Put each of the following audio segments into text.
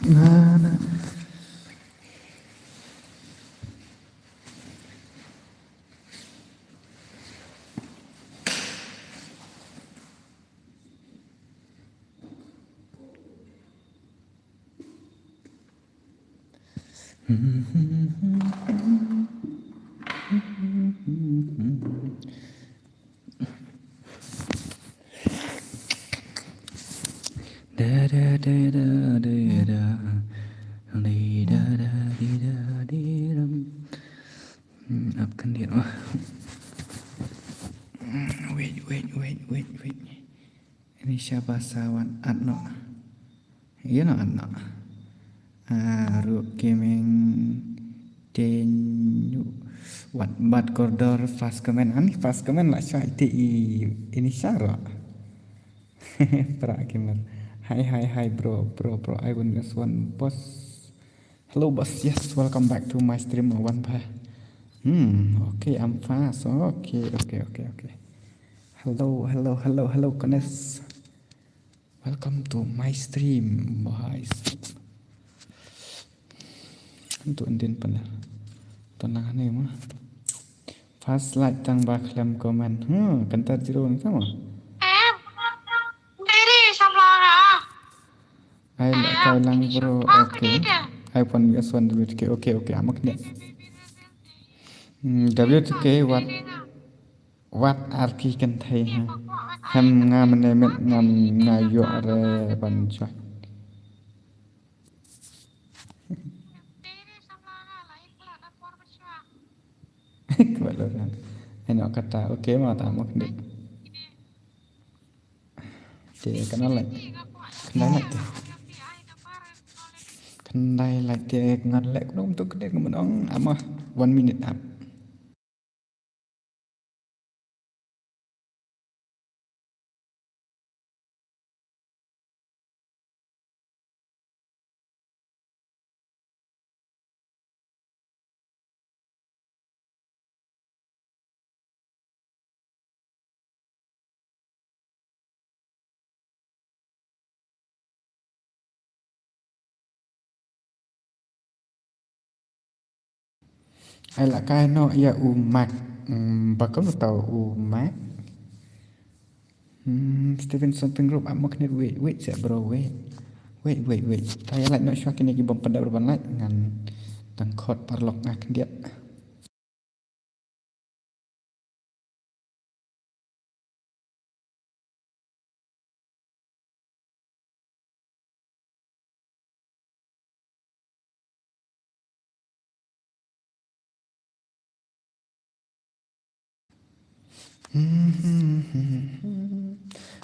Mana? Da da da da da da. Di da da di da di dam. Upkan dia. Wait. Ini siapa sawan Adno? Iya no Adno. Ruk Kimeng Denyu Wat Bat Koridor fast comment ani fast comment lah syai ti ini syara. Pra gamer. Hi bro. I want this one boss. Hello boss. Yes, welcome back to my stream one pa. Okay, I'm fast. Okay. Hello, Kanes. Welcome to my stream, boys. Untuk endin pernah tenang ni mah. Fast like tang baklam komen. Kentar jero ni sama. Diri sebelah. I like kau lang bro. Okay. I pun biasa one WTK. Okay. Amak ni. WTK what arki kan thai ha. Ham ngam nemet ngam ngayo are banca. Kebaloran. Enak kata. Okay mah tak amak ni. Dia kenal lagi. Kendai like dia ngan lek nom tu kedek ngomong amah 1 minute up. Ai la kai no ya umak. Bakal tahu umak. Steven something group amak ni wait ya bro wait. Saya like nak syok ini bom pada berban like dengan tangkot parlok ngak dia.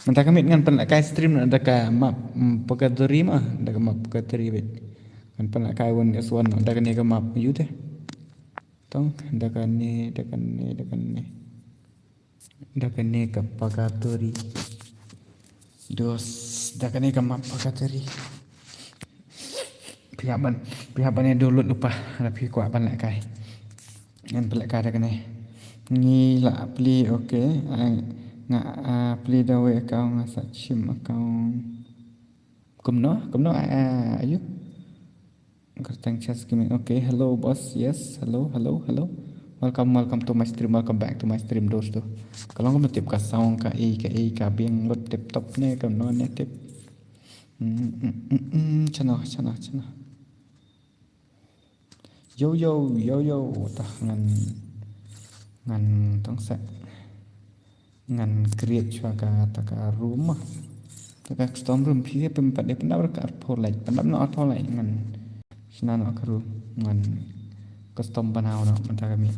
Mentah kami dengan pernah kai stream ada ka map pegadori mah ada ka map pegadori wait. Kan pernah kai one S1 ada ka ni ka map you teh. Tong ada ka ni Ada ka ni ka pegadori. Dos ada ka ni ka map pegadori. Pihak ban dulu lupa tapi kuat ban kai. Ngan pelak kai ada ka ni. Ni la pli okay. Pli dawe kau ngasak chim kau kumno ayu kertang chas kimi okay hello boss yes hello welcome to my stream welcome back to my stream dosto kalau kamu tip ka sound ka bing lot tip top ne ka no ne tip chana yo tah ngan tong sa ngan create chuaga taka rumah taka storm room phi pempat de pendap ka polai pendap no polai ngan sina no karu ngan custom banau no mata kami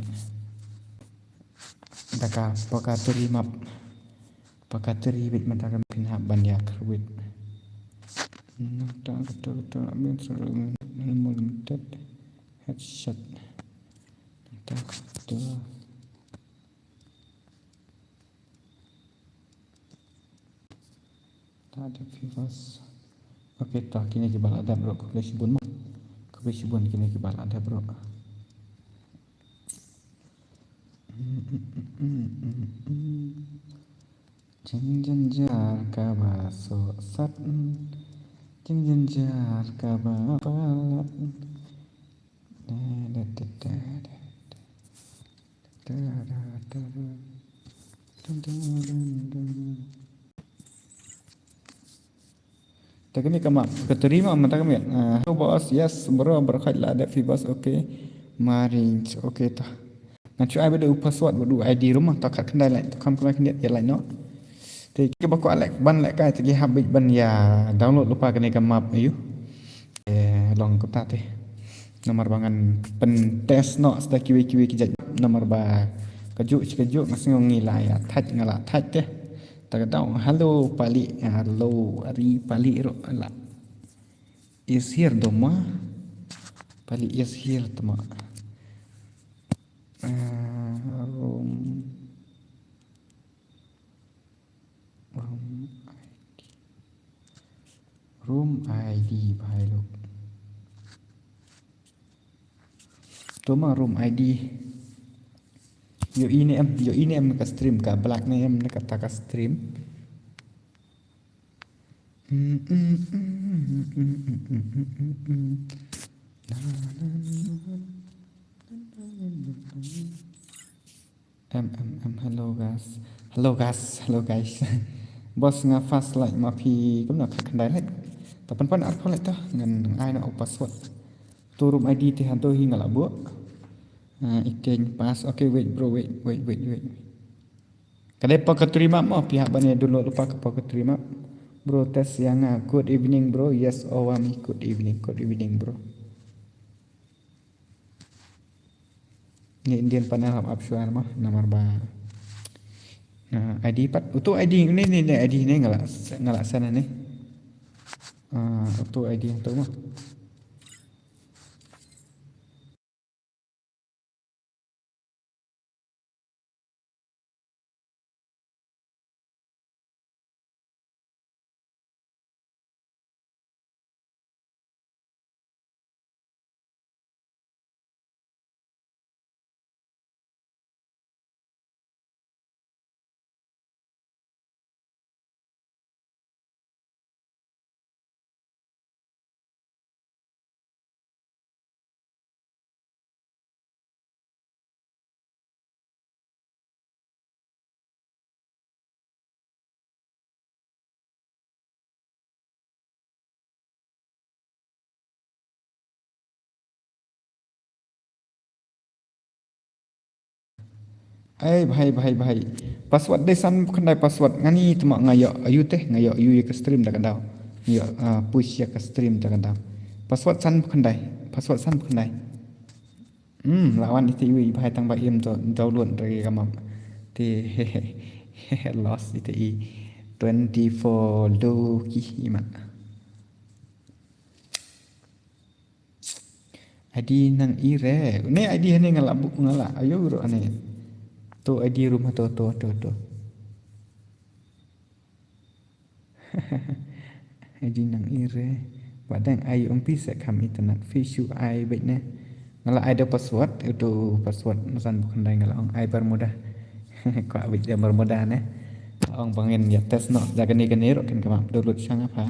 taka pakaturi map pakaturi bit mata kami pinha banyak wit ta amin selalu limited headshot ta ada vivas. Okey tak kini ke bal ada bro koleksi bun kini ke bal ada bro. Jar ka baso sat Jenjar kabar tak ni kamu keterima mata kami bos yes bro berkat lah ada bos okey mari okey tah ngacu ai bedu password bedu ID rumah tak kat kendai lai kam kam kendai ya lai no thì cái bao quát lại ban lại cái thì habit ban ya download lupa cái này cái map ayu long ko tate nomor bangan pen test no sta kiwi kiwi ki nomor ba kaju ngasing ngila ya thach ngala thach te ta dau hello ari pali ro la is here doma pali is here tama room room ID bhai log toma room ID yo ini em ka stream ka black na em ka ta ka stream hello guys bos nga fast like ma phi cũng là khăn đáy lại tập pan art lại ta ngân ai nó password tu room ID thì hắn tôi hi ngala bữa exchange pass okay wait bro wait kada pa keterima mo pihak bani dulu lupa ke pa keterima bro tes yang good evening bro yes awami good evening bro ni Indian panel option mah nomor ba ID pat untuk ID ni ID ni ngalak sana ni untuk ID yang tu mah भाई password deh san kendai password ngani tuma ngayo ayu ke stream dak daw ngayo push ya ke stream dak daw password san kendai lawan itu wi bhai tang ba im to download dari kamam ti lost itu 24 do ki iman ID nang ire ni ID ni ngala ayo bro ane tu ID rumah tu ID nang ire padang ai umpi sek kam internet fisu ai baik ne ngala ada password itu password masan bukan dai ngala ai bermudah ko abit dia bermudah ne ong pengen ya tes no jaga ni ro kan kamap download sang apa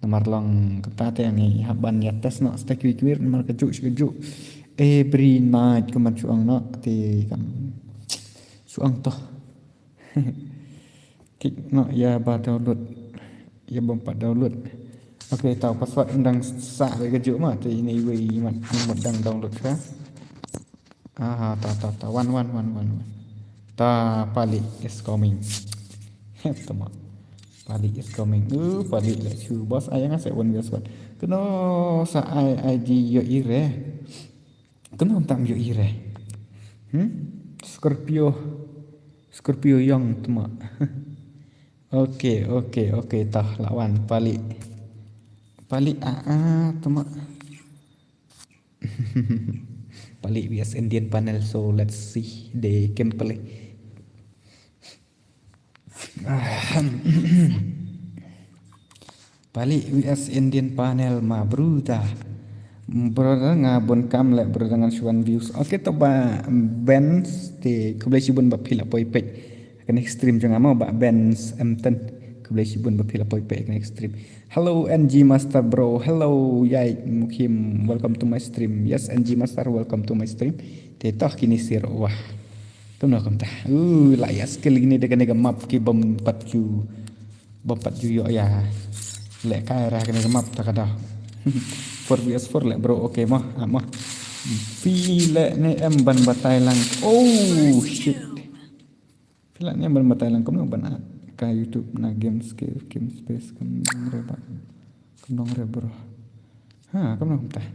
nomor long kata te ngi haban ya tes no stak kwir nomor kejuk every night kemat suang no ti kam suang toh kik no ya ba download ya bompat download okey tahu password undang sa ke kejuk mah tu ini wi mat modang download ka ta one ta pali is coming tama pali is coming pali la chu bos ayang ase one password keno sa ID yo ire keno tam yo ire Scorpio yang tuma. Okey tah lawan pali tuma. Pali bias Indian panel, so let's see the gameplay. Pali bias Indian panel ma bruta. Brother ngabon kam lek berdangan suan views. Okey to ba bands ti kublai sibun ba phila poi pej kan extreme jang mau ba bands M10 boleh sibun berpila poi-poi kan ekstrim. Hello NG Master bro. Hello Yai Mukim. Welcome to my stream. Yes NG Master welcome to my stream. Tetah kini sir wah. Tu nak kamta. Layak sekali ni dengan map ki bom 4Q. Bom 4Q yo ya. Lek kai ra kena map tak ada. 4vs4 lek bro. Okay mah. Mah. Fila ni ban batai lang. Oh shit. Fila ni ban batai lang kamu ban ka YouTube na game space kamu reba. Kamu bro. Ha kamu kamta.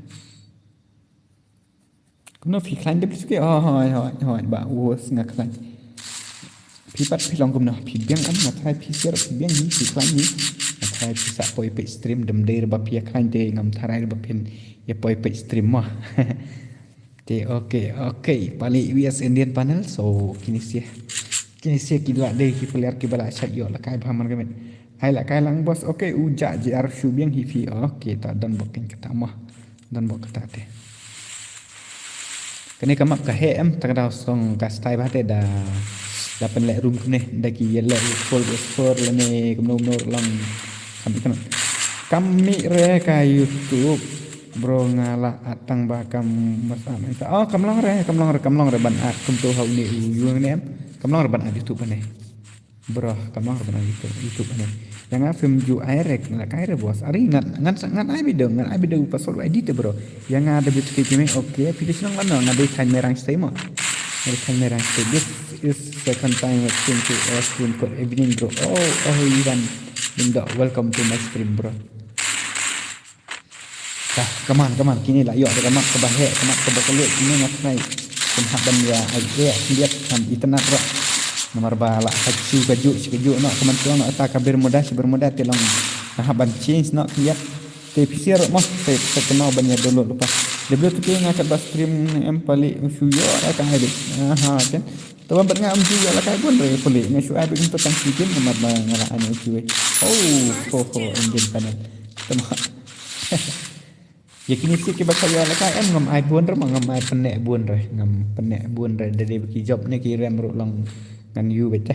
Kamu fi klan dia sikit. Hoi ba was ngak klan. Pi pat pi long kamu pi biang nak try pi share pi biang ni pi klan ni. Nak try pi sa poi pe stream dem dei ba pi klan de ngam tharai ba pin ya poi pe stream mah. Okay. Balik US Indian panel. So kini sia kila dei ki pelir ki bala chat yo la kai phaman gamet. Ai la kai lang bos. Okay uja JR shu biang hi fi. Okay tak dan bokin kata mah. Dan bok kata te. Kene kamap ka hem tak ada song ka style bate da pen lek room kene da ki yelek full for lene kemno lang kami re ka YouTube bro ngala atang bakam masam kamlong re ban at kum tu hau ni uyung ni kamlong re ban at YouTube ne bro kamlong re ban YouTube ne yang film ju airek la kai re bos ari ngan ai video pasal edit bro yang ada bit kimi okay video nang mana ngade kamera stay mo ngade kamera stay this is second time watching to stream for evening bro Ivan Linda welcome to my stream bro. Come on kini lah yo ada mak kebahe kemak kebakelut ini ngatai penghaban ya ai lihat kan internet bro nomor bala kaju nak kementuan nak tak kabir mudah telong haban change nak lihat tepsir mah saya kenal banyak dulu lepas dia tu ngakat bas stream em pali suyo akan ada kan tuan ngam juga lah kai pun re pali ngai suai bin tu kan sikit nomor ngaraan cuy engine panel temak ya kini sih kita saya lah kai em ngam ai buan re ngam ai penek buan re dari bagi job ni ki rem ro long ngan yu bet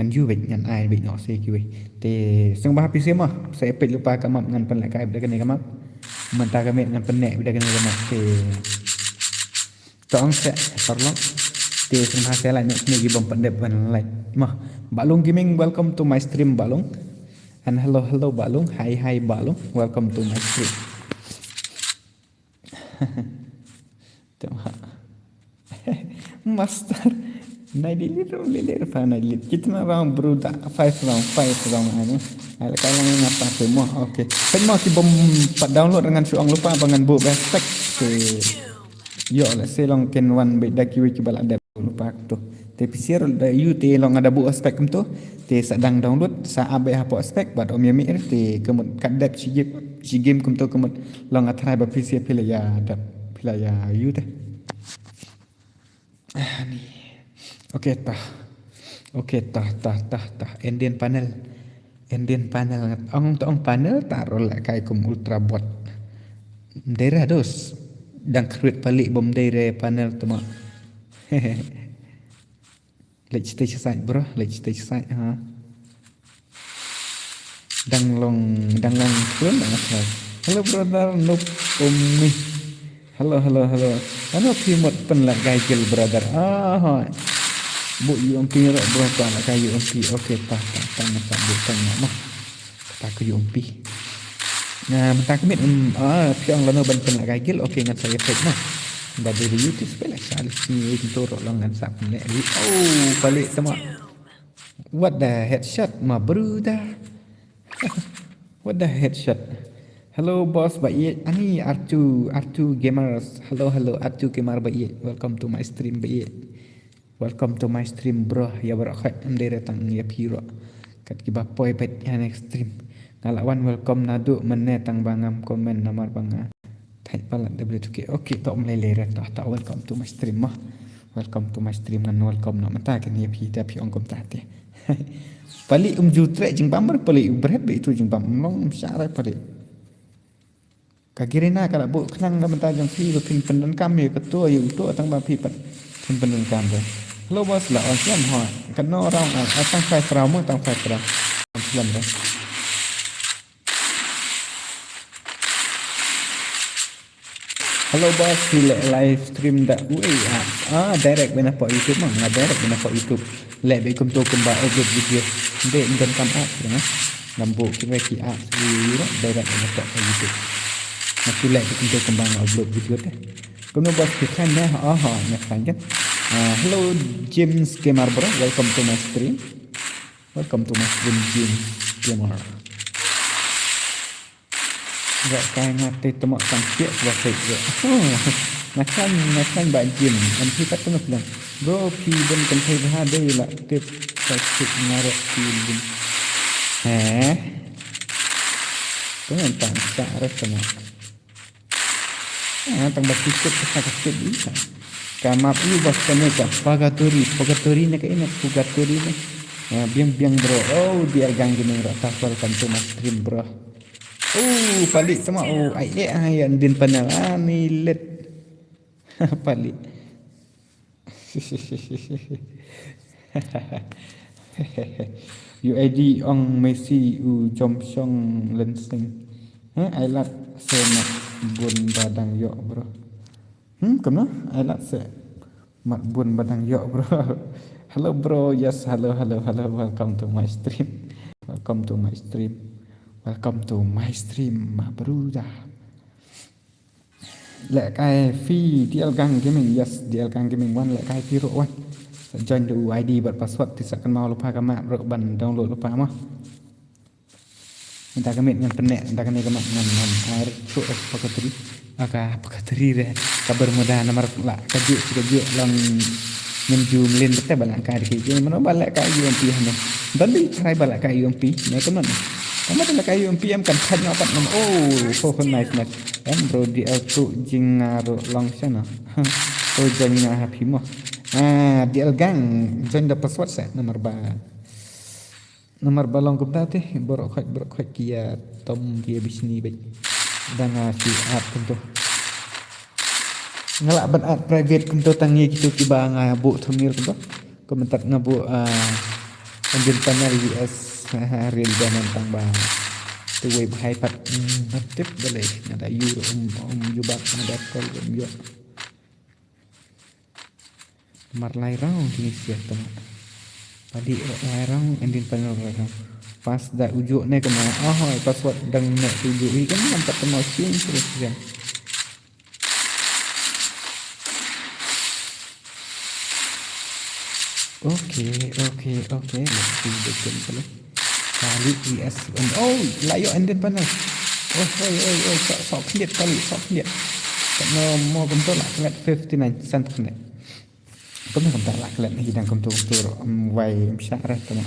ngan ai bet no se ki we te sung bah PC mah saya pet lupa kamap ngan penek kai dah kena kamap mentah kami ngan penek dah kena kamap te tong se perlu te sung hasil lain ni gi bom pendep ban lain mah Balung Gaming welcome to my stream Balung and hello Balung hi Balung welcome to my stream. Master Nailit Nailit kitna round bro da 5 round anu ala kalau ngapa semua okey semua ki bom download dengan suang lupa bangan bu respect yo la selong ken wan beda ki bala ada lupa tu tapi sir da you te long ada bu aspek tu te sedang download sa abe apa aspek bad om yami te kemut kadap si game kum tu kemut long atrai ba PC pila ya you teh ni okey tah Indian panel ong panel taruh lah kai kum ultra bot daerah dos dan create balik bom daerah panel tu mak let's stay side bro dang long pun hello brother noob ummi hello ano pimot pen la gaigel brother bu UMP ro bro ta nak kayu UMP okey tak nak bukan mah tak kayu UMP nah mentang kemit piang lana ban pen la gaigel okey ngan saya pet mah dah dari YouTube spela salah sini itu ro langan sap nek balik semua what the headshot ma bruda what the headshot. Hello boss Baye ani R2 gamers hello R2 gamer Baye welcome to my stream Baye welcome to my stream bro ya barakat amdere tang ya piro kat ki bapoi pet ya next stream ngalawan welcome nadu menne tang bangam komen nomor banga thai palat W2K okay tok melele ta welcome to my stream mah welcome to my stream ngan welcome nak mata kan ya pi tapi ongkom tate pali jutre jing bamber pali berat be itu jing bam long syara pali kagirina kala bu kenang na mata jang fi pin pendan kam ya ketua yu tu tang ba pi pat pin pendan kam be hello bos la on siam ha kan no orang atang fai frau mo tang fai frau Islam dah. Hello bos, sila live stream dah. Wei, direct bena pak YouTube mah, direct bena pak YouTube. Lek be kum to kembang upload video. Dek ngam kam up ya. Nambu kita ki up video direct bena pak YouTube. Masih lek kum to kembang upload video deh. Kau bos kita nih, nak kan? Hello James Gamer bro, welcome to my stream. Welcome to my stream James Gamer. Gak kayak ngati temak sangkiak bahasa itu. Makan bajim. Nanti kata nak bilang, bro, pidem kan saya berada lah. Tip sakit ngarep pidem. Kau entah cara temak. Tambah sikit sakit bisa. Kamap ini bos kena kah? Pagatori nak ini pagatori ni. Biang bro. Oh dia ganggu ni rata kan tu mas stream bro. Palit sama. Ayat din panel. Milet. Palit. UID ong Messi jom song lensing. Ayat semak bun badang yok bro. Kena? Ayat se mat bun badang yok bro. Hello bro. Yes, hello. Welcome to my stream. Welcome to my stream, my brother. Lek kai fee DL Gang Gaming, yes, DL Gang Gaming 1 lek kai piro wan. Join the ID buat password tisakan mau lupa kamak bro ban download lupa mah. Minta kami dengan penek, minta kami kamak dengan air tu pakateri. Pakateri deh. Kabar mudah nomor lah kajuk lang menju melin betul balak kai ke. Mana balak kai UMP hanya. Dan di try balak kai UMP, ni kan mana? Kamu dah kayu PM kan tanya apa nama? Nice. Bro DL tu jingaro long sana. Jangan happy mah. DL gang join the password set nomor long kumta teh borok khat kia tom kia bisni baik. Dan si app tentu. Ngalak ban app private kumta tangi gitu tiba ngabu thumir kumta. Komentar ngabu ambil panel US real dan tang bang tu way bahai pat tip boleh ada euro jubak ada kol yo mar lairang kini siap teman padi lairang endin panel lairang pas dah ujuk ni kena password dang nak tuju ni kan nampak temal cium terus kan okay let's see the game kali ES layo ended panel sok lihat kali tak mau bentuk lah kelat 59 cent kena kamu bentar lah kelat ni hidang kuntur way syarah teman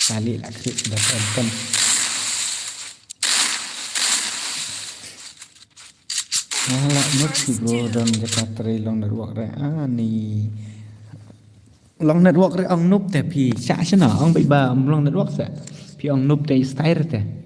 kali lah klik dah tonton Ngalak ngerti bro dan Jakarta long network re ni long network re ong nup te pi cha chana ong bai ba long network sa pi ong nup te style te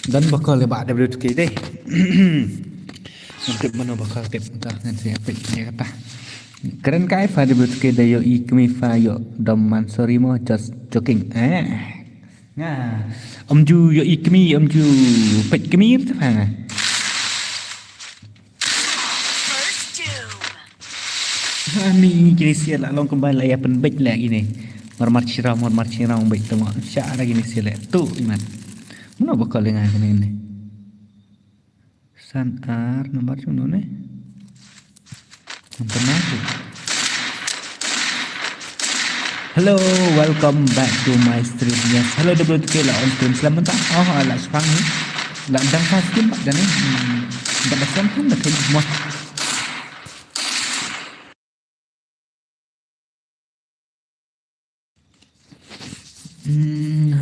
dan bakal lebat WTK deh. Nanti mana bakal tip entah nanti apa dia kata. Keren kai fa WTK dayo ikmi fa yo daman sorry mo just joking. Nga omju yo ikmi omju pet kemir tu fa. Ni kini sial long kembali lah ya penbek lagi ni. Marmar cirau baik temu. Syak lagi ni sial tu iman. Mana bakal dengan ini? San R nomor cuma ni. Nampak nak? Hello, welcome back to my stream. Yes, hello WTK lah on stream. Selamat datang. Lah sepang ni. Lah dang fast game pak dan ni. Dah selamat dah kayak semua.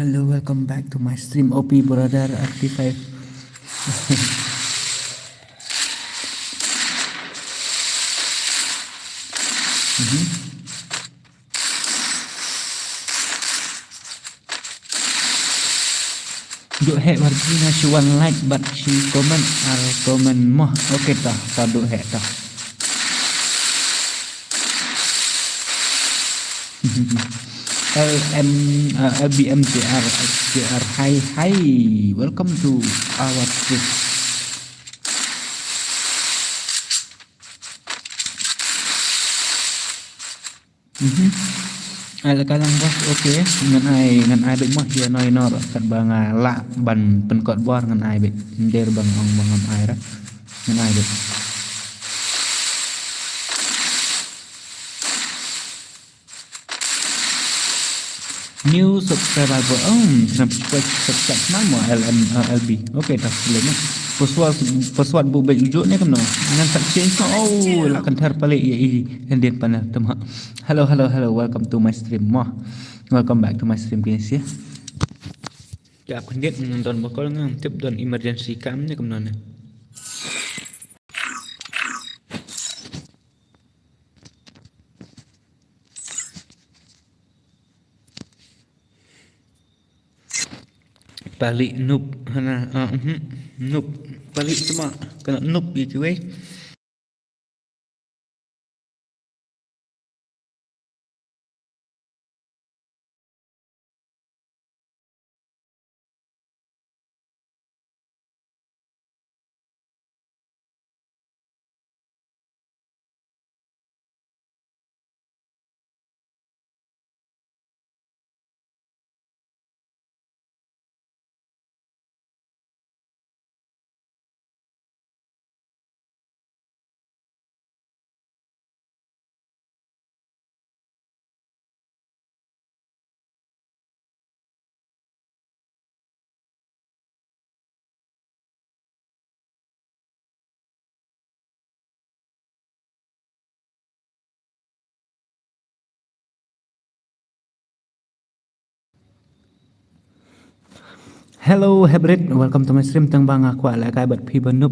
Hello, welcome back to my stream OP brother RT5. Duk hack Martina she one like but she comment mah. Okay tah duk hack tah. LBMTR SJR hi welcome to our stream. Ai kalang bos okay ngan ai bet mah dia noi nor kat banga la ban penkot bor ngan ai bet der bang am ai ra ngan ai bet. New subscriber kenapa subscribe nama LB okay dah boleh mah password bu baik ujuk ni kan dengan tak change lah kan thar palik ya Indian panel temah. Hello welcome to my stream mah, welcome back to my stream guys ya. Ya aku lihat nonton bakal ngam tip don emergency cam ni kemana. Balik noob hana noob balik cuma kena noob gitu weh. Hello hybrid, welcome to my stream tang bang aku ala kai bat phi banup.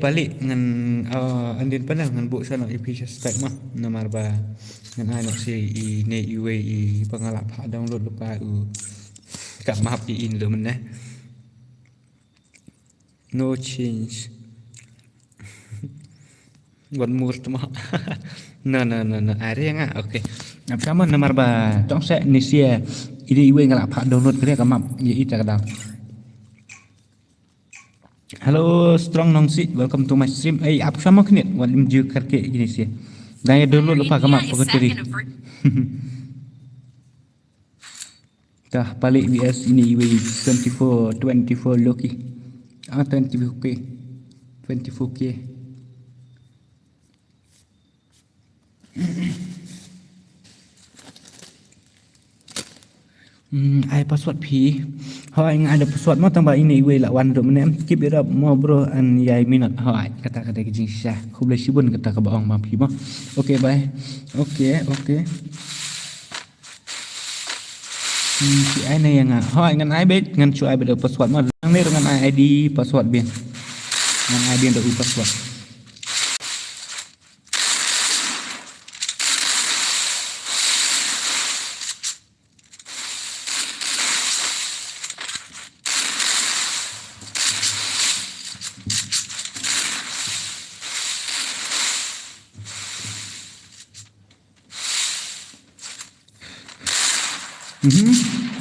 Balik ngan andin panel ngan bu sana IP stack mah nomor ba ngan ai nak si ne UAE pangalap ha download lupa kat map in lu men no change one more mah. No ada yang okay. Sama nomor ba trong sẽ Indonesia ini iwe ngalap ha download kria ka map ye ita kadang. Hello strong nongsi welcome to my stream. Apa sama kini walim ju karke Indonesia. Daya download lupa ka map pagoteri. Dah balik BS ini iwe 24 Loki. 24K. Ai password P. Hai ada password mau tambah ini gue lah one room nem keep it up mau bro an yai minat hai kata kijing syah ku boleh sibun kata ka baong ma P mah. Okay bye. Okay. Si ai này yang hai ngan ai bet ngan chu ai bet password mah lang ni dengan ID password bien. Ngan ID ada password.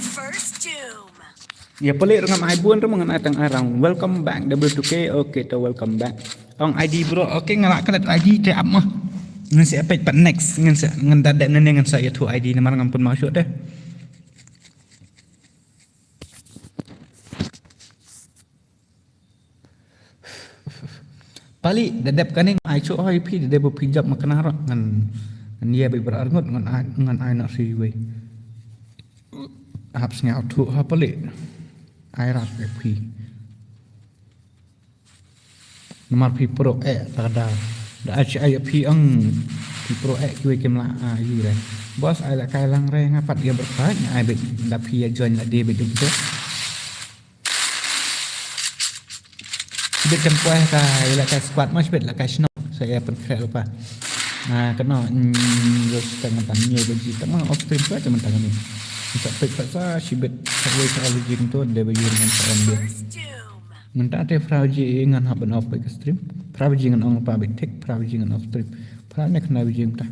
First Doom. Ya pelik dengan iPhone tu mengenai tang arang. Welcome back W2K. Okay, to welcome back. Ong ID bro. Okay ngalak kelet ID te mah. Ngan si apa pat next ngan dadak nene ngan saya tu ID ni marang ampun masuk deh. Pali dadap kaning ai chu oi pi dadap pinjam makan harak ngan dia berangut ngan ai nak si we. Hap ngau tu ha pali. Ai rat pi. Nomor pi pro tak ada. Da ai pi ang pi pro kiwe kem la yu deh. bos ai la kai lang re ngapat dia berkat ai bet la pia join la dia bet tu bet tempoh kai la kai squad mas bet la kai snow saya perkara lupa kena terus tangan tanya bagi tak off stream tu aja mentang ni tak pek pasal sibet saya kalau jing tu dia bagi dengan orang dia First doom. Ngenta te frauji ngan hab off back stream frauji ngan ong pa bet tek frauji ngan off stream fra nek na bijim ta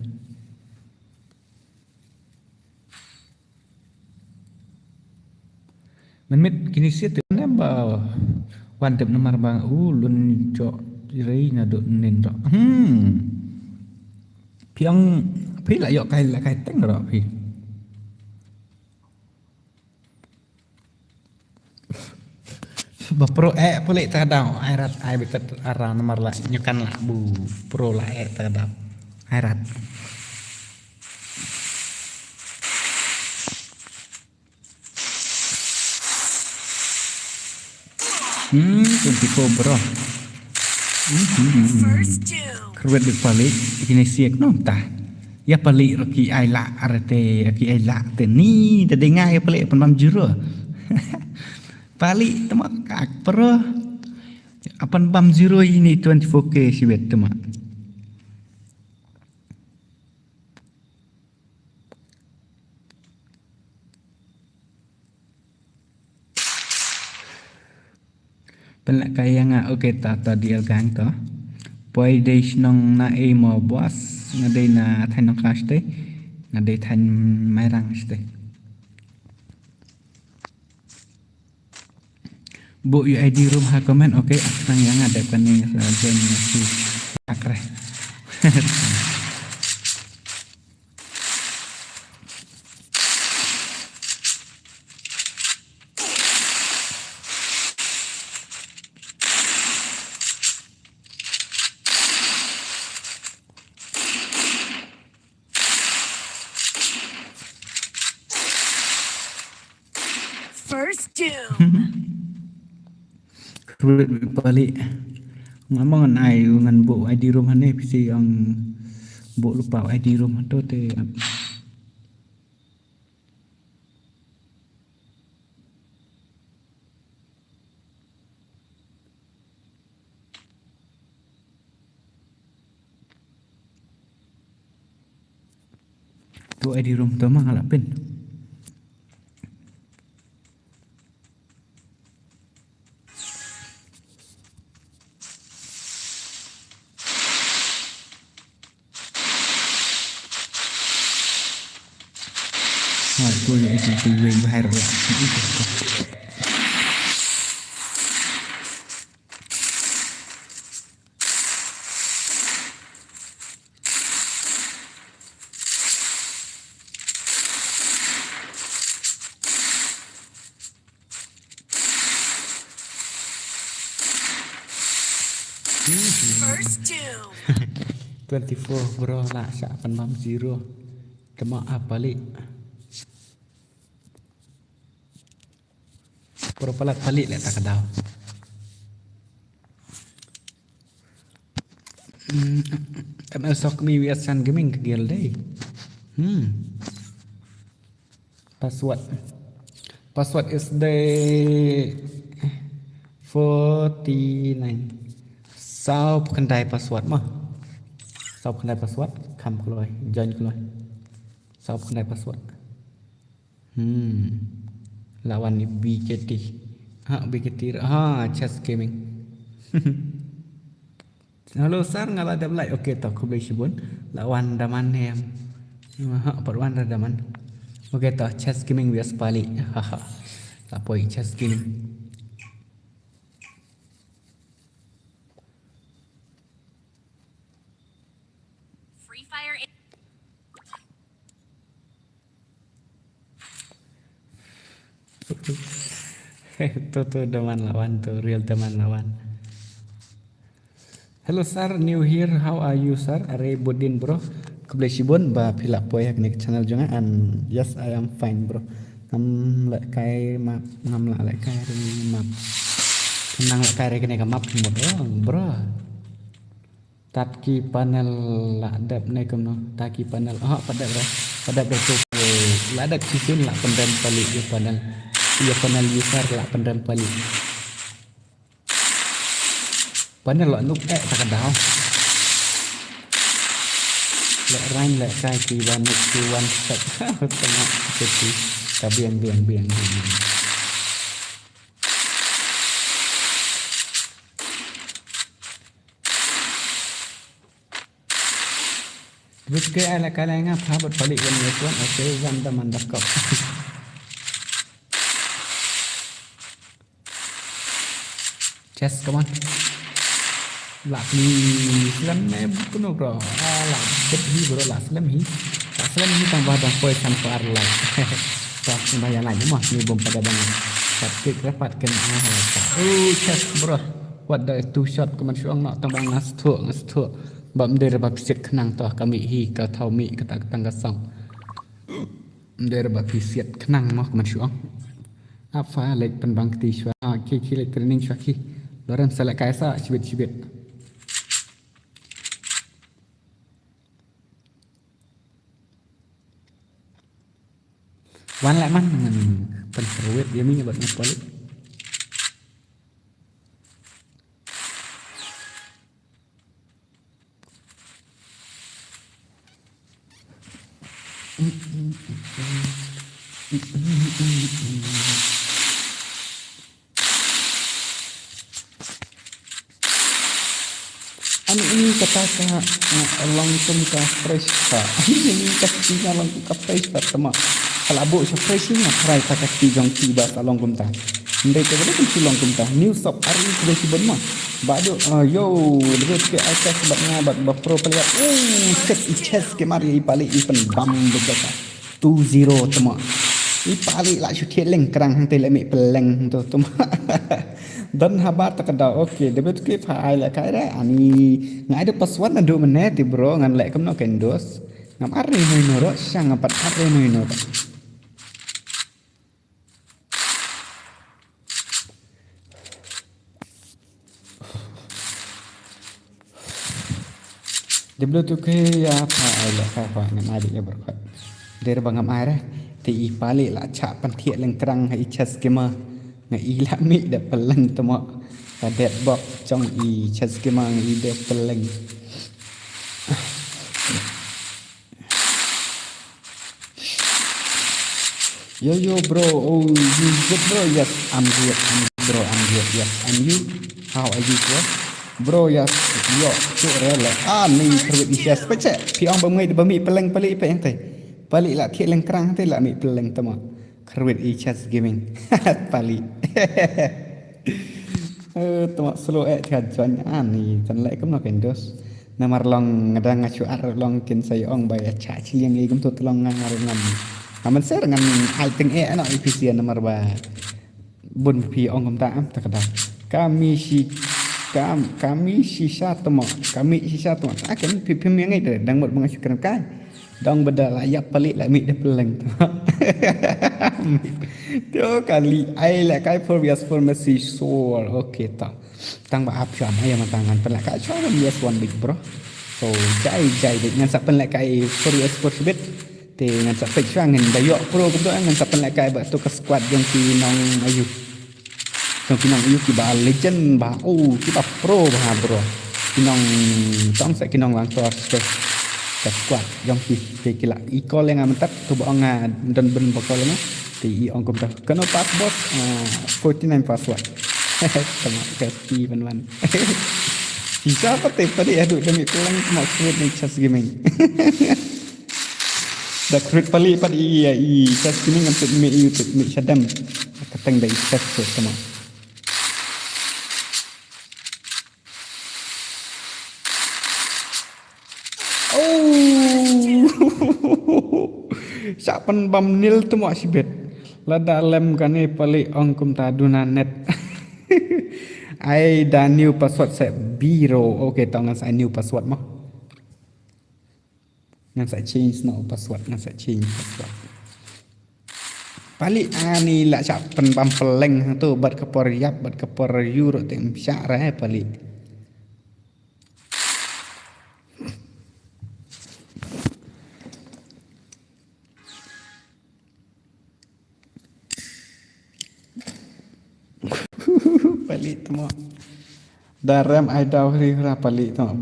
men mit kini siet ne ba wan tep nomor bang lun jo rei na do nen do piang pi la yo kai teng ro pi pro boleh tak ada airat ai betul arah nomor lah nyokan lah bu pro lah tak ada airat Twenty-four bro First doom. kerwet di balik ini siak nonta ya balik roki ai la arete ki ai la te ni dah dengar ya balik penam juro balik temak kak pro apan bam zero ini 24k sibet temak pelak kaya nga okay ta di algang to poi dei nong na e mo boss ngadei na than nong clash te ngadei than mai rang ste bu UID room ha comment okay nang yang ada kan ni join si akre First doom. kerwet balik ngomong ai ngan bu ID room hane pisi ang bu lupa ID room tu te tu ID room tu mah ngalap pin tu ni itu wing bahar First doom. 24 bro lah sak penam zero demak balik pro palat balik lah tak kadau ML Sok mi vs Sun Gaming ke gel deh password is the 49 sao kendai password mah sao kendai password kam keloi join keloi sao kendai password lawan ni BKT BKT chess gaming halo sar ngala ada like okey tak aku boleh sebut lawan daman hem perwan daman okey tak chess gaming bias balik tak poi chess gaming Free Fire. tu teman lawan tu real teman lawan. Hello sir, new here. How are you sir? Are Budin bro? Keblesibun ba pilak poyak ni channel juga and yes I am fine bro. Ngam lek kai map ngam lek kai map. Nang lek kai kene map semut bro. Tatki panel la dap ne kono. Tatki panel padek bro. pada betul ladak sisin lah pendam pali ia panal user lah pendam pali panal lo nuk tak kadau lek rain lek kai ki ban nuk tu one step tengok jadi biang Which kaya ala kala nga pabot balik kan yes one okay one teman dakap. Chess come on. Lak ni slam ne kuno bro. Lak bet hi bro lak slam hi tang badang poi kan par la. Tak sembahyang lagi mah ni bom pada bang. Tapi rapat kan chess bro. What the two shot come on syong nak tang bang ngas tu. Bam der bab siat kenang toh kami hi ka thau mi ka tak tang ka song der bab siat kenang mah man syuang apa lek pen bang ti syua ki lek training syua ki loram sala kaisa cibit wan lek man pen serwet dia mi buat ngapol ini kata long term ka fresh ka ini kasi na long ka fresh pa tama kalabo sa fresh ni try ta kasi jong tiba sa long kumta hindi ka wala kung long kumta news of ari fresh bon ma bado yo lebih ke atas sebab ngabat ba pro player chess ke mari pali ipan bam bekata 2-0 tama ipali la chu thieleng krang hang te le mi peleng to tama dan habat tak ada okey dia betul ke file kai dah ani ngai ada password na do menit bro ngan lek kamno kendos ngam ari no ro sang apat ari no dia betul ke ya file kai fa ngan ai dia berkat dia bangam ai dah ti ipali la cha pan thieleng krang hai chess kema nga ila mi da peleng tama kadet bok trong i chas kemang i da peleng yo bro you good bro yes I'm good yes and you how are you bro yes yo rela ni kerwit yes pece pi ong bamngai ba mi peleng pali pe ente pali la thieleng krang te la mi peleng tama kerwit i chess gaming pali tama slow thiat jon ani chan lek kam no kendos namar long ngadang ngachu ar long kin sai ong bai cha chiliang i kum to long ngar ngam aman ser ngam ai teng no efisien namar ba bun pi ong kam ta am takada kami sisa tama akan pi yang ngai dang mot mengachu kan kai dong beda layak pelik lah mi dia peleng tu kali ai lah kai for bias pharmacy soul okay ta tang ba ap syam ai tangan pelak ka cho bias one big bro so jai dengan sak pelak kai for bias for bit te dengan sak pek syang ngan dayok pro ko dengan sak pelak kai ba tu ke squad yang ki nong ayu tong ki nong ayu ki ba legend ba ki ba pro ba bro ki nong tong sak ki nong lang tor squad yang ti kila ikol yang amat tu bang dan ben bakal na ti ong kom ta kano pas bos 49 password sama kasi ban siapa te padi adu demi pulang mau create ni chess gaming dak create pali padi i chess gaming untuk mi YouTube mi sadam katang dai chess tu sama Sapan bam nil tu mak sibet. Lada lem kane pali ong kum ta duna net. Ai da new password set biro. Okay, tau ngan sai new password mah. Ngan sai change no password, ngan sai change password. Pali ani la sapan bam peleng tu bat kepor yap, bat kepor euro tem syak rae pali. pelik tu mak. Dalam idol rira pelik tu mak.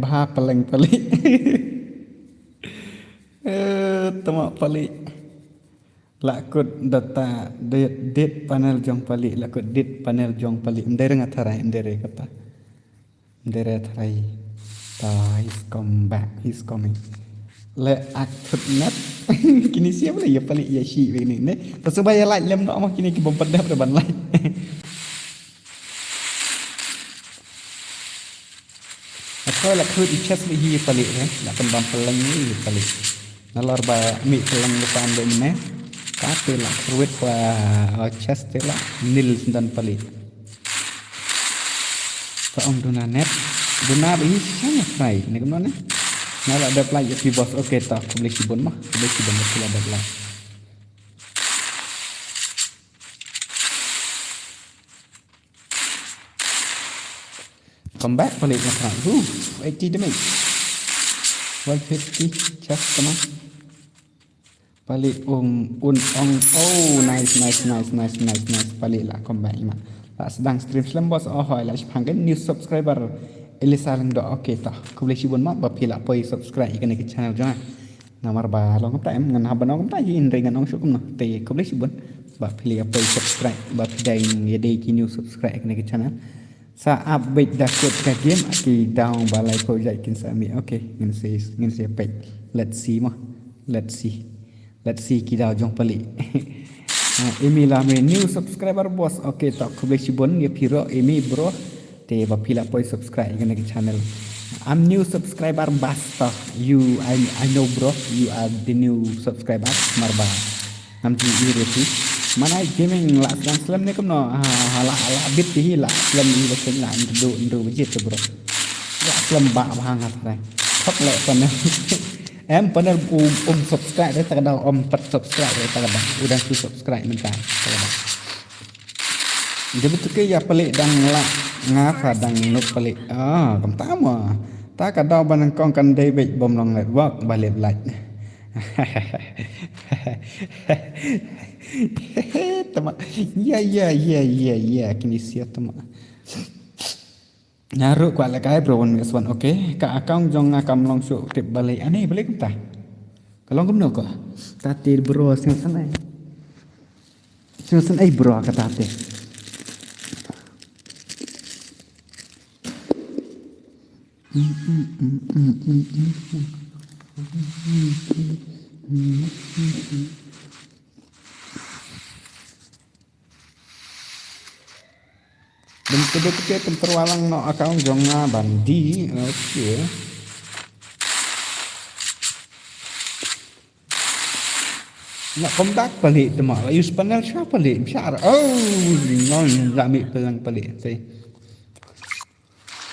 Bah paling pelik. Tu mak pelik. Lakut data date panel jong pelik. Lakut date panel jong pelik. Mdere ngatarai mdere kata. Mdere tarai. He's come back. He's coming. Le akut nat. Kini siapa lah ya pelik ya syik begini. Pasal bayar like lem nak mah kini kibom pedap depan like. Aku lah kut ichas lagi pelik kan. Nak kembang pelang ni pelik. Nalor ba mi pelang depan begini. Kata lah kruit lah chas tu lah nil dan pelik. Seorang duna net. Duna ini sangat baik. Ni kemana? Nala ada play ya bos. Okey tak aku boleh sibun mah. Boleh sibun betul ada play. Come back balik nak nak. 80 damage. 150 just teman. Balik ong. Oh nice. Balik lah come back iman. Sedang stream slam bos. Oh lah sepangkan new subscriber. Elisa lang do okay ta. Aku boleh sibun mak bapila poi subscribe ikan ke channel jangan. Namar ba long ta em ngan haban ong ta yin ringan ong syukum no. Te aku boleh sibun bapila poi subscribe bapidain ya dei ki new subscribe ikan ke channel. Sa update dah kod ka game aki down balai project kin sami. Okay, ngin se page. Let's see mah. Let's see kita jong pelik. Emi lah me new subscriber bos. Okay tak aku boleh sibun ya piro Emi bro. Te bapila poi subscribe ikan ke channel. I'm new subscriber basta. I know bro. You are the new subscriber. Marba. Namji ireti. Mana gaming lah slam ni kemno. Hala bit hi lah. Slam ni betul lah. Indo bejit tu bro. Lah slam ba hangat rai. Thop le panel. Em panel subscribe dah tak ada pat subscribe dah tak ada. Udah tu subscribe mentah. Tak ada. Dia betul ke ya pelik dan lah. Ngapa dang nuk pelik. Pertama. Tak ada banang kong kan David bom long network balik light. Teman. Ya kini siap teman. Naruh kuat lagi bro one one okay. Ka akang jong ngakam long syuk tip balik. Aneh balik entah. Kalau kamu nak kau. Tati bro sana. Sana bro kata tati. Dan kedua temperwalang no akang jonga bandi. Okay. Nak comeback balik temak. Use panel siapa balik? Biar. Oh, non ramai pelang balik. Say.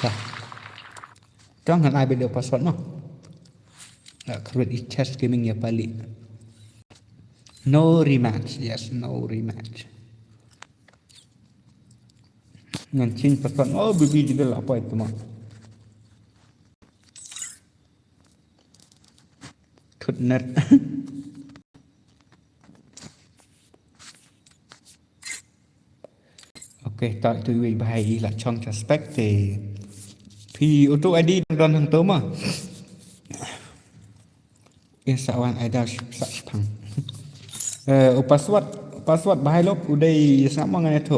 Dah. Jangan ai beda password no. Nak create chess gaming ya balik. No rematch. Yes, no rematch. Ngan change password. Oh, baby dia apa itu mah. Could not. Okay, tak tu bahai lah chong suspect Thì auto ID don hàng tớ mà. Insawan ada sapang. Password bahai lop udah sama dengan itu.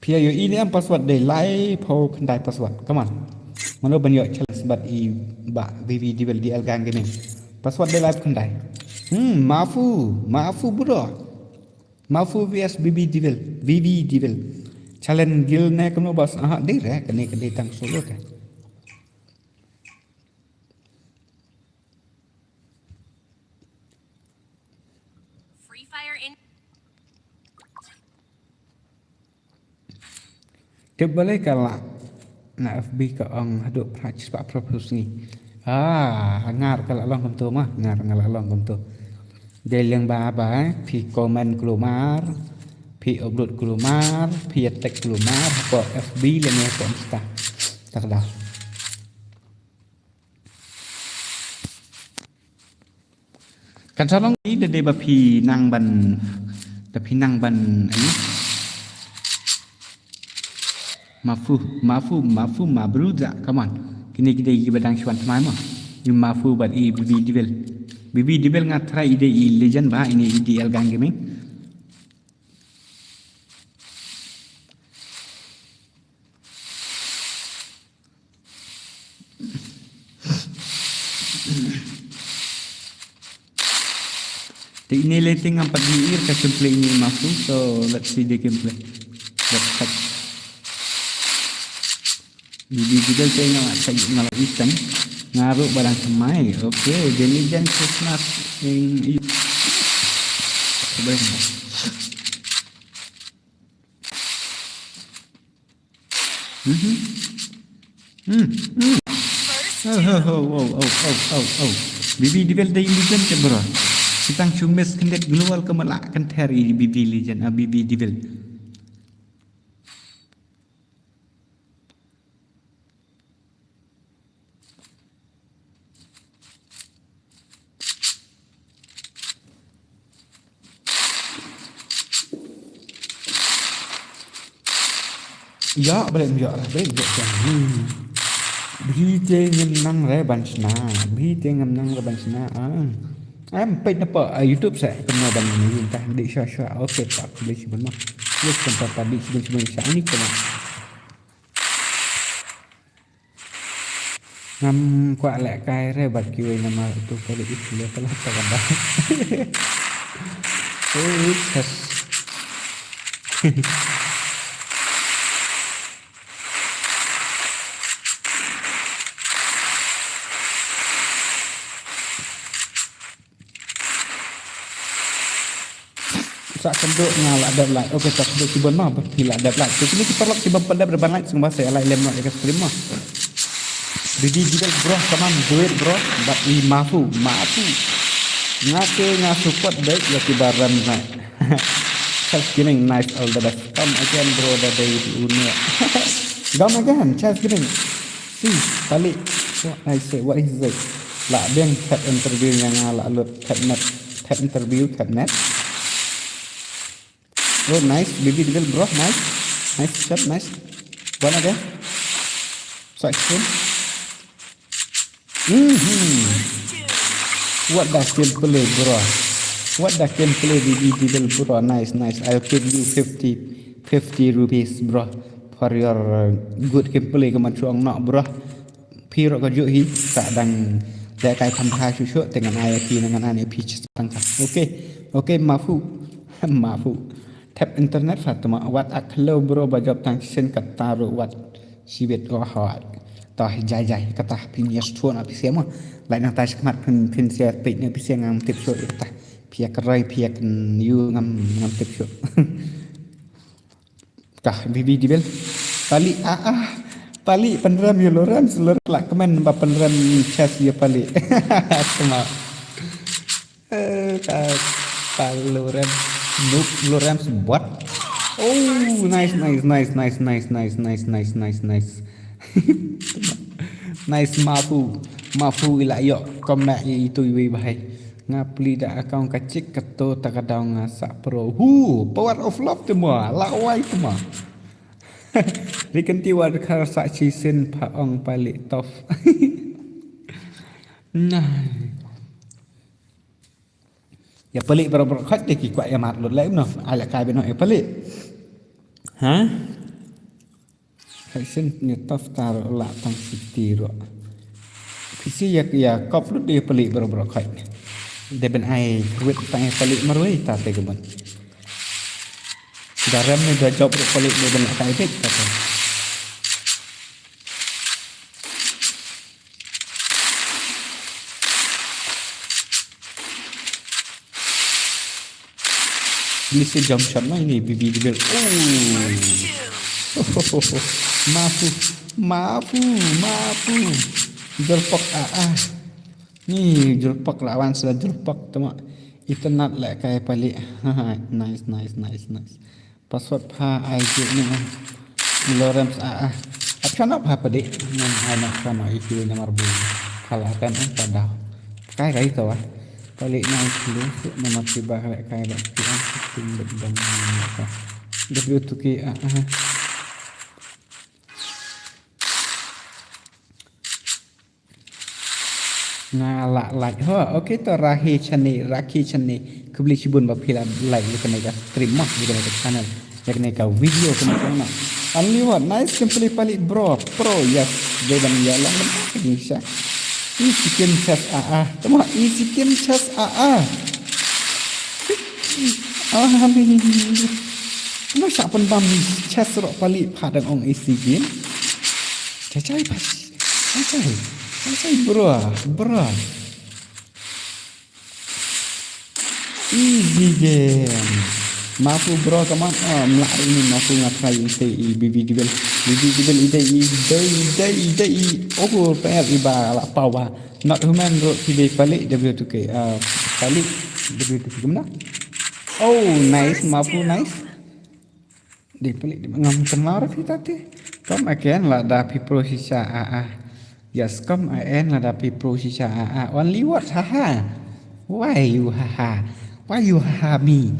Pia yo ini am password deh lai po kendai password. Come on. Mana banyak challenge sebab i ba VV di algang gini. Password deh lai kendai. Maafu bro. Maafu vs VV Devil. Challenge gil ne kemno bos. Deh reh kene tang solo kan. Free Fire in. Kebalik kalau nak FB ke orang haduk practice pak propose ni. Ngar kalau long tu mah ngar long tu. Dia yang baba, pi komen keluar, pi upload keluar, pi tag keluar, apa FB le ni apa Insta. Tak ada. kan tolong ini de bapi nang ban tapi nang ban ini mafu mabruza come on kini kita badang shwan tamai mo you mafu but I bibi dibel ngatra ide I legend ba ini IDL gang gaming the ini letting ang pag-iir ka gameplay ni mafu so let's see the gameplay let's check bibi dibel tayo nga sa malawisan ngaro barang semai okay the legend Christmas in sebenarnya bibi dibel tayo legend ka bro kitang chumes kendet global kemalak kan teri bibi legend bibi dibel ya boleh ya Bhite ngam nang re bansna bhite ngam nang re bansna em pe na pa YouTube sa kena ban ni entah di sha okey tak boleh sebenarnya yes kan tadi sebenarnya ini kena ngam kwa lek kai re bat kiwe nama tu kali itu le telah tak yes sa kenduk ngala ada like okey tak kenduk cibon mah bila ada like tu ni kita lok cibon pada berban like sing bahasa like lem nak dekat stream mah jadi juga bro kaman duit bro but I mafu ngake support baik ya kibaran nak just giving nice all the best come again bro the day unia come again just giving see balik what I say what is it lah dia tab interview yang ngala lut tab interview tab net. Oh nice, baby dibel bro, nice shot, nice. One again. So extreme. What that gameplay bro? What that gameplay baby dibel bro? Nice. I'll give you 50 rupees bro for your good gameplay kaman chuang nak bro. Piro ka ju hi tak dang da kai tham tha chu chu dengan IP dengan ane pitch tangka. Okay, mafu. Tap internet Fatima wat aklo bro bajab tang sen kataru wat sibet oh hot tah jai kata pinias tuan api siamo lai nang tas kemat pin sia pe ne pi siang ngam tip so ta piak rai piak yu ngam tip so kah bibi dibel pali penram yo loran selur lak kemen ba penram chas ya pali sama loran Noob Lorams what? Oh nice nice mafu ila yo komen itu iwi bahai ngapli da account kacik keto takadau ngasak pro power of love semua lawai semua rikanti war karsa season paong palik tof nah ya pelik berapa khat deki kuat ya mat lut lai no ala kai beno e pelik ha kaisen ni taftar la tang siti ro pisi ya kop lut dia pelik berapa khat de ben ai wit tang pelik maroi ta te keban garam ni dah job pelik de ben kai tek ta Ini si jump shot mah ini bibi dibel. Mafu. Jolpok Ni jolpok lawan sudah jolpok tu mak. Itu nak lek kayak palik. Nice. Password pa IG ni. Lorams Apa nak apa dik? Anak sama itu nomor bu. Kalahkan pada. Kayak itu Balik naik dulu nama tiba kayak pian setting bedang apa. W2K ngalak like okey to Raki chane kebeli cibun bapila like bukan mereka stream mah bukan mereka channel yang mereka video kena only what nice simply palit bro pro yes dia dan ya lah bisa easy game chess temu easy game chess masa pun bam chess rok palit padang ong easy game cacai pas cacai bro easy game mafu bro kaman melak ini mafu ngatrai ini BB ide oh PR iba la pawa not human bro pilih balik W2K balik W2K gimana oh nice mafu nice di balik ngam kenal kita teh kom again lah da people sisa yes kom again lah da people sisa only what haha why you haha me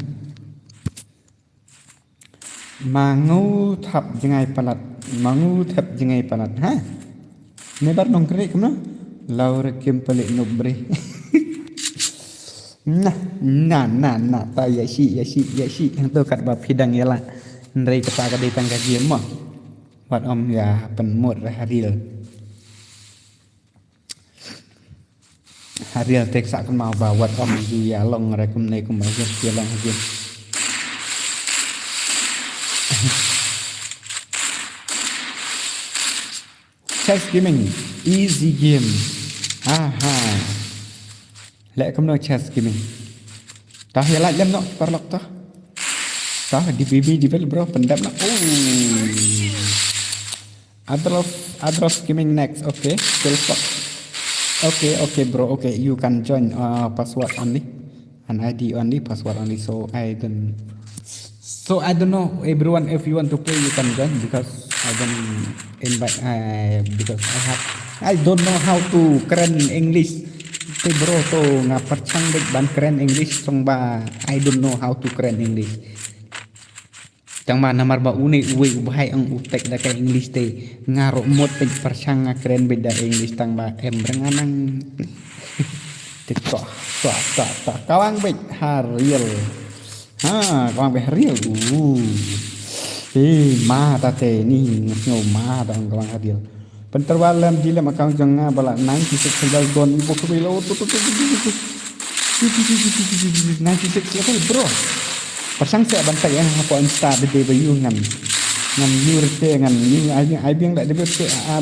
mangu thap jangai palat ha nebar nong kre kemna laur kem pelik nobre nah ta ya si yang tu kat bab hidang yalah ndai kata ka ditang ka game mah wat om ya penmut haril tek sak mau bawat om ya long rekum nei kum aja long aja chess gaming easy game lek kum no chess gaming tah ya la jam no parlok tah di BB devel bro pendap nak Adros gaming next okay still fuck okay bro okay you can join password only an ID only password only so I don't know everyone if you want to play you can join because I don't invite because I don't know how to keren English te bro to ngapercang dek ban keren English song ba I don't know how to keren English tang ma namar ba uni uwe ubahai ang utek da kay English te ngaro mot te percang keren beda English tang ba embrenganang tiktok kawang bet haril kawang bet haril ma ta te ni ngau ma dang kawang haril penterwalam dilem akang janga bala 96 sebal gon ibu kebelo 96 level bro pasang saya bantai yang aku insta de bayu ngam yurte ngam ni ai biang dak de be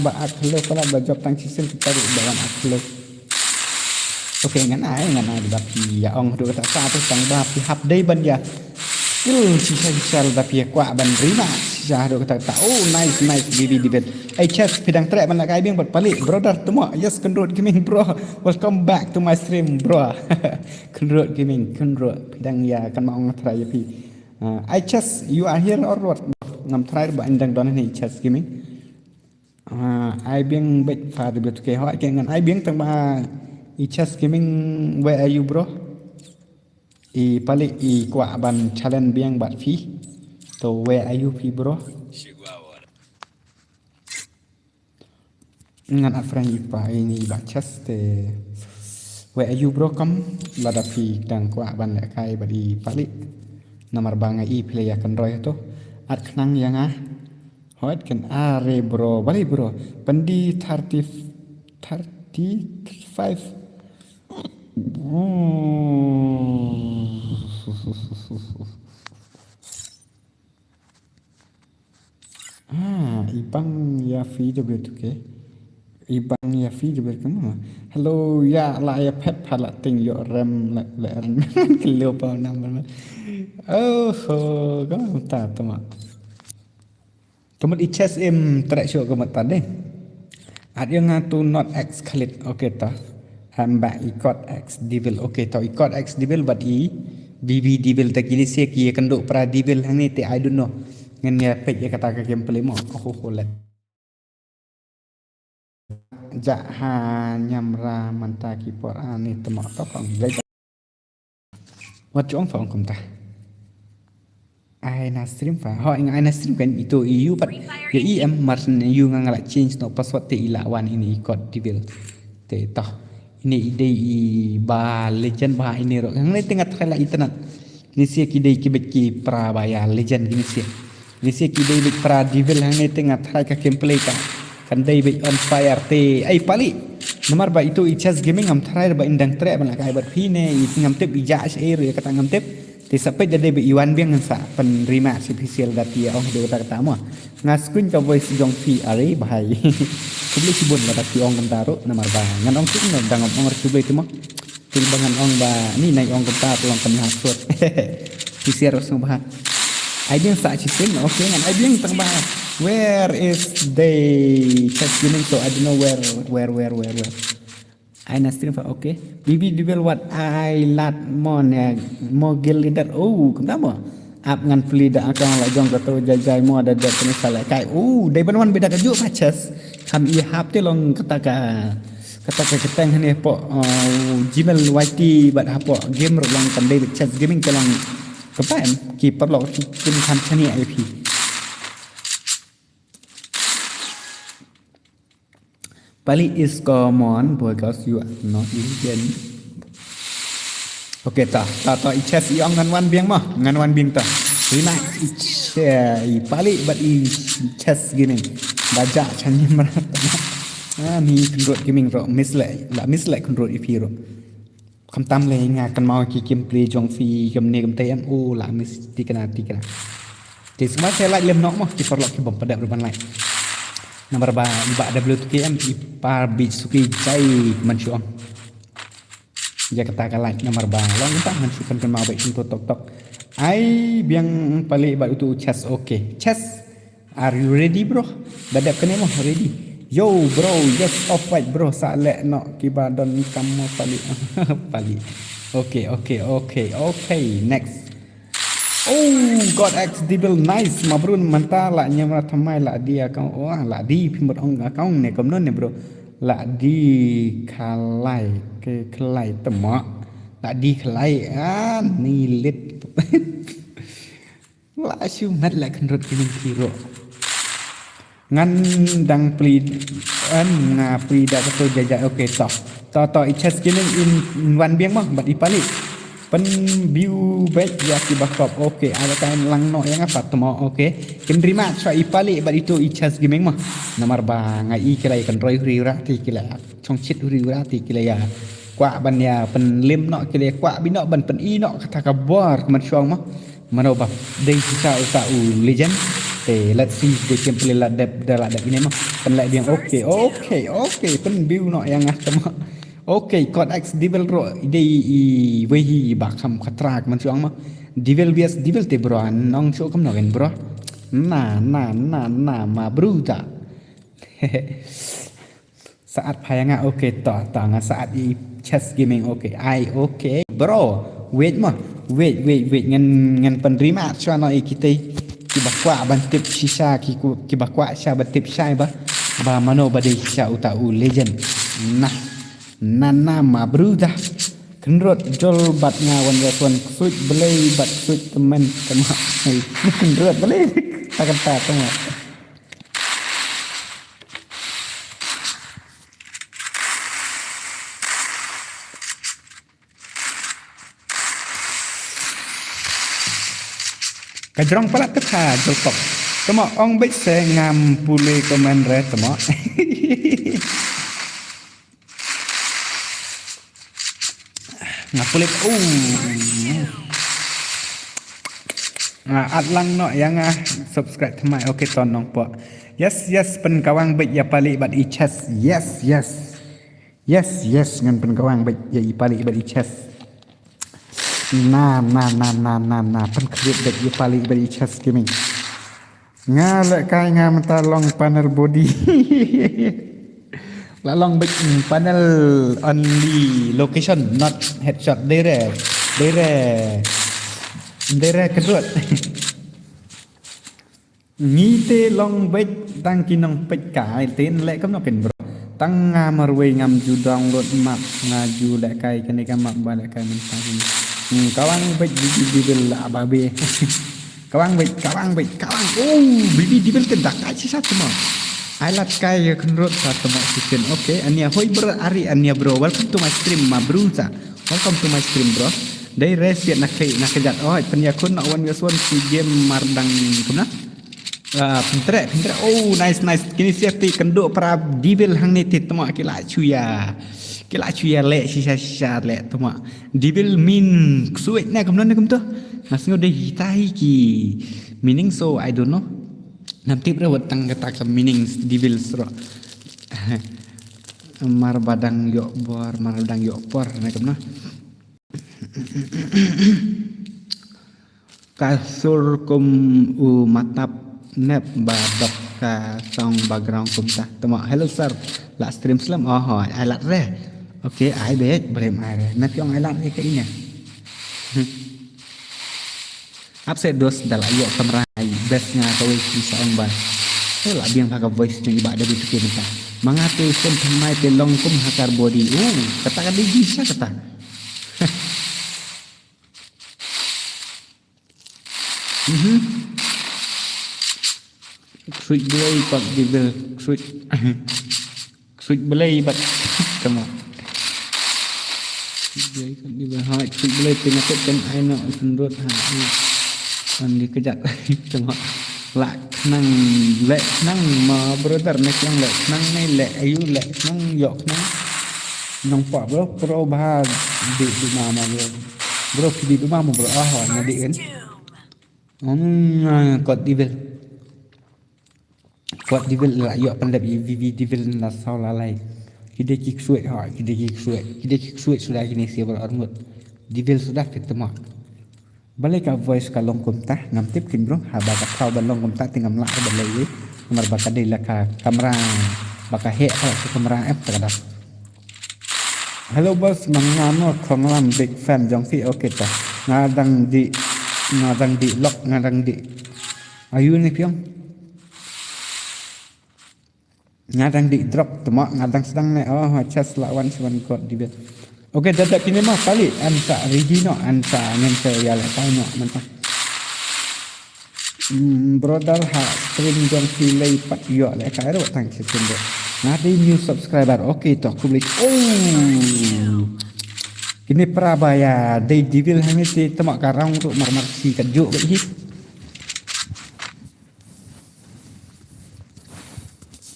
ba aklo pala ba job tang sisen kita bawan aklo oke ngan ai de bapi ya ong do ta sa tu tang bapi hap dei ban ya skill sisa bapi kwa ban rima sisa do ta nice BB debit chess pidang trek ban ai biang bat palik brother temu yes Kenrut Gaming bro welcome back to my stream bro Kenrut Gaming pidang ya kan mau ngatrai pi chess you are here or what ngam try ba andang don ni chess gaming ai biang bet fa de bet ke ho ke ngan ai biang tang ba chess gaming where are you bro palik kwa ban challenge biang bat fi to where are you pi bro ngan afran ipa ini ba chess te where are you bro kam lada fi dang kwa ban le kai badi palik namar banga player kan roy to at knang yang hoit kan are bro bali bro pendi 35 ibang ya VW2K ibang ya VW kamu hello ya la ya pet pala ting yo rem la kilo pa number kamu ta tama kemudian chess track show kemudian tadi ada yang ngatu not x khalid okay ta hamba ikot x devil okay ta ikot x devil but BB devil tak kili se ki kenduk pra devil hang ni te I don't know ngan ya pek ya kata ka gameplay mo let ja ha nyamra manta ki por ani temak to Wat chong phong kum ta. Ai na stream fa. Ho ing ai na stream kan itu EU pat. Ya em mar EU ngala change no password te ila wan ini code devil. Te toh. Ini ide i ba legend ba ini ro. Nang tengah kala internet. Ni sia kide ki beki pra baya legend gini sia. Ni sia kide bek pra devil hang ni tengah try ka gameplay ka. Kan dai bek on fire te. Ai pali. Nomor ba itu i chess gaming am try ba indang tre ban ka bar phi ne i ngam tep i ja air ya kata ngam tep. Te sampai jadi be iwan biang sa penerima official dati ong de kata kata mo. Ngaskun ka voice jong fi are bahai. Kubli sibun ba dati ong kentaro nomor ba. Ngan ong sing no dang ong kubli tu mo. Timbangan ong ba ni nai ong kentaro tulang kan hasut. Fisir ros ba. Ai biang sa chi sim okay ngan ai biang tang ba. Where is the chess gaming so I don't know where. I na stream for okay. Bibi dibel what I lat mon ya mo gel leader. Oh, kenapa? Ap ngan pli da akang la jong ka to jajai mo ada da tni sala kai. Oh, dai ban beda ka ju patches. Kam I hap te long kata keteng hane po Gmail YT bat hapo game ro long kan dai chess gaming ka long kapan ki perlo kin kan chani IP. Pali is common because you are not Indian. Okay ta chess i ong ngan wan biang mah ngan wan biang ta. Lima i pali but i chess gaming. Baja chani marat. Ni control gaming ro mislike control IP ro. Kam tam le nga kan mau ki gameplay jong fi gam ne gam tem o la mis tikana. Ti semua saya like lem nok mah ki perlo ki bom pada berban like. Nomor ba iba W2KM ipar bit suki jai mansyong. Ja kata ka like nomor ba long entah mansyukan kan mau baik untuk tok. Ai biang pali iba itu chess okay. Chess are you ready bro? Dadap kene mah ready. Yo bro, yes off white bro. Salek nok kiba don kamu pali. Pali. Okay. Next. Oh, God X Devil nice. Mabrun manta la nyamra thamai la dia kau. Oh, la di pimot ong kau ne kom non ne bro. La di khalai ke khalai temak. La di khalai ni lit. La syu mat la kan rot kimin kiro. Ngan dang pli nga pli da to jaja okay to I chess gaming in one biang mah bat ipali. Pen view back ya ki bakop okay ada kan lang no yang apa temo okay kin rima so ipali ba itu I chess gaming mah nomor ba ngai kilai kan roi huri rati kila chong chit huri rati kila ya kwa ban ya pen lim no kila kwa bi no ban pen I no kata ka bor man syong mah mano ba dei sa legend let's see they can play la dep ini mah pen la biang okay pen view no yang temo. Okay, God X Devil ro idei wehi bakam khatrak man chuang ma Devil bias Devil te bro nong cho kam nogen bro na ma bruta saat payanga okay to nga saat I chess gaming okay I okay bro wait ngan penerima cho no kita ki bakwa ban tip shisha ki bakwa sha ban tip shai ba mano ba de sha uta legend Nana ma bruda kenrot jol bat ngawan raswan suit belai bat suit teman kema kenrot belai takkan tak tengok kajrong pala tekha jol tok temo ong bet se ngam pule komen re temo ngapulit atlang no yang subscribe thamai okay ton nong po yes pen kawang bet ya pali bat I chess yes ngan pen kawang bet ya I pali bat I chess na pen create bet ya pali bat I chess gaming ngalek kai mata long panel body long big panel only location not headshot dire kedut ngite long big tang kinong pek kai tin lek kam no ken bro tang ngamar we ngam ju download map ngaju lek kai kene kam map ba lek kai men tang Kawang baik dibil ababe. Kawang baik. Oh, bibi dibil kedak aja satu mah. Alat kaya kenrot satu mah chicken. Okay, ania hoi bro ari ania bro. Welcome to my stream ma bruza. Welcome to my stream bro. Dari resiat nak kejat. Oh, penyakun nak wan biasuan si game mardang kumna. Pintere. Oh, nice. Kini siap ti kenduk para dibil hang ni ti tama kila cuya le sisa le tama. Dibil min suit na kumna kum tu. Nasngo de hitai ki meaning so I don't know. Nanti berawat tang kata meaning dibil sro. Marbadang yok por na kumna. Kasur kum matap nep badok ka song background kum ta tama hello sir la stream slam oh ai lat re okay ai bet brem ai nep yong ai lat ni ke inya upset dos dala yo kamera bestnya kau isi song ba la biang ka voice ni ba ada bitu ke ta mangate sen thamai te long kum hakar body kata ka di bisa kata Sweet belai pak dibil sweet belai pak kamu sweet belai tengah kan aina sendut andi kejat kamu lak nang ma brother nek yang lek nang ni lek ayu lek nang yok nang pak bro bah di mama bro di mama bro ngadi kan Kot dibil la yo pandap VV dibil na saulalai. Kita kik suit sudah gini siapa armut. Dibil sudah fit temak. Balik ka voice ka long kumtah ngam tip kin bro ha baka kau balong kumtah tingam la balai nomor baka dei la ka kamera baka he ka kamera app tak ada. Hello bos mangano khong lam big fan jong fi okay ta. Ngadang di lock ngadang di. Ayu ni piong. Ngadang di drop temak ngadang sedang ni chest lawan sewan kot dibil. Okey dadak kini mah kali ansa ready no ansa ngan saya la tanya mentah. Brother ha stream jong pilih pat yo la ka ro tang sistem do. Ngadi new subscriber okey to ku beli. Kini Prabaya dei dibil hang ni temak karang untuk marmarsi kajuk bagi.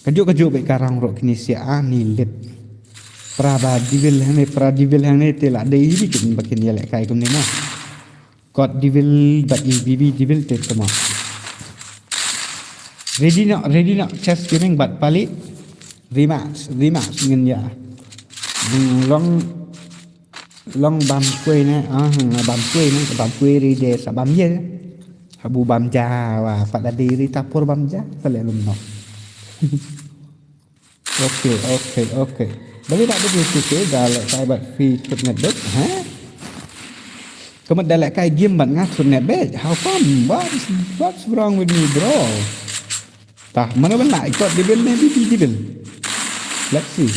Kajuk baik karang rok kini si ani lip pradibil hang ni telak ada ini kan bakin dia lek kai kum ni mah kot divil bat bibi divil te tama ready nak chest gaming bat palik rematch ngen ya long bam kuih ni bam kuih ri de sabam ye habu bam ja wa fat diri tapur bam ja pale lum no Okay. Bagi tak betul sikit dah lek kai bat free net bet. Kamu dah lek kai game bat ngat net bet. How come? What's wrong with me, bro? Tah, mana nak ikut dibil ni dibil. Let's see.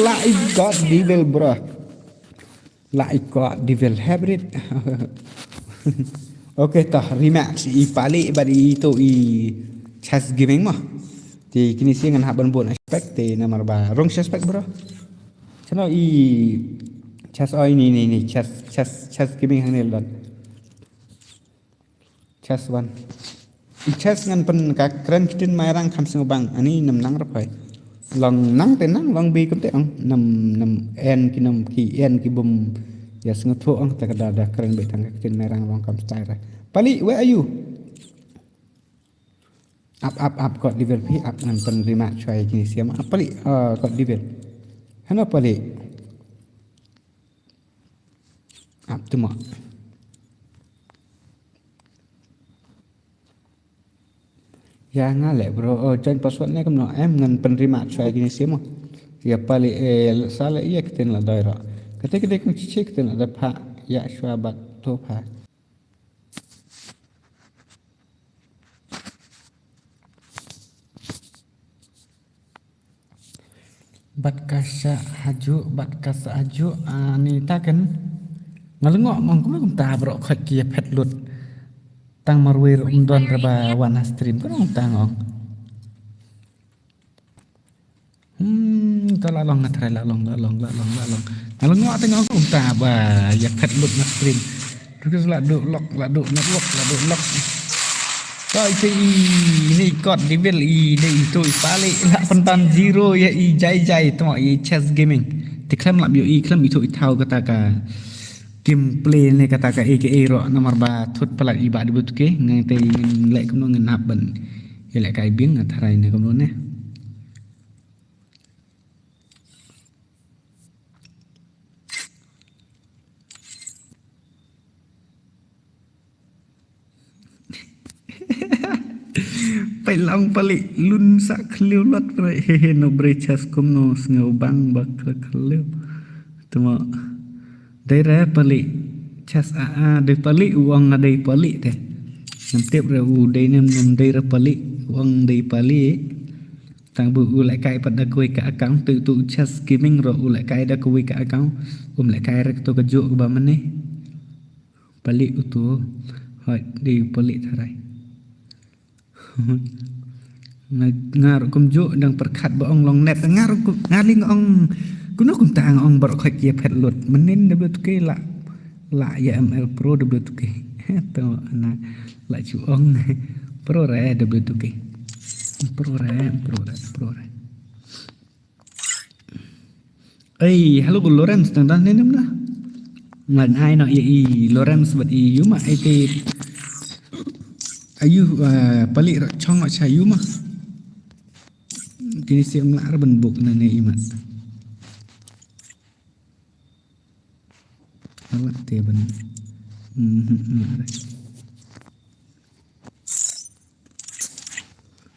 Lah ikut dibil, bro. Lah ikut dibil hybrid. Okay, tah rematch i palik badi itu i chess gaming mah. Ti kini sih ngan haban bon aspek ti nomor ba rong aspek bro. Chano i chess ini chess gaming hang ni lot. Chess one. I chess ngan pen ka keren kitin mairang kam sing bang ani nam nang rapai. Long nang te nang long bi kum te ang nam n ki bum ya sing tho ang ta kada keren be tang kitin mairang long kam style. Pali where are you? Up kot level pi up ngan penerima cuai kini siapa apa li kot level hana apa li up tu mak ya ngalek bro join password ni kemno ngan penerima cuai kini siapa ya pali salah iya kita nak daerah ketika kita cek kita nak dapat ya syabat tu pak bat kasa haju ani taken ngalengok ngong kum ta bro khot kia pet lut tang marwe don raba wana stream ko ngong ta ngong to la long ngatrai la long ngalengok tengok kum ta ba ya pet lut na stream terus la do lock Coi ini kod level ini itu pali la pentan zero ya i jai tengok i chess gaming tiklem la bio i klem itu itau kata ka gameplay ni kata ka aka ro nomor ba thut pelat i ba di butuke ngang te lek kumno ngenap ban ya lek kai bieng atharai ni kumno ne Pai lang pali lun sa khliu lot re he no brechas kumno ngau bang bak khliu tuma dai re pali chas a de pali uang na dai pali de nam tep re u dai nam dai re pali uang dai pali tang bu u lại kai pada koi ka account tu chas gaming ro u lại kai da koi ka account lại kai re to ka jo ba mane pali utu hoi di pali tharai ngar kum jo dang perkhat ba ong long net ngar ngaling ong kuno kum tang ong bar khoi kia phet lut menin W2K la ya ML Pro W2K to ana la chu ong pro re W2K pro re ai hello ku Lawrence tang dan nem na ngan ai no i Lawrence bat i yuma ai te ayu pali rak chong mak chayu mah kini siam lar ban buk na ne imat awat te ban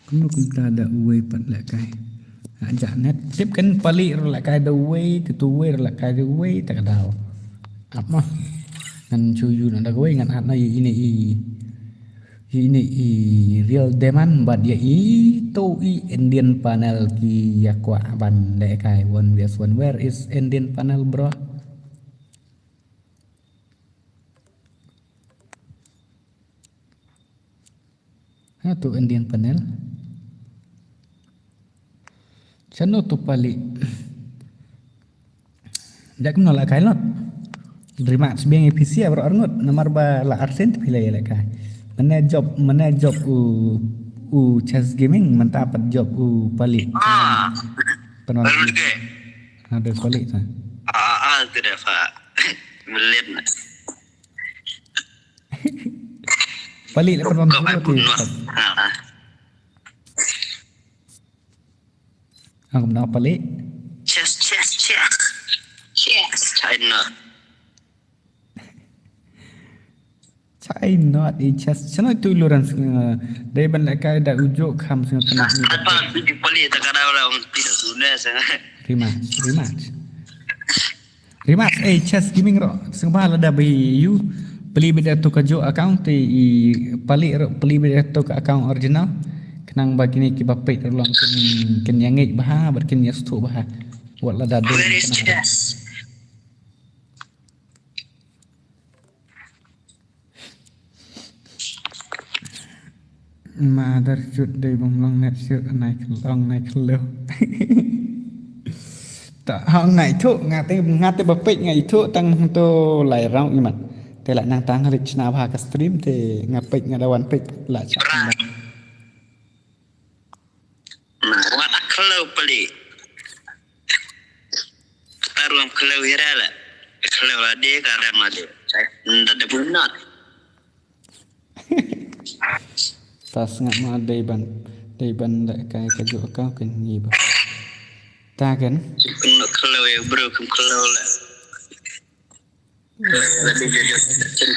kum ta da uwe pat la kai ajak net tip kan pali la kai da uwe tu uwe la kai da uwe tak dau apa ngan chuyu na da uwe ngan at na ini ini real demand but ya itu Indian panel ki yakwa ban de kai one vs one where is Indian panel bro ha tu Indian panel chano tu pali jak nolak kai lot terima sebiang efisi bro arngot nomor ba la arsen pilih ya kai mana job u chess gaming dapat job u pali penonton ada pali kan tidak pak melit pali lah penonton tu aku nak pali chess China China di chess chana tu Lawrence dari ban kai da ujo kham sing kena ni apa di poli tak ada orang tidak sudah sangat rematch chess gaming ro sing ba la da bi you beli beda tu ka jo account i pali ro beli beda tu ka account original kenang bagini ki bapet long ken yang ngej bah berkin ya stu bah wala da do where is chess mother chut dei bong long net sir nai long nai khlo ta hang nai thu ngate bapet ngai thu tang to lai rong imat te la nang tang rik chna bha ka stream te ngapet ngadawan pet la cha what a clue poli taruam clue hirala clue ade kadang ade nda de punat tas ngak ma dei ban la kai ka jo ka ken ni ba ta kan kena clue bro kum clue la lagi jadi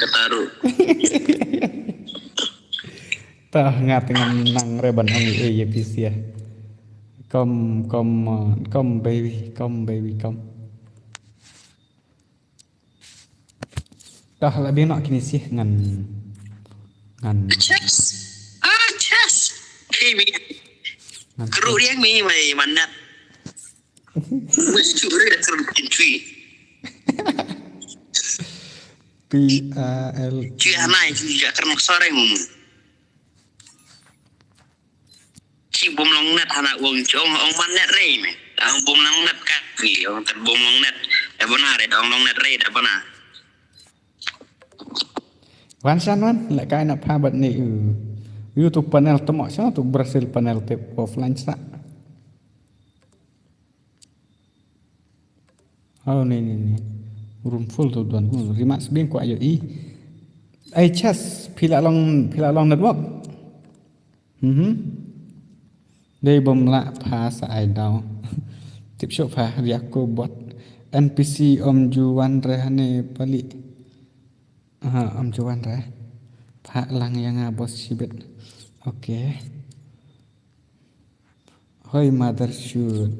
ketaru ta ngat dengan nang re ban ong e pisia kom baby dah lebih nak kini sih ngan chess kimi keruk dia mi mai manat wis curi dah keruk intui PAL Cia naik juga kermak sore mu. Ci bom long net anak wong cong ong man net rei me. Ang bom long net kaki ong ter bom long net. Ya benar ya ong long net rei dah benar. Wan san wan lại cái nạp pha bật này YouTube panel tụi mọi sao tụi Brazil panel tệp offline sa. Oh ni room full tu tuan remarks bien kwa yo i. Ai chas pila long network. Đây bom lạ phá sải đào. Tiếp số phá riako bot NPC om juan rehane pali. Om juan reh. Phá lang yang bos sibet. Okay. Hoi mother shoot.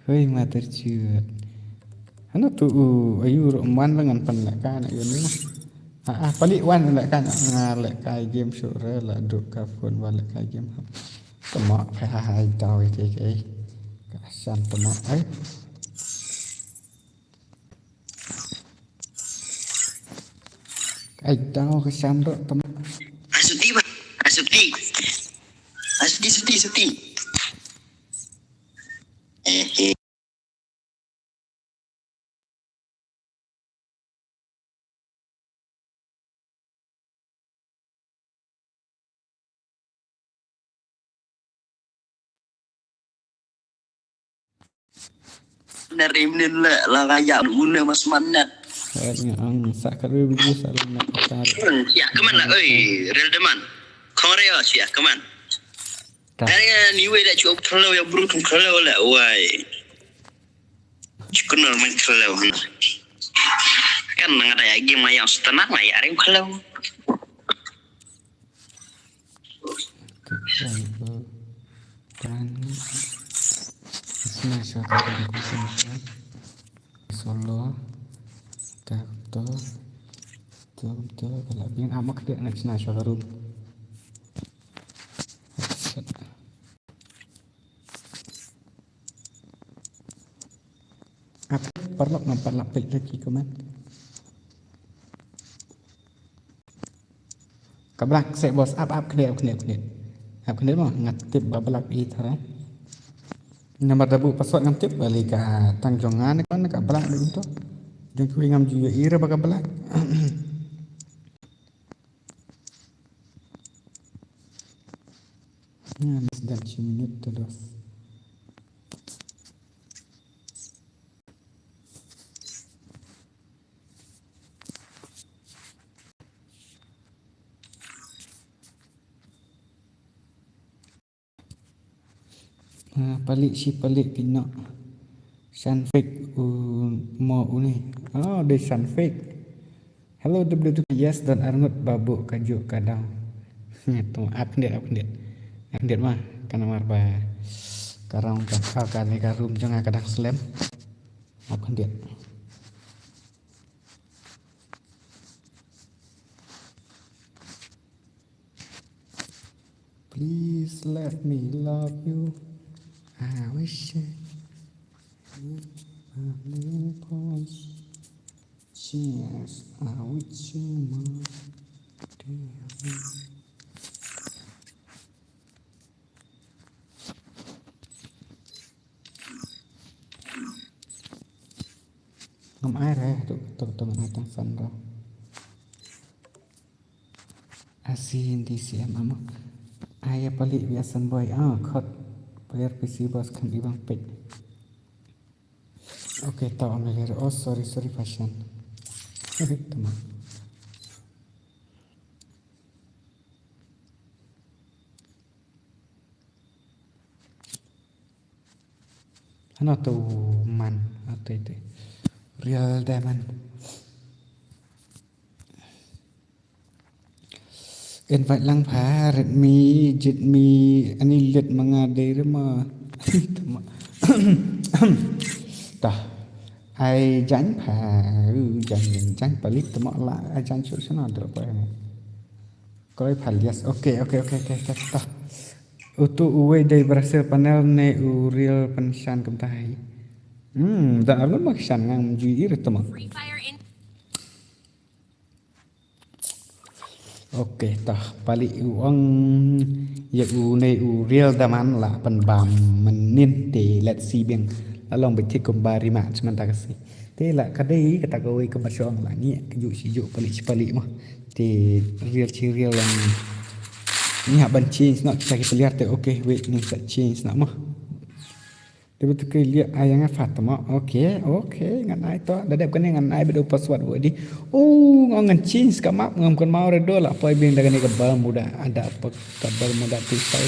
Hoi mother shoot. Ano tu ayu roman dengan penleka nak yun ni. Pali wan lek kan ngalek kai game sore la duk ka phone walek kai game. Temo phải hai tao cái san temo ấy. Cái tao cái san đó temo. Asuti ba? Asuti. Dari menilai lah kayak guna mas manat. Kayaknya sakar video salah nak tarik. Ya kemana? Real deman. Korea sih ya kemana? Hari ni dah cukup kalau ya beruntung kalau lah, why? Kenal main kalau kan ada ya game yang setenang lah ya yang kalau. Solo betul kalau bien amak dia nak nasional room apa perlu nampak lapik lagi komen kabrak saya bos up clear mah ngatip babak itu Nama dabu paswat ngam tip balik ke tangjongan kan ke belak dulu tu. Jeng kui ngam juga ira baga belak. Ya, sudah 10 minit terus. Pelik pinok sunfake mau ni de sunfake hello WWP yes dan Arnold babuk kajuk kadang tu update mah kana marba karang kakak kan room jangan kadang slam update please let me love you. I wish cheers. I wish you more. Ngam ai ra tu ngai tang san ra. Asin di siam ama. Ai pali biasan boy khot player PC bos kan ibang page. Okay, tahu ambil. Oh sorry fashion. Teman. Ano tu man atau itu real diamond. Invite lang pa Redmi Jetmi ani lihat mengadai rumah. Dah. Ai jangan pa jangan balik temak lah ai jangan sur sana ada apa ni. Kau palias. Okay. Dah. Untuk uwe dari Brazil panel ne real pensan kemtai. Dah alun makisan ngang juir temak. Free Fire in Okey tah balik uang ya nei real daman la pan bam menin te let's see beng along beti kembali mak cuman tak kasi te la kadai kata kau ke masong la ni keju sijuk palik mah te real yang ni ban change nak kita lihat te okey wait ni set change nak mah Dia betul ke lihat ayang Fatima. Okey. Ngan ai to. Dadap kan ngan ai bedo password buat di. Oh, ngan change ka map ngam kan mau redo lah. Poi bing dagan ni kabar muda ada apa kabar muda tu sai.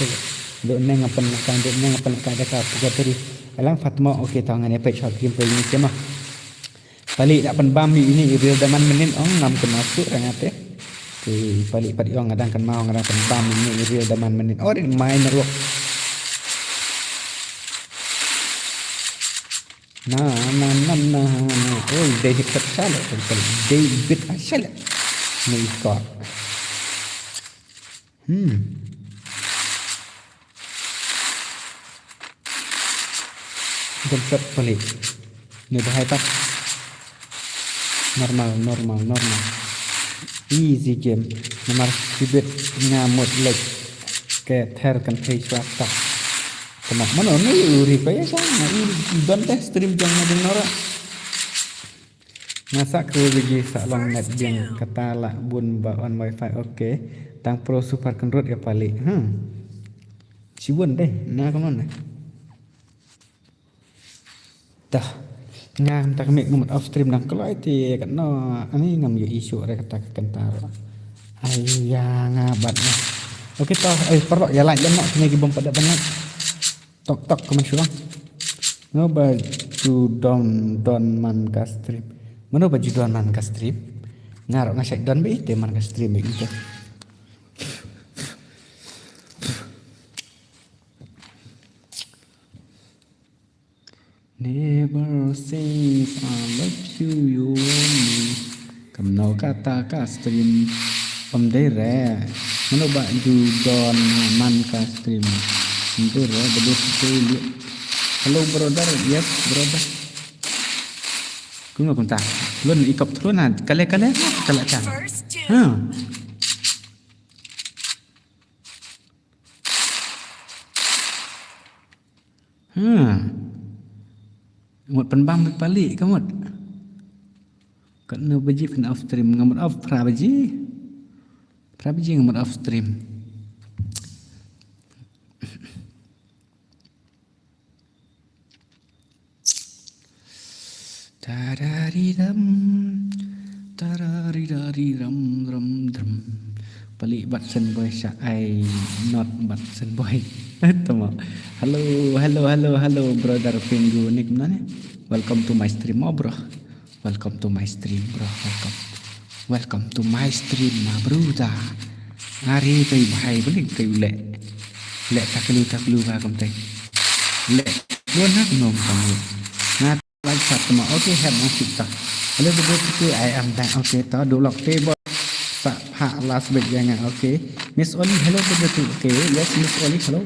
Do neng ngapan kan do neng ngapan kan da ka teri. Alang Fatima okey tangan ni page hak game ni sema. Balik dak pen bam ini real daman menin ong ngam kan masuk rangate. Balik padi ong ngadang kan mau ngadang pen bam ini real daman menin. Oh, ini minor work. Nah. Oh, they hit salah. They bit salah. Ni kau. Konsep balik. Ni bahaya tak? Normal. Easy game. Nomor sibit ngamut leg. Kayak ter kan Facebook tak. Kemak mana ni uri kaya sana don teh stream jang na dinora ngasa ke bagi salong net jang kata la bun ba on wifi okey tang pro super kenrut ya pali siwon deh na kaman dah ngam tak mek ngumut off stream nang kelai ti kat no ani ngam yo isu re kata kentar ayah ngabat okey toh perlu ya lan nak kena gibom pada banyak tok kemen syurang no baju don man ka stream mana baju don man ka stream ngarok ngasek don be ite man ka stream gitu never say I love you me kamno kata ka stream pemdere mana baju don man ka stream Hampir ya, betul. Hello brother, yes brother. Kung kunta, lun ikop terus na, kale kan. Mut penbang balik kamut. Kan baji pen off stream ngamut off prabaji ngamut off stream. Tararidam Balik Batson boy I not Batson boy. Hello brother Pingu ni gimana? Welcome to my stream bro. Welcome to my stream to my stream bro ta. Hari tu bahai balik tu lek taklu ba kom tai. Lek luôn nak nom kamu. Ngat like Fatima. Okay, have masuk tak. Hello betul I am back. Okay, tak do lock table. Tak hak last week jangan. Okay, Miss Oli hello betul. Okay, yes Miss Oli hello.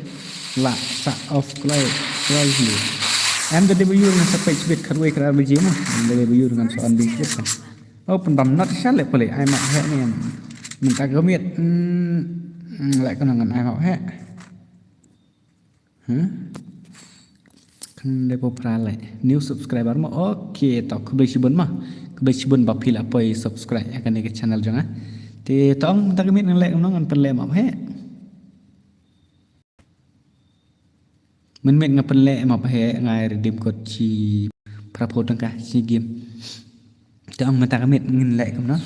La tak off close. And the W dengan page bit kerwe kerar berjim. The W dengan soal bit kan. Oh pendam not shall le pole. I mak hek ni. Minta gemit. Lek kenangan I mak hek. Kan lepo pralai new subscriber mah okey tak kebetulan bap hil apa subscribe akan ni ke channel jangan te tong tak mit nang like nang pen le map he men met ngapen le map he ngai redeem code chi prapo tangka chi game tong mata mit ngin le kam no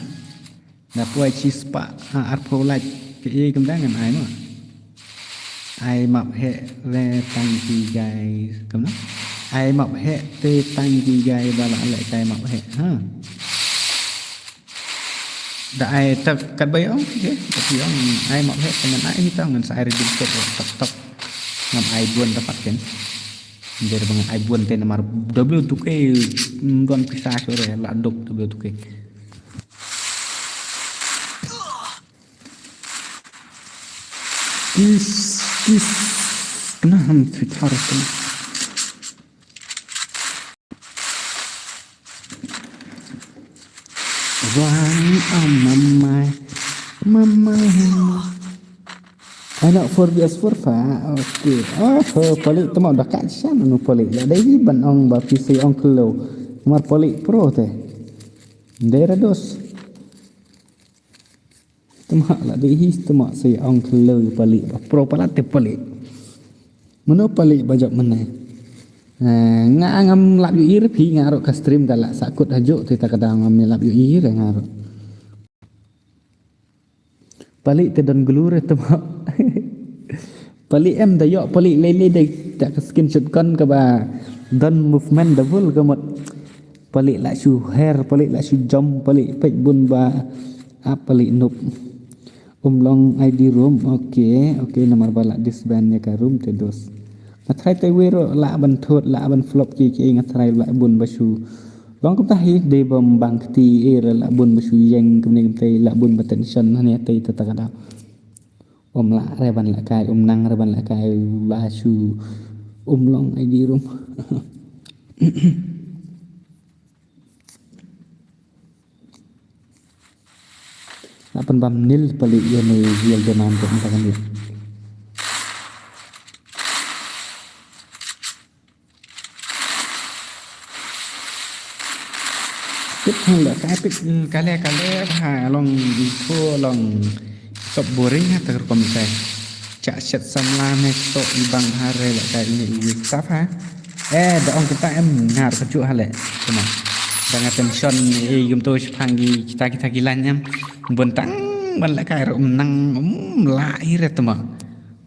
na poi chi spa arpo like ke kam dang ngan ai no ai mập hệ về tăng gì dài cầm nó ai mập hệ tê tăng gì dài và lại cái mập hệ ha đại tập cắt bay ống thế tapi ông ai mập hệ teman ai kita ngan saya redim kok tok ngam ai buan dapat kan dari bangan ai buan teh nomor W tu ke don pisah sore la dok W tu ke Kis kenapa Twitter itu? Wang amamai Mama. Anak 4vs4 fa. Okey. Pelik tu mak dah kat sana nu pelik. Lah dai ban ong ba PC ong kelo. Mar pelik pro teh. Daerah dos. Temak lah dai his temak saya ong kelo pelik pro pala te pelik. Meno pelik bajak meneh. Ngam lap yu ir pi ngarok ka stream galak sakut hajuk tu tak kadang ngam lap yu ir ngarok. Pelik te don glure temak. Pelik em dah yok pelik lele dah tak screenshot kan ke ba don movement double ke mot pelik la su hair pelik la su jump pelik pek bun ba pelik nup long ID room okey nomor balak disband ya ka room te dos ngatrai te wero la ban thot la ban flop ki ngatrai la bun ba su long kom tahi de bom bang ti la bun ba su yang kemudian te la bun ba tension ne te ta la reban la kai nang reban la kai ba su long ID room Lapan bam nil pelik ya ni real demand tu entah kan dia. Tiếp theo là cái epic kale ha long info long top boring ha terkom saya. Cak set samla ne to ibang hare la kai ni staff ha. Dah ong kita ngar kejuk hale. Cuma dengan tension yum tu panggi kita gilan bentang ban la kai rom nang lahir tu ma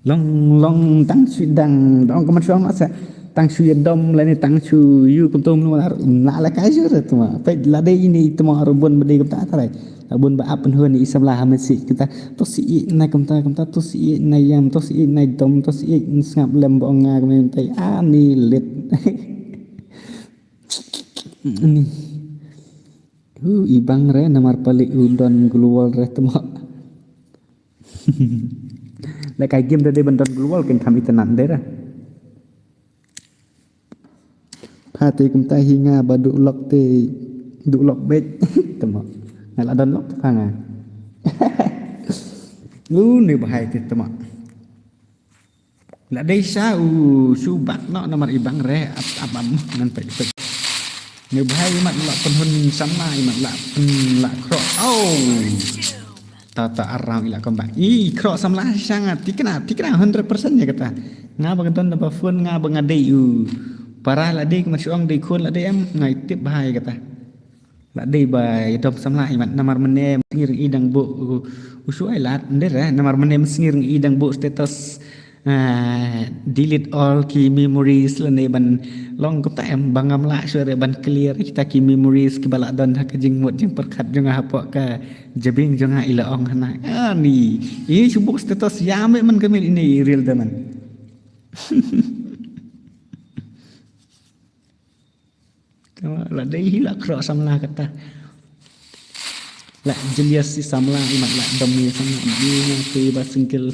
long tang sidang dong kemat suang masa tang su dom la ni tang su yu kum tum la la kai ju tu ma pe la de ini tu ma robon bede kum ta tarai bun ba apen hun ni samlah hamsi kita to si nai kum ta to si nai yam to si nai dom to si ngap lem bo nga kum tai ni lit ni ibang re namar pelik udon gluwal re temak. Lek kai game tadi bandon gluwal ken kami tenan dera. Pati kum ta hinga badu lok te du lok bet temak. Ngal adon lok panga. Ni bahai te temak. La desa subak no namar ibang re abam nan pe ni bahai mat la penhun sama mat la kro tata arang ila kembang kro samlah sangat tikna 100% ya kata nga bagadon na phone nga bangadei para la dei masuk dei khon la dei em ngai tip bahai kata la dei bai dom samlah mat namar menem ngir idang bo usu ai lat ndera namar menem ngir idang bo status delete all key memories la ne ban long ko ta em bangam la sure ban clear kita key memories ki balak don ha jing mot jing perkhat jong apa ka jabing jong ila ong hana ni ini subuk status yame man kamil ini real daman la dei hila kro samla kata la jelias si samla imat la demi sama dia ke basengkel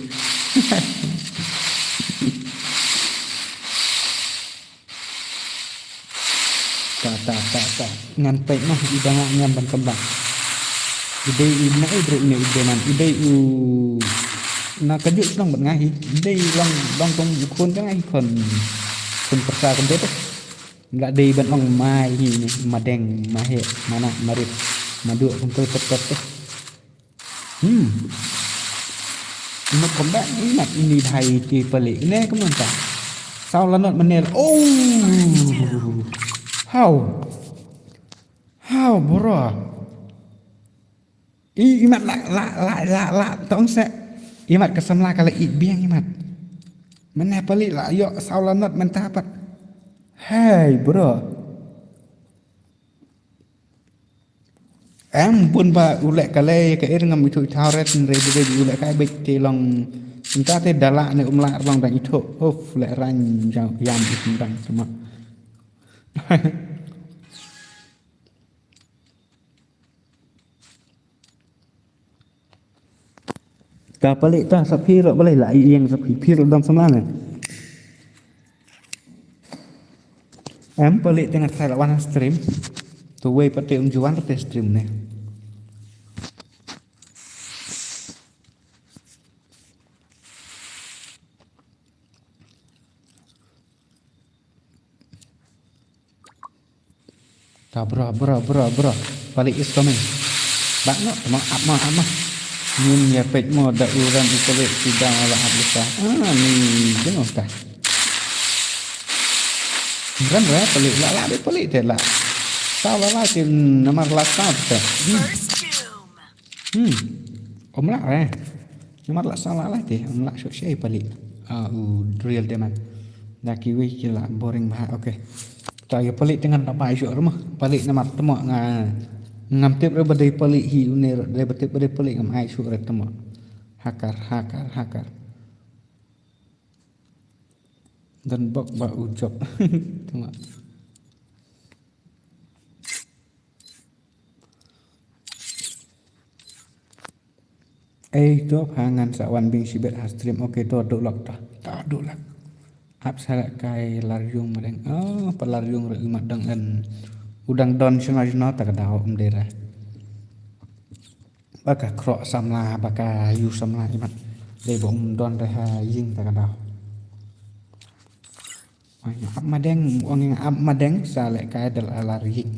tak ngan pe mah ibang ngam ban kembang ide ina idre ina ide nan ide na kajuk sedang bat ngahi ide long tong kun tang ai kon persa kon det enggak de ban ong mai ni madeng mahe mana marit madu kon to tetep một con bạn mặt ini thầy thì pelik nè các bạn tak sau lần nốt menel how bro imat la tong se imat kesamla kala biang imat meneh pelik la yo sau lần nốt men tapat hey bro em pun ba ulek kale ke ir ngam itu tauret re ulek kai bek te long entah te dalak ne umla long dang itu lek ran yam dang semua ka pelik ta sapi ro boleh la yang sapi pir dam samla ne em pelik tengah saya lawan stream tu way pati juan pati stream ne bro. Balik is coming. Bak no, mau up mah. Nyun ya pek mo da uran pelik sidang ala abisa. Ni jengok ta. Ran pelik la pelik te la. Sao la tin nomor la sao te. First doom. Om la nomor la sao la te. Om la sok syai pelik. Real dia man. Dah kiwi kila boring bah. Okay. Tak ya pelik dengan tak baik syok rumah. Pelik nomor temu ngam tip re badai pelik hi une re badai pelik ngam ai syok re temu. Hakar. Dan bok ba ujop. Temu. Tu pangan sawan bing sibet stream. Okay, tu duk lok dah. Tak duk lok. Ap salat kai laryung madeng. Pelaryung re umat dengan udang don sena tak dah daerah. Baka krok samla baka yu samla imat. Dei bom don reha ying tak dah. Ap madeng wong ap madeng salat kai dal larying.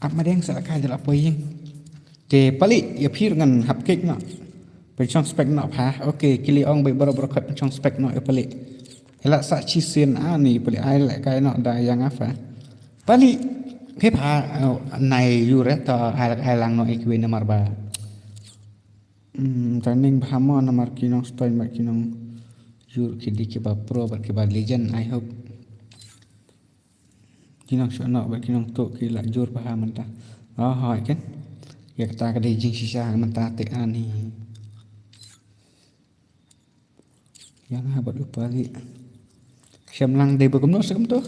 Ap madeng salat kai dal apa ying. Te palik ya phir ngan hap kek nak. Pencong spek nak pa. Okay, kili ong bai boro-boro kat pencong spek nak ya palik. Elak sak cisin ni palik ai lek kai nak da yang apa. Palik ke pa nai yu re ta ai lang no ikwe namar ba. Training bahama namar kinong style mak kinong yu kidi ke ba pro ba ke ba legend I hope. Kinong syo nak ba kinong tok ki lak jur bahama ta. Hai kan. Ya kata ka dei jing sisa mentah te ani. Yang habat upali. Siam lang dei bagum no sekam tu.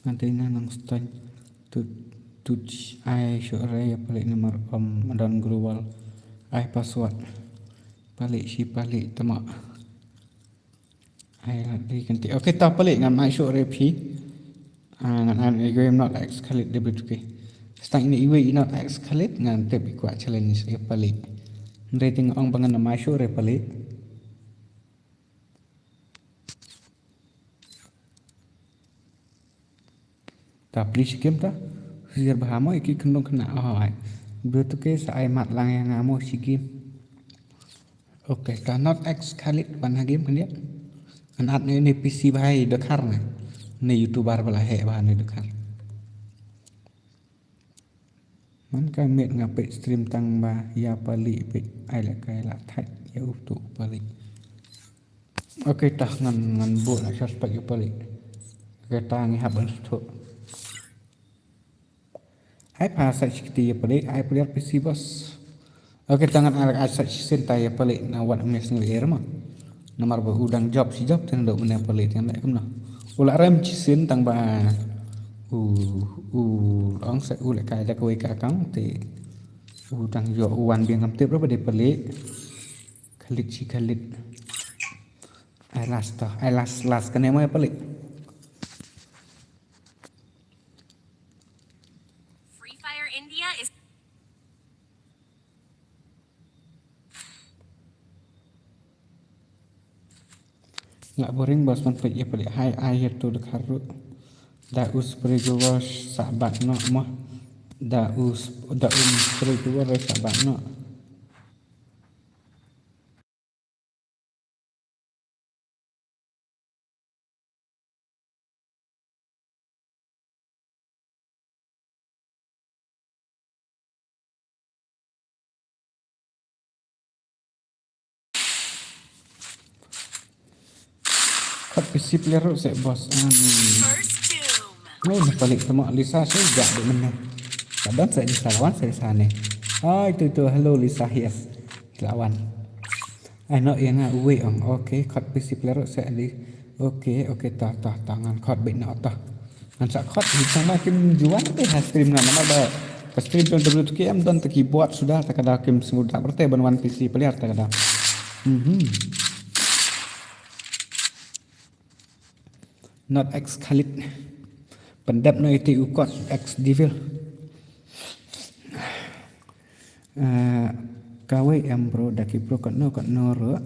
Nanti nang style tu ai syore ya balik nomor om dan global ai password balik si balik temak ai lagi ganti okey tak balik ngam ai syore pi ngan game not escalate debut stang ini iwe not escalate ngan tep kuat challenge ya balik rating ong bangan nama syore balik tapi si game ta siar bahamo iki kendong kena betul ke saya mat lang yang ngamo si game okay cannot escalate ban game kan dia anat ni PC bahai dekar ni youtuber bala he bahan ni dekar man ka met ngape stream tang ba ya pali pe ai la kai la thai ya utu pali okay tah ngan bu la suspect ya pali ke tang haban tu ai pa sa chikti ya pali ai pali PC bos okay tangan ala sa sinta ya pali na wat mes ni air ma nomor ba udang job si job tan do mena pali tan lek kumna ula rem chisin tang ba ong sa ula kai da koi ka kang te udang jo wan biang am te ba de pali khalit ai last kan mo pali Free Fire India is nggak boring bos man pe ya pali hai ai tu de kharu da us prejuwas sahabat no mah da prejuwas sahabat no kat PC player se bos first doom. oh balik temu Lisa saya jak de meneh kadang saya dilawan saya sana itu hello Lisa yes lawan ai no yang uwe ong okay kat PC player se di okay tah tangan kat bet na tah ngan sak kat hitang makin juan ke stream ngan nama ba stream don WTKM don teki buat sudah tak ada kim semua tak berte ban PC player tak ada not escalate pendap no itu ukot ex devil kawe bro daki bro kat no ro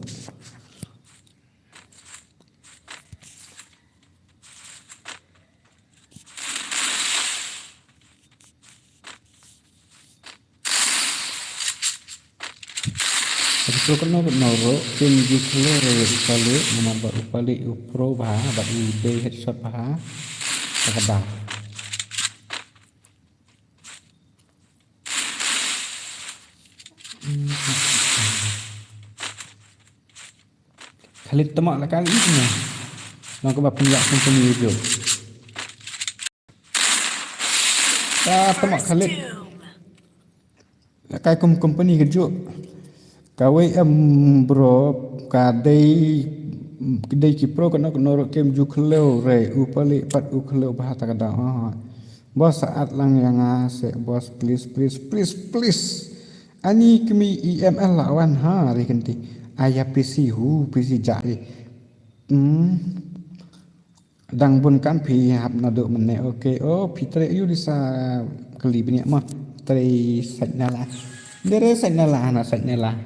Pro kena noro kem ji klore upale nomor ba upale upro bah ba ide headshot bah takada Khalid temak lah kali ni. Nak ke pinjak company itu. Temak First Khalid. doom. Kai company kejuk. Kawai bro kadai kedai kipro kena norok kem jukleu re upali pat ukleu bah takada. Bos saat lang yang asik bos please. Ani kami EML lawan hari kenti. Ayah PC PC jari. Dang bun kan pi hap naduk mene okey. Oh pitre you disa keli bini mah. Tri satnala. Dere satnala ana satnala.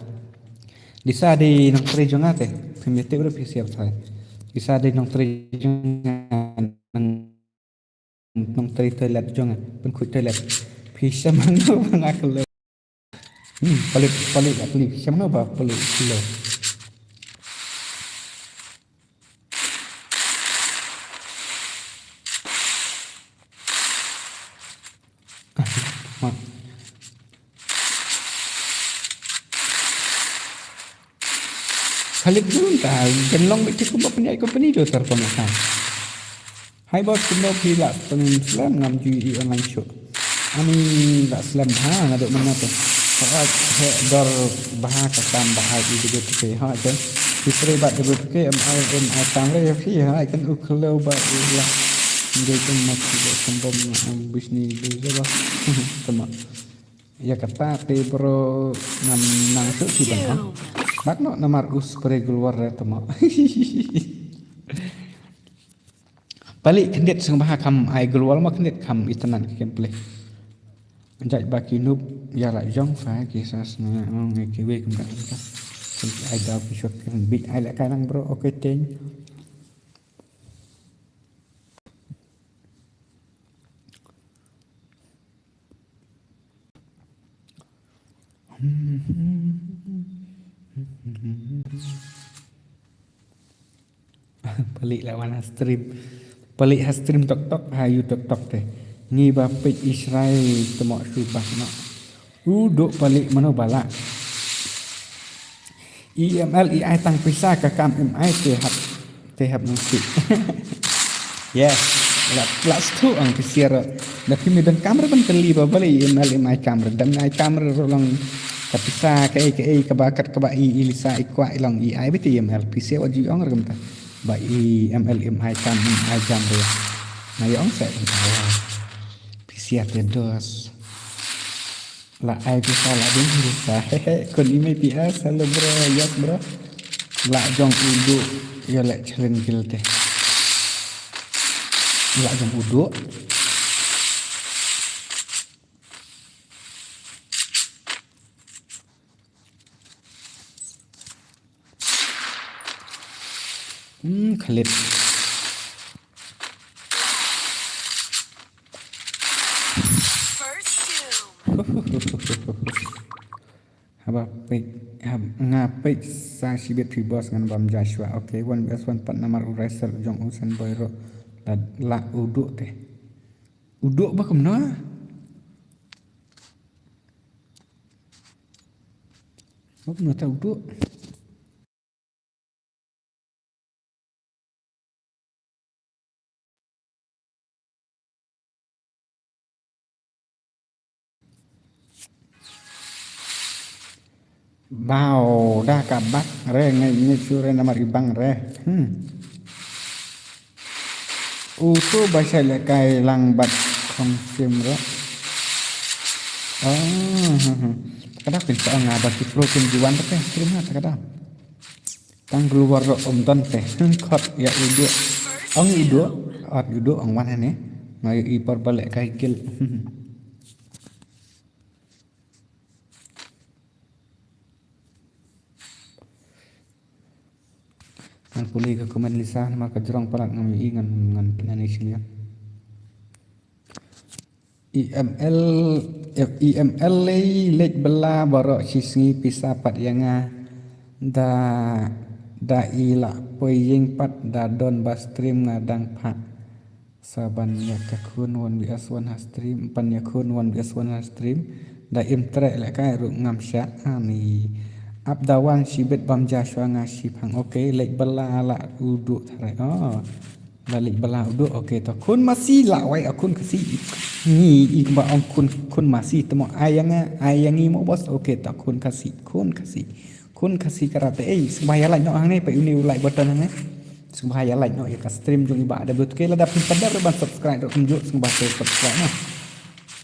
Disa di nong tri jonga te. Pemete ber PC apa sai. Disa di nong tri jonga nong tri toilet jonga. Pen ku toilet. Pisah mana bang akal. Pelik macam mana bah pelik kilo. Khalid dulu tak, genlong betul kumpulan penjai company tu terkoneksi. Hai bos, kena pilih Islam ngam jui online show. Ani tak Islam ngaduk mana tu? Kalau dor bahasa ketam bahasa itu betul ha kan. Isteri bat betul MI tamle ya sih ha kan ukelo ba ya. Dia kan masih sembom bisnis tu lah. Temak. Ya kata te bro ngam nang tu sudah ha. Mak no nomor us pre keluar temak. Balik kendet sang bahasa kam ai keluar mak kendet kam itanan gameplay. Menjadi baki noob ya la jong fa kisah na ngekiwe kembali ka. Ai dah besok kan big ai la kanang bro okey ten. Pelik lawan stream. Pelik stream tok hayu tok teh. Ni bapik Israel temak subah nak. Uduk balik mana balak. EML AI tang pisah ke kam MI tehap musik. Yes, last tu ang pisir. Tapi medan kamera pun keli balik EML MI kamera dan MI kamera rolong kapisah ke bakat ke bai ilisa ikwa ilang AI betul EML pisir wajib ang regam ta. Bai EML MI kamera. Nah yang saya tahu. Siap dos. La ai bisa la din bisa. Kon ini biasa lo bro, yes bro. La jong udu ya lek challenge gil teh. La jong udu. Khalid. Haba pek ngapek sa sibet fi bos ngan bam Joshua. Okay, 1 pat nomor wrestler jong usan boyro la uduk teh. Uduk ba kemana? Apa nak tahu uduk? Bao dah kabak re ngai sure nama ibang re. Utu bahasa lekai lang bat konsim re. Kadang bisa ngabat di protein jiwan teh stream ha kadang. Tang keluar om ton teh kot ya udu. Ong udu ong mana ne? Ngai ipar balik kai gil. Ang puli ke komen lisan maka jerong parak ngami ngan penanisinya. IML lej bela barok sisngi pisah pat yanga da ila poying pat da don ba stream ngadang phat saban ya kakun 1vs1 ha stream pan ya kun 1vs1 ha stream da im trek la kai ru ngam sha ani ap dawan sibet bam ja shwa nga shi phang okay lek bala la udu thare la lek bala udu okay to kun masih la wai akun kasi ni ik ba on kun masih temo ayangi mo bos okay to kun kasi kun kasi karate sebaya la nyok hang ni pa uni like button hang ni sebaya la nyok ya ka stream jung iba ada but ke la dapin pada ban subscribe dok tunjuk sebaya subscribe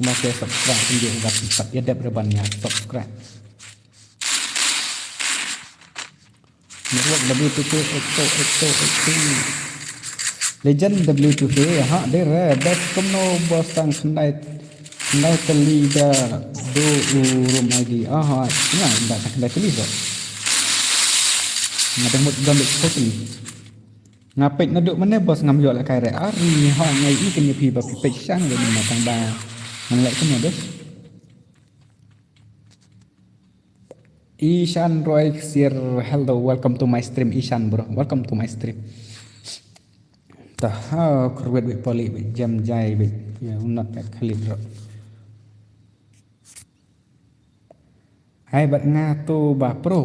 nah sebaya subscribe tunjuk dapin pada ya dap reban ya subscribe network W2K XO legend W2K ha der best komno bos tang snai kali da do room ID ha nah ndak tak kali do ngadang mut gambit sekali ngapit naduk mana bos ngam yo la kai re ari ha ngai i kan pi ba pi pe sang de ma tang ba nang lai kan bos Ishan Roy Sir hello welcome to my stream Ishan bro welcome to my stream tah kurwet be poli be jam jai be ya not that kali bro hai bat nga tu ba pro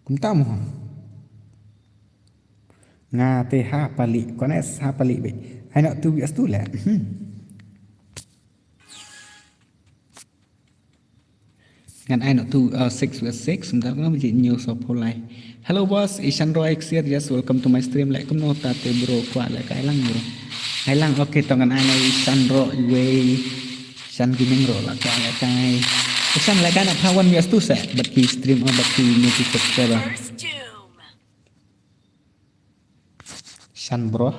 kunta mo nga te ha pali kones ha pali be ai nak tu bias tu la ngan ai nak tu 6 vs 6 sebentar kan menjadi new so polai hello boss Ishan Roy here yes welcome to my stream like kum no ta te bro kwa la kai lang bro ai lang okay to ngan ai na Ishan Roy we Ishan gaming ro la kai Ishan la kan apa 1 vs 2 set but pi stream or but pi music subscriber First doom. Ishan bro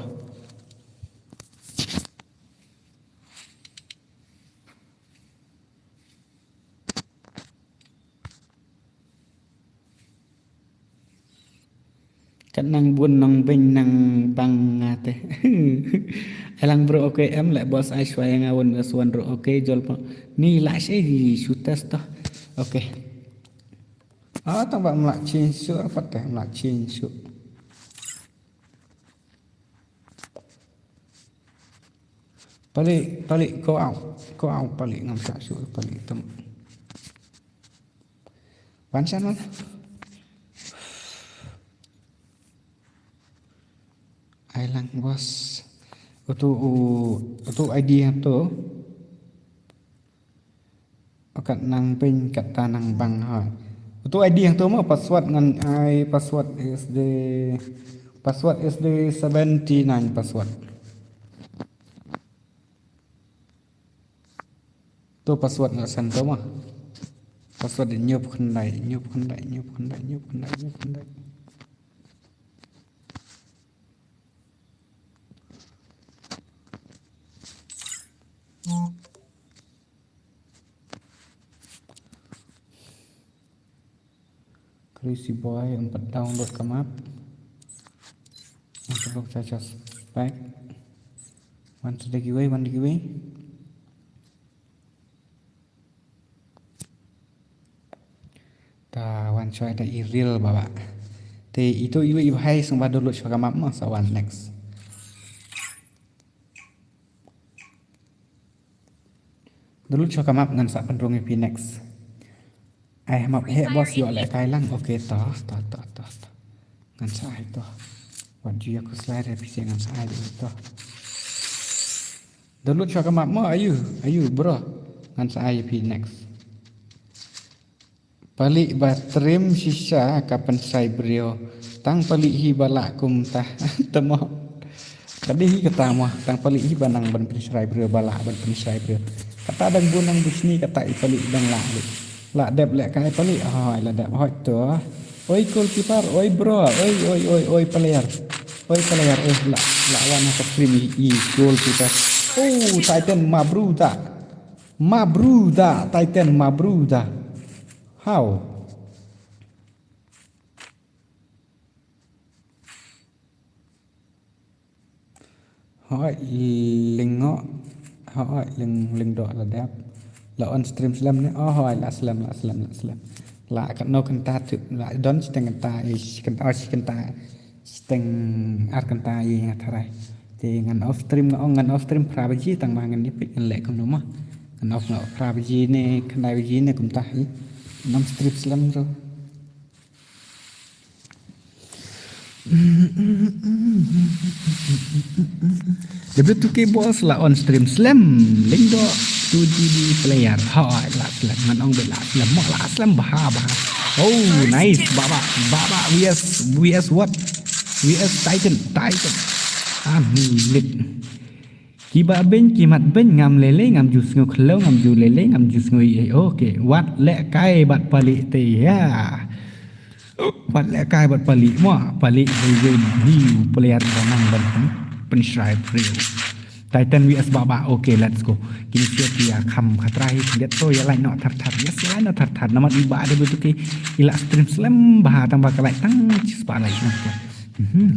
kan nang bun nang bing nang bang ngate elang bro okay em lại boss ai xoay ngawon aswan bro okay jol ni la sei shooters to okay tang ba mlak chin su pat teh mlak chin su pali ko au pali ngam sa su pali tem wan san mana ai lang bos untuk ID tu akan nang pin kata nang bang ha untuk ID yang tu mah password ngan ai password SD 79 password tu password ngan san tu mah password nyup khandai Crazy boy 4 download ke map untuk caca spek one giveaway ta one choy ada real baba te itu ibu hai sembah download ke map mah sawan next download ke map ngan sak pendrung pi next ai map he bos yo lại kai lang okay to ngan sai to wan ji aku slide re pisi ngan sai to download cho ka map mo ayu bro ngan sai pi next pali batrim sisa kapan sai brio tang pali hi bala kum tah temo kadi hi kata mo tang pali hi banang ban prisrai brio bala ban prisrai brio kata dang bunang bisni kata i pali dang la la dep lek kai pali la dep hoi to oi goalkeeper oi bro oi player la wan ka stream i goalkeeper Titan mabruda Titan mabruda how hoi lingo hoi ling do la dep la on stream slam ni hoi la slam la kat no kanta tu la don steng kanta kanta steng ar kanta ye ngathrai te ngan off stream ngan off stream prabaji tang ma ngan ni pik ngan le kum no ma ngan off prabaji ne khandai baji ne kum ta hi nam strip slam ro W2K boss là on stream slam link do 2GB player hoi la slam ngan ong be la slam mo la slam bah oh nice baba vs what vs titan lit kiba ben kimat ben ngam lele ngam jus ngo khlo ngam ju lele ngam jus ngoi okay wat le kai bat pali te ya wat le kai bat pali mo pali ni player banang ban penshrai real Titan vs Baba okay let's go kini siapa kham khatrai lihat to ya lain no thar yes ya lain no thar nama iba ada betul ke ila stream slam bah tambah kalai tang cispa lai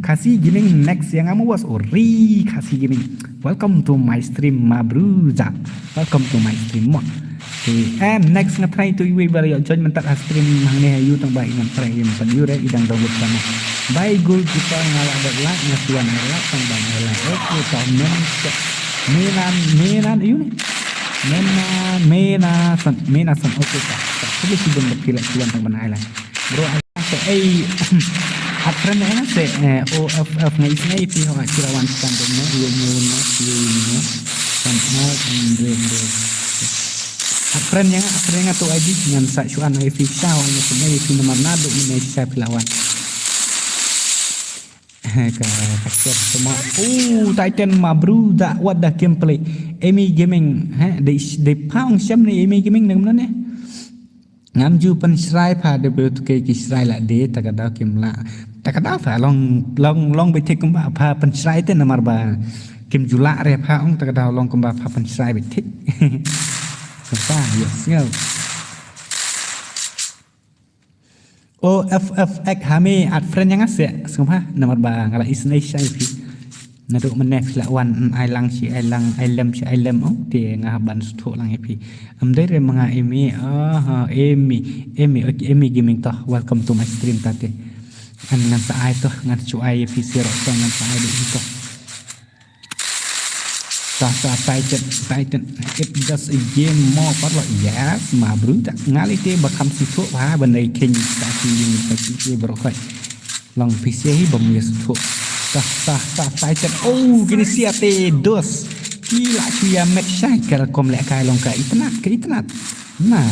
kasih gini next yang kamu was ori kasih gini welcome to my stream mabruza welcome to my stream mo and next ngatrai tu iwe bari join mentat stream mangne ayu tang bai ngatrai yang penjure idang download sama by goal kita ngalah adalah ngasuan ngalah tang bai ngalah oke tomen menan ayu ni mena san oke tak sebab si benda pilih tuan tang banai lah bro at friend na se OFF nga isnay pi ho kirawan standard na yun san at friend nga to ID ngan sa suan ay fixa wa nga sunay pi naman nado ni sa pilawan ka kasir semua Titan mabruda what the gameplay Amy Gaming they pound siam ni Amy Gaming nang mana ngam ju pen srai pha W2K ki srai la de takada kimla takada fa long be thik kumba pha pen srai te namar ba kim jula re pha ong takada long kumba pha pen srai be thik sa yes ngau OFFX hame at friend yang ase sumha namar ba ngala isnai sai pi naduk meneh lawan ai lang si ai lem oh dia ngah ban sutho lang pi amdai re manga Amy gaming toh welcome to my stream tate kan ngan sa ai toh ngan chu ai pi siro toh ngan sa ai itu sa Titan it just a game more part like yes ma bru tak ngali te bakam sutho ba banai king ta si bro khai long pi se hi bom yes sutho Titan gini siate dos gila cuya match saya kira kom lek kai long ka itnat nah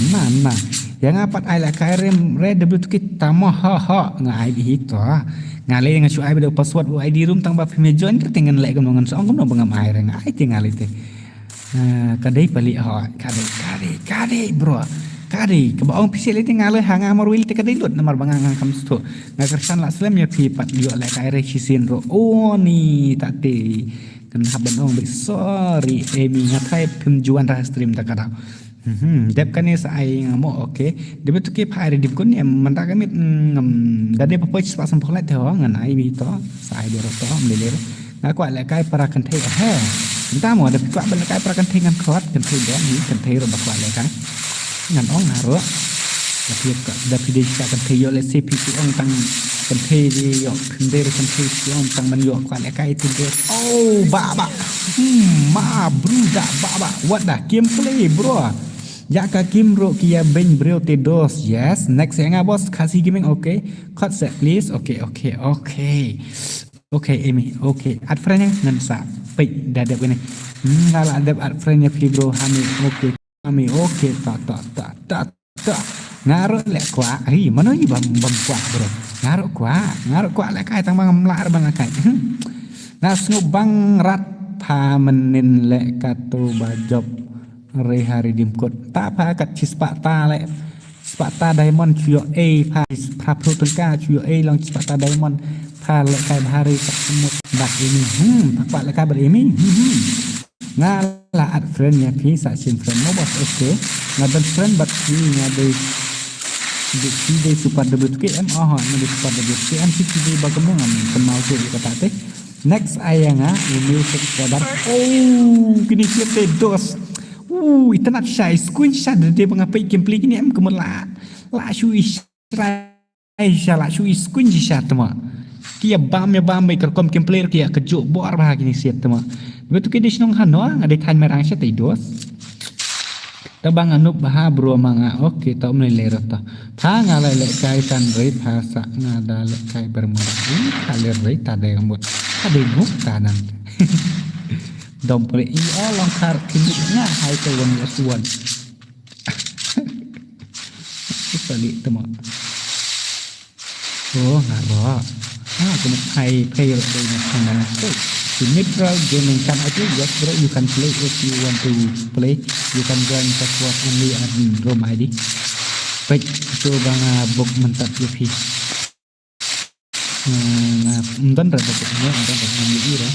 yang apat ai lek kai rem red W2K tamo ha ngai di hito ngale nga cu ai bedo password ID room tang ba pime join ketengan lek kom ngan song kom no bangam ai reng ai tinggal itu kadai pali ha kadai bro kadai kebaong pisel itu ngale hanga marwil te kadai lut namar bangang kam sto ngakersan la slam ya pi pat yo lek kai re sisin ro ni tate kan haban ong be sorry Amy ngatai pim juan ra stream takada dep kan ni sai ngamo okay dep tu ke phai dip kun em man ta kamit dan dia papai cepat sempol lai tho ngan ai bi to sai dia to mele ngakwa lek kai para kan thei ha entah mo dep kwa ban kai para kan thei ngan khot kan thei dia ni kan thei ro bakwa lek kan ngan ong haro tapi dapat dia kan thei yo le CP tu ong tang kan thei di yo khinde kan thei tu ong tang man yo kwa lek kai tu dia baba ma bruda baba what the gameplay bro ya ka kim ro kia ben bro te dos yes next yang bos kasih gaming okay cut set please okay Amy okay ad friend yang ngan sa pe dadap ini ngala adap ad friend nya pi bro hami okay ta ngaro lek kwa mana ni bam kwa bro ngaro kwa lek kai tang bang lar bang kai nas ngubang rat pa menin lek kato bajob hari dimkot tak pa kat cispata lek spata diamond cuyo pa pro tengka cuyo long cispata diamond pa lek kai hari kat semut bak ini pak lek kai ber ini ngala ad friend nya pi sa sim friend no bos okay ngadan friend bat ni ngade di super W2K ngade super W2K di bagaimana kenal tu kata teh next ayanga ini sekedar gini siapa dos internet saya screenshot dia mengapai gameplay ni em kemelak la shui Aisyah la shui screenshot tema kia bam kerkom gameplay kia kejuk bor bah gini siat tema betul ke dia senong hano ada kan merang saya tidos tabang anup bah bro manga okey tau melele rata tha ngalai kai kan rei phasa ngada le kai bermara ini kalir rei tade rambut tade nguk kanan dom pole i long kar kinnya hai ke wan yasuan sekali tema oh ngaro kena hai player dari channel so the neutral gaming can actually yes bro you can play if you want to play you can join password only admin room ID baik itu bang book mentat lebih nah undan rada pokoknya undan rada ira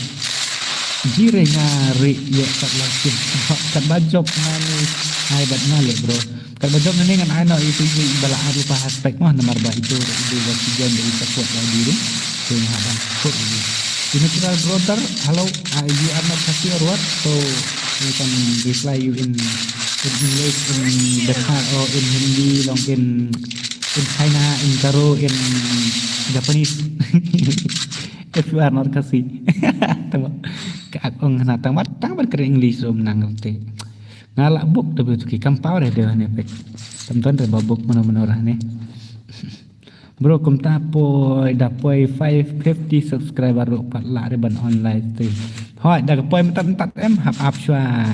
jire ngari ya kat langsung kat bajop nani hai bat ngale bro kat bajop nani ngan ano itu bala aru pa aspek mah nomor bah itu wasijan dari password ID ni dengan hadang kod ini neutral brother hello you are not happy or what so we can reply you in English in the car or in Hindi long in China in Karo in Japanese if you are not kasih tama ka ong natang matang berkere English rom nang ngerti ngalak book tapi tu ki kampau deh ne pek teman-teman re babuk mana-mana ne bro kum tapoi dapoi 550 subscriber ro pat la re ban online stream hoi dak poi mentat em hap up chua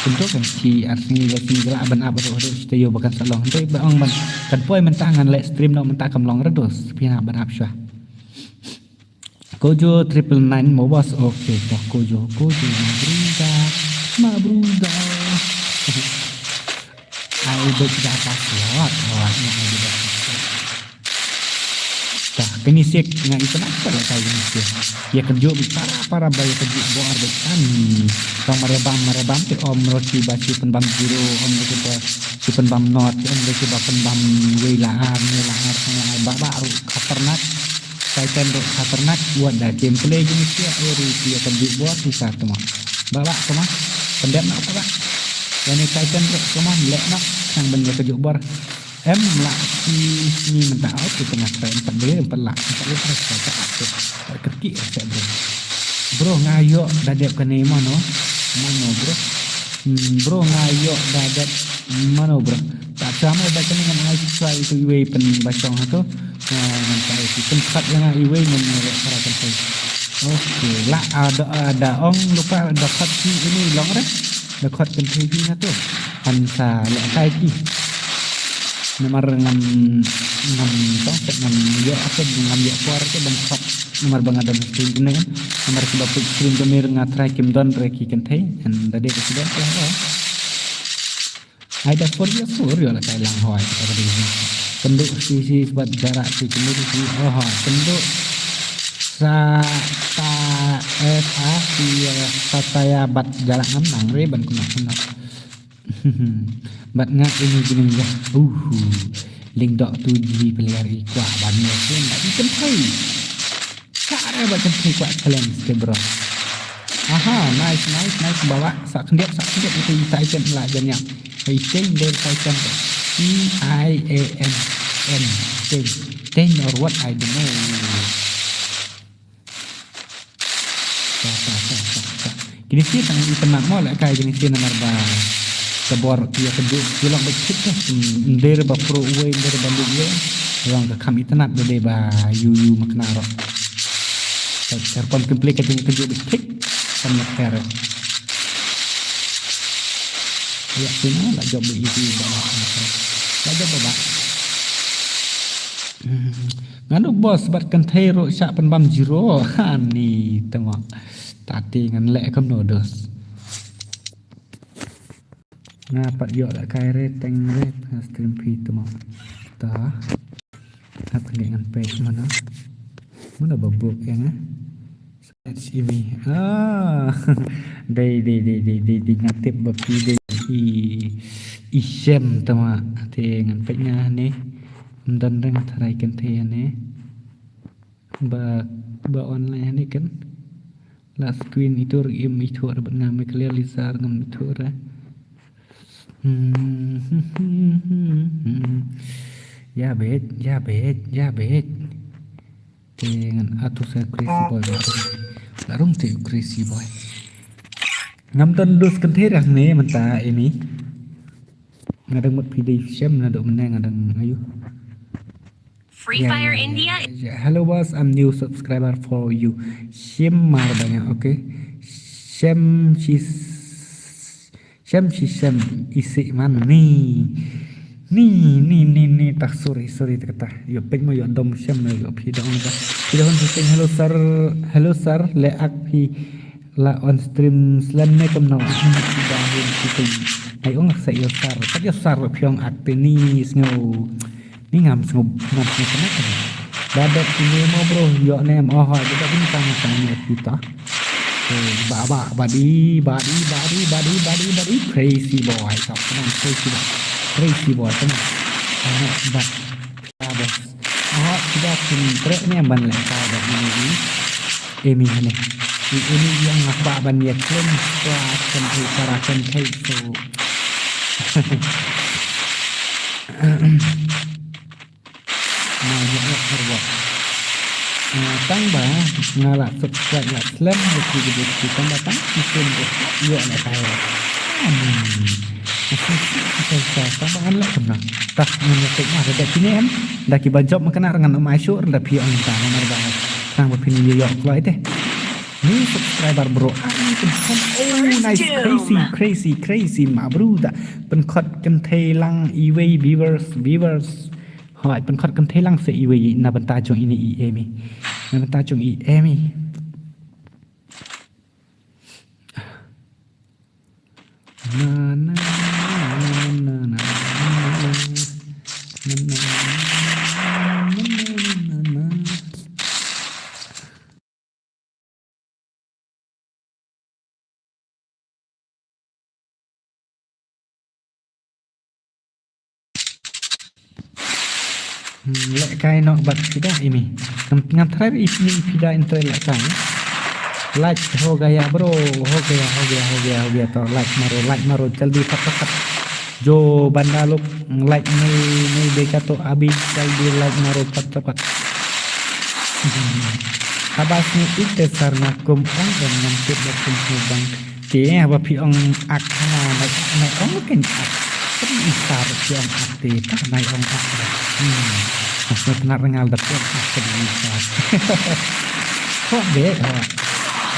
untuk kan ci arni la ci la ban up ro studio bakan salong te ba ong man kan poi mentangan le stream no mentak kamlong redos pina ban up chua Kojo 999 mau bos okey dah Kojo mabruda ai betul atas lewat lewatnya ai dah dah kini sek ngai internet pada kai ini sek ya kerja para bayi kerja boar dekan marebam te om roti basi penbam jiro om roti penbam not om roti penbam wilaan baru khatarnak saya cenderung khatarnak buat dah gameplay gini siap dia kerja buat bisa teman bawa teman pendek nak apa yang saya cenderung teman lek nak yang benda kerja bor em lah ni minta out di tengah saya 4 beli 4 lak 4 lak saya tak kerki saya bro ngayo dadep kene mano bro ngayo dadep mano bro tak sama dah kene dengan ai sai itu iwe pen bacong tu ngan saya itu tempat yang iwe menurut parakan saya okey lah ada ong lupa dapat ini long rek dapat kentri na tu ansa lek kai ki nomor ngam tongset ngam ya apa ngam ya kuar ke bangkok nomor bangada screen kene kan nomor sebab screen kene ngatrai kim don reki kenthe and tadi ke sudah lah ada for ya lah kai lang hoi tadi penduk sisi sebab jarak si penduk si penduk sa saya bat jarak ngam nang re ban kuna bat ngak ini gini ya link dok tu ji pelari kuat bani sen tak ditempai cara bat tempai kuat challenge ke bro nice bawa sak kendek itu item lah janya item dan item EIAN ten or what I don't know gini sih tang item nak mau lah kai gini sih nomor ba sebor dia keduk bilang becik dah ndere ba pro way ndere ba luwe orang ke kami tenat bede ba yu makna ro terpon komplek ke keduk becik sama ter ya sini lah job itu ba job ba nganu bos bat kan thero syak penbam jiro ni tengok tati ngan lek kam nodos ngapat yo la kai re teng re stream pi tu mak ta apa dengan page mana babuk yang search ini dei ngatip bapi dei isem tu mak dengan page nya ni dan reng tarai kan te ne ba online ni kan last screen itu im itu ada ngam clear lisar ngam itu ra Ya bet. Dengan atau saya crazy boy Larung tu crazy boy. Ngam ton dus kenterang ni menta ini. Ngadang mot pidai syam nadok menang ngadang ayu. Free Fire India Hello boss, I'm new subscriber for you. Syam mar banyak, okay. Syam isi mana ni tak sorry tak kata. Yo peng mo yo dom syam yo pidang ba. Pidang saying hello sir le ak pi la on stream slam ne kam naw dahil kita ay ong sa yo sar. Tak yo sar pyong ak ni sngo. Ni ngam kenapa kan? Dapat ini mo bro yo nem kita bintang sama kita. Body crazy boy. Crazy boy kan. Bos. Kita trek ni ban le ka da ini. Emi ni. Ini yang apa ban ya klaim kan cara kan so. Nah, ya harwa. Tang ba ngala subscribe la slam video kita datang sistem yo na tayo. Kita tambangan la kena. Tak menyebut mah ada sini em. Dah ki bajob makana dengan Masyur dah pi on ta nomor banget. Tang bapin New York flight teh. Ni subscriber bro. Crazy ma bro dah. Pen khot kan thailang iway viewers. Hỏi bên khot kan thailang se iway na banta jong ini i emi. Na banta jong i emi. Lek kai nok bat tidak ini. Ngam terakhir ini tidak enter lek kai. Like ho gaya bro, ho gaya to like maro jaldi fat. Jo banda look like ni beka to abi jaldi like maro fat. Habas ni itu sarna kum ong dan nampit bakum bang. Ke apa pi ong akana naik ong kan ak. Kan isar pi ong akte tak naik ong ak. Masih benar rengal dapat akte isar. Kok deh?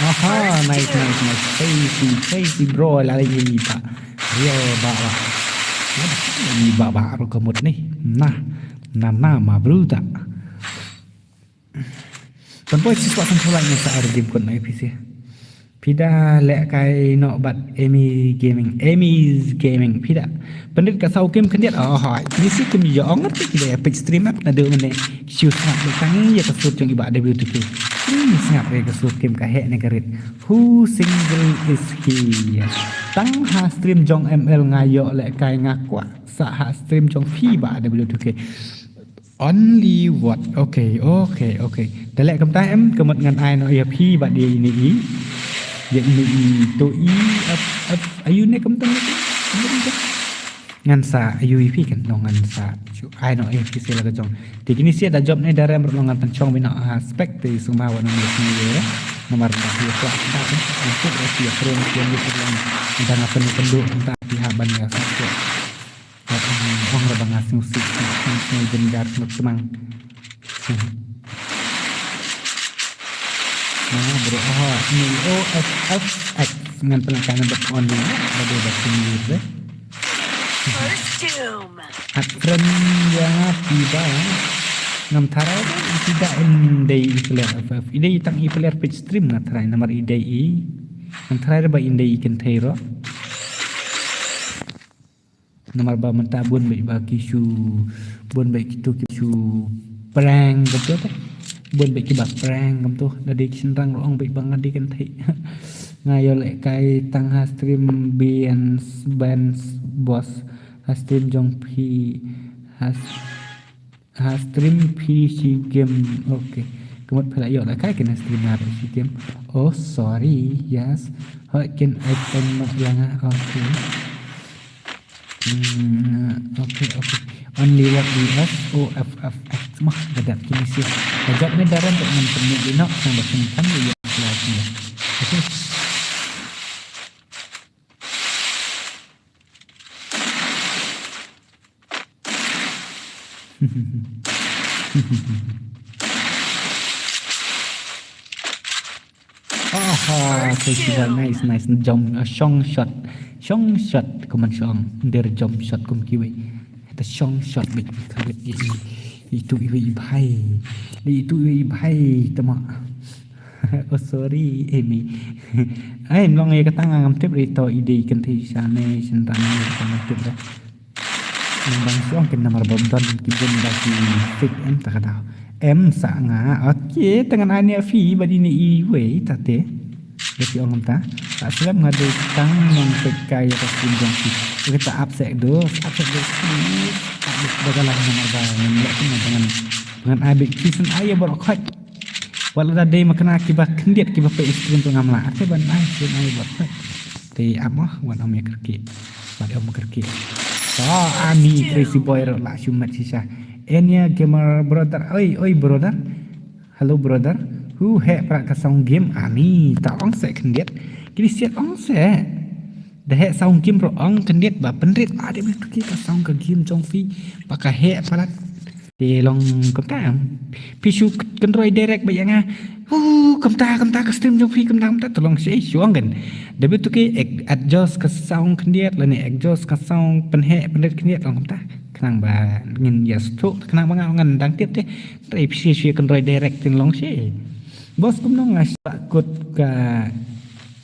Aha, nice. Crazy bro lagi ini pak. Yo bawa. Ini bawa kemud nih. Nah, nama bro tak. Tanpa sesuatu lainnya saat game kon PC. Pida lek kai nok bat Amy's gaming pida. Pendek ka sau game kan dia hai. Ini sih kem yo ngerti kita epic stream up na de mene. Shoot nak tangi ya ka sut jong iba WTK. Ini snap ka sut game ka hek negarit. Who single is he? Tang ha stream jong ML ngayo lek kai ngakwa. Sa ha stream jong phi ba WTK. Only what? Okay. Dalek kam ta em kemut ngan ai no ya phi ba dia ini. Yang ni to ayu ne kam tang ngan sa ayu pi kan ngan sa ai no sila ka jong ti kini sia da job ne dare ngan tan chong bina aspect ti suma wa no ni ya nomor ta ya kelas ta kan untuk ya keren yang itu yang dan apa ni penduk entah pihaban ya satu orang rabangas musik ni jendar semang nah bro ni OSFX dengan penekanan on ni ada bahasa Inggris First Doom Akran yang tiba ngam tarai tidak indai player FF idai tang player page stream na tarai nomor idai ngam tarai ba indai kan tairo nomor ba menta bun baik bagi su bun baik itu kisu prank betul teh bun baik kiba prank ngam tu dari senrang roong baik bang adi kan tai ngayo lek kai tang ha stream bands boss ha stream jong pi has stream PC game okay kemut pala yo lek kai kena stream na PC game oh sorry yes how can I turn not yang okay Okay. Only what BS OFFX mah gadap kini sih. Gadap ni daran untuk mentemui dino yang berkencan dia kelasnya. Okay. Okay, sudah nice. Jump shong shot kuman shong. Der jump shot kum kiwi. Kita shong shot big kabit itu iwi bhai tama. Oh sorry Amy. Ai long ye katang ngam tip rito ide kan thi sane sentane kan tip dah. Bang shong ken nomor bomdon kibun bagi fake em tak ada. Em sanga okey tangan ania fi badi ni iwe tate. Jadi orang ta tak selap ngadu tang yang pekai atas pinjang fi. Kita upset do bagalah nomor bang dengan abik kisan ayah berokhat. Walau dah day makan akibat kendiat kibat pe istri untuk ngamla. Ate ban ai sen ai buat. Te amah wan am ya kerki. Wan am kerki. So ami crazy boy la shumat sisa. Enya gamer brother. Oi brother. Hello brother. Who have prak kasong game ami ta ong se kendiat. Kini siat ong se. Dah hek saung game ro ong kendiat ba penrit ade be kerki kasong ke game jong fi. Pakai hek palat. Thì lòng cầm ta pisu control direct bây giờ nga cầm ta cái stream trong phi cầm ta tụi lòng sẽ xuống gần để biết tụi cái adjust cái sound kendiat là này adjust cái sound penhe pendet kendiat lòng cầm ta kenang ba ngin ya stroke kenang ba ngan đang tiếp thế tại pisu control direct thì lòng sẽ boss cũng nó ngai sakut ka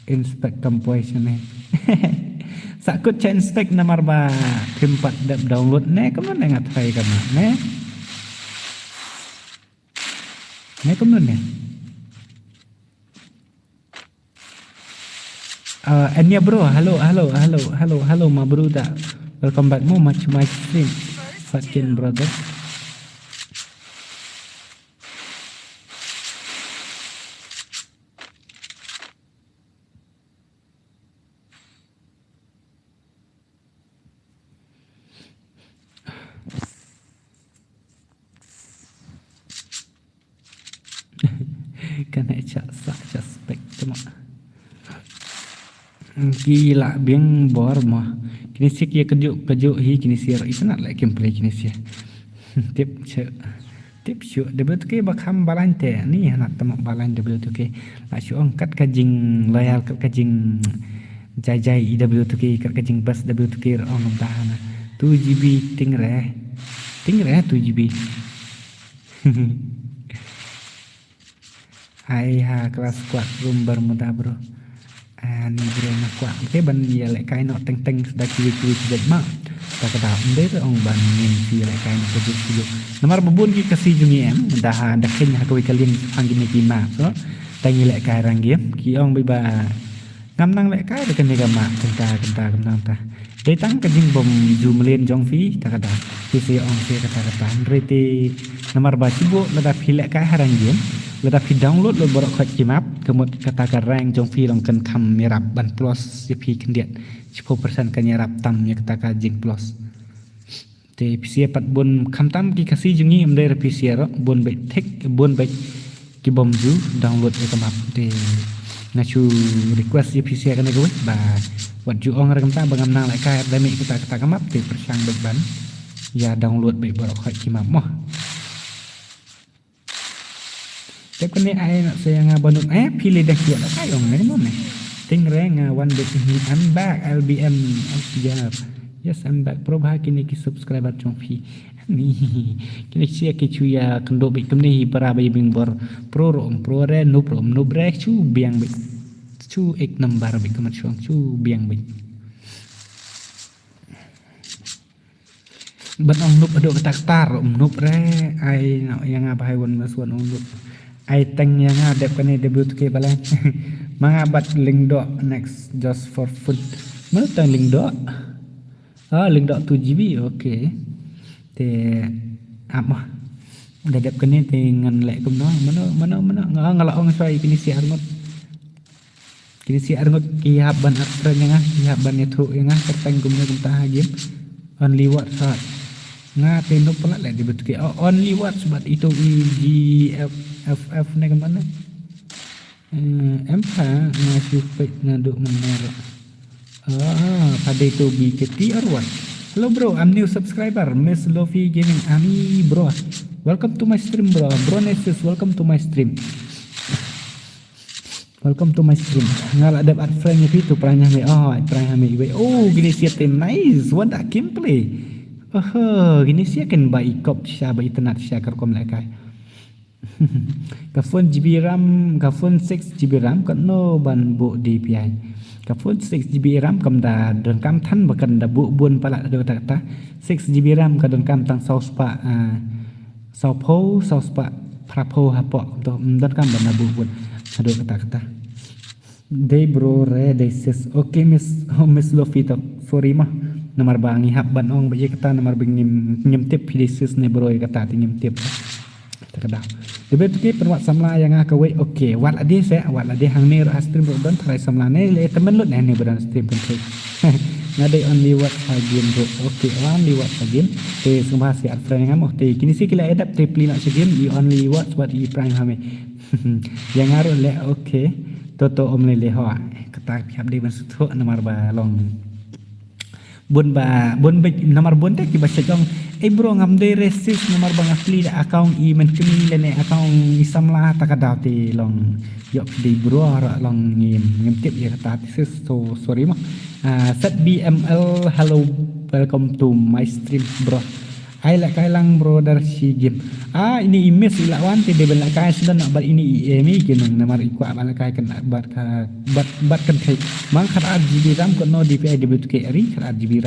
inspect composition này sakut cha inspect nomor ba tempat download ne kemana ngat thay kama ne Này cũng luôn nè. Anya bro, hello my brother. Welcome back more much my stream. Fucking brother. Kan cak spek cuma gila biang bor mah kini sih kia kejuk hi kini sih itu nak like gameplay kini sih tip show double tu ke bakam balante ni anak temak balan double tu ke lah show angkat kajing loyal kat kajing jai double tu ke kat kajing bus double tu ke orang tahan 2GB tingre 2GB Hai ha kelas kuat room bermuda bro. Ni bro nak kuat. Okay ban dia lek kai nak teng sudah kiri sudah mak. Tak kata ende tu orang ban min si lek kai nak kerja. Nomor bubun ki kasih jungi em dah dah kenya kau kalian panggil ni kima. So tangi lek kai rang game ki ong biba ngam nang lek kai dekan ni mak kenta ta. Dei tang kajing bom zoom len jong fi tak kata. Si ong si kata rete nomor ba cibo lada pilek kai harang game. Tetapi download lo borok khat kimap kemut katakan rank jong fi long kan kam mirap ban plus cp kendiat 10% kan nyarap tam ya katakan jing plus te pc pat bon kam tam ki kasi jungi amdai pc ro bon baik tek bon baik ki bom ju download e kamap te nachu request ya pc kan go ba wat ju ong rakam ta bangam nang lai ka dami kita kamap te persang baik ban ya download baik borok khat kimap moh Tapi kan ni ai nak saya ngabonuk pilih dah kuat nak kayong ni mana? Tingre one bit ni I'm back LBM siap. Yes I'm back. Probah kini ki subscriber trong fi. Ni kini sia ki cuya kendo bit kemni para bayi bing bor pro re no break chu biang bit. Chu ek number bit kemat chong chu biang bit. Banong nup aduk taktar nup re ai nak yang apa hai wan maswan nup I teng yang ada kene debut ke balan mangabat link dot next just for food mana tang link dot link dot 2GB okay te apa dadap kene dengan lek kum no mana ngalaong sai kini si arngot ki hab ban akren yang ki hab ban itu yang terteng gumnya gum ta game only what saat nga tendo pala lah di betul only what sebab itu EGFF ni ke mana empa masih pek ngaduk menara pada itu BKT or what. Hello bro, I'm new subscriber Miss Lofi Gaming Ami bro, welcome to my stream bro. Bro Nessus, welcome to my stream. Welcome to my stream. Ngal ada ad friend ni tu peranya me. Peranya me. Oh, gini siatin nice. What that gameplay. Gini siakan bai kop sya bai tenat sya kerkom lekai. Ka phone GB RAM, ka phone 6 GB RAM kan no ban bu DPI. Ka phone 6 GB RAM kam da don kam than bakan da bu bun pala do ta 6 GB RAM ka don kam tang sau spa sau spa prapo hapok to don kam ban da bu bun ado kata-kata. Day bro re day sis. Okay Miss Lofi tak sorry mah. Nomor bangi hab ban ong baje kata nomor bing nyem tip day sis ne bro kata ti nyem tip. Terkedah. Debe tu ke perwat samla yang ka we okay. Wat ade saya wat ade hang ne ra stream bro dan try samla ne le temen lut ne bro stream pun ke. Ngade only what again bro. Okay only what again. Te sembah si at friend ngam te kini si kila adapt te play nak game i only what i prime hame. Yang ngaruh le okay. Toto om le hoa kata piap di masuk nomor ba long bun nomor bun te ki baca jong bro ngam de resis nomor bang asli da account i men kini le ne account isamla takada te long yok di bro ra long ngim tip ya kata sis so sorry mah set BML hello welcome to my stream bro. Ai la kai lang bro dar si game. Ini image ila wan te de bela kai sudah nak bar ini EMI kinung namar ikwa bala kai kan bat kan kai. Mang khar GB RAM kan no DPI de betu ke ri khar GB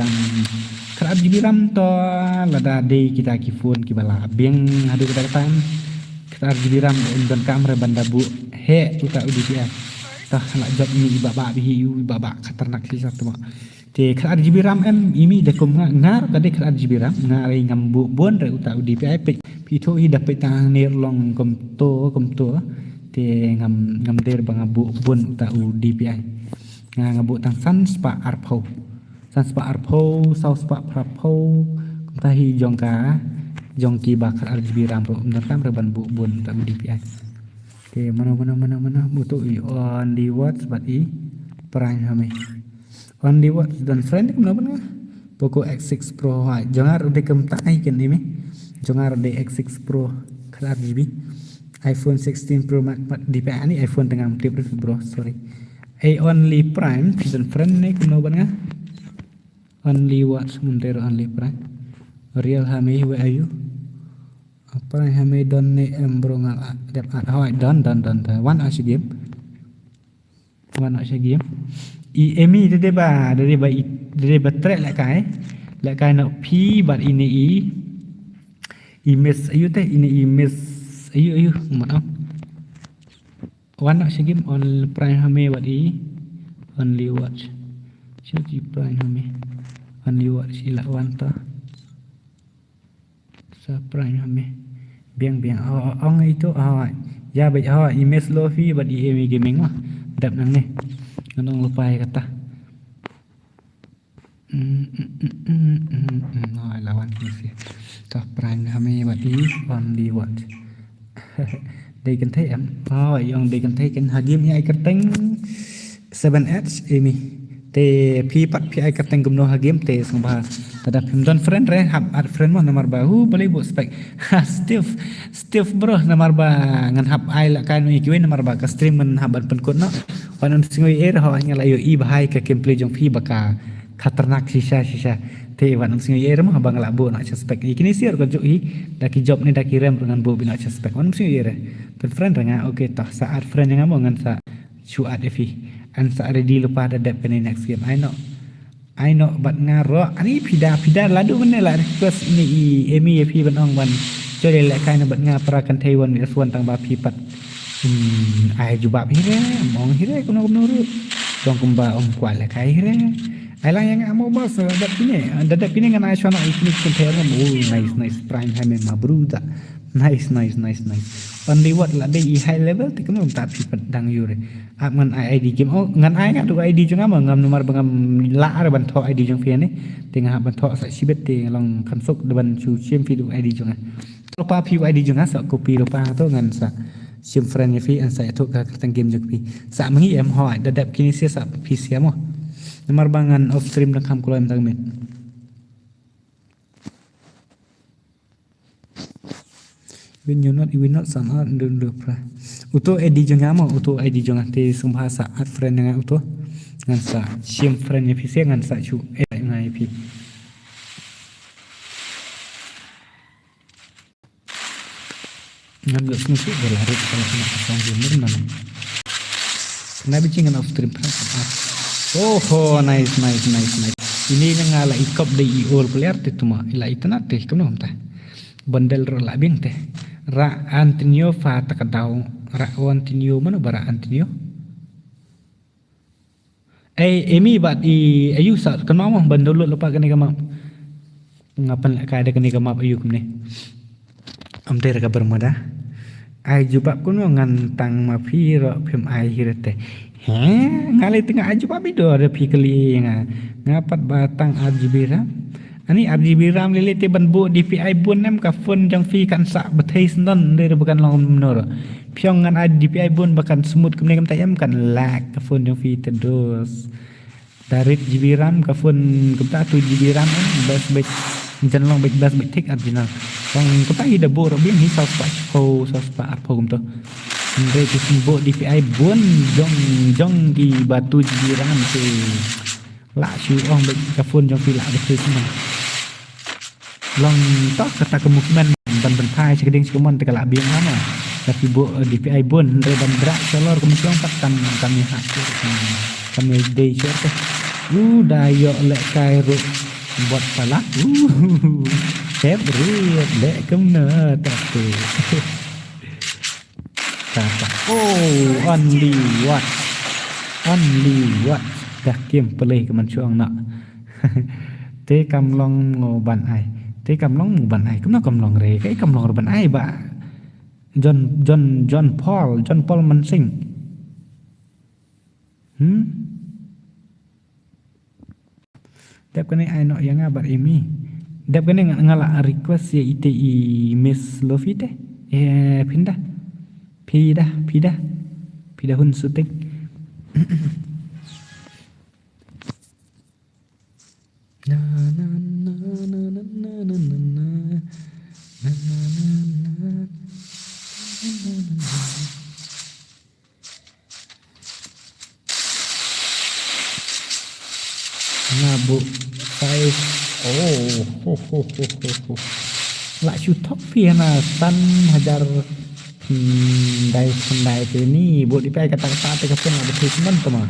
RAM to lada de kita ki phone ki bala beng adu kita katan khar GB RAM dan kamera banda bu he uta DPI. Tah nak job ni baba bihi baba khatarnak si satu mak. Te khar GB RAM imi de kum ngar kade khar GB RAM ngar ngambu bon re uta DPI pe pito i dapat tang ner long kom to te ngam der bang abu bon uta DPI ngabu tang sanspa arpo sau spa prapo tahi jongki bakar GB RAM pro dan kam reban bu bon uta DPI. Te mana butuh i on di what but i perang hame on di what dan friend mana Poco X6 Pro jangan udah kem tak ikan ini jangan ada X6 Pro kelar GB iPhone 16 Pro Max DPI ni iPhone tengah tip bro sorry only prime dan friend ni kena banga only what munter only prime real hame where are you apa hame don ni bro ngal dapat don one asia game EMI dari baterai lah kai nak P but ini image ayu teh ini image ayu maaf one nak game on prime hame what only watch jadi prime hame only watch ila one ta sa prime hame biang ong itu ya baik image Lofi but EMI gaming mah dap nang ni nang lupa kata lawan sih tak perang kami bagi only what they can take yang they can take in hagim ni ai kerteng 7H ini te pi ai kerteng gumno hagim te sembah tada pimdon friend re hab ad friend mah nomor bahu boleh buat spek Steve bro nomor ba ngan hab ai la kan mi kiwe nomor ba ka stream men haban penkut no panon singoi ho hanya la yo i bahai ka gameplay jong pi baka khatarnak sisa te wan singoi mah bang la bu nak spek ikini siar ko jo i daki job ni daki rem dengan bu bina spek wan singoi per friend nga okay tah saat friend yang ngan sa chuat efi an sa ready lupa ada dep ni next game I know but ngaro ani pida ladu mana lah request ini emi pi banong ban jadi lek kai na bat ngapra kan Taiwan ni suan tang ba pi pat ai jubab hire mong hire kuno ru dong kumba om kwa lek kai hire ai lang yang amo bos dadat pini ngan ai shona ikni compare ngam nice prime hai me mabruda nice only what la dei high level ti kunu ta pi padang yure ap ngan ai id game ngan ai ngam tu id jong ngam nomor bangam la ar ban tho id jong fi ne tengah ban tho sa sibet te long kansok deban chu chim fi du id jong lupa pi id jong sa copy lupa to ngan sa sim friend fi an sa tu ka tang game jok pi sa mengi em hoi dadat kini sia sa pi sia mo nomor bangan off stream dak ham kulam tang mit when you not even not some art do pra uto edi jongamo uto edi jongate sumbhasa art friend nga uto ngan sa sim friend fi sia ngan sa chu ngai pi ngan gus musu de la rit kalau nak pasang bener mana kena bicingan off stream pra oh nice ini ngala ikop de all player te tuma ila itana te kono ta bandel ro la bing te ra Antonio fa takadau ra Antonio mana bara Antonio emi bat I ayu sa kan mau bandel lu lupa kan kama ngapan la ka ada kan kama ayu kumne am te ka bermoda ai jubab kuno ngantang ma phi ro phem ai hirete ngali tengah jubab bido ada phi kali ngapat batang RGB ani RGB RAM lele te ban bu DPI bun nem ka phone jang fi kan sa bathai snon le bukan long menor pyong ngan DPI bun bahkan smooth kemne kam tayam kan lag ka phone jang fi terus dari GB RAM ka phone kam ta 2 GB RAM bas bet jan long bet bas bet tik original long kam ta ida bu robin hi sa pa apa kum to ndre tu bu DPI bun jong gi batu GB RAM te la chu ong bet ka phone jang fi la bathai snon long tok kata kemungkinan ban bentai sekeding sekuman tekala biang mana tapi bu DPI bun reban drak color kemungkinan patang kami hak kami day short dayo lek kairo buat pala favorite lek kemna tapi kata only what dah game play keman chuang nak te kam long ngoban ai te kam long ban ai cũng nó cầm lòng re cái cầm lòng ban ai ba John Paul man sing dap kene ai no yang abar emi dap kene ngala request ya ite I Miss Lofi te pindah hun syuting Nabu 5 lại chú thóc phía là săn hajar đây thế ni bộ đi bay kata-kata te kapun ada treatment teman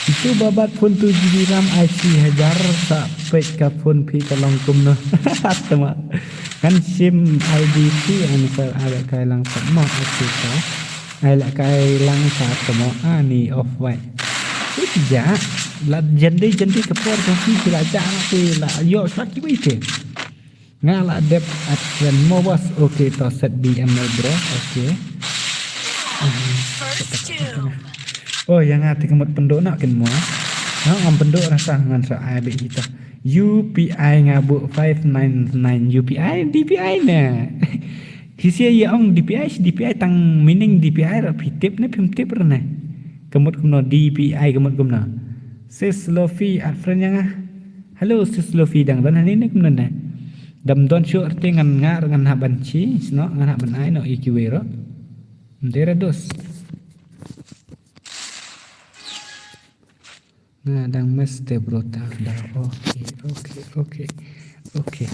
itu babat pun 7 GB RAM IC hajar sampai ke phone pi kalong kumno teman kan SIM IDC answer ada kai lang sama Afrika ada kai lang sa temo ani off white itu ja la jendi ke por ko fi la ja ti la yo sak ki wite ngala dep at ren mo bos okay to set BML bro okay First two. oh yang ati kemut penduk nak ken mo am penduk rasa ngan sa abe kita UPI ngabu 599 UPI DPI na hisia ya ong DPI tang meaning DPI ra pitip ne pimtip ra na kemut kumno DPI kemut kumno sis Lofi at friend yang hello sis Lofi dang ban hani ne kumno na dam don show arti ngan ngar ngan haban chi no ngan haban ai no IQ ro ndera dos ngadang mesti brota dah okay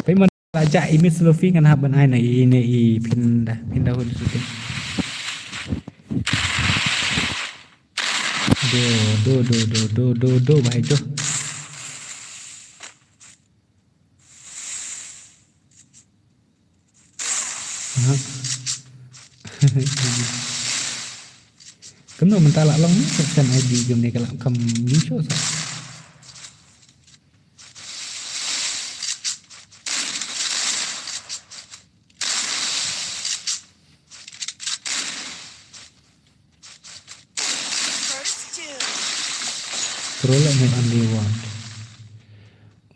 pai man aja imis Lofi ngan haban ai na ini pindah hun syuting do baik do Ha. Kena mentalak long ni section ID game ni kalau kamu muncul sah. First doom. Terolak ni only one.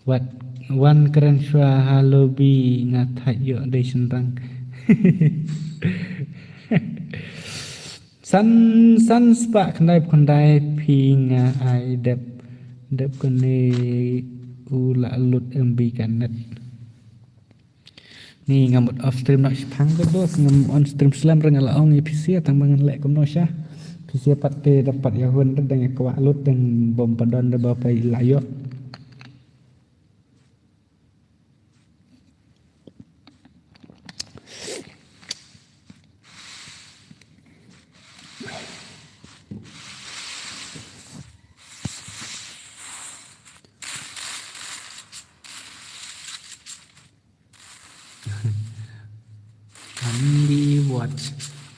What one keren shua halobi ngatai yo day sentang. San spak kendai pinga ai dep kene ula lut MB kanet. Ni ngamut off stream nak pang ke bos ngam on stream selam rengala ong PC tang bangan lek kom no syah. PC patte dapat ya hun dengan kwa lut dan bom padon da bapa ilayo.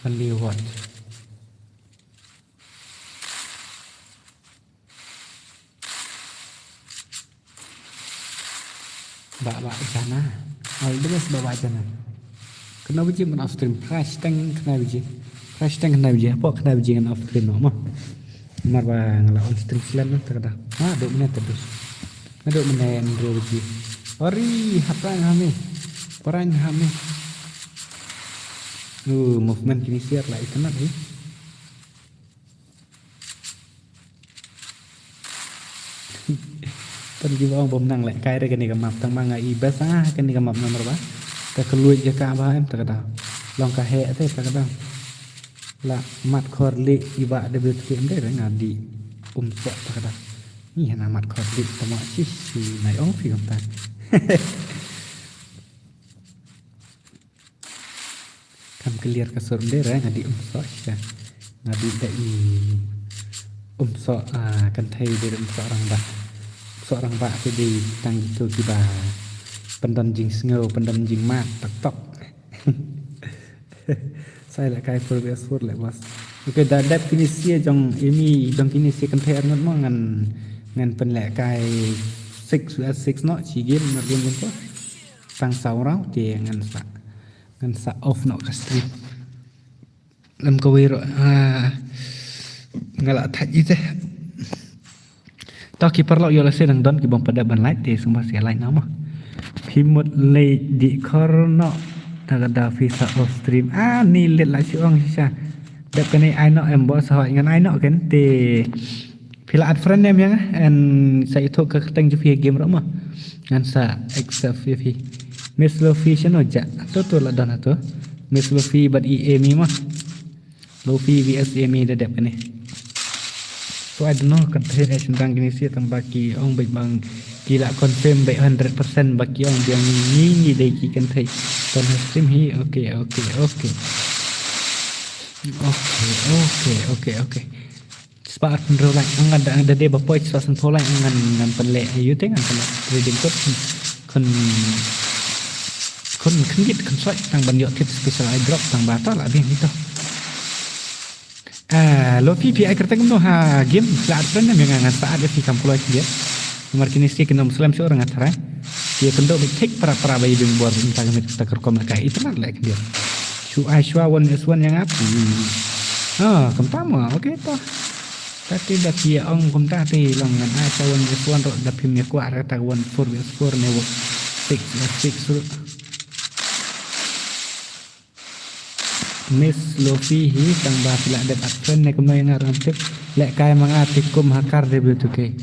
Only watch. Bawa jana. All terus bawa jana. Kena biji men off stream crash tank kena biji. Crash tank kena biji. Apa kena biji kan off stream mah. Mar ba ngala on stream slam tak ada. Ha 2 minit terus. Ada menit dua biji. Ori hapan hame. Peran hame. Movement kini siap lah itu nanti. Tadi orang bom nang lek kai kan ni kamap tang manga ibas kan ni kamap nomor ba. Ta keluar je ka ba em tak ada. Long ka he te tak ada. La mat khor li iba de bet ke ende ngadi sok tak ada. Ni hana mat khor li tama si nai ong fi kam ta. Kam clear kasur dera ngadi sok ya. Ngadi dai sok kan thai de orang ba. Seorang pak di tang gitu kiba pendon jing sngeu pendon jing mat tok. Saya lại kai for best food lại bos. Oke dadap kini sia jong ini jong kini sia kan thai anot mo ngan pen lại kai 6 vs 6 no chi game mar game ko. Tang sau rau ti ngan sa off no ka stream. Lam ko wiro ngala thai ite. Tao kiper lo yo la sedang don ki bom pada ban light te semua sia light nama. Pimut le di corno tagada visa off stream. Ni let la si ong sisa. Dap kene ai no em bo sa ngan ai no kan te pila ad friend name yang and sa itu ke teng ju game ro ma. Ngan sa except fi Miss Luffy chano ja. To la don to. Miss Luffy but EA mi ma. Luffy vs EA da dap kene. So I don't know content tentang gini sih tentang baki orang baik bang gila confirm baik 100% baki orang yang ini deh kikan thai ton stream hi okay spark control like ang ada deh bapak itu sang tolak ngan pelek ayu teh ngan pelek reading code kon kengit kon tang banyak tip special I drop tang batal lah biang itu. Luffy PI kertas kamu game flat friend yang ngan saat dia fikam pulau dia. Nomor kini sih kena Muslim si orang ngatarai. Dia kendo take para bayi bing buat minta kami takar komen kayak itu lah like dia. Shua 1s1 yang apa? Kempama oke toh. Tapi dah dia ong kumta ti long ngan Shua 1s1 rok dah pimnya kuat rata 1-4 newo 6 Miss Luffy hi tang ba sila det action ne kumay nga rampip lek kay mga tikum hakar de betu ke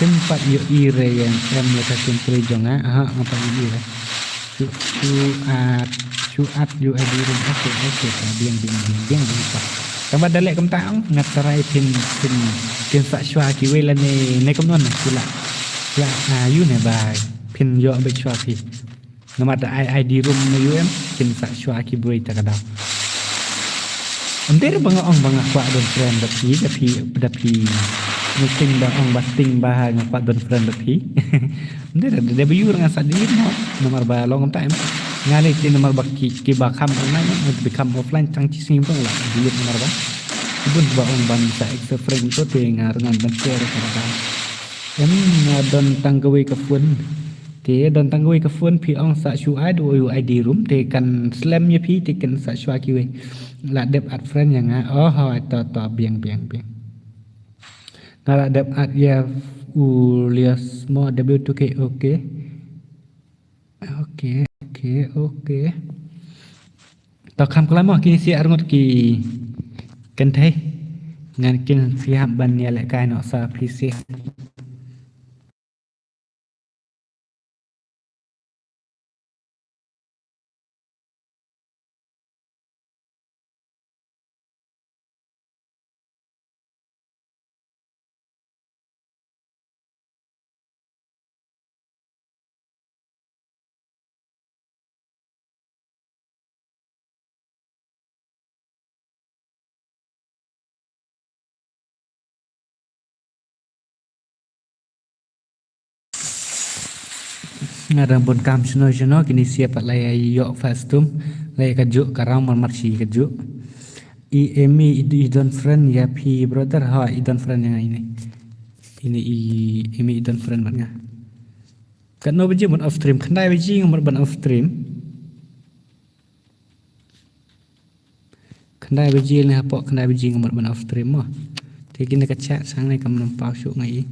tempat yo ire yang ya takin jonga apa ire cuat yo adirin oke biang apa tamba dalek kem taong ngatarai pin sa shwa ki wela ne kum non sila yu ne ba pin yo be shwa pi nomor ID room ne UM pin sa shwa ki boy takada. Under banga kwa don friend tapi meeting bang bating bah ngapa don friend tapi. Under ada W dengan sadir nomor ba long time. Ngali ti nomor baki ki bakam online become offline tang ci sim pang la diet nomor ba. Ibun ba on ban sa ex friend to te ngar ngan ban share ka. Em don tanggawi ka fun. Te don tanggawi ka fun pi ong sa shu ai do yu ID room te kan slam nya pi te kan sa shu ki we. La dep at friend yang oh hoi to biang. Ngala dep at ya ulias mo W2K okay. Okay. Tao khám cái lắm kia sẽ ăn một kỳ cần thấy ngàn kinh phi hạm ban nhà lại cái nọ sa phi xe ngadang bon kam chino kini siap lay yo fastum lay kajuk karang marsi kajuk emi idon friend ya pi brother ha idon friend yang ini emi idon friend banget kan no beji mon off stream kendai beji ngomor ban off stream kendai beji ni hapok kendai beji ngomor ban off stream mah thì kini ka chat sang ni kam nampau syuk ngai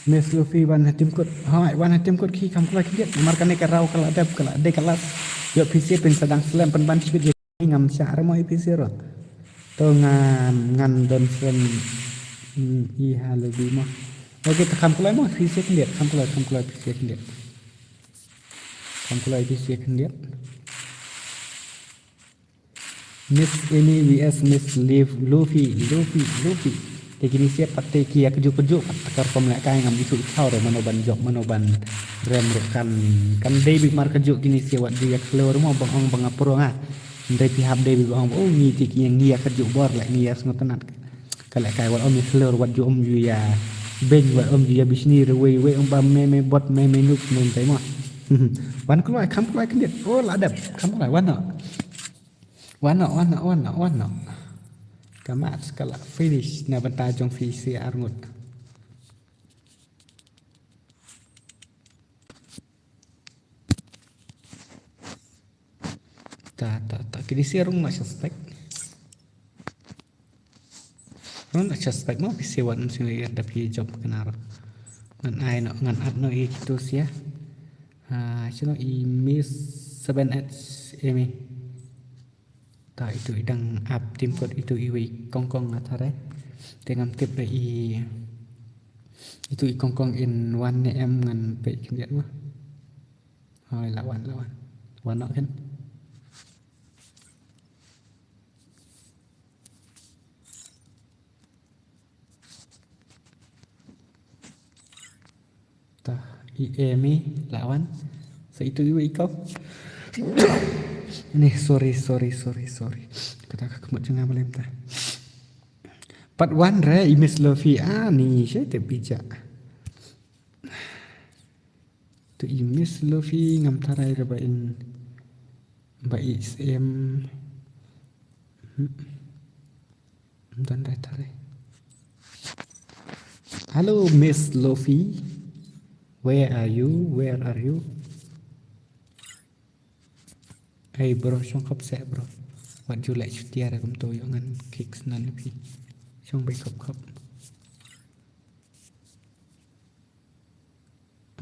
Miss Luffy wan hatim kut hai wan hatim kut khi kam kala kiet markan ka rau kala dep kala de kala yo PC pen sedang slam pen ban chipit ngam syar mo PC ro to ngan don friend i halabi mo oke kam kala mo PC kiet kam kala PC kiet kam kala PC kiet Miss Amy vs Miss Luffy Tegini siap pate kia kejuk takar pemlek kai ngam isu thau ro manoban jok manoban rem ro kan debi mar kejuk kini siap wat dia keluar mo bang apro nga ndai pi hab debi bang oh ni ti ki ngia kejuk bor lek ngia sngotenat kalek kai wat om keluar wat ju om ju ya ben wat om ju ya bisni re we om bam me bot me nuk men tai mo wan kloi kam kloi kendet oh la dep kam kloi wan no kamat skala finish na banta jong fisi arngut ta kini si arung na suspect mo fisi wan sini ada pi job kenar ngan ai no ngan at no i kitu sia chino i miss 7h emi ta itu idang up tim kot itu iwi kongkong atare dengan tip i itu i kongkong in 1am ngan pe kendiat mah hai lawan nak kan ta i emi lawan sa itu iwi kau ini sorry kata kemut jangan boleh entah part 1 re Miss Luffy ni saya bijak tu Miss Luffy ngam tarai rebain baik SM dan tarai hello Miss Luffy where are you hey bro kap se bro wat ju lek chutia ra kum to yo ngan kicks nan pi chong bai kap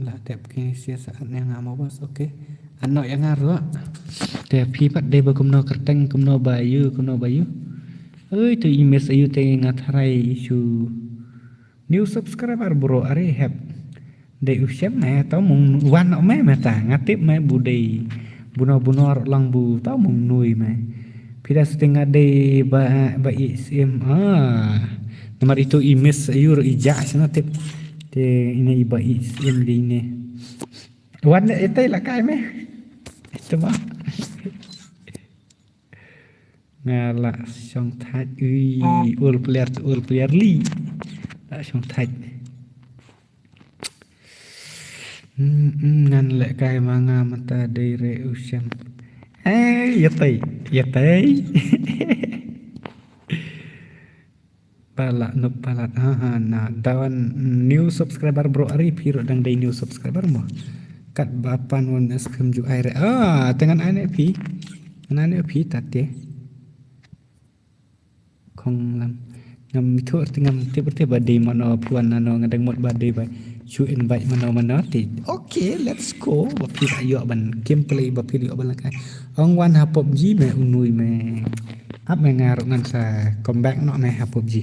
la tep ki sia sa yang ngam bos oke anno yang ngaro te pi pat de ba kum no kerteng kum no bayu ơi tu image ayu te ngatharai isu new subscriber bro are have de usem na to mung wan no me ta ngatip me budai buno lang bu tao mong nuôi mà pida setengah day ba isim Nomor itu imis ayur ijak sana tip. Te ini iba yang di ini. Wan itu lah kai meh. Itu mah. Ngala song thai ul player li. Tak song thai. Ngan lek kai manga mata dire usian. Ya tai. Palak no palat nah dawan new subscriber bro Arif hiro dang day new subscriber mo kat bapan won askem ju aire dengan ane pi tate kong lam ngam thu ngam te badai mano puan nano ngadang mot badai bai chu invite mano ti okay let's go ba pi ayo ban gameplay ba pi yo ban lakai ong wan ha PUBG me unui me ap me ngarok ngan sa comeback no me ha PUBG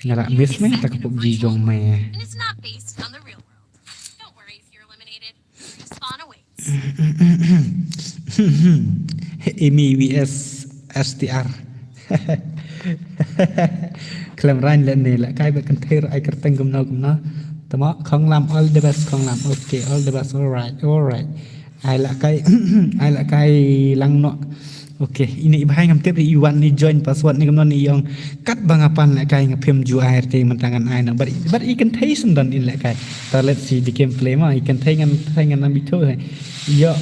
ngara miss me tak PUBG jong me And it's not based on the real world. Don't worry if you're eliminated. Respawn awaits. Amy vs STR Klam rain lên này lại cái về cần thay rồi cần tăng gồm nào tao mọ không làm all the best không làm okay all the best alright ai là cái lăng nọ okay ini bahaya ngam tip Iwan ni join password ni gam ni yang kat bangapan lại cái ngap phim ju ART man tangan ai na but I can thấy sundan in lại cái ta let's see the gameplay mà I can thấy ngan nam bitu hai yo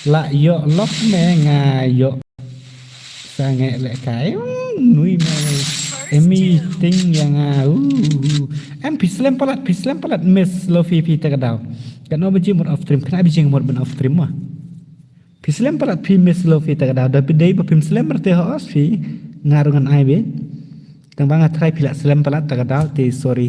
lại yo lock me nga yo sa nghe lại cái nuôi me Emi ting yang em pislam palat miss lofi pi takadau kan obaji mod off stream kena bijing mod ben off stream mah pislam palat pi miss lofi takadau tapi dei pa pislam merte hoos fi ngarungan ai be tang banga try pila slam palat takadau te sorry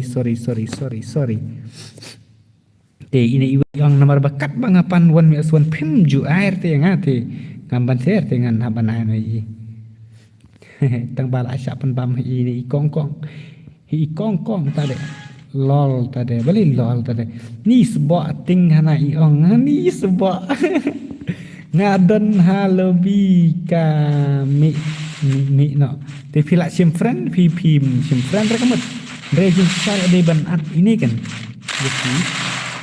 te ini yang nomor bakat bangapan wan mi aswan pim ju air te yang ate ngamban ser te ngan haban ai mai tang bala siapan bam ini kong kong tade lol tade bali lol tade ni sebab ting hana iong ni sebab ngadon halobi ka mi no te filak sim friend sim friend rekamut rejim sal de ban at ini kan jadi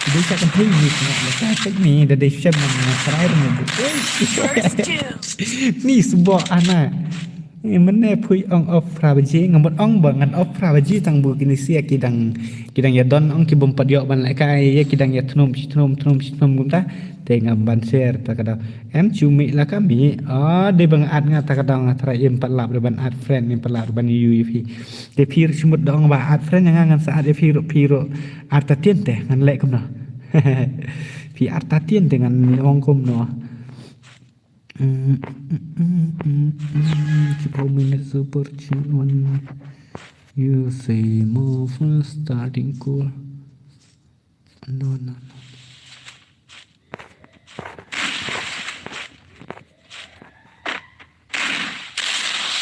dia akan thấy ni lepas ni dah de sham na terakhir First doom. ni sebab ana Mene pui ong off prabaji ngamot ong bangan off prabaji tang bu kini sia kidang ya don ong ki bom padio ban lai kai ya kidang ya thnum gumta te ngam ban share ta kada em cumi la kami de bang at nga ta kada nga tra em palap ban at friend em palap ban UEP te pir smut dong ba at friend nga ngan saat de piro arta tien te ngan lek kumno pi arta tien dengan ong kumno Keep minute super chin one. You say move starting cool. No.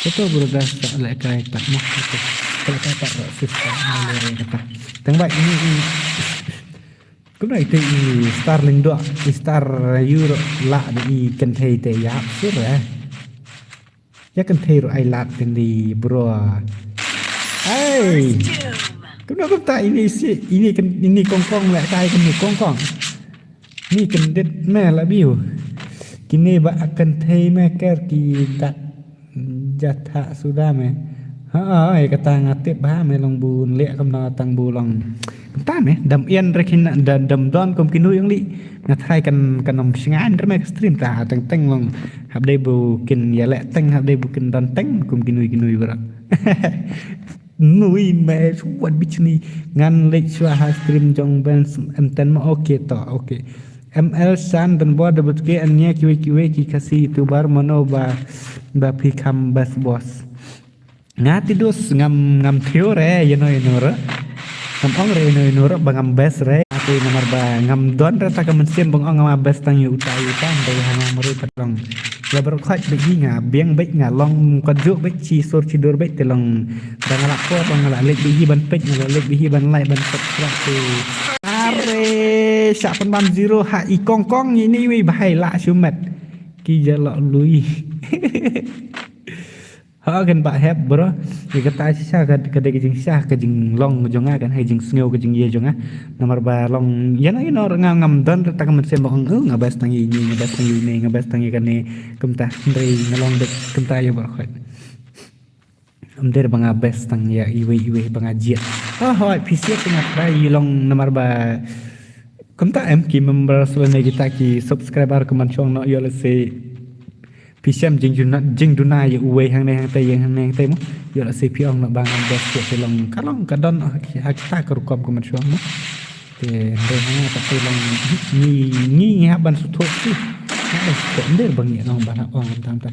Itu berada sak kai tak mah itu. Kalau kata sistem malere kata. Tengok ini cũng này thì Starlink đó, Star Euro lạ đi cần thầy tệ giá suốt rồi, chắc cần thầy rồi ai lạ tên đi bro, ai, cũng nó cũng tại ini kong lại tai cần kong, ini cần đứt mẹ là biểu, kini bạn cần thầy mẹ cái kỳ đặt jatha sudah mẹ, ai kata ngatip bah mẹ long bun lệ cầm nó tăng bu long ta me dam ien rekin dam don kom kinu yang li ngathai kan kanom singan der me stream ta teng long hab de bu kin ya le teng hab de bu kin don teng kom kinu bra nui me suat bichni ngan le chwa ha stream jong ben enten ma okay to okay ML san dan bo de butke anya kiwe ki kasi tu bar mono ba pi kam bas boss ngati dos ngam theore you know ngam ong re no bangam bes re aku nomor ba ngam don rata ka mesin bang ong ngam bes tang yu utai dari hanga mari patong la ber khaj begi nga biang bek nga long kon juk bek chi sor chi dor bek telong dang la ko bang la lek begi ban pek nga lek begi ban lai ban subscribe tu are siapan bam zero ha I kong ini wi bahai la sumet ki jalo lui họ gần bạ hẹp bro thì cái tai xa cái jing xa cái jing long jong á kan hay jing snow cái jing ye jong á nomor ba long ya nó ngam dan ta kan sen bong ngabas tangi ni ngabas tangi ni ngabas tangi kan ni kemta ndri ngalong dek kemta ya ba khoi der bang abes tang ya iwe bang ajiat hoi pc tengah try long nomor ba kemta em ki member selene kita ki subscriber keman chong no yo le se pisam jing duna ya uwe hang ne hang te yang hang ne te mo yo la se piong na bang bes ke te long kalong kadon ha kita ka rukom ko man shong mo te re hang ta te long ni ha ban su thok si ha ba ko nder bang ya long ban ong tam ta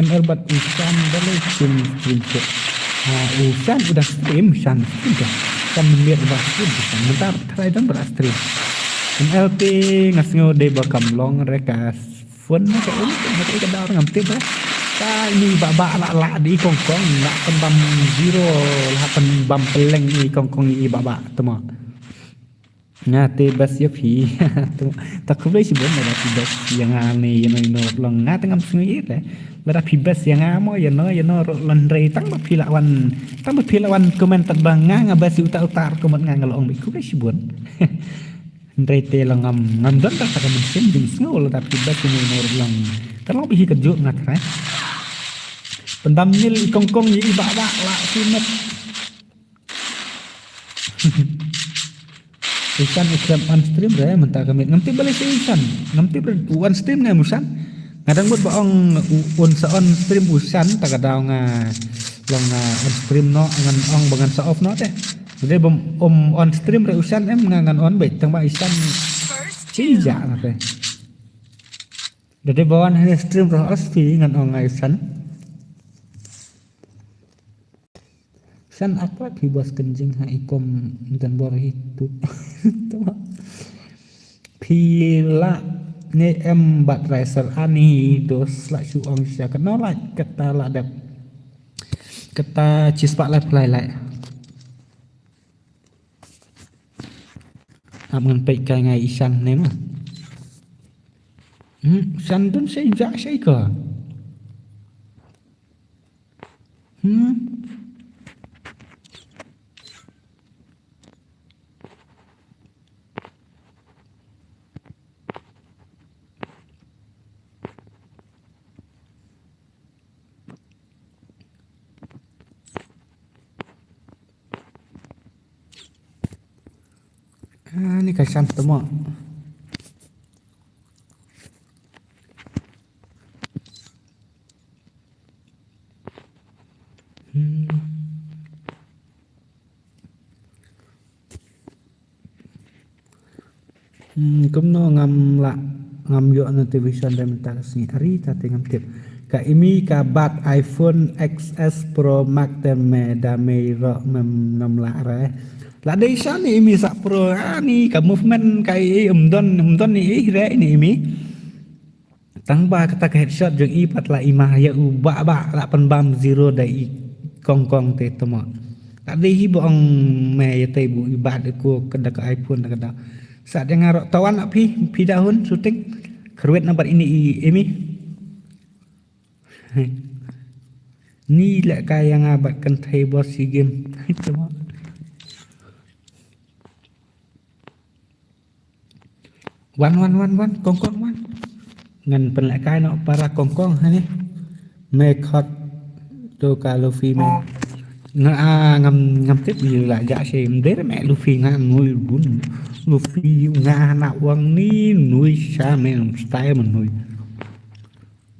ml bat isan dale chim che usan udah stream san sudah kan melihat bah stream bentar try dan berstream MLP ngasngo de bakam long reka fun ka unik ka daw ngam tip ta ni baba la di kongkong la pembam zero la pembam peleng ni kongkong ni baba temo nga te bas ya phi ta khuble si bon la ti bas yang ani no long nga tangam sngi le la phi bas yang mo ya no lon re tang ba phi lawan komen tad bang nga bas utar komen nga ngalong bi khuble si bon Rete lang ngam don ta ka min ding sngo la tapi ba ni no lang kalau bi kerja ngat ra pendam nil kongkong yi ba la sinet ikan ikram on stream re menta kami ngamti balik si ikan ngamti on stream ngai musan ngadang buat baong on stream usan ta kadang long on stream no ngan ong bangan sa off no teh jadi on stream re usan em ngan on bet tang ba isan cija na teh jadi bawan hari stream ro asfi ngan ong ngai usan san apa bibas kenjing ha ikom dan bor itu pila ne em bat racer ani dos la su ong sia kana la kata la dap kata cispak la play amun pe kai ngai isan ne ma san dun sei ja sei ka ni kasan temo kumno ngam yo notification dan minta sini ari ta ngam tip ka imi ka bat iPhone XS Pro Max me dame ro mem nam la re la dei san ni imi sa pro ni ka movement kai don ni re ni imi tang ba kata ka headshot jeng i pat la imah ya u ba la pan bam zero dai kong te tomo la dei hi bo ong me ya te bu ibat ko kada ka iPhone kada saat yang ngarok tawan nak pi dahun syuting keruet nampak ini imi ni lah kaya ngabatkan thai bos si game itu mak wan kongkong wan ngan penlek kai nak para kongkong ni mekot tu kalau fi me ngam tiếp như là dạ xem đấy là mẹ Luffy ngang nuôi bún Luffy nga nạo quăng ní nuôi xa mẹ làm style mình nuôi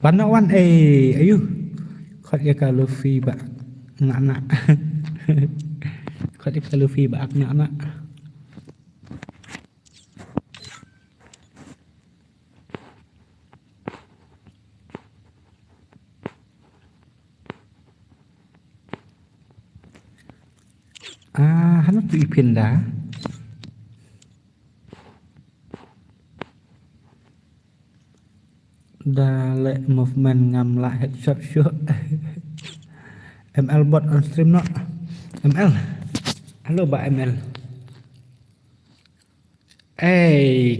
bắn nó ăn ayu khát ya cả Luffy bạc ngã khát ya cả Luffy bạc ngã hắn bị phiền đá đa lệ movement ngầm lại headshot shot ML bot on stream nó ML hello bà ML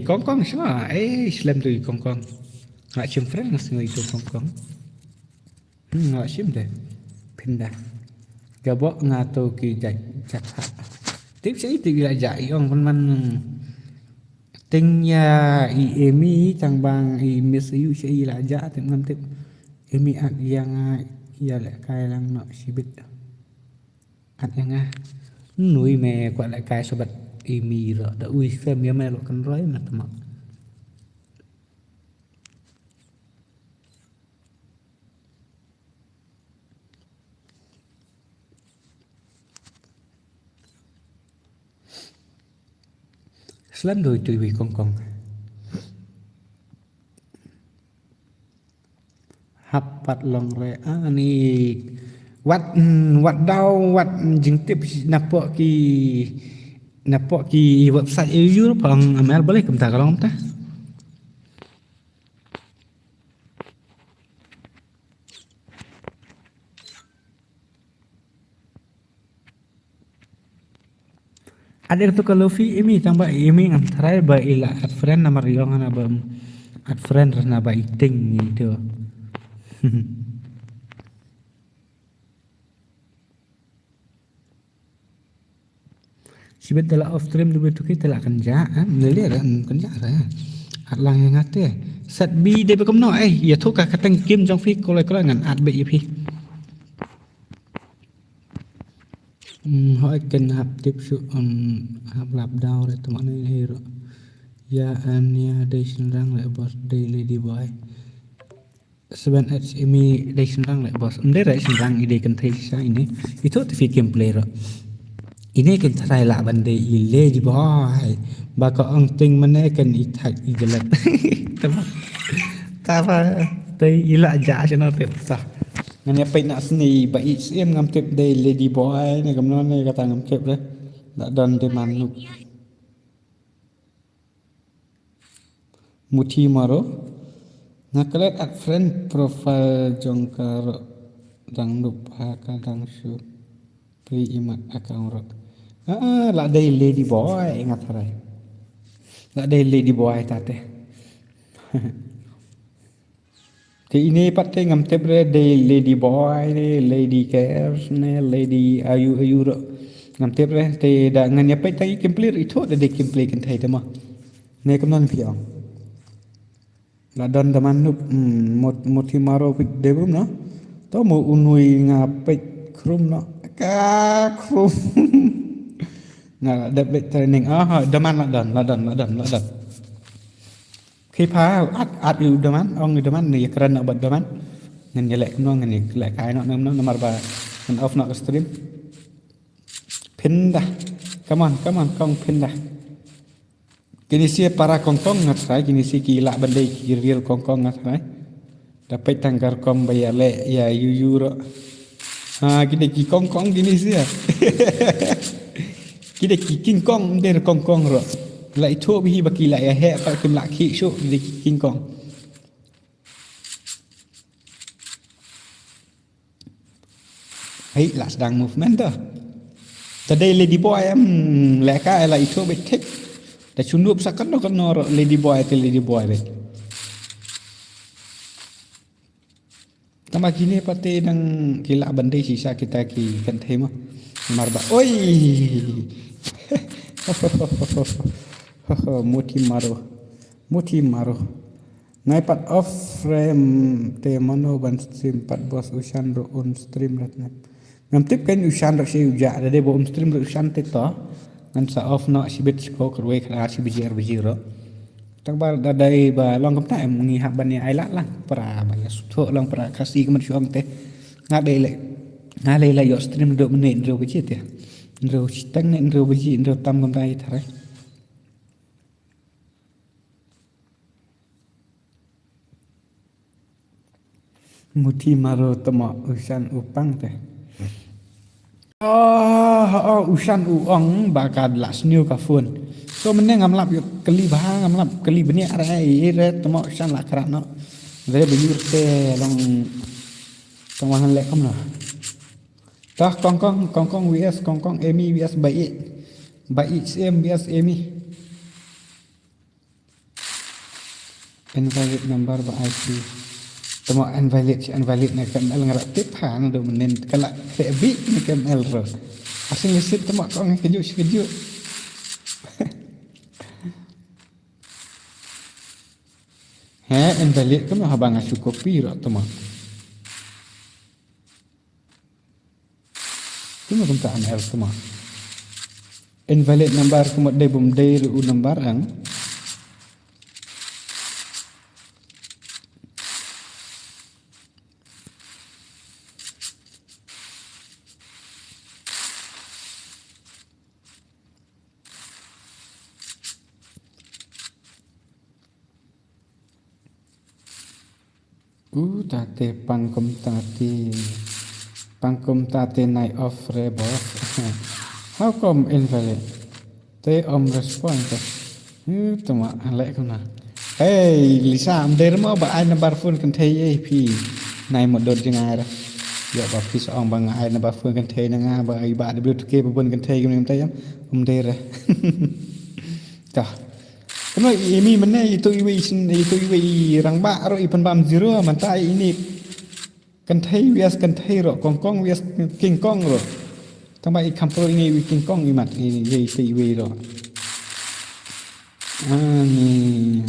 con sao slam tùy con lại chim friend người tụi con lại chim thế pindah gabok ngato ki jat tiếp sĩ thì là dạy ông văn văn tinh ya emi chẳng bằng miss you sẽ là dạ thì ngâm tiếp emi at yang ya lại cai lang nọ sibit at yang nuôi mẹ gọi lại cai sobat emi rồi đã ui xem ya mẹ lo kan roi mà temak selain đôi tùy vì con hấp bát lòng re ni wat đau wat jing tip napok ki website EU pang amel boleh kemta kalau ta ada tu kalau fi imi tambah imi antara ba ila at friend nama riong ana ba at friend na ba iting gitu sibet dalam off stream dulu tu kita lah kerja neli ada kerja lah at lang yang ngate set bi de bekom no ya thu ka katang kim trong fi ko lai ngan at be pi hỏi cần hấp tiếp xúc hấp lạp đau để tụi mình hiểu ya ania đây sinh răng lại boss đây lady boy seven HMI đây sinh răng lại boss đây lại sinh răng ini kan thấy sao ini itu thì gameplay rồi ini kan try lah benda lady boy baka ông ting mana kan itak ijelat apa tay ila ja cho nó tiếp sao ngày nay nak seni baik em ngam kep day lady boy ni kamno ni kata ngam kep dah dak don de manuk muti maro ngaklet at friend profile jongkar dang lupa kadang su pri imat account ro la day lady boy ingat rai la day lady boy tate thì ini pakai ngam tebre de lady boy de lady cares ne lady ayu ro ngam tebre te da ngan ya pai tai complete itu de complete kan thai tama ne kam non piang la don da man một thi maro pik de bum no to mo unui nga pik krum no ka krum nga de bet training da man la don khi phá át yêu đam án ông yêu đam án này keren nak buat đam án ngân lại cũng ngân này lại cái nó nomor ba ngân off nak stream pin dah come on kong pin dah kini si para kongkong ngat sai kini si gila bandai ki real kongkong ngat sai dapat tanggar kom bayar le ya euro kini ki kongkong kini si ya kini ki king kong der kongkong ro lại thua bi baki lại hệ phải kim lại khí số đi kinh con ấy là đang movement đó tadi lady boy em lẽ cái lại thua bị thích để chúng nuốt sắc nó con nó lady boy thì lady boy đấy tambah gini pati đang kila bandai sisa kita ki kan tema marba oi muti maro ngai pat off frame te mono ban stream pat bos usan ro on stream ratna ngam tip kan usan ro se uja de bo on stream ro usan te to ngan sa off no sibit ko kerwe kra si bijir ro tak bar da dai ba long kam ta em ngi hak ban ni ai la lang pra ba ya tho long pra kasi kam chuang te nga dei le yo stream do menit ro bijit ya ro tang nen ro bijit ro tam kam tai thare muti maro tama usan upang teh usan uong bakal las new kafun so meneng ngamlap yuk keli bah ngamlap keli beni arai re tama usan la krak no re bejur te long tamahan lek kam no tah kongkong vs kongkong emi vs baik cm vs emi invalid number ba IC temo invalid na KML ngarak tip han do menen kala krebi na KML ro asing ngesit temo kau ngekejut invalid kan habang asu kopi ro temo temo kumta KML temo invalid number kumot de bum de ru number ang tate pangkum tate night off re boss how come invalid te respond tuma alek kuna hey Lisa amder mo ba ai number phone kan thei ap nai một đợt jangai ra ya ba pis ong bang ai number phone kan thei na nga ba ai ba wtk bun kan thei kan tay amder ra ta Kena ini mana itu iwi rang ba ro ipan bam zero mantai ini kan thai wias kan thai ro kong wias king kong ro tamba I kampro ini wi king kong imat ini ye itu iwi ro ani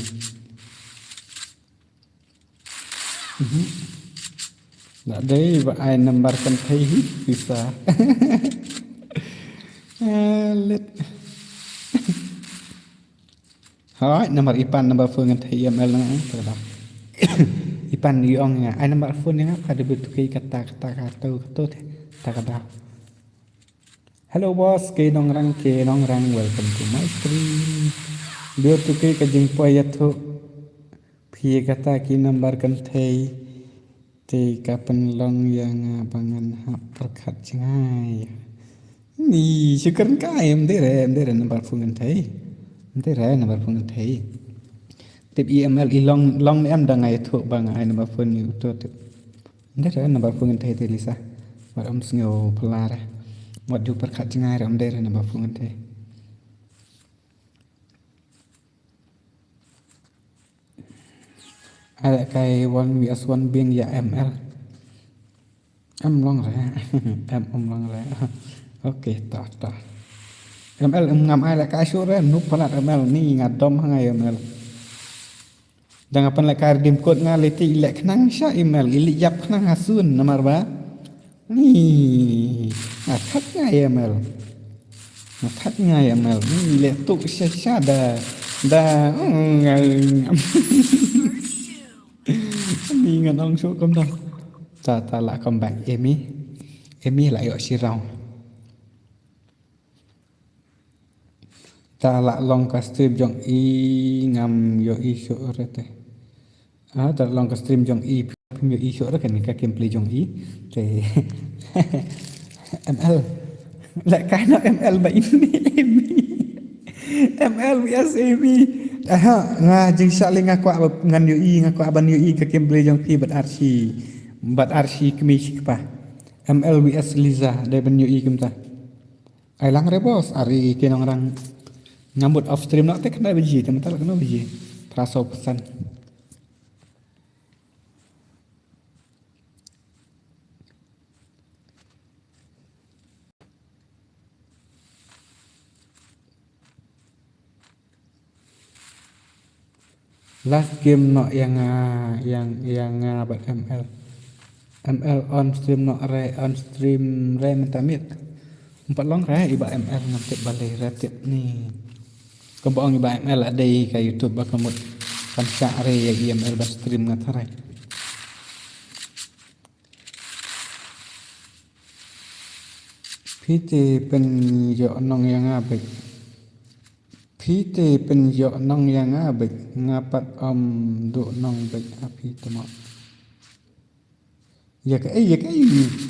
Nak dei ba ai number kan thai bisa let Hai, nomor ipan nomor phone ngan thai ML na ta. Ipan yong nga ai nomor phone nga pada betukai kata ta kata. Hello boss, ke nong rang welcome to my stream. Betukai ka jing poyatho phi kata ki nomor kan thai te kapan long yang bangan hap perkat jangai. Ni syukur ka em dere nomor phone ngan thai. Nanti raya nomor phone thei tip email long em dah ngai thu bang ai nomor phone ni tu tip nanti raya nomor phone thei te Lisa wat om sngo pelara wat ju perkat jangai ram dere nomor phone thei ada kai 1vs1 bing ya ML em long raya em long raya okay ta ML ngam ai la ka sure nup palat ML ni ngadom hangai ML jangan pan la ka dim code nga leti lek knang sha email ili yap knang hasun namar ba ni atat ngai ML ni le tu sha da ni ngadong so kom dong ta la come back Amy lại gọi si rau ta lạ long ka stream jong I ngam yo I show rete ta long ka stream jong I phim yo I show rete kan ka gameplay jong I te ML lại cái nó ML ba ini ML vs Amy nga jing saling ngakwa ngan yo I ngakwa ban yo I ka gameplay jong pi bat arsi kemi pa ML vs Liza dari ban yo I kumta ai lang re bos ari kenong rang ngambut off stream nak kena biji teman-teman kena biji terasa pesan last game no yang buat ML on stream no on stream mentamit 4 long re iba ML ngamtik balai ratit ni kebong iba ML ada ka YouTube ba kamut kan syare ya ML ba stream ngatarai pite pen yo nong yang abek pite pen yo nong yang abek ngapat du nong bek api temo ya kai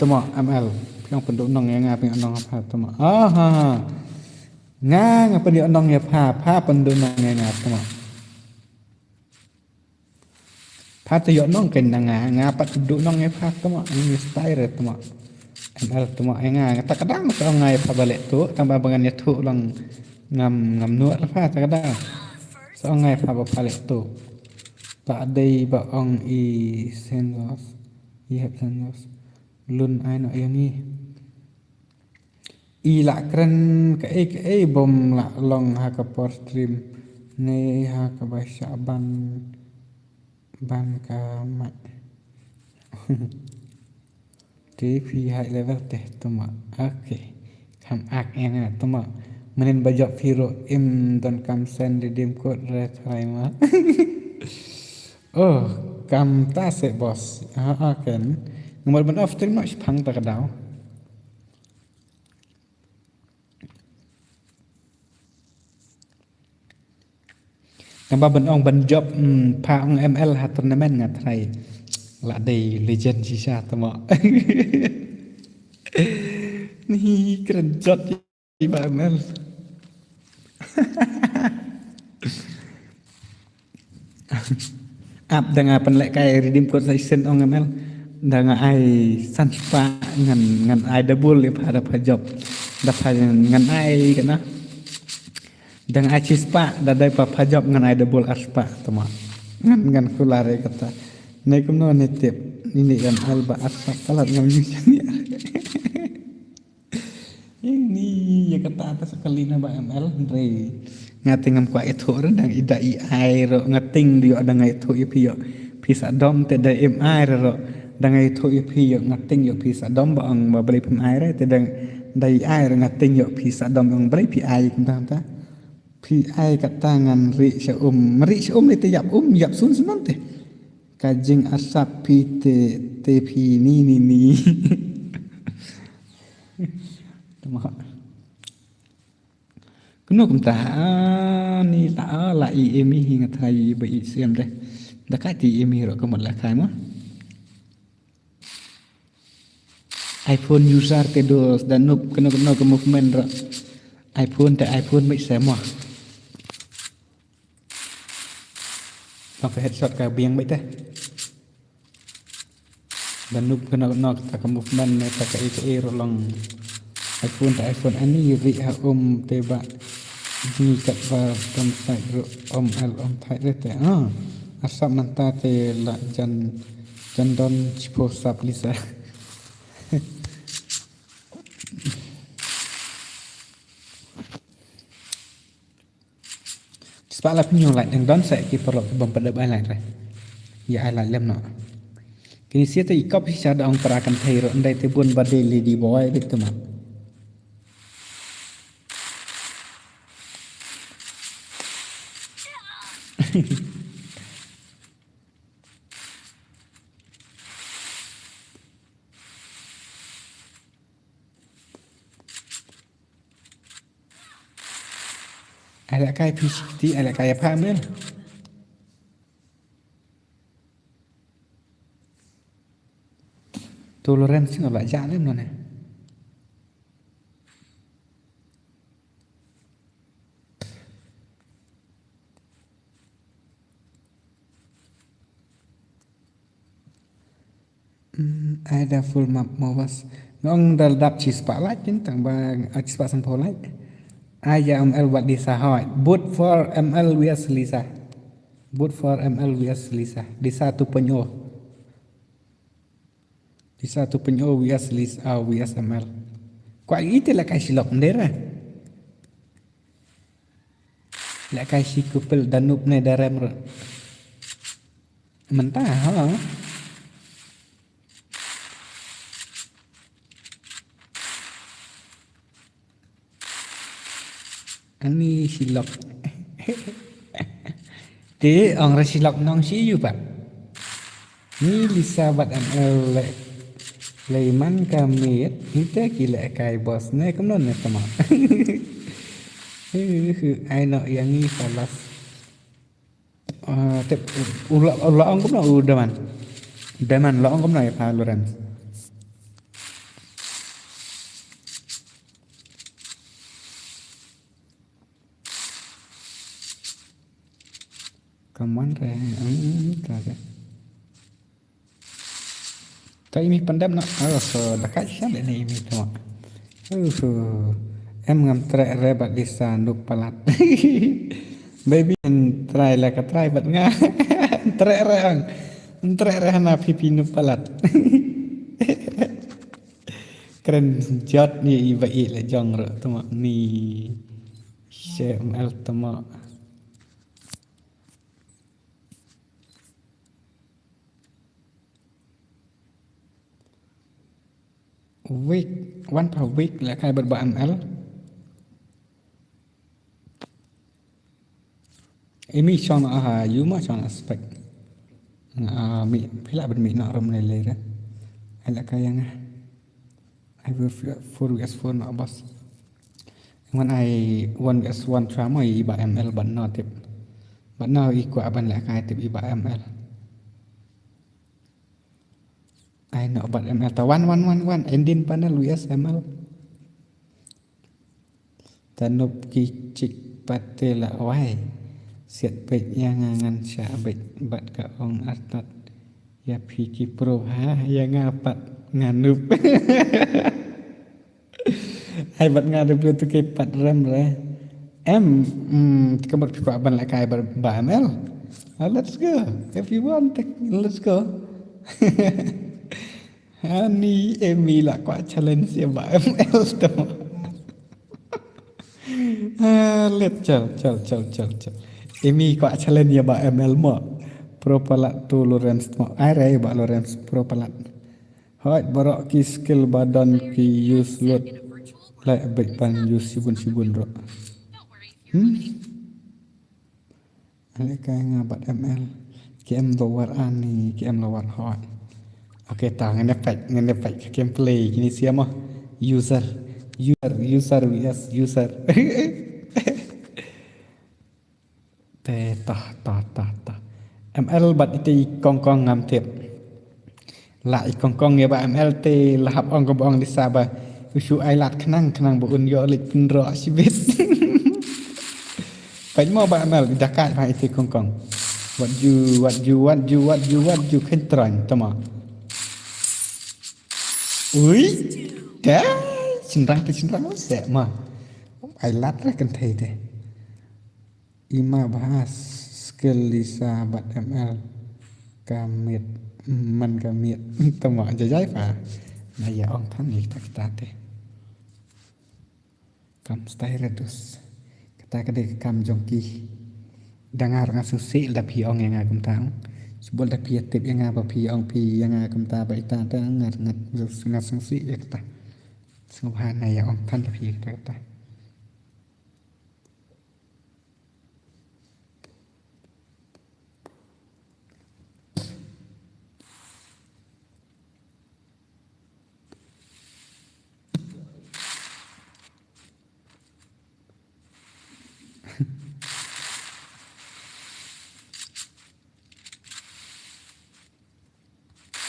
temo ML yang penduk nong yang ngaping nong apa tama ngapa dia nong ya pa penduk nong yang ngap tama pa tu yo nong ken ngapa penduk nong ya pa tama ini style tama ML tama enga kadang so ngai pa balik tu tambah bangan ya tu lang ngam nuat pa kadang so ngai pa balik tu tak đây ba ong I senlos I have senlos lun ai no yang ni I la kren ke bom la long ha ka por stream ne ha ka ba sha ban ka ma TP high level teh tuma okay kam ak ena tuma menin bajak Firo don kam send redeem code re try ma oh kam ta se bos kan nomor ban off stream no phang ta ka daw Namba ban ong ban job pa ong ML ha tournament nga thai la day legend sisa tama ni keren jot di ba ML ap dengan penlek kai redeem code session ong ML dengan ai san spa ngan ai double le pa da pa job da pa ngan ai kana dengan ai spa da dai pa pa job ngan ai double aspa tama ngan kulare kata nei kumno ne tip ini kan alba aspa salat ngam ni ini ya kata atas sekali na ba ML re ngating ngam kwa itu rendang ida ai ro ngating dio ada ngai tu ipi yo pisa dom te da ai ro da ngai tu ipi yo ngating yo pisa dom ba ang ba beli pim ai re te da dai ai ro ngating yo pisa dom ang beli pi ai kum ta pi ai kata ngan ri sya ni te yap sun sun te kajing asap pi te pi ni tama kuno kum ta ni ta la I emi hinga thai ba I siam de da ka ti emi ro ko mot la khai mo iPhone user te dos dan nup kuno ke movement ro iPhone mai se mo pakai headshot ka biang mai te dan nup kuno ta ke movement ne ta ka ro long iPhone ani ri ha te ba ni kat ba tam sai ro al thai re te asap nanta te la jan don chipo sap lisa sebab la pinyo lại đang đón sẽ ki perlu bom pada ai lại rồi ya ai lại lem no kini sia te ikop sia da ong terakan thai ro ndai te bun ba lady boy betu ma Ada kai PCT, ada kai apa ambil? Toleransi nggak baca nih mana? Ada full map mawas. Ngong dal dap cheese pak light tentang bang cheese pak sampul light. Aya ML buat Lisa hoi. Boot for ML vs Lisa. Boot for ML vs Lisa. Lisa 2.0. Lisa 2.0 vs Lisa vs ML. Kwa itu lah kai silok ndera. Lah kai si kupel danup ne daram. Mentah ha. Ani silok. Te orang silok nong si you pak. Ni Lisa bat ML Leiman kamit kita gila kai bos ne kenon ne tama. Ai no yang ni falas. Tep ulah ong kum no udah man. Daman lo ong kum no ya pa Lorenz. Kaman re kagak. Tapi ini pendam nak so dekat siapa ni ini tu. Em ngam try rebat Lisa nuk palat. Baby try lah ka try bat nga. Entrek na pipinu palat. Keren jot ni ibai le jong ro tama ni CML tama. Week one per week là khai bật bạ ML. Imi chọn you mà chọn aspect. Mi pila bật mi nọ rom này lê ra. Ai là khai yang I will 4vs4 nọ boss. When I 1vs1 trauma i bạ ML bật nọ tiếp. Bật nọ i quả bật lại khai tiếp i bạ ML. I know about ML. Ta 1 ending panel USML. Tanop ki cik patela wai. Siat baik yang ngan sya baik bat ka ong atat. Ya piki pro ha yang ngapat nganup. Hai bat nganup tu ke pat ram re. Kemot ko aban la kai ba ML. Let's go. If you want, let's go. Ni Emi lah kuat challenge ya Mbak ML tu. Let chal. Emi kuat challenge ya Mbak ML mo. Pro palat tu Lawrence mo. Ai rai Mbak Lawrence pro palat. Hot barok ki skill badan ki use lot. In a virtual world, Like baik pan use sibun ro. don't worry if you're eliminated. Ale kai ngabat ML. KM lower ani, KM lower hot. Okay, tangan efek gameplay kini siapa user yes user. Ta. ML bat itu kong ngam tiap. Lah kong ya ba ML te lahap ong ko bong di Sabah. Usu ai lat kenang buun yo lik pinro sibit. Pai mau ba ML dakat ba itu kong. What you can try tama. Ui, dah, cenderang saya mah. Ai lat lah kan thei deh. Ima bahas skill Lisa bat ML kamit man kamit tama jajai pa. Nah ya ong than ni kita deh. Kam stay redus. Kita kade kam jongki. Dengar ngasusi la pi ong yang agam tang. Sebab dah pia tip yang apa pi ong pi yang agam ta bai ta ngat sangsi ya kita. Subhanallah ya ong than pi kita.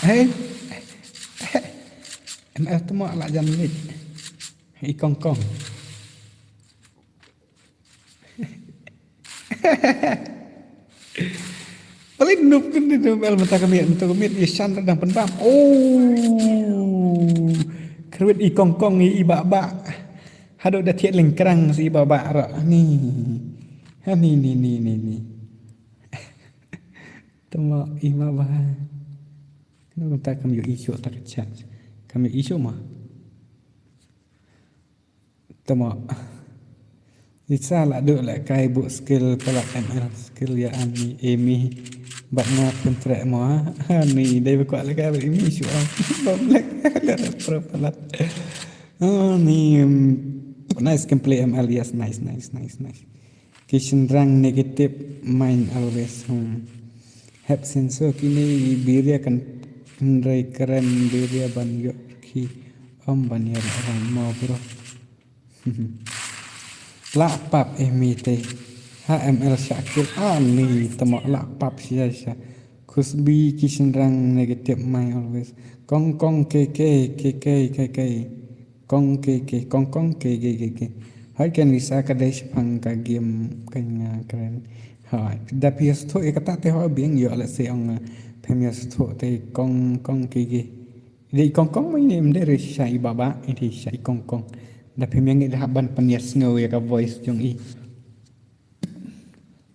Hey, ML tu mak lak jam ni. Hei kong. Paling noob kan ni ML mata kami Ishan redang pendam. Oh, kerwit i kong i bak. Hado dah tiat lengkerang si bak rak ni. Ha ni. Tama ima bah. Kita kami isu tak kecil. Kami isu mah. Tama. Isa lah duk lah kai bu skill pelak ML skill ya ani Emi batna kontrak mah. Ni dai kuat lah kai Emi isu ah. Bomlek ada pro pelak. Ni nice gameplay ML yes nice. Kishin rang negative mind always. Have sensor kini biria kan Rai keren biria ban yo ki ban ya orang mau bro. Lapap emite HML Syakir ni temak lapap sia Kusbi kishin rang negative my always kong ke kong ke hai kan bisa kadai sepang ka game kanya keren hai da PS to kata te ho biang yo let's say on famous to te kong ke di kong mai nem de shai baba ini shai kong da pemiang ida ban panias ngau ya ka voice jong i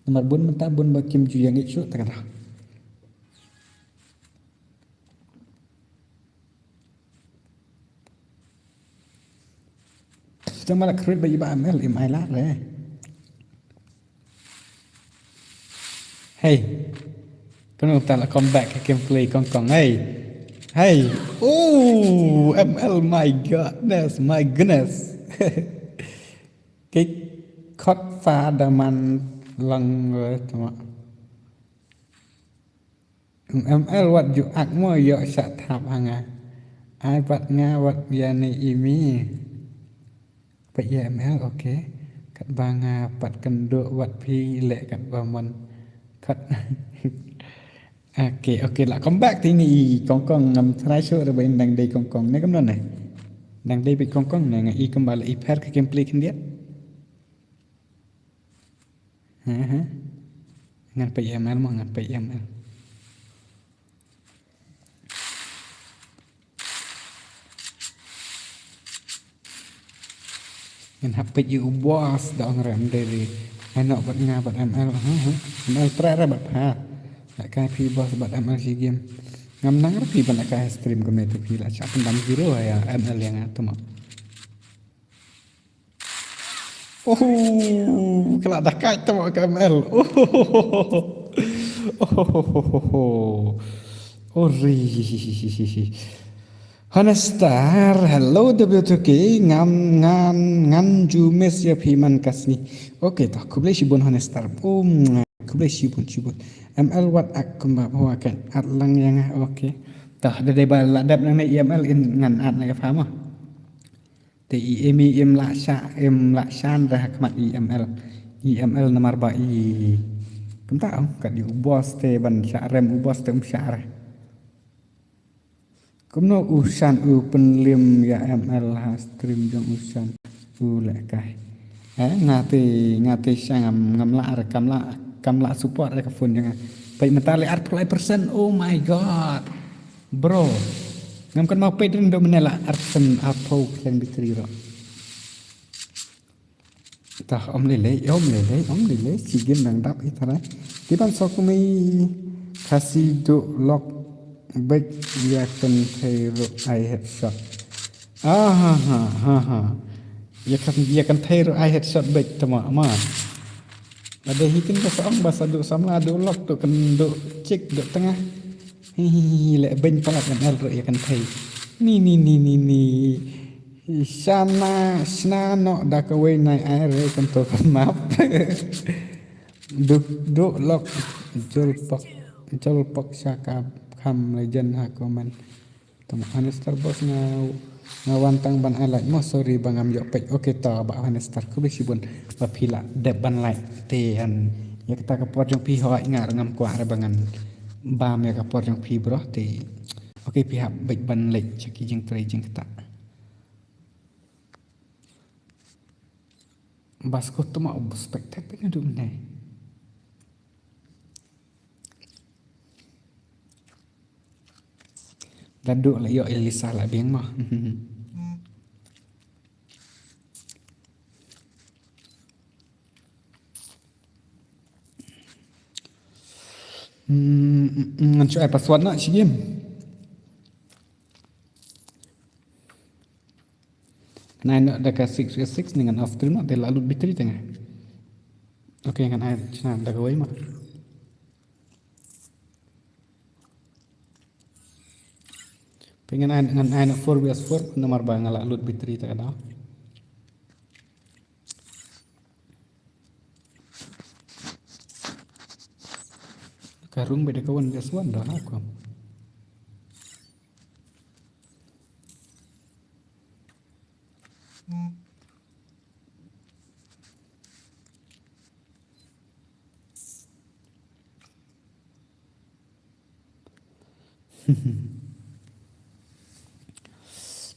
nomor bun menta bun ba kim ju yang isu ta kata Sudah malah create bagi ML im ai lah re. Hey. Kau tak nak comeback ke gameplay kong. Hey. Oh, ML my goodness. Cái khót pha đà man lần rồi tama. ML what you act more yo sat thap hanga. Ai bắt nga what ya ni imi. Pat ya ML okay. Kat banga pat kenduk what pi lek kat baman. Kat Okay lại comeback thì ni kong ngam try show rồi bên đang đây kong này kemana này đang đây bị kong này ngai kembali iper ke gameplay kan dia ngan PML mah ngan PML ngan HP you boss dong ram dari enak buat ngah buat ML ML try ra buat ha lại cái phi boss buat ML si game ngam nang phi ban lại cái stream của mình phi là chắc pendam zero ya ML yang atau mak kalau dah kait tu mak ML ri Honestar, hello W2K, ngan jumes ya piman kasni. Oke, tak aku boleh sibun Honestar. Aku boleh sibun. ML what aku mbak bawa kan atlang yang oke. Tak ada debal ladap nang ML in ngan at nak faham ah. Ti im laksan dah kemat IML nomor bai. Kamu tahu kat di ubos te ban syarem ubos te syarah. Kumno usan penlim ya ML stream jong usan lekai. Ngati sang kamla support ke phone jangan. Pai mentale art %. Oh my god. Bro. Ngam kan mau pay din do menela artsen apo klang bitri ro. Tah om lele si game nang dap itara. Di ban sok mi kasih do lock back dia kan thero I headshot. Dia kan thero I headshot back tama ama. Ada hitin ka saong basa do samla do lock do kan do cek do tengah. Lek ben palat ML ro ya kan thai. Ni. Sana no da ka we nai ai re kan to kan map. Do lock jol pak saka kam legend ha komen. Tama Honestar bos ngawantang ban alai mo sorry bangam yo pek oke ta ba Honestar ku bisi bun ba pila de ban lai te an ya kita ka pot jong pi ho ngar ngam kwa re bangan ba me ka pot jong pi bro te oke pihak baik ban lek caki jeng trai jeng kita bas ko to ma spektakel ndu ne Laduk lah yo Elisa lah beng mah. Cuai password nak si game. Kena nak dekat 6 dengan after nak dia lalu bateri tengah. Okey kan ai cina dah kawai mah. Pengen dengan anak 4vs4 nomor bang ala load bateri tak ada. Karung beda kawan vs1 dah aku.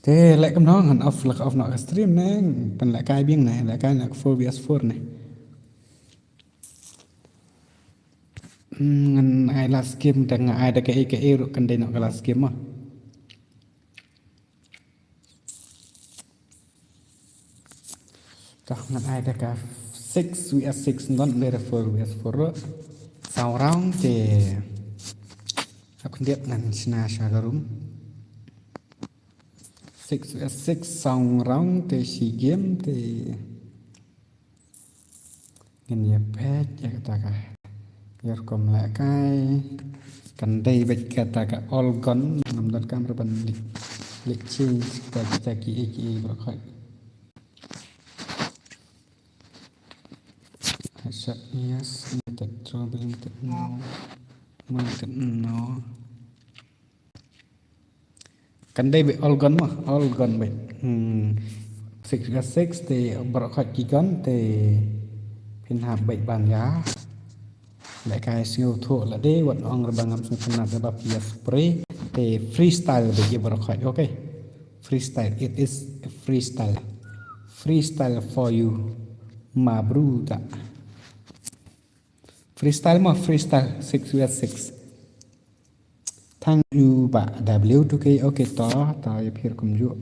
Thế lại cầm nó hẳn off nọ stream này phần lại cái biếng này lại cái là 4vs4 này ngan ai last game dan ai ada ke ro kan dai nọ last game mah tak ngan ai ada ka 6vs6 non le 4vs4 sau round thì aku lihat ngan sina shagarum 6 song round te SEA Games te ngân ya pet ya kata biar kom lại cái cần đây bệnh kata ka all gone nằm đặt camera ban lịch chi kita ki bakal shot yes limited trouble limited no kan đây bị all gone bệnh 6 thì bakal ki gone thì phiên hạp bệnh bàn giá lại cái siêu thua là đế vật ông là bằng ngắm xuống phần nạp bắp bia spray thì freestyle bây giờ bakal ok freestyle it is freestyle for you ma bruta freestyle 6 thank you ba W2K ok to ya phir kum ju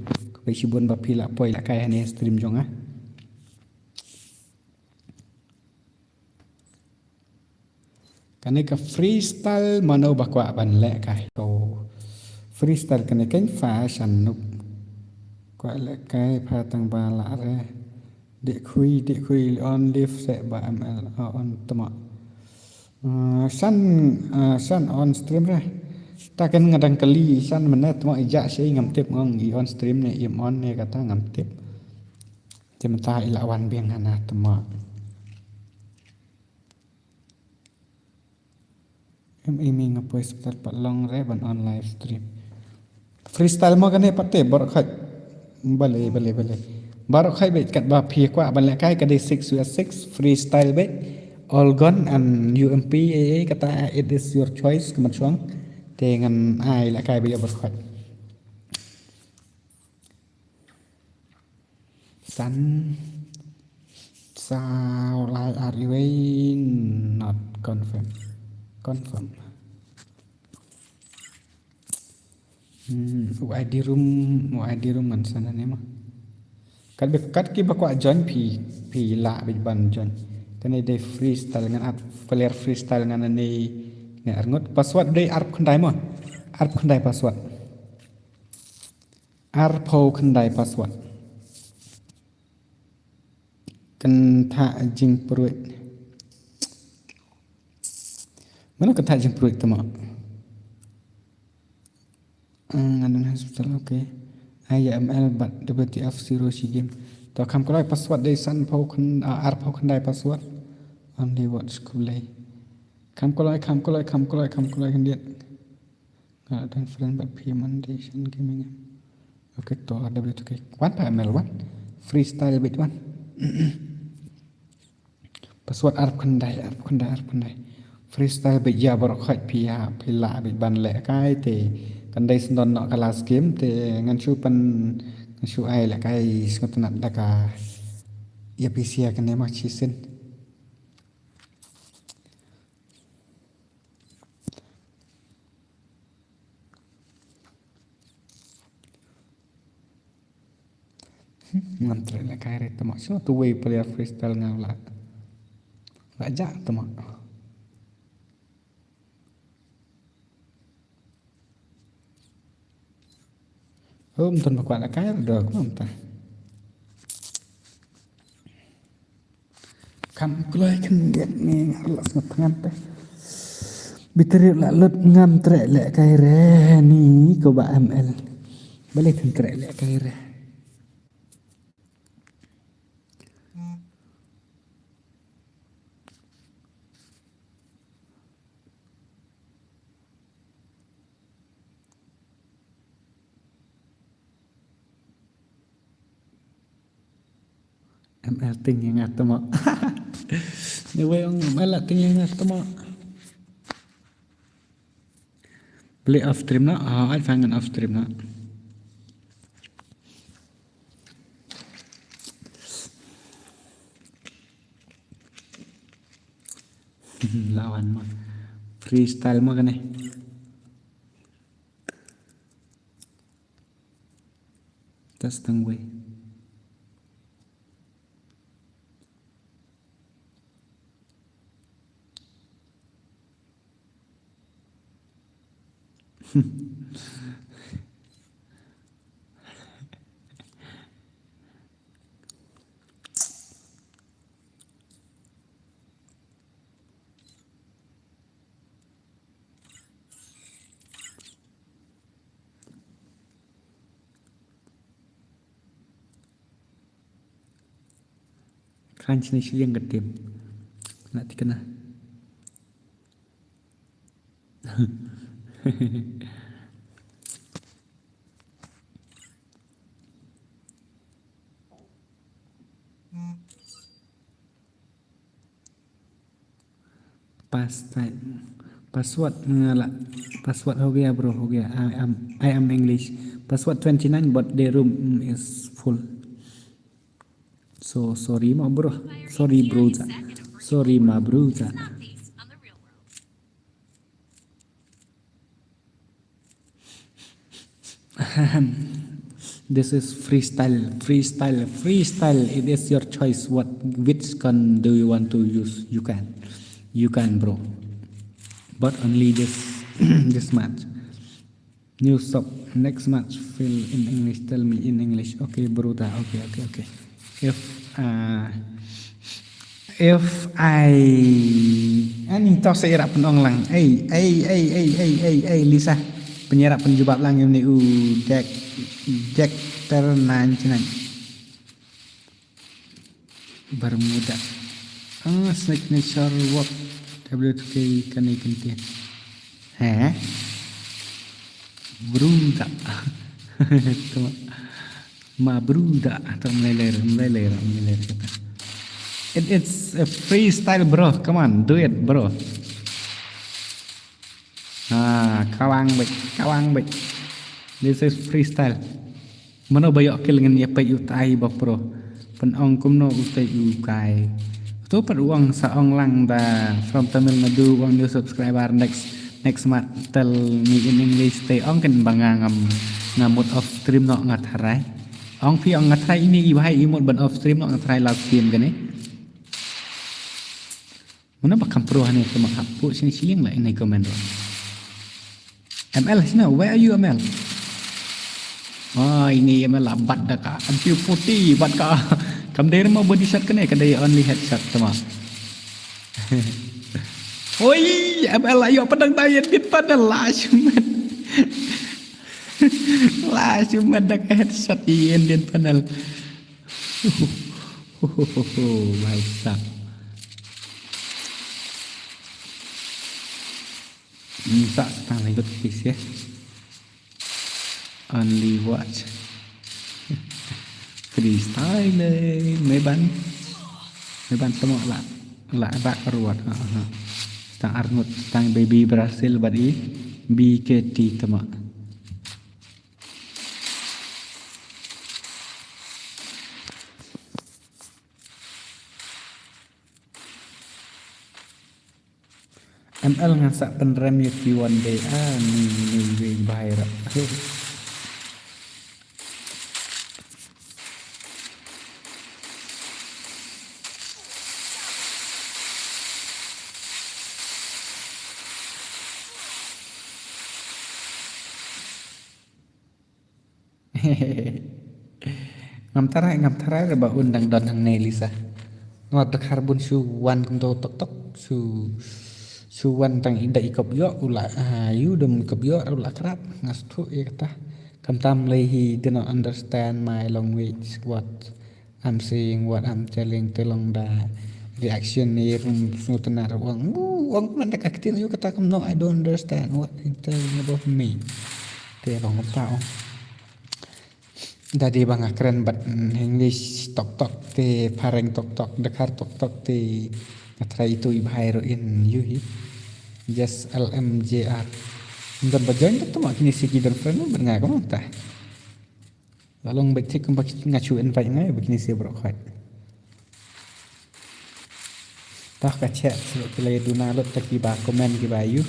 bây giờ buồn bắp pila poi là cái này stream jong á cái này cái freestyle mano bakwa ban lẹ cái so freestyle cái này cánh phá sẵn nục gọi là cái pha tăng ba lạ ra để khui on live sẽ ba ml on tama san on stream ra ta kan ngadang kali san mana tama ija sei ngam tip ngong i on stream ne im on ne kata ngam tip jemta ilawan biang hana tama em imi ngapoy sebentar pat long re ban on live stream freestyle mo kan pate bar khat bale bar khai bet kat ba phi kwa ban la kai ka de 6 freestyle bet all gone and UMP kata it is your choice kemat suang dengan ai la kai bây giờ bar khat san sao like are you not confirm ID room man sana ne ma kan be kat ki bakwa join phi la be ban join kan de freestyle ngan player freestyle ngan ne ne arngot password de arp khandai mo arp khandai password arpo khandai password kan tha jing pruit mana kan tha jing pruit tama nganan hospital okay IML but WTF 0 SEA Games to kam kolai password dei san phau khan ar phau khan dai password only watch kulai kam kolai kan dia dan friend but payment station gaming okay to WTK one pa ML one freestyle bit one password ar khan dai freestyle bit ya bar khat pila bit ban le kai te kan dai sendon nak kelas game te ngan chu pan ngan chu ai la kai ngot nak daka ya PC kan ne ma chi sen ngan tre la kai re tama so tu way player freestyle ngau la ja tama hôm tuần mà quản là cái được không ta kam kulai kan dia ni ngalak sangat ngantai biteri la lut ngam trek lek kai re ni ko ba ML balik kan trek lek kai re ML tinggi ngat tama ni we ong ML tinggi ngat tama beli off stream na ai fangan off stream na lawan mo freestyle mo kan tas tang way Crunch ni siang gedem. Nak dikena. Password ngala. Password हो गया bro, हो गया. I am English. Password 29 but the room is full. So sorry ma bro. Sorry bro. Sorry ma bro. It's not based on the real world. This is freestyle. It is your choice. Which gun do you want to use? You can, bro. But only this this match. New stop. Next match. Fill in English. Tell me in English. Okay, bro. Okay. If I ani tau saya rak penong lang. Lisa. Penyerap penjebak lang ini Jack Ternan cenang. Bermuda. Signature work W2K kan ikan tian. Bruda. Ma bruda atau meleler kata. It's a freestyle bro. Come on, do it bro. Kawang baik. This is freestyle. Mana bayok ke dengan ya pay utai bro. Penong kumno utai ukai. Tu peruang saong lang da from Tamil Nadu uang new subscriber next month tell me in English te ong kan bangangam ngamut off stream no ngatharai. Ong pi ong ngatharai ini ibahai imut ban off stream no ngatharai live stream kan ni. Mana bakam peruhan ni ke makapu sini siang lah ini komen. ML sini, where are you ML? Ini ML lambat dah kak. Ambil putih, bat kak. Kamu dari mau body shot kena, kadai only headshot sama. Oi, ML ayo pedang tayar di panel lah cuman dah headshot di Indian panel. Baiklah. Minta setang ikut please ya. Only watch. Freestyle meban semua lah bak ruat. Setang Arnold, setang baby Brazil badi BKT temak. ML ngasak penrem Yuki one day ni bahaya. ngam tarai reba undang don hang Nelisa. Ngot karbon su wan kum tok su wan tang inda ikop yo ula you dem ikop yo ula kerap ngastu ya kata kam tam lehi do not understand my language what I'm saying what I'm telling telong da reaction ni rum sutenar wang mana kaktir yo kata kam no I don't understand what you telling about me telong tao Dadi bang keren bat English tok te pareng tok dekar tok te ngatrai itu ibhairo in yuhi just LMJR ndan bajan tu mak kini siki girlfriend ber nga kamu tah lalong becik kum ngacu invite ngai begini si bro khat tah ka chat sebab kila duna lot tak ba komen ki ba you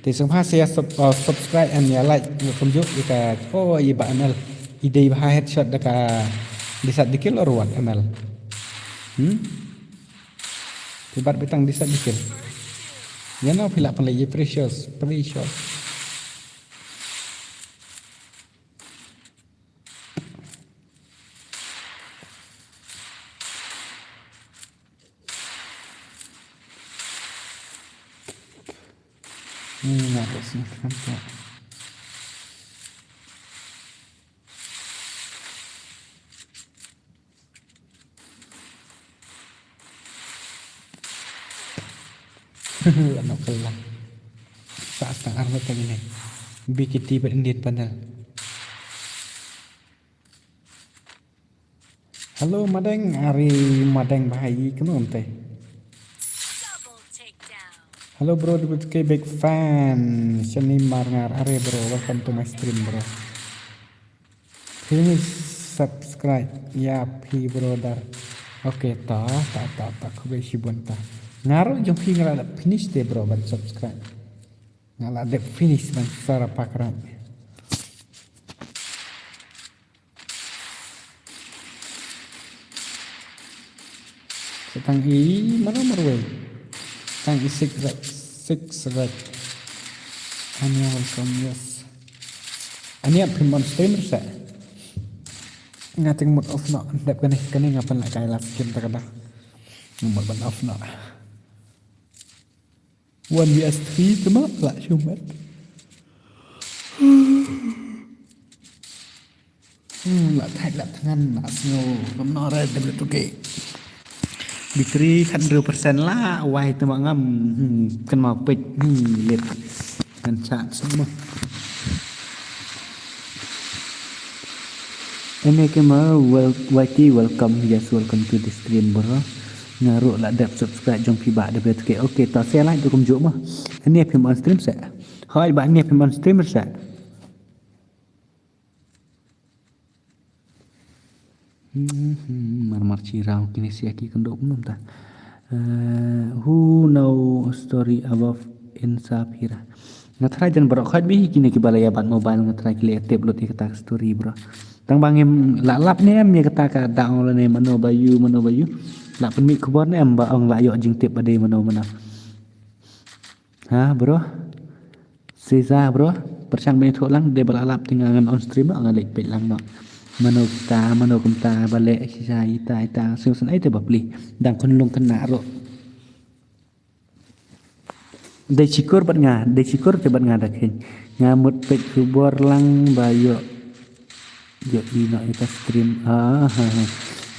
te sumha share subscribe and ya like kum juk ka iba ML ide bah headshot deka disat dikil or what ML tibat betang disat dikil ya no pila pan lagi precious nah terus kan Anak kelah. Saat armut lagi nih. BKT Indian panel. Halo Madeng, Ari Madeng bahayi kenapa teh? Double takedown. Halo bro, DBTK big fan. Seni Marngar, Ari bro, welcome to my stream bro. Please subscribe, ya pi brother. Oke, tak, aku besi bonta. Ngaruh jom pi ngalak finish deh bro, ban subscribe. Ngalak deh finish ban suara pakran. Tang I mana marway? Tang I six red. Anya welcome yes. Anya pimon streamer sa. Ngating mood off no. Dap kani ngapan lah kay last game takada. Mood ban off no. 1vs3 cuma lah cumat. Lah thai lah tangan lah snow. Kamno red WTK. Bitri 100% lah wai tu mangam kan mau pek lihat dan cak semua ini kema YT welcome yes welcome to the stream bro ngaruh lah dap subscribe jom pi ba WTK okey ta saya like tu kum jom mah ini film on stream sa hai ba ni film on streamer sa Marmar cirau kini si aki kendok belum ta who know story about Insafira ngatrai jan barok khat bi kini ki balaya ban mobile ngatrai ki letep lot kata story bro tang bangem lap ni em ya kata ka daung le mano bayu lap pen mi khobor ni em ba ong la yo jing tip bade mano ha bro Seza bro percang bani thok lang de balap tinggal on stream ang lek pet lang no mano kumta balik sisa ita susun ai te babli dang kon lung kena ro de cikur te bat nga dakhin ngamut pek kubor lang bayo yo ino ita stream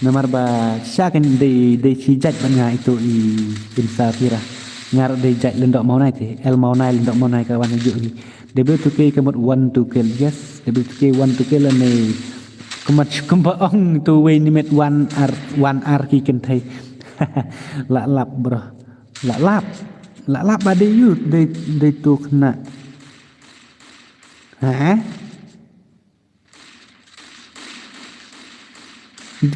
nomor ba syakin de cijat bat nga itu Insafira ngar de jat lendok mau nai te el mau nai lendok mau nai kawan ju ni WTK kemut 1 to kill yes WTK 1 to kill ni kemat kembaong tu we ni met 1 r ki ken thai lap bro lap bade you de tu kena ha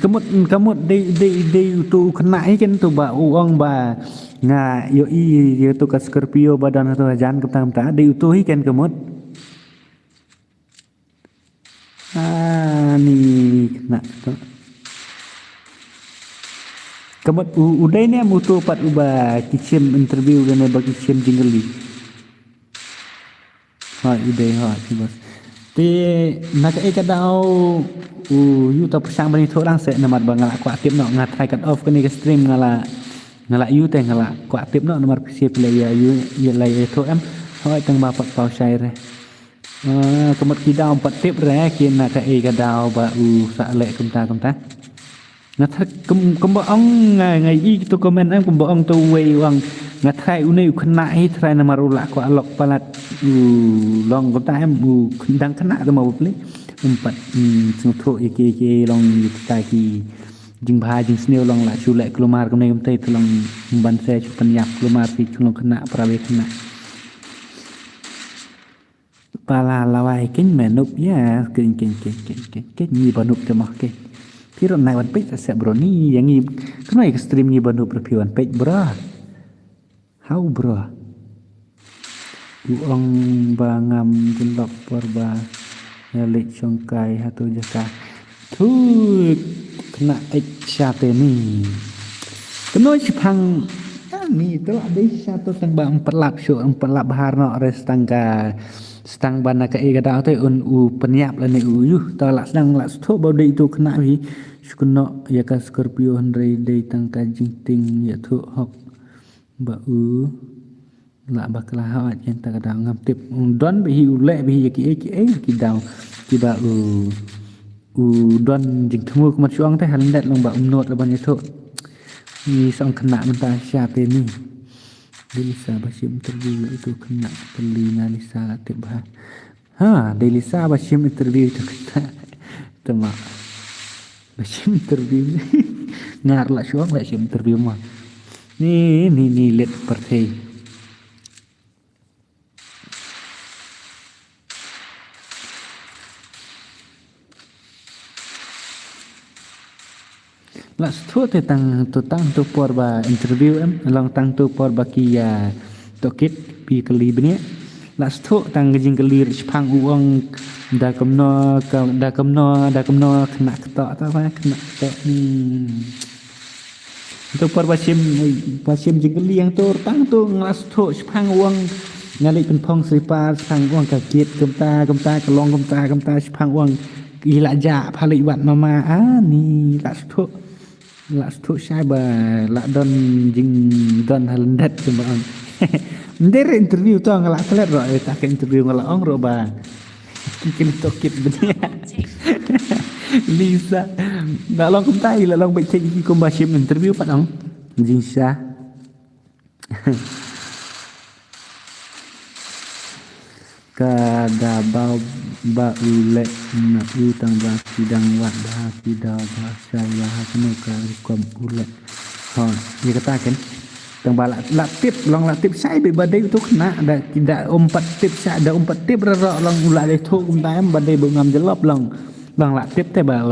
kamut de tu kena ni kan tu ba uang ba nga yo tu ka Scorpio badan tu jan ketang ta de tu hi kan kamut ni kena tu kamat uday ni mutu pat uba kicim interview dan bagi kicim jingli ha uday ha bos te nak ka dau yu ta pasang bani thorang se namat bangala ko aktif no ngatai cut off kini ke stream ngala yu te ngala ko aktif no nomor PC player yu ye lai tho em hoi tang ba pat pau sai re kemat kidau 4 tip re kin nak ka dau ba sa lek kumta ngathak kumbaong ngai i tu komen em kumbaong tu wei wang ngathai unai khna hi thrai na marula ko alok palat long kumta em dang khna tu mau ple umpat sung tho ke long tai ki jing bha jing sneu long la chu lek klumar kum nei kum tai thlong ban se chu pan yak klumar fi chung khna prawe khna pala lawai kin menup ya kin ni banup te mah ke Piro naik one page asap bro ni yang ni kena ekstrim ni banup review one page bro how bro uang bangam jelok porba nalik songkai hatu jaka tu kena eksyate ni kena cipang ni telah desa tu tang bang perlap bahar no restangka stang bana ka e gadau te un penyap la ne yu ta la sedang la stho ba de itu kena wi skuno ya ka Scorpio hendrai de tang ka jingting ya thu hok ba la bakla ha yen ta gadau ngam tip don bi ule bi ki dau ki ba don jing thmu kuma chuang te handet long ba not la ban ya thu ni song kena menta sya te ni Delisa Bashim interview itu kena Pelina Lisa Latif Bah. Delisa Bashim interview itu kena temak. Bashim interview ngar lah syuang Bashim interview mah. Ni let partai. Lak stu te tang tu por ba interview long tang tu por ba kia tokit pi kali bini lak stu tang jing kali pang uang da kamno kena ketok ta ba kena ketok tu por ba sim jing kali yang tu tang tu lak stu pang uang ngali pen phong seripa pang uang kakit gemta kelong gemta pang uang gila ja phali wat mama ni lak stu sai ba lak don halendat cuma ndere interview to ngalak kelet ro tak interview ngalak ong ro ba kini tokit benia Lisa dalong kum tai long bai cek kum ba sim interview pat ong jinsa kada ba ule na utang ba sidang wat ba sidang ba saya kena ka kom ule dia katakan tang ba la tip long la tip sai be badai tu kena ada tidak umpat tip sai ada umpat tip rara long ula le thu kum tai badai bu ngam jelop long la tip te ba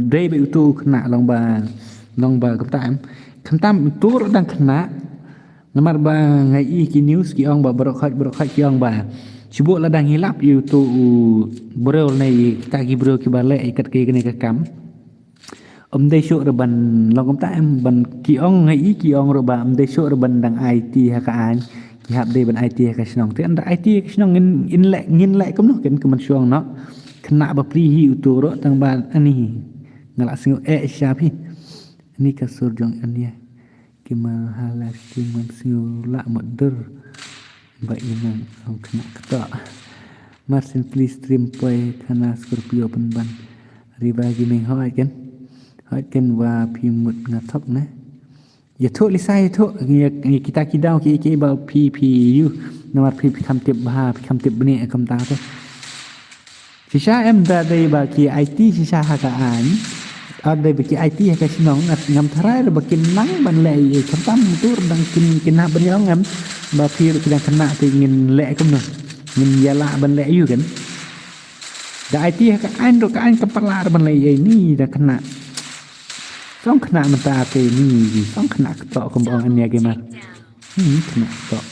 dai be tu kena long ba kum tai kentam tu dang kena namar ba ngai ki news ki ong ba berokhat ki ong ba Cibuk ladang hilap you tu bro nei taki bro ki bale ikat ke kene ke kam dei syuk reban long kom ta em ban ki ong ngai ki ong ro ba dei syuk reban dang IT ha ka an ki hap dei ban IT ha ka snong te anda IT ka snong ngin lek kom no ken kemen syong no kena ba pri hi tu ro tang ba ani ngalak singo syapi ni ka sur jong ania ki ma halas ki man singo la moder ba inang ang kena ketok Martin please stream poi kana Scorpio penban ribagi meng hoi ken wa pimut ngathok na ya thu li sai thu ni kita kidau ki ba PPU nomor pi kam tip bni kam ta tu sisa em da dei ba ki IT sisa ha ka an ada bagi IT ha ka sinong ngam tharai ba kin nang ban le kam tam tur dang kin ha ban yong ngam ba phi kidang kena te ngin le kom no ngin yala ban le yu kan da IT ka an do ka an kepala ban le ni da kena song kena mata te ni song kena ketok kom bang ania ge mar kena ketok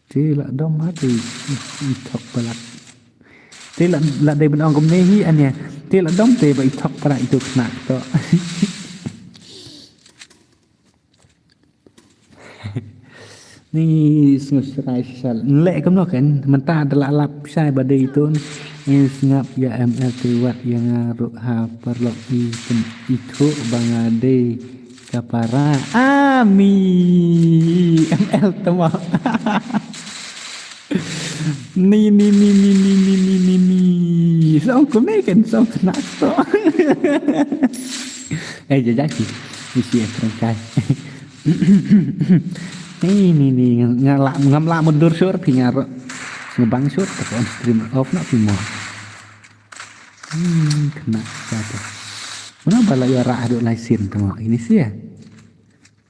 te la dom ha te tok balak te la dei ban ong kom ne hi ania te la dom te ba tok para itu kena ketok ni sengai sal lek kom no kan menta delap sai badai itu ni ngap ya MLT wat yang ngaruh ha perlok itu bangade kapara ami ML temo ni song kom ne kan song kena to jajak ni si terangkai ni ngamla mundur sur pi ngaro ngebang sur tekan stream off nak pi mo kena satu mana bala ya ra adu laisin temo ini sih ya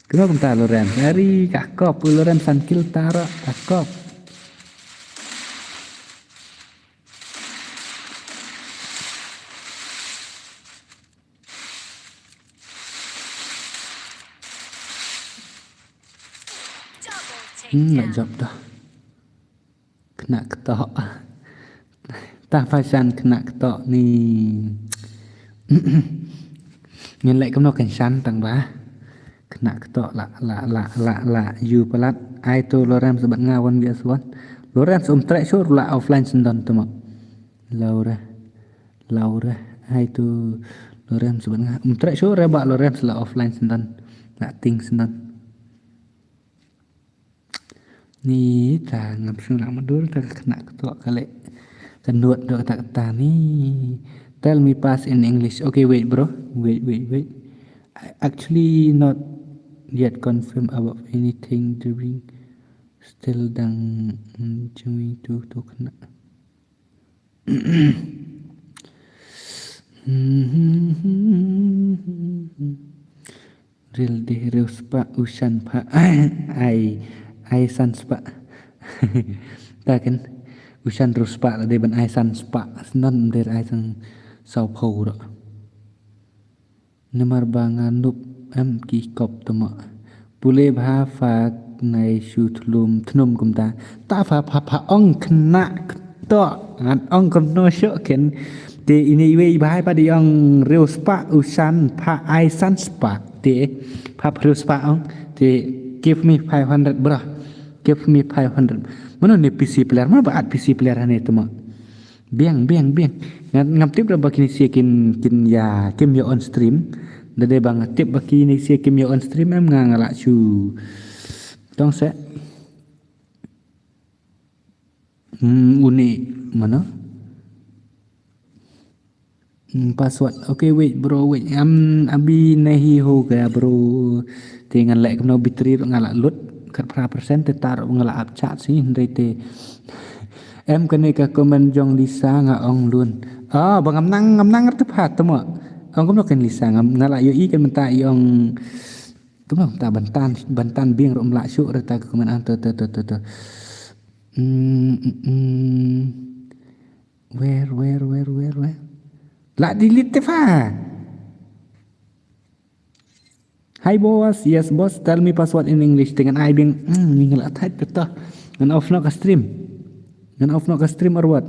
kenapa bentar loren dari kakop loren sankil taro kakop nggak job dah kena ketok tak fasan kena ketok ni ngelek kemno kensan tang ba kena ketok la you pelat ai tu loram sebat ngawan biasa loram trek sur la offline sendon tu mak laura ai tu loram sebat trek sur ba loram la offline sendon la ting sendon ni ta ngam sung la madur ta kena ketok kale kendut do kata ni tell me pass in English okay wait bro wait actually not yet confirm about anything during still đang doing to kena real deh real spa usan pa ai san spa ta kan usan real spa là đây bên ai san spa non der ai sang sao phâu đó Namar bangan nup em ki kop tama pule bha fa nai shu thlum thnum kum ta fa pha ong khna to ngan ong kom no sho ken te ini we bhai pa di ong real spa usan pha ai san spa te pha real spa ong te give me 500 bro give me 500 mana ni PC player mana ba PC player ane tama biang ngam tip dah bagi ni kin ya kim yo on stream dade bang tip bagi ni kim yo on stream em ngala chu tong se uni mana password okay wait bro wait abi nahi ho gaya bro dengan lek kemno bitri ngala lut kat persen te tar ngala ap chat sih ndai em kene ka comment jong Lisa nga ong luôn bang ngam nang tu phat tamo ong kom ken Lisa ngam ngala yo i kan menta yong tum ta bantan bieng rom la syu rata comment an to where la delete te fa hi boss yes boss tell me password in English dengan ai bieng ngala thai ta ngan off no ka stream ngan off no ka stream or what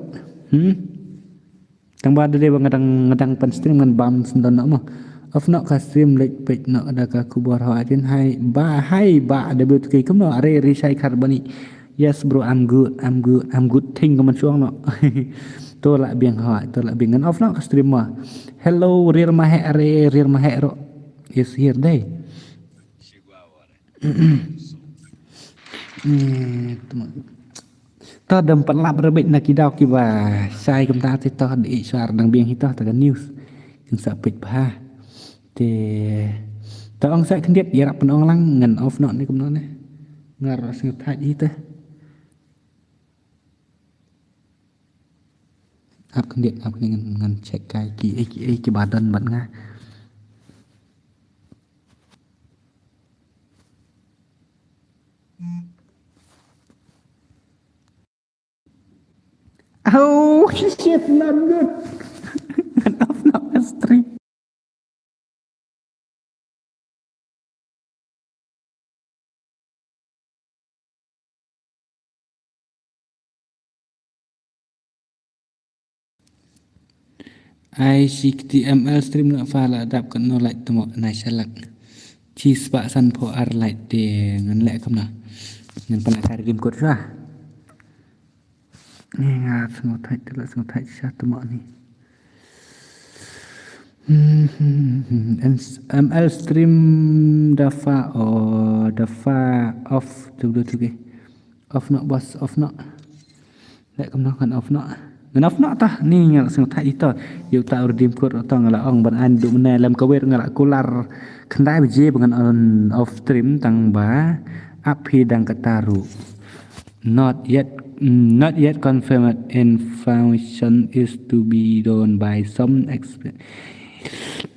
tang ba de bang ngadang pan stream ngan bam sendon no off no ka stream like page no ada ka kubor hawatin hai ba wtk kum no are risai carboni yes bro I'm good thing ko man chuang no to la biang ha to la biang ngan off no ka stream ma hello real ma he ro is here day ta đầm pan lap rebet na kidau ki ba sai kum ta te ta de swar dang biang hita ta news kin sa pej ba te ta ong sa khndiet ya rap ong lang ngan off no ni kum no ne ngar sing thaj hita ap khndiet ap ngan check kai ki badan bat nga oh shit not good and off not a stream ICTML stream nak fala adap kan no like temo nai salak chi spa san po ar like de ngan lek kam na ngan pan cari game code sah ni ngat sengok thai sah temo ni ML stream dafa off tu ke off no boss off no lek kam no kan off no ngan off no tah ni ngal sengok thai ito yu ta redeem code atau ngala ong ban an du mena lam kawer ngala kular khandai bije bangan on off stream tang ba api dang kataru not yet confirmed information is to be done by some expert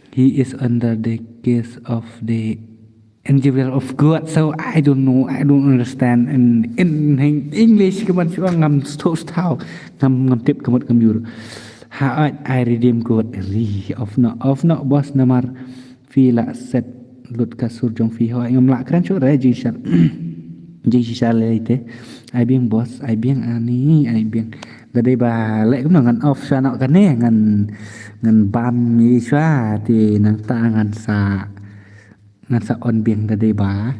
he is under the case of the individual of God so I don't know I don't understand in English kaman chuang ngam stau ngam tip kamot kamur how I redeem code off no boss namar fila set lut kasur jong fi ho ngam la kran chu re ji sha le te ai bieng boss ai bieng ani ai bieng da dei ba le kum ngan off sa no kan ne ngan bam ni swa ti nang ta ngan sa on bieng da dei ba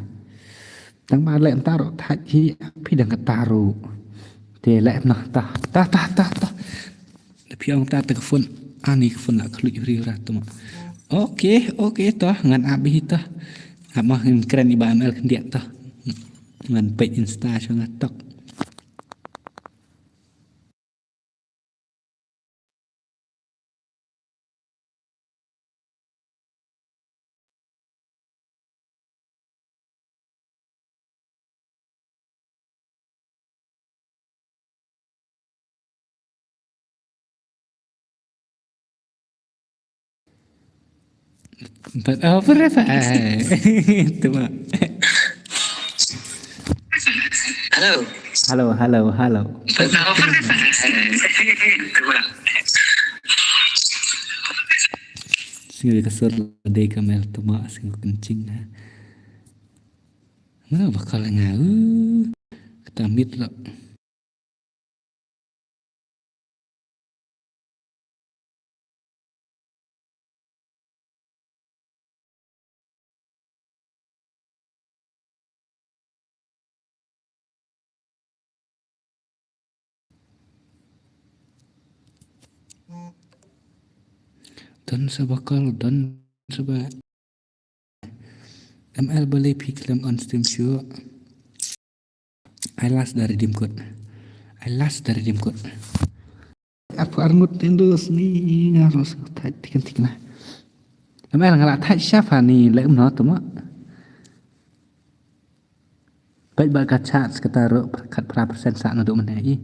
tang ba le ta ro tha chi phi dang ka taru te le no ta de pi ong ta te phone ani phone la khlu ri ra tu okay to ngan abi to amah keren iba ML kendiak to ngan page Insta sangat tok But forever. Itu mah. Halo. Sing kasur dei kamel tu mah sing kencing. Mana bakal ngau. Ketamit lah. Dan sebakal dan sebab ML boleh claim on stream show. I last dari dim code. Apa arngut tendus ni harus tikan lah. ML ngalak tak siapa ni lek no tu mak. Baik bakat chat sekitar kat persen sak naduk menai.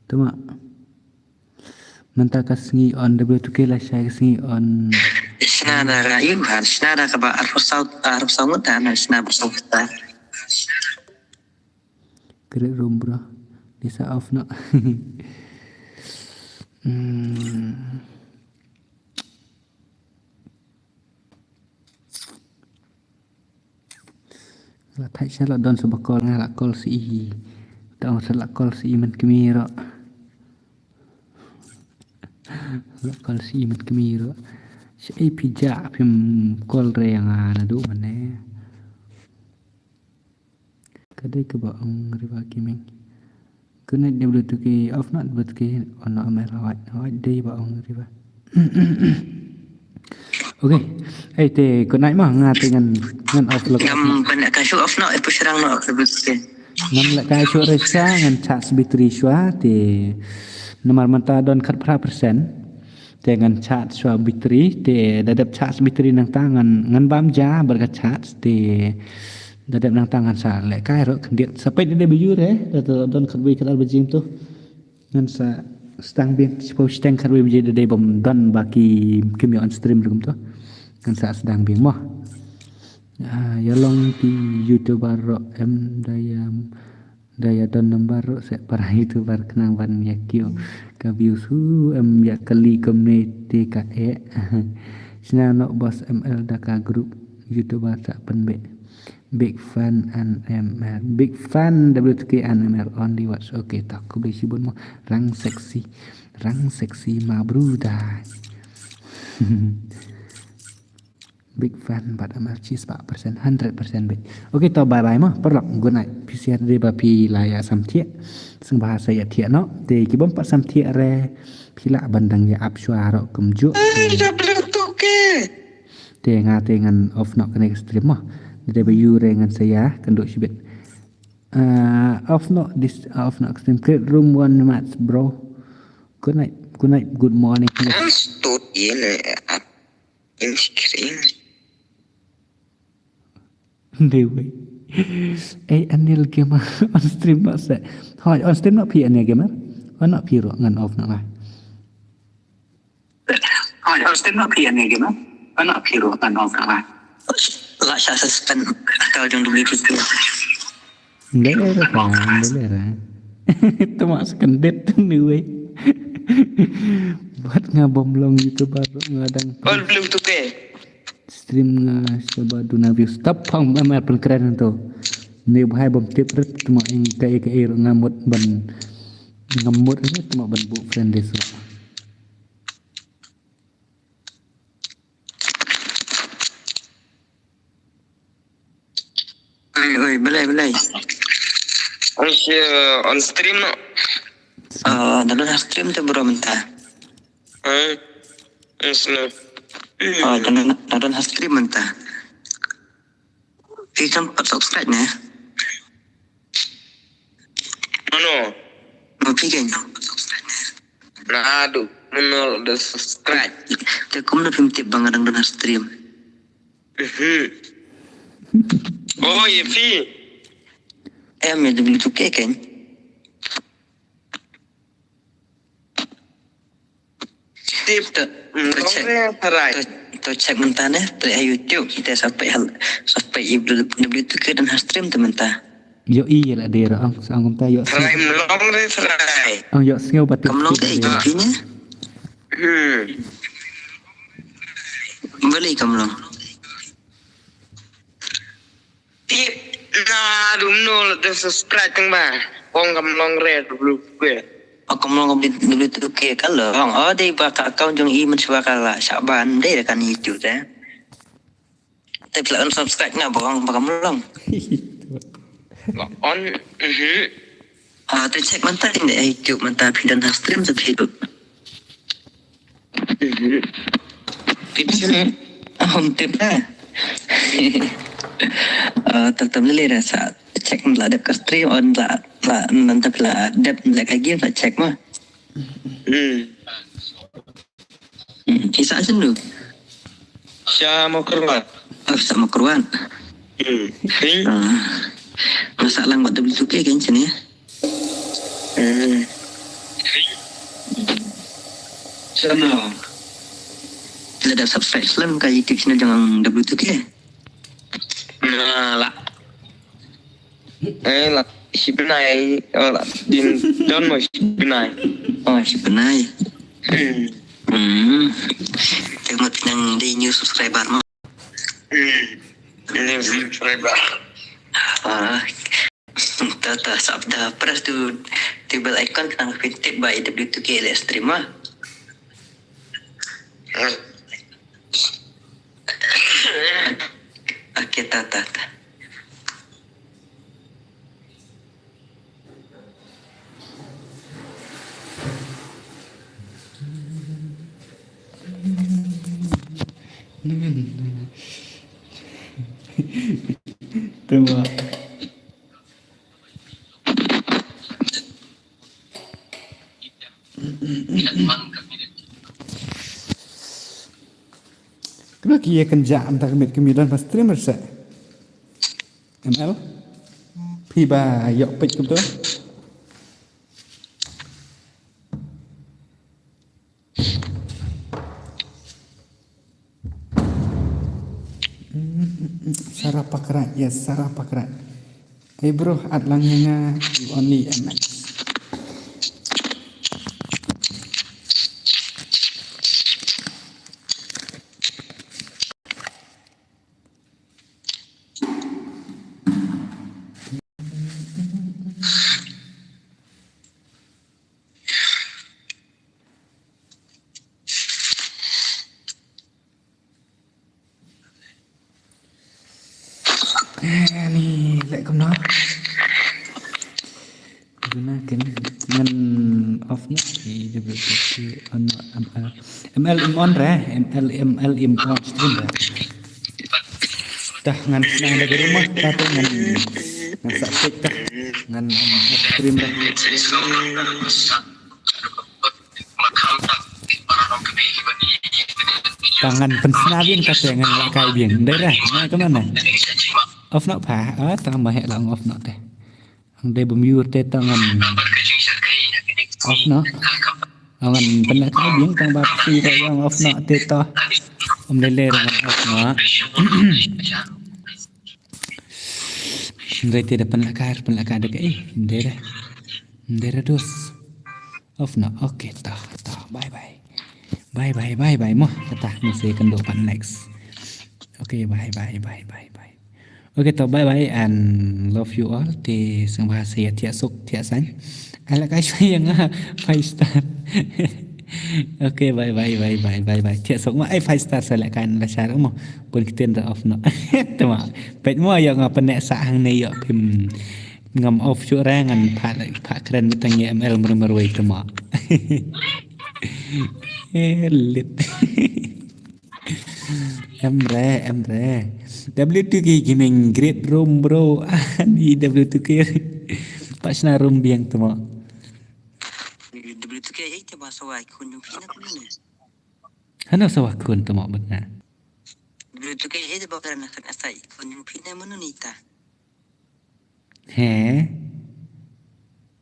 Tu mak. Mentah kasih on W2K lah saya kasih on. Snada rayu har snada ka ba arf saut dan snada saut. Great room bro. Bisa off nak. Lah tak salah don sebakol ngalak call si. Tak salah call si man kemira. Call si man kemira. Si pijak pim call re yang nadu mana. Kadai ke baang riba gaming. Kena dia boleh tu ke off not buat ke on amal awak day baang riba. Okay. Te kau naik mah ngat dengan off log. Ngam banyak kasih off no epo serang no sebutke. Ngam lek kasih resa dengan charge battery shwa te nomor mata don kat berapa persen. Dengan charge shwa battery te dadap charge battery nang tangan ngan bam ja berkat charge te dadap nang tangan sa lek kai ro kendiat sampai dia bejur don kat kat albajim tu. Ngan sa stang bin suppose stang kat bejur dia bom don baki kimi on stream dum tu. Kan saat sedang bingung mah. Ya long di YouTuber ro daya don nomor ro se para YouTuber kenang ban ya kio ka views ya kali community ka sina no bos ML da ka group YouTuber sa penbe big fan and ML big fan WTK and ML only watch okay tak ku besi bon mo rang seksi ma bruda. Big fan but ML cheese 4% 100% big. Okay to bye bye mah perlok good night. PCR de bapi laya samthia sing bahasa ya thia no te ki bom pat samthia re pila bandang ya apswa ro kumju. Te ngate ngan off no kena stream mah. De bayu re ngan saya kenduk sibet. Off no this off no stream create room 1 match bro. Good night good morning. Stut yele. Screen. Dewi. Anil gamer on stream nak set. Hai on stream nak pi anil gamer. On nak pi ro ngan off nak lah. Hai on stream nak pi anil gamer. On nak pi ro ngan off nak lah. Lak saya suspend atau jom dulu kita. Boleh lah. Itu mak sekendit tu ni weh. Buat ngabom long YouTuber ngadang. All blue tu ke? Stream coba duna views tapang memang pun keren tu ni bahai bom tip ret cuma ing kai ngamut ban ngamut ni cuma ban bu friend desu oi belai on stream no dalam stream tu bro mentah no dan stream mentah. Fikam pat subscribe ni. Mana? Mau fikir? Nah, aduh, mana dah subscribe. Dia kumna pimtip bangadang dan stream. Oh, ya fi. Ada beli tu kan? tip tu cek mentah deh dari YouTube kita sampai W2K dan stream tu mentah. Yo iya lah dia orang sanggup tayo. Yo singau batu. Kamu long ke IP-nya? Beli kamu long. Tip na dumno le subscribe teng ba. Kong kamu long red dulu gue. Oh kamu long beli tu ke kalau oh dei baka account jong i men sebakala Syaban dei kan YouTube dah. Tapi lah unsubscribe na bang kamu long. On tu cek mentah di YouTube mentah pindah stream tu Facebook. Tip lah. Tetap lele rasa cek lah ada stream on lah nanti lah ada lagi lah cek mah. Isa aja dulu. Sama keruan. Sama keruan. Masalah buat W2K kan sini ya. Sana. Bila dah subscribe Islam ke YouTube channel jangan W2K. Nah lah. Lah si benai lah din don mo si benai. Oh si benai. Tengok nang di new subscriber mo. Ini subscriber. Tata sabda press tu bell icon kena fitted by W2K live stream ah. Okey tata. Tunggu. Kenapa kia kenja antara kemid pas streamer se? ML? Piba yok pit betul? Sarapakrat, yes, sarapakrat. Hey bro, adlangnya only MX. Ni lại không nói gunakan dengan off ni dia boleh on ML on ra ML import stream ra dah ngan senang dari rumah dah tu ngan subscribe dah ngan off stream ra tangan pensenawin kata dengan lakai biang dah dah ke mana off nak pa tambah hek lang off nak teh ang de bemute teh tangan off nak angan penak kai biang tang ba pi ra yang off nak teh ta lele dengan off nak ndai teh depan lakar de kai ndera dos off nak okey ta bye bye moh kata ni saya kendo pan next okay bye okay to bye and love you all thì sang bahasa ya tiak sok tiak san ala kai yang 5 star okay bye tiak sok ma 5 star sala kan la syar mo pun kita nda off no tama pet mo yang apa nek sa hang ne yo pim ngam off chu rangan pha kren mitang ML merwei tama lit Emre W2K gaming great room bro di W2K pasna room biang tu mak W2K itu bahasa wai kun yung pina kun ni. Hana sawah kun tu mak benar W2K itu bakal nak asai kun yung pina mana ni ta. He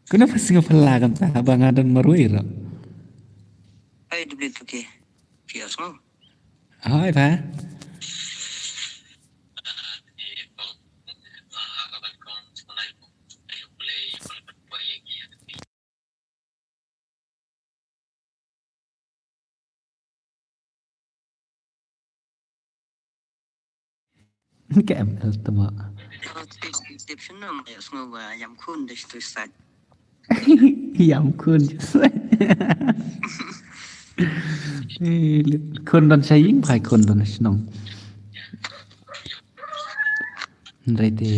kenapa singa pala kan ta abang adan marui ro Ay WTK. Pios mo. Hai Pak. Cái em tụi mà Step senang ya semua ayam kun dah tu sat. Yam kun kun dan saying phải kun dan senong. Rồi thì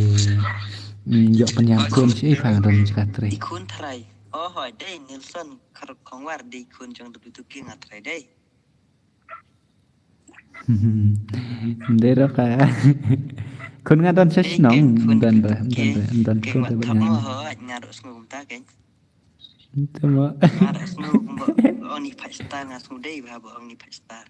dọ penyam kun sih phải dan sekatre. Di kun try. Oh hoi deh Nelson kerap kongwar di kun jang WTK ngatrai deh. Đây đó phải. Kun nga dan senong dan kun Kayak tu tamu banyak. hoi ngaruk semua tak kan. Tụi mà Ngaruk semua orang ni pasta ngasuk deh bahwa orang ni pasta.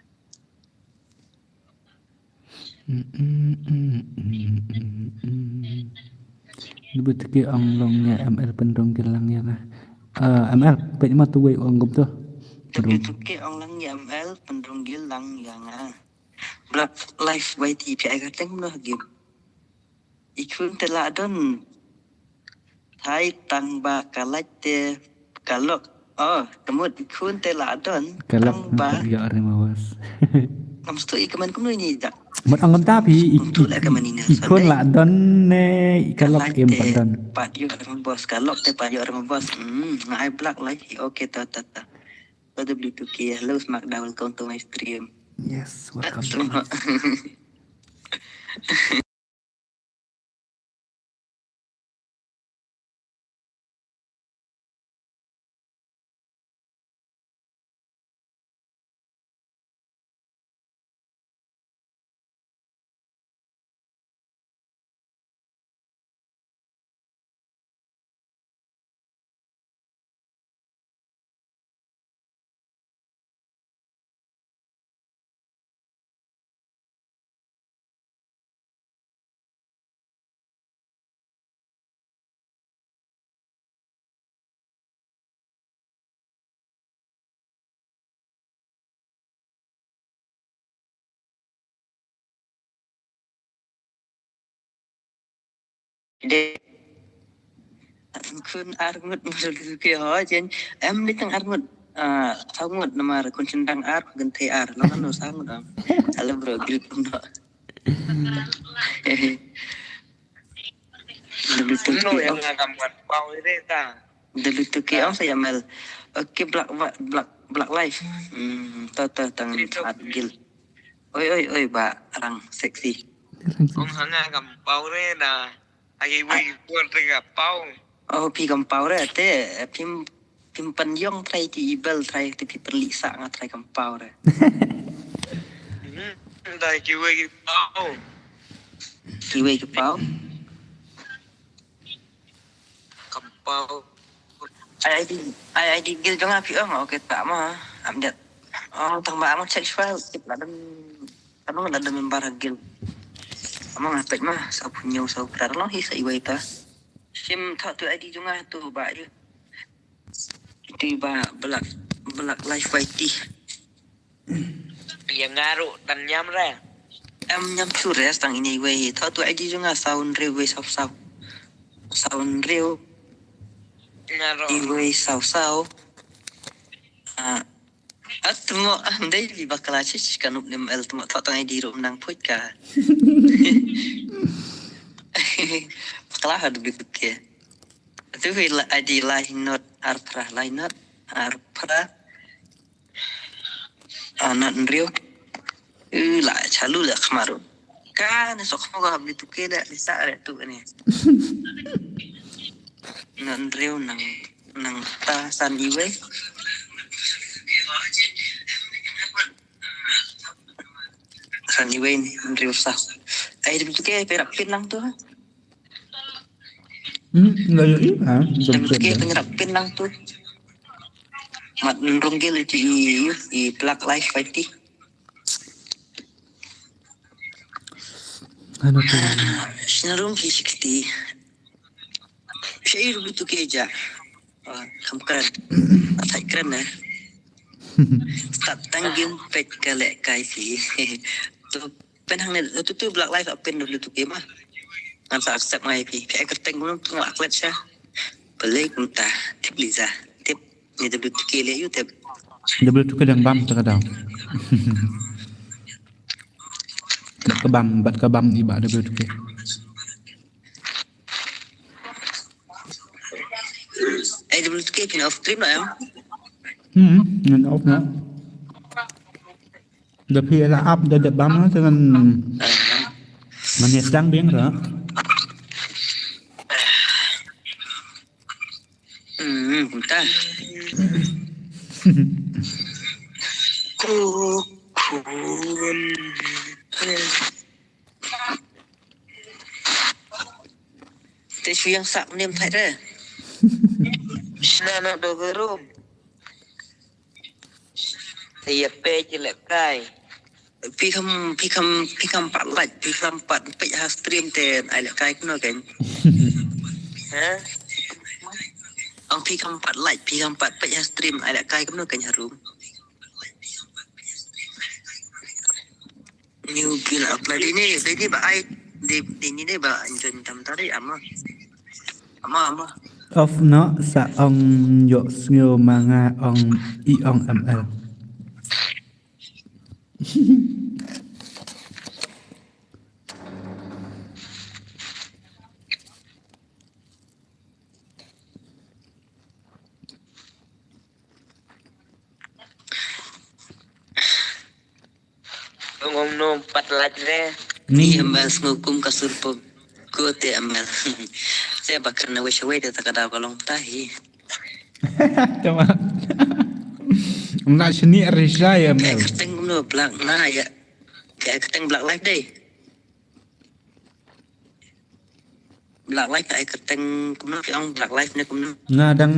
Betul ke ang longnya ML pendong kilangnya lah. ML banyak mah tuwe ang gup tu. WTK orang lang ML pendonggil lang yang Black Life YT PI kateng noh game. Ikun telah don. Hai tang ba kalaj te kalok. Oh, temut ikun telah don. Kalap Tang ba ya rimawas. ngam stu ikaman kuno ini tak. Mat ang tapi Untuk lah kaman ini. ikon la don ne kalap em pandan. Pat yo orang bos kalok te pat yo orang bos. Ngai Black Life. Okay ta. WTK hello Smackdown welcome to my stream. Yes, welcome. Semua. Để kun armut musul ke ho jen em ni tang armut sangut nama kun cendang ar gan te ar lo kan no sangut am ala bro grip no lebih tu No yang ngagamkan pau ini ta. lebih tu ke saya mel oke black life ta tang at gil oi ba rang seksi Ông hang ngagam pau ini dah. Agi wi buat rega pau. oh pi gampau re te pim penyong try ti ibel try ti pi perlisa ngat try gampau re Dah ki wi pau. kiwe ke pau Kampau. ID gil jong api oke tak mah amdet oh tang ba amon sexual tip la dem anu la dem bar gil among aspek mah sa punyo sa prar lo hi sa iwaita sim thak tu ID jong tu ba je itu ba belak live YT Yang ngaruh dan nyam re. em nhắm chu rest tang ini we thak tu ID jong sound rew we sound rew Ngaruh. iwe sau at mo andai di bakal aja kan nem el temo tak tang di rum nang put ka bakal ada begitu ke tu wil adi line not arpra anak rio la chalu la kemaru kan sok mo ga begitu ke dak bisa ada tu ni nan rio nang ta san iwe san iwe ni rio sa ai begitu ke perak pin lang tu Nggak yuk hả? begitu ke perak pin lang tu mat ronggil itu i plug live fighting Ano to? Sinarum V60 Syairu begitu ke ja kam keren atai keren start tanggim pek kalek kai si tu penang ne tu Black Lives apen W2K mah ngan sa accept mai pi kai kerteng belum tu ngak klet sya balik entah tip liza tip ni W2K le you tip Double tu kadang bam terkadang. Bat kebam iba double tu ke. W2K pin off stream lah ya Ngan off na. Dah pi la up dah bam tu kan man sedang beng ra. Entah Kukun Tisu yang sak nem thai dah Sana do gerum Saya pe je lek kai Pi kam pat lạch pi kam pat pe ha stream ten ai lek kai kuno kan ha Ông pi kam pat lạch pi kam pat pe ha stream ai lek kai kuno kan harum New gila apply ini ba ai di ni deh ba anjun tam tadi ama Off na sa ong yo snyo manga ong i ong ml. Ngom nom pat laj re. Ni amal ngukum kasur pun ko te amal saya bakar na wish away tak ada kolong tahi Tama. Nak seni Arisha ya kayak mel. keteng no black na ya kayak keteng Black Lives day Black Lives kayak keteng kumno yang Black Lives ni kumno Ngadang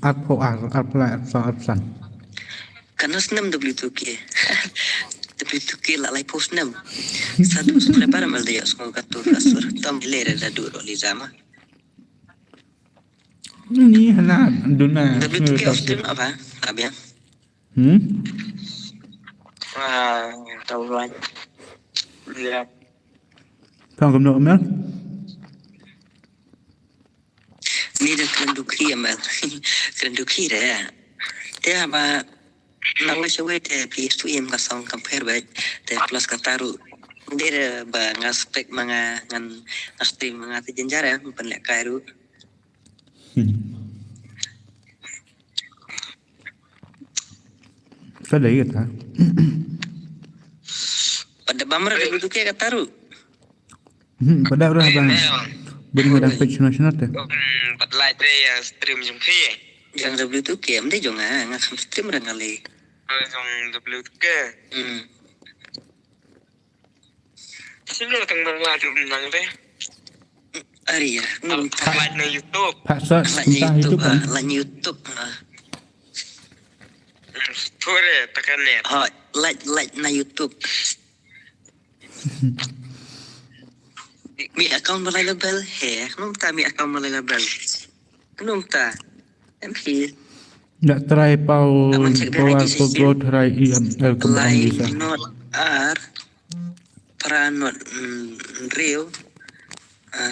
arpo arpla san. karena senam W2K W2K lah like post senam satu subscriber amal dia semua katur kasur tom lere dah dulu lizama Ni hana duna. W2K Austin apa abia Tahu laj. Lihat. Pang kumno mel. ni dah kerenduki amal kerenduki dah dia apa nak wish away te PS2M ka song compare baik te plus kataru dia ba ngaspek mga ngan stream mga tijenjara penlek kairu Kada iya pada bamra dulu ke kataru Pada orang bang. Benar page nasional teh. Pat laj re ya stream jung khi. yang W2K dia jangan ngakam stream orang kali Jung W2K. Sino tang mga nang re. Ari ya Pat laj na YouTube. Paksa entah itu kan. Lan YouTube Tore tekan net. like na YouTube mi account malay label he nung ta mi account malay label nung ta MP Nak try pau Aman cek dia pawar lagi ko sisi. go try IML kembang like bisa. not R para not real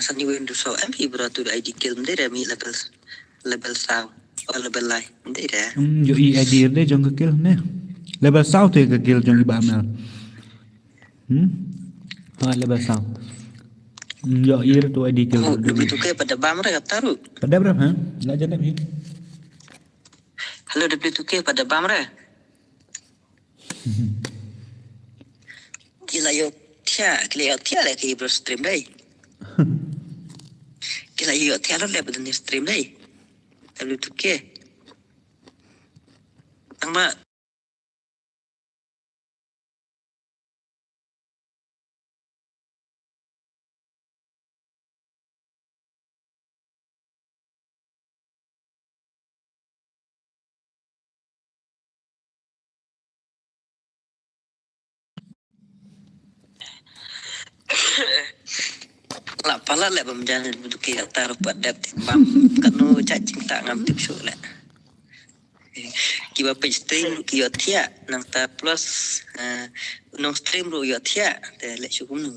sani window so MP beratu ID kill dia mi level sound or level line dia Yo idea deh jong kekil nih. Level south tu kekil jong iba amel. Level south. Yo ir tu ID kill. oh begitu ke pada bamra taruh Pada berapa? Ha? Nak jalan ni. halo W2K pada bamra Kila yo tia le ke bro stream dai. Kila yo tia lo le betul stream dai. W2K. Tama la pala le bamjan W2K taruh pada bam kanu cacing tak ngam tip show le. Kiba page stream kiyo tia nang ta plus nong stream ro yo tia te le chu kum nu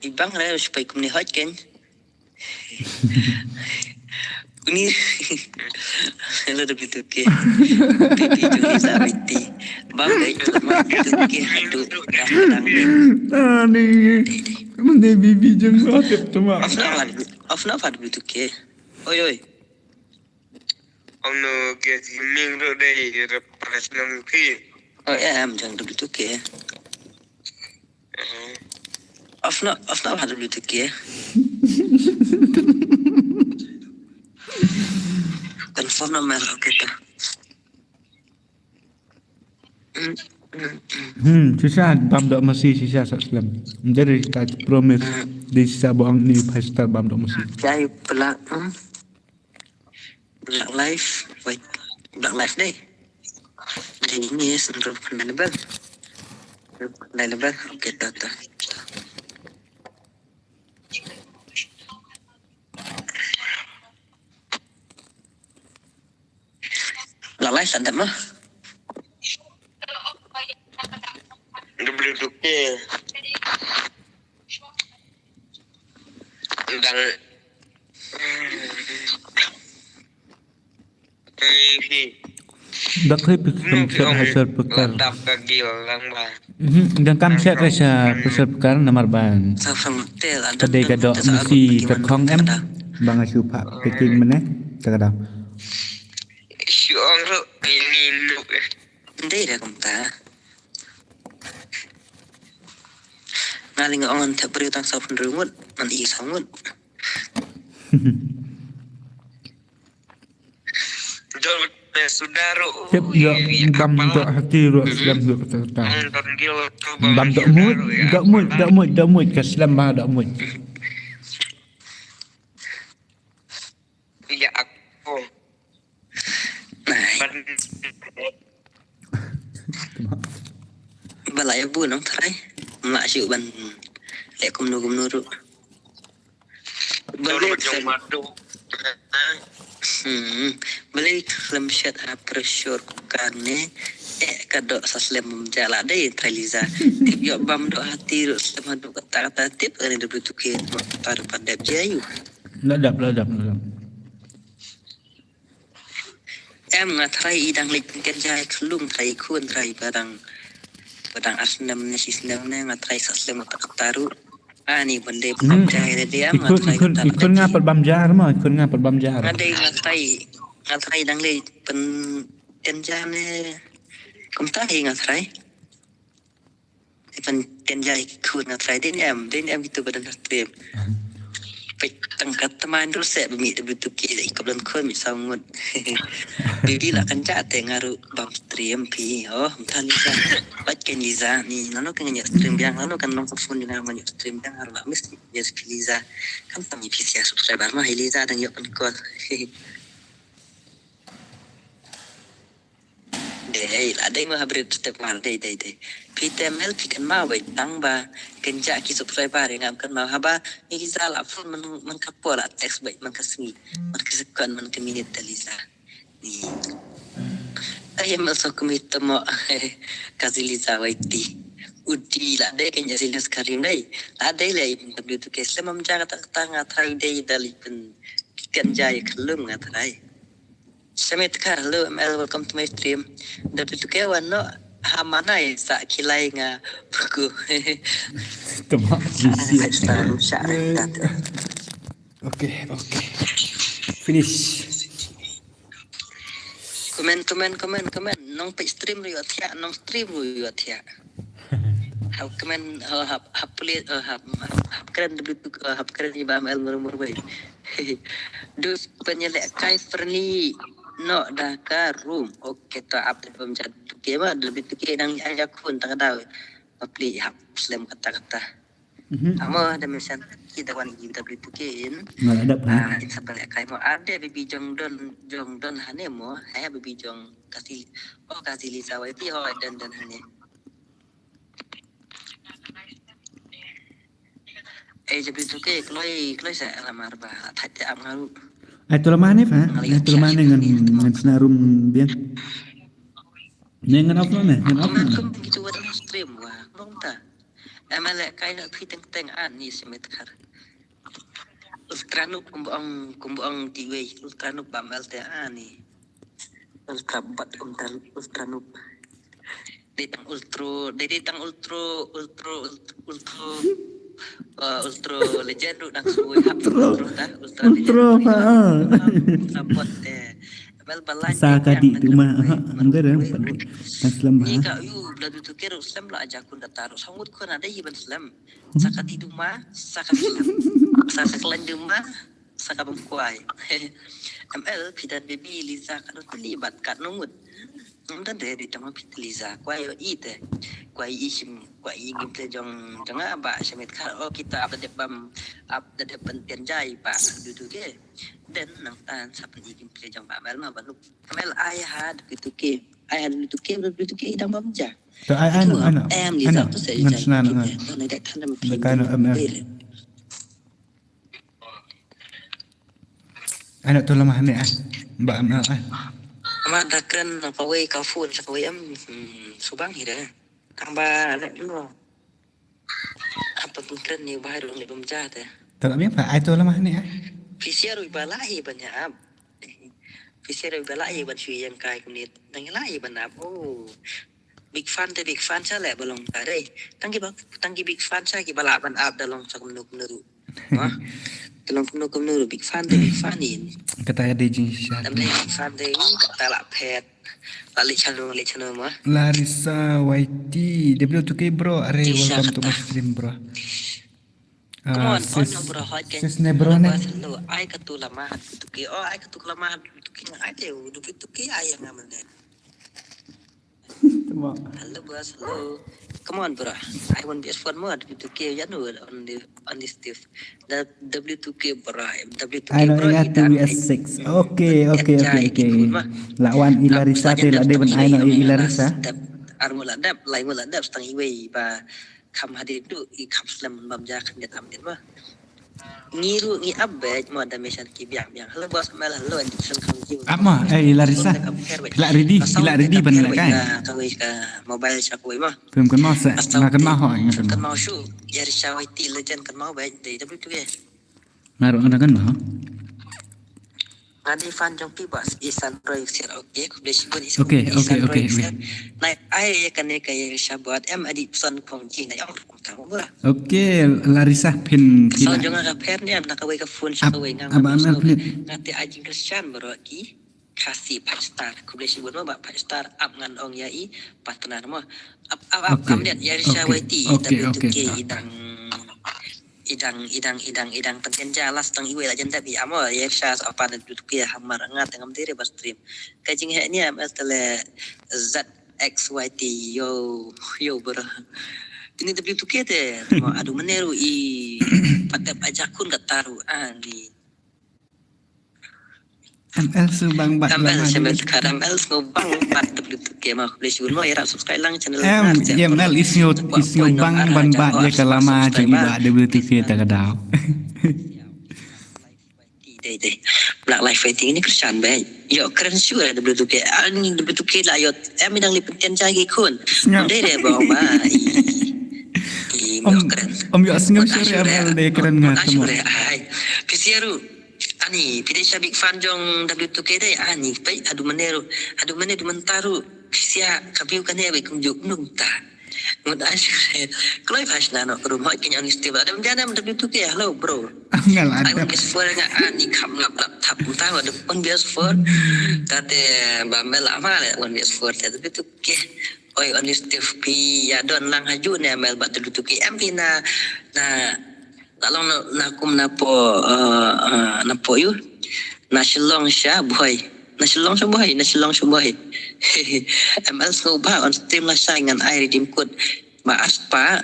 ibang ra supaya kum ni hot ken Uni lo de bitu ke pipi juli sabiti bang dai tu ma bitu ke hadu dang Ani. Mana bibi jeng atep tu mak. off na fad bitu ke oi Ông nó kia thì mình rồi đây repress nông khi oh am jang de bitu ke off na fad bitu ke confirm nama kita Sisa bam dok masih sisa Islam. Jadi kita promise di sisa bohong ni pastor bam dok masih. Jai belak live wait belak live deh jadi ini sentuh lebar oke tata belak live ada mah W2K đang Dak hai pikir hasil perkara. Ladap kaki lang ba Dan kam set rasa hasil perkara nomor ban. sama tel ada Kedai kadok mesti terkong em. Bang asyuk pak packing mana? Cakap dah. Siang tu ini lu ndai dah kumta ngaling ongan tak beri tang safun rungut man i sangut Jol saudara Siap ya bam dok hati ru Islam dok terta. panggil tu Bam dok mut ke Islam bah dok mut. ya aku nah balai bu nong trai mak syuk ban lek kum nu ru Jol balik jong madu balik lem syat pressure karne kadok saslem menjala deh traliza tip yo bam do hati ru selama do kata tip ani do tuke tar pada jayu Ladap. em ngatrai idang lek kerja kelung trai kun trai barang asnam ne sistem ne ngatrai saslem taru ani bende percaya dia ngatrai Ikut ngapal bam jar mah, ikut ngapal bam jar. ngade ngatrai dang le pen kerja ne kumtai ngatrai pen kerja kun ngatrai den em itu badan streamไปตั้งกัตมันรู้สึกมีแต่บุตรกีเลยกับลันคนมีสาวงดบิบิละกันจ้าแต่งารุบัมสตรีมพีท่านลิซ่าปัจเจนิซ่านี่นั่นก็เงี้ยสตรีมยังนั่นก็น้องสับสนยังมันสตรีมยังharus mesti ya liซ่าkan kami PC subscriber mah liซ่าdan yuk penkot deh ada yang mah beri step mal deh PTML pikan mau baik tang ba kenja ki subscriber yang kan mau haba ni zala full man kapola teks baik man kasmi man kasekon man keminit talisa ni ayam masuk kemit mo kaziliza waiti udi la deh kenya silas karim deh ada le tapi tu kes lemam jaga tang atai deh dali pen kenja kelum ngatai Samit ka hello ML welcome to my stream. Dapat tu ke wano hamana sa kilai nga buku. Temak sisi. Okay. Finish. Komen. Nong pe stream riyo tia, nong stream riyo tia. Hap komen hap pelit hap keren hap keren iba ML murmur baik. Dus penyelek kai Ferni no daka room okay to update pemjat ke ba lebih ke nang aja kun tak tahu apply hap slam kata-kata ama ada mesan kita wan kita beli tukin Ngadap. kita balik kai mo ada bibi jong don hane mo hai bibi jong kasih lisa wa ti ho dan hane jadi tu ke kloi sa lamar ba thate am ngaru Ai tu lemah ni fa. Ai tu lemah ni ngan senarum biang. Ni ngan off ni, ngan off. Kamu kan begitu ada stream wah, belum tak? Amalek kayak pi teng ni semet kar. Ultranuk kumbuang tiwe, ultranuk bambal te ni. Ultrabat ultranuk. Ditang ultra legend nang suwe Ultra fa. Ultrabot Amal balan Sa ka di tu mah anggar Islam ba. Ika yu bladu tu kero Islam la aja kun dataro sangut kun ada iban Islam. Saka di duma, saka Islam. Saka kelan duma, saka bemkuai. ML pidan baby Liza kan terlibat kat nungut. Dan dari tama pit Liza kuai ite. Kuai isim, kuai ingin jong jangan ba semet kar oh kita ada depan tianjai pa duduk ke. Dan nang tan sapen ingin jong ba mel mah banu. Mel ayah gitu ke. Ayah itu ke idang bamja. Tu ai ano. Em Liza tu saya Ngan senan ngan. Nah, dak tan nam Dekano ML. Ano tu lemah ni ah. Mbak ML ah. Ama dakan kawai kafun sakawai subang hira. Kamba lek dulu. Apa pun keren ni bahar ni bamja teh. Tu lemah fa ai tu lemah ni ah. Fisiaru balai banyak. Fisiaru balai ban sui yang kai kunit. Nang lai banap. Oh. Big fan saya belum tadi. Tanggi big fan saya ki balak ban ab dalam sakum nuru. Wah. Dalam nuru big fan ni. Kata ada jinsya. Dalam big fan deh kata lak pet. Lalik channel mah. Larissa YT W2K bro. Are welcome to my stream bro. Come on, bro, hot kan. Sis ne bro ne. Ai katu lama tuki. Oh, ai katu lama tuki ai teh tuki ai yang aman deh. Hello boss, hello. Come on, bro. I want PS4 mod W2K ya no on this stuff. The W2K bro. W2K I know bro. ingat WS6. Okay. Lawan Ilarisa te la deban I know Ilarisa. Armula dap, lain mula dap setang iwe ba kam hadir tu I kam slam bamja kan dia tampil mah. Ngiru ngi abet mo ada mission ki biang. Hello bos mel hello and sen kam jiu. Apa? Ilarisa. Bila ready ban la kai. Kawai ka mobile sak wei mah. Pem kan mau sa. Na kan mau ho ingat Kan kan. mau show. Ya risau IT legend kan mau baik dari W2K. Naru ana kan mau. Ngadi fan jong pi bos isan proyek sir okay kublesh pun isan. Okay. Nai ai kan ne kay shabat em adi son kong ji na yang kamu murah. Okay, Larissa pin So pila. jangan ka per ni am nakaway ka phone sa kaway nga. Aba amel pin. Ngati ajing Christian bro ki kasih 5 star kublesh pun mo ba 5 star up ngan ong yai partner mo. Up amdet ya risha waiti tapi idang pengen jalas tang iwe la janda bi amo ya risha apa tu ki hamar ngat ngam dire bas stream. Kajing he ni am tele ZXYT yo bro. Ini W2K teh, aduh meneru patep ajakun kat taruh ni. ML subang bat ML lama. sampai sekarang ML ngobang bat W2K mah boleh syukur mah ya subscribe lang channel. ML isnyo bang ban bat dia kalama jadi ba W2K tak kadau. Deh. Black Life Fighting ini Christian baik. Yo keren juga W2K. Ani W2K lah yo. Em midang lipentian jagi kun. Deh bawa mah. Om yo senyum sore ML dia keren ngat semua. Kesiaru ani pidesha big fan jong W2K deh ani pai adu meneru mentaru kesia kabiu kan ya bekum juk nung ta mudah sure kalau pas nano rumah kenya ni stable ada menjadi W2K hello bro Enggak lah. I want PS4 nga ani kam laptop tahu ada pun PS4 kate bambel ama le one PS4 W2K oi on this TV ya don lang haju ne mel bat W2K MP na Talong nakum napo yu nasilong siya buhay ML snoba on stream lah saingan air redeem code maas pa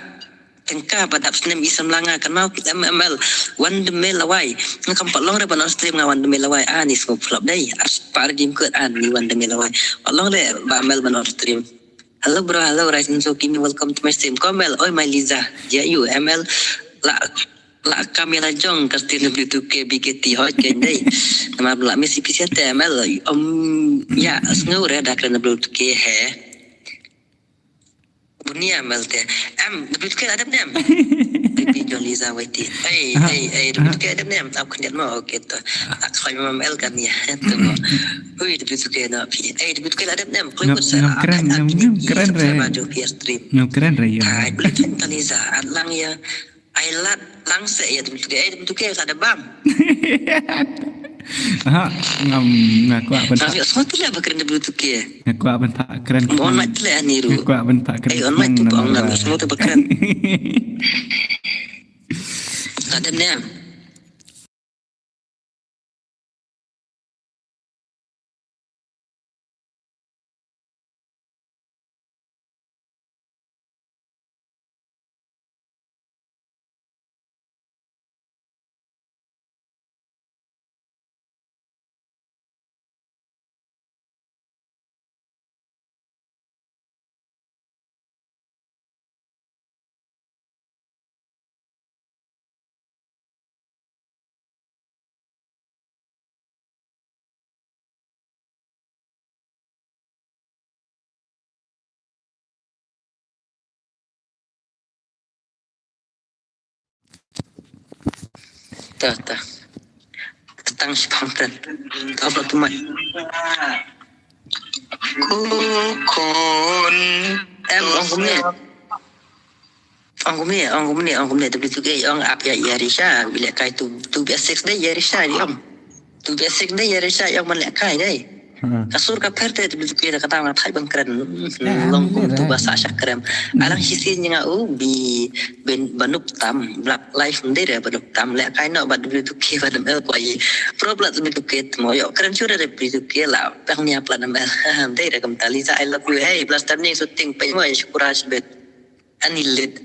tengka padap snem isam langa kan mau kita ML one the mail away ngam palong re on stream ngawan the mail away ani snob flop dai aspa redeem code ani one the mail away palong re ba ML on stream. Hello bro, hello Rising so kini welcome to my stream. Komel, oi my Liza. Ya you ML la la kamera jong kastin W2K BKT hot kan dai nama la misi pisia temal ya sngur ada kan W2K he bunia malte W2K ada nem bibi John Liza Waiti W2K ada nem tak kan mau gitu tak kau memang mel kan ya itu oi W2K na pi W2K ada nem kau ikut saya keren re maju via stream keren re ya hai beli Liza lang ya Ailat langsa ya W2K ada bam ngaku apa tapi semua tu lah bakal W2K ngaku apa tak keren on mic tu lah niru ngaku apa tak keren on mic tu bang nak semua tu bakal tak ada nem tak tentang spontan apa tu mai Kukun Ong kumne W2K ong ap ya Yarisha bila kai tu biasa dai Yarisha yang tu biasa dai Yarisha yang mana kai dai kasur ka perte W2K da kata ngat hai bangkran long kum tu bahasa syakram alang sisi nya bi ben banup tam black life ndai da banup tam le kai no bad W2K badam el kwai problem W2K mo yo keren sura da W2K la pang nya plan am ndai da kam tali sa I love you hey plus turning shooting pe mo syukuraj bet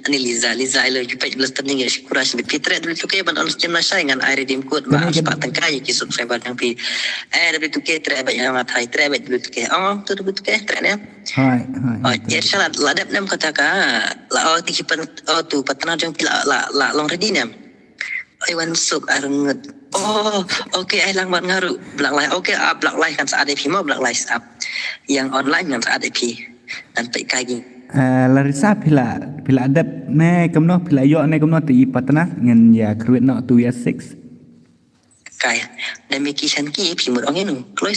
Liza I love you page plus turning ya syukuraj bet fitre W2K ban on stream na syai ngan I redeem code ba sepat tangkai ki subscriber yang pi W2K tre ba yang matai tre bet W2K tu W2K tre ne hai ya salat ladap nam kata ka la ti kipan tu patna jong pila la long ready nem I want sok arngut okay I lang ban ngaru black live okay black live kan saat IP mau black live up yang online kan saat IP dan pe kai Larissa pila adap ne kamno pila yo ne kamno ti patna ngan ya kruet no 2 years 6 kai dan miki san ki pi mur ongenu kloi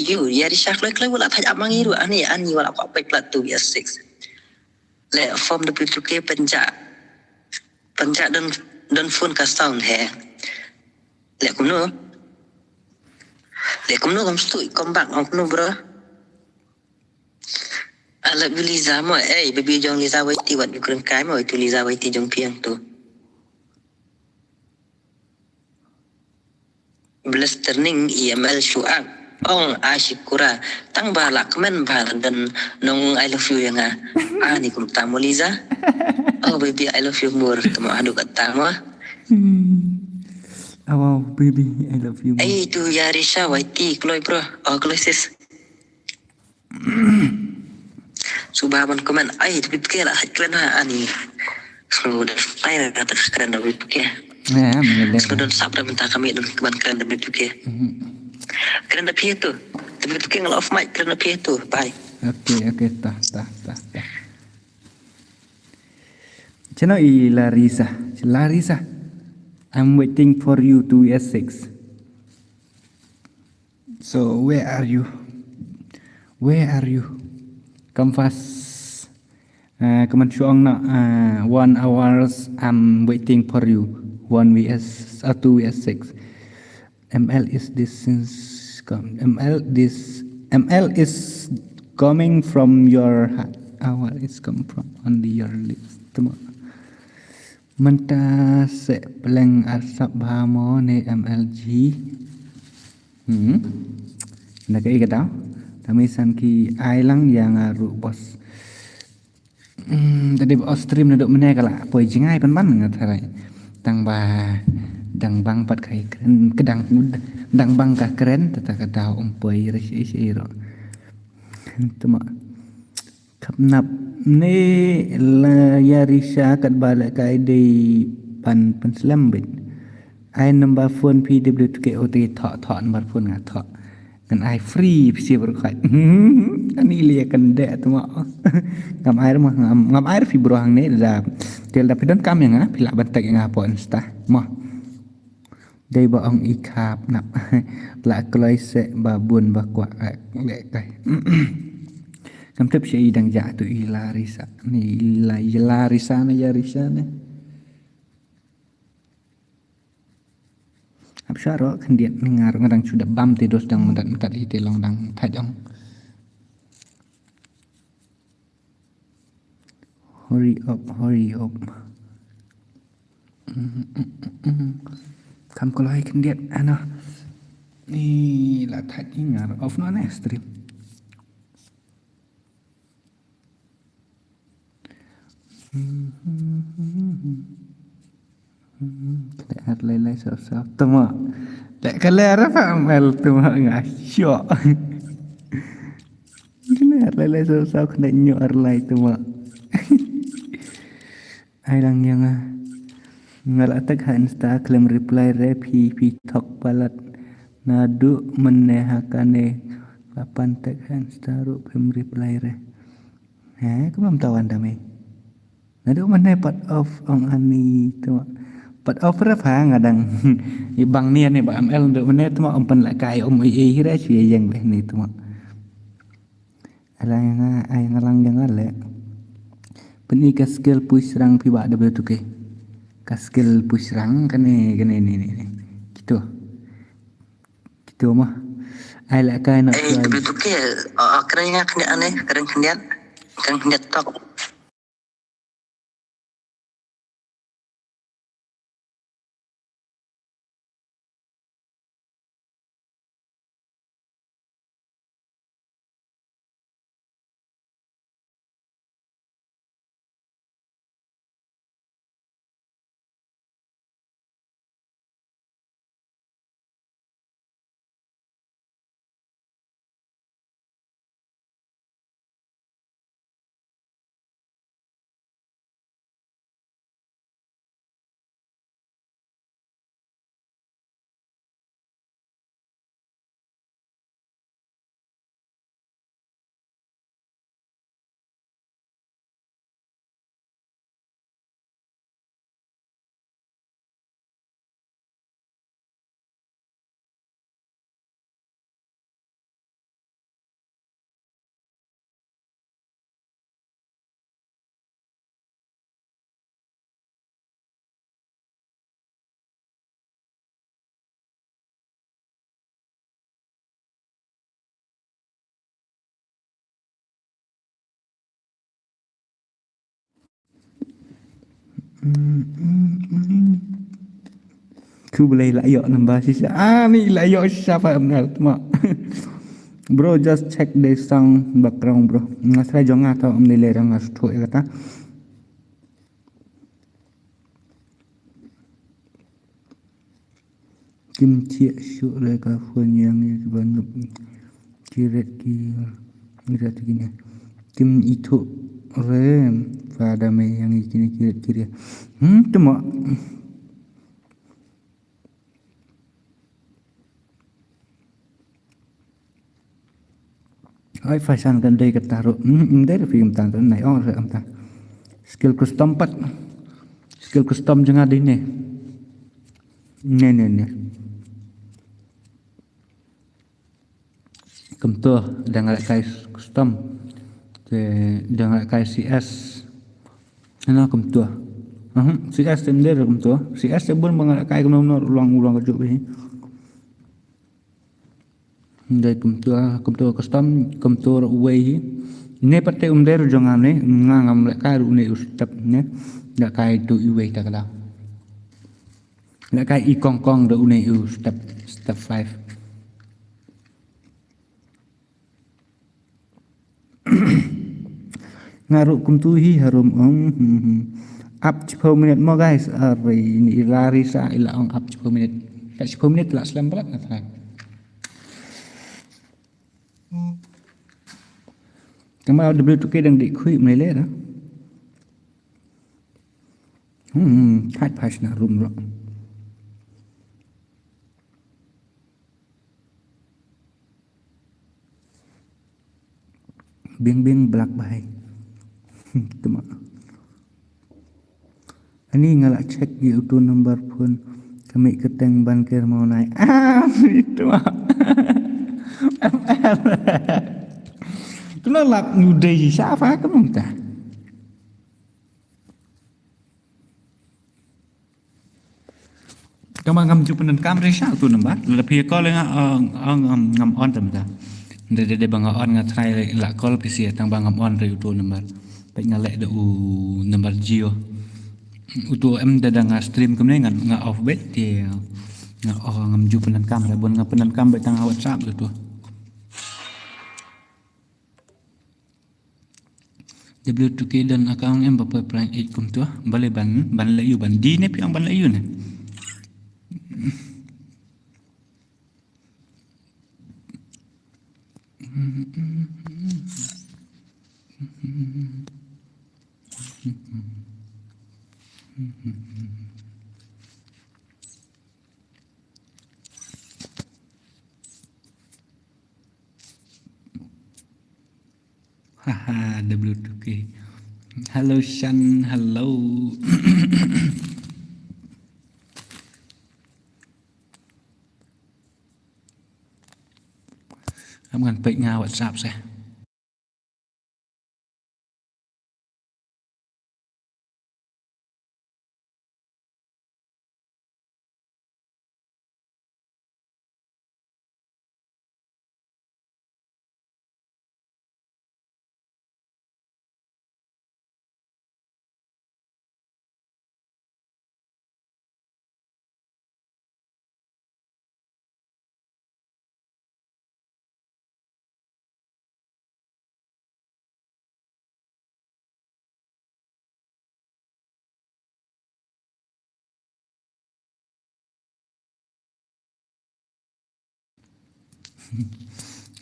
you ya risha kloi wala thaj amangiru ani wala apa plat 2 years 6 le form W2K penja dan phone ka sound he le kumno kam stu kom bang kumno bro ala Liza mo baby jong Liza Waiti wat bukan kai mo itu Liza Waiti jong piang tu belas turning EML syuak asyikura tang balak men bal dan nong I love you yang ni kum tamu Liza baby I love you more temu adu kata mo baby I love you itu Yarisha Waiti kloi bro kloi sis Subahan komen W2K lah keren ani sudah air kata keren W2K sudah sabda minta kami dan keban keren W2K keren W2K tu W2K ngal off mic keren W2K tu bye okay tah chano Larissa I'm waiting for you 2 years 6 so where are you come fast come on 1 hours I'm waiting for you 1 vs 2 vs 6 ML is coming from your hour is come from only your lips menta se peleng asap bahamo ne MLG nak kata kami sanki ailang yang aru bos tadi stream naduk meneh kala poi jingai pan ngatharai tang bang pat kai keren kedang dang bang ka keren tata kada poi ro tuma kapnap ne la Yarisha kat bala kai de pan selambit ai number phone PWTKOT thọ number phone ngah thọ kan ai free pisi berkat ani lia kan de tu mak ngam air mah ngam air fi bro hang ne da tel da pidon kam yang pila bantak yang apa insta mah dai ba ong ikap nap la kloi se ba bun ba kwa le kai kam tep si dang ja tu ilarisa ni ilarisa na ya risa ne Absyaro kendiat mengar ngadang sudah bam tidur dang mentat ite long dang tajong. Hurry up. Kam kalau hai kendiat ana. Ni lah taj ingar off no ne stream. Lihat lelai sosok tema. Lek kalera fa amal tema ngasyo. Lihat lelai sosok kena nyor lai tema. Ai lang yang ngal atak Insta klaim reply repi tok balat nadu menehakane papan tag Insta ru klaim reply re. Aku belum tahu anda me. Nadu meneh part of ong ani tema. Pat offer apa ngadang ibang ni ba ML untuk mana tu mak umpan lah kai ii hira cuy yang beh ni tu mak alang ay ngalang yang ale peni ka skill push rang pi ba double tu ke ka skill push rang kan ni gitu mah ay la kai nak double tu ke kerana kendian tok Ku boleh layak nambah sisa. Ni layak siapa benar mak. Bro just check the sound background bro. Ngasra jangan tahu ambil lerang ngas tu kata. Kim chia syuk le ka phone yang ni banyak kiret gini. Kim itu rem pada me yang ini kiret. Cuma ai fashion kan dai kataru dari film tan nai ong sa amta skill custom pat skill custom jangan di ne Kumtuh jangan kai custom ke jangan kai CS ana kumtuh CS tender kumtuh CS sebun mengalak kai kumno ulang ke jubi Dai kumtua custom kumtua way ne pate umder jangan ne ngam lek kai ne step ne dak kai tu way tak ada lek kai I kong do ne step 5 ngaru kumtuhi harum up 10 minit mo guys ini lari sa ila up 10 minit 10 minit lah selam berat nak Kamu ada beli tukar dan dik kui meleleh dah. Thai passion room lo. Bing black bahai. Tuma. Ani ngalak check YouTube number phone kami keteng ban ker mau naik. Itu mah. Itu lap ngudai siapa kamu ta? Kamu ngam jupan kam resha tu number. Lebih kau lenga ngam on tam ta. Dari bang on ngatrai la call PC tang bang ngam on re YouTube number. Baik ngalek de number Gio. Utu em dadang stream kemne nga off bet dia nga ngam ju penan kamera bon nga penan kam betang WhatsApp tu W2K dan account em bapa prank 8 kum tu bale ban la yu ban di ne piang ban la yu ne haha W2K halo Shan halo Kamu kan baik nga WhatsApp saya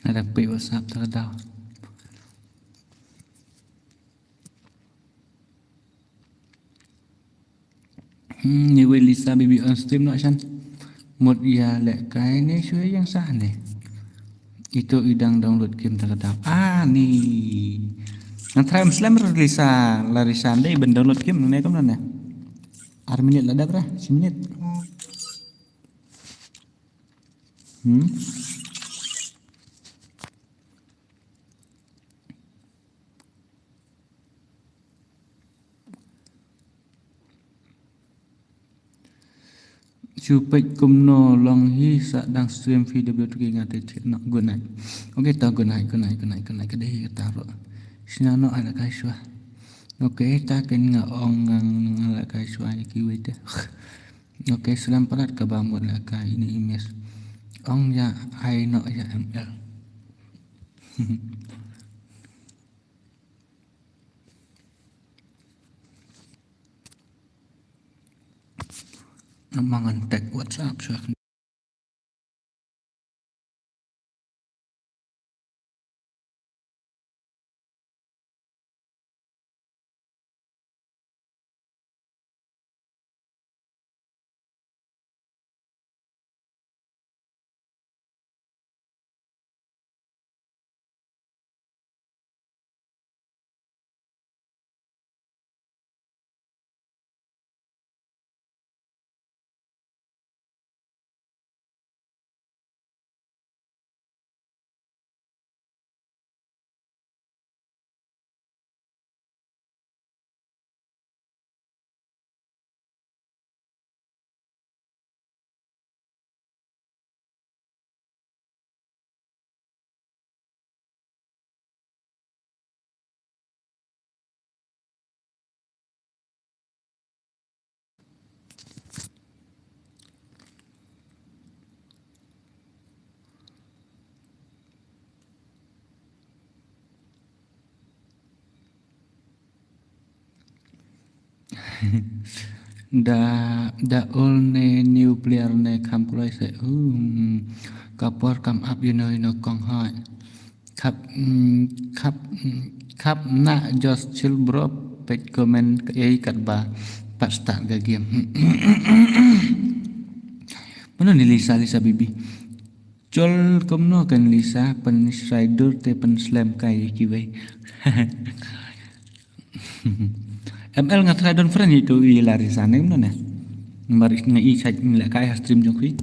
ada pe WhatsApp terdaw ni we Lisa baby on stream nak Shan một ya lek cái ni suy yang sah ni itu idang download game terdaw ni nang try Muslim Lisa Larisa dei ben download game ni kam na ar minit la dak 1 minit Supaya kumno long hi sedang stream video tu kita ngate nak gunai. Okey tak gunai kedai kita ro. Sina no ada kaiswa. Okey tak ken ngong ala kaiswa iki wete. Okey selam parat ke bamut la ka ini image. Ong ya ai no ya ML. Amangan tag WhatsApp suah. da all ne new player ne kam kulai se kapor kam up you know kong hai khap na just chill bro page comment ai kat ba Pak start ke game. Mana ni Lisa Bibi? Chol komno kan Lisa pen rider te pen slam kai kiwai. ML ngatrai don friend itu i lari sana mana ne? Baris ngai chat ngai kai stream jokui.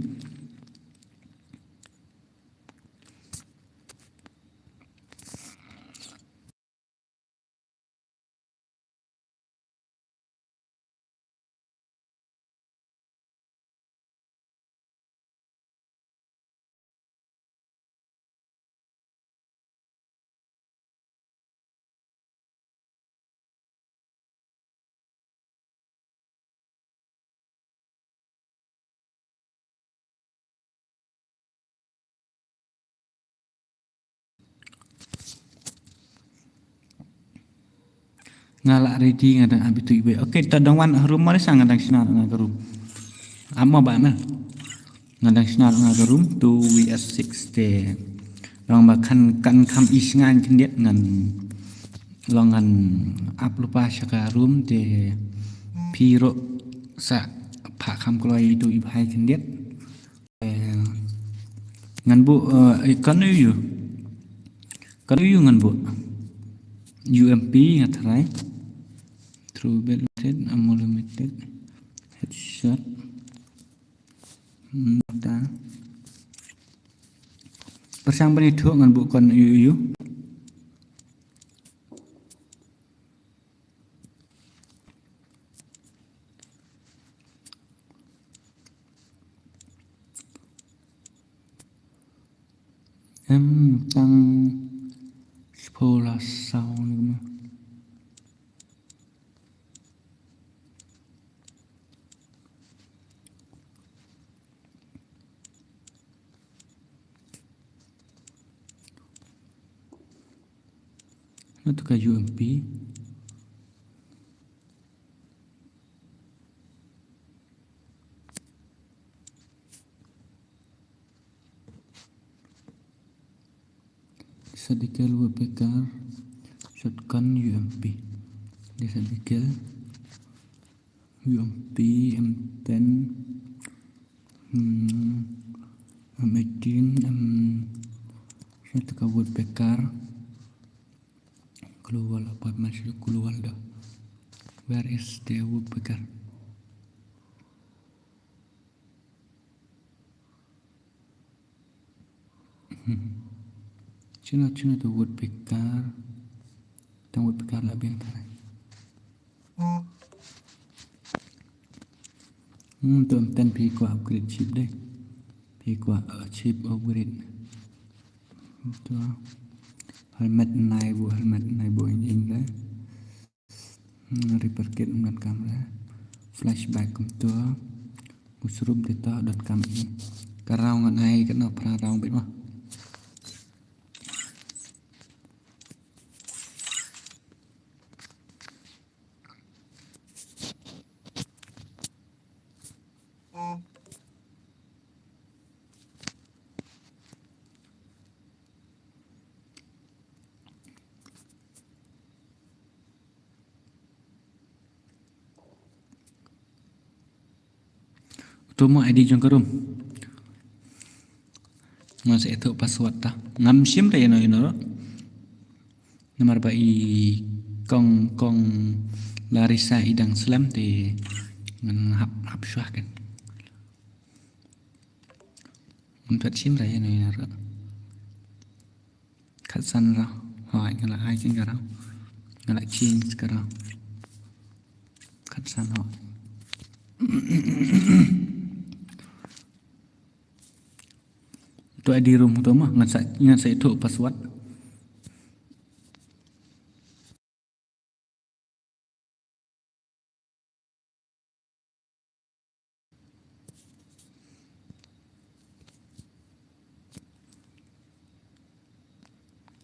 Ngalak ready ngadang abitu ibe. Okey, tadang wan room mari sang ngadang sinar ngak room. Amma ba mel. Ngadang sinar ngak room 2vs6 te. Long makan kan kam isngan kendiat ngan longan up lupa syaka room te piro sa pak kam kloi itu ibhai kendiat. Ngan bu kan yu. Kan yu ngan bu. UMP ngatrai. True limited, ammo limited, headshot, muda. Persang bani thuk ngan bukan yu. Tang sekolah sound ni. Itu ke UMP. Sedikit WPK shotgun UMP. Sedikit UMP M10 M18 satu ke WPK. Keluar apa masih keluar dah. Where is the woodpecker? Cina tu woodpecker. Tang woodpecker lah biar tarai. Tu M10 pi kuah upgrade chip deh. Pi kuah chip upgrade. Tu. Helmet naik bu anjing dah. Repair kit dan kamera. Flashback tu. Mushroom data dan kamera. Karau ngan naik kena perarau bit mah. Tumo ID jong kerum. Masa itu password ta. Ngam sim re no ino. Nomor bai kong Larissa idang slam te ngan hap syah kan. Untuk sim re no ino. Katsan ra. Hai ngala ai kin garau. Ngala chin sekarang. Katsan ho. Tu di room tu mah ngan sa itu password.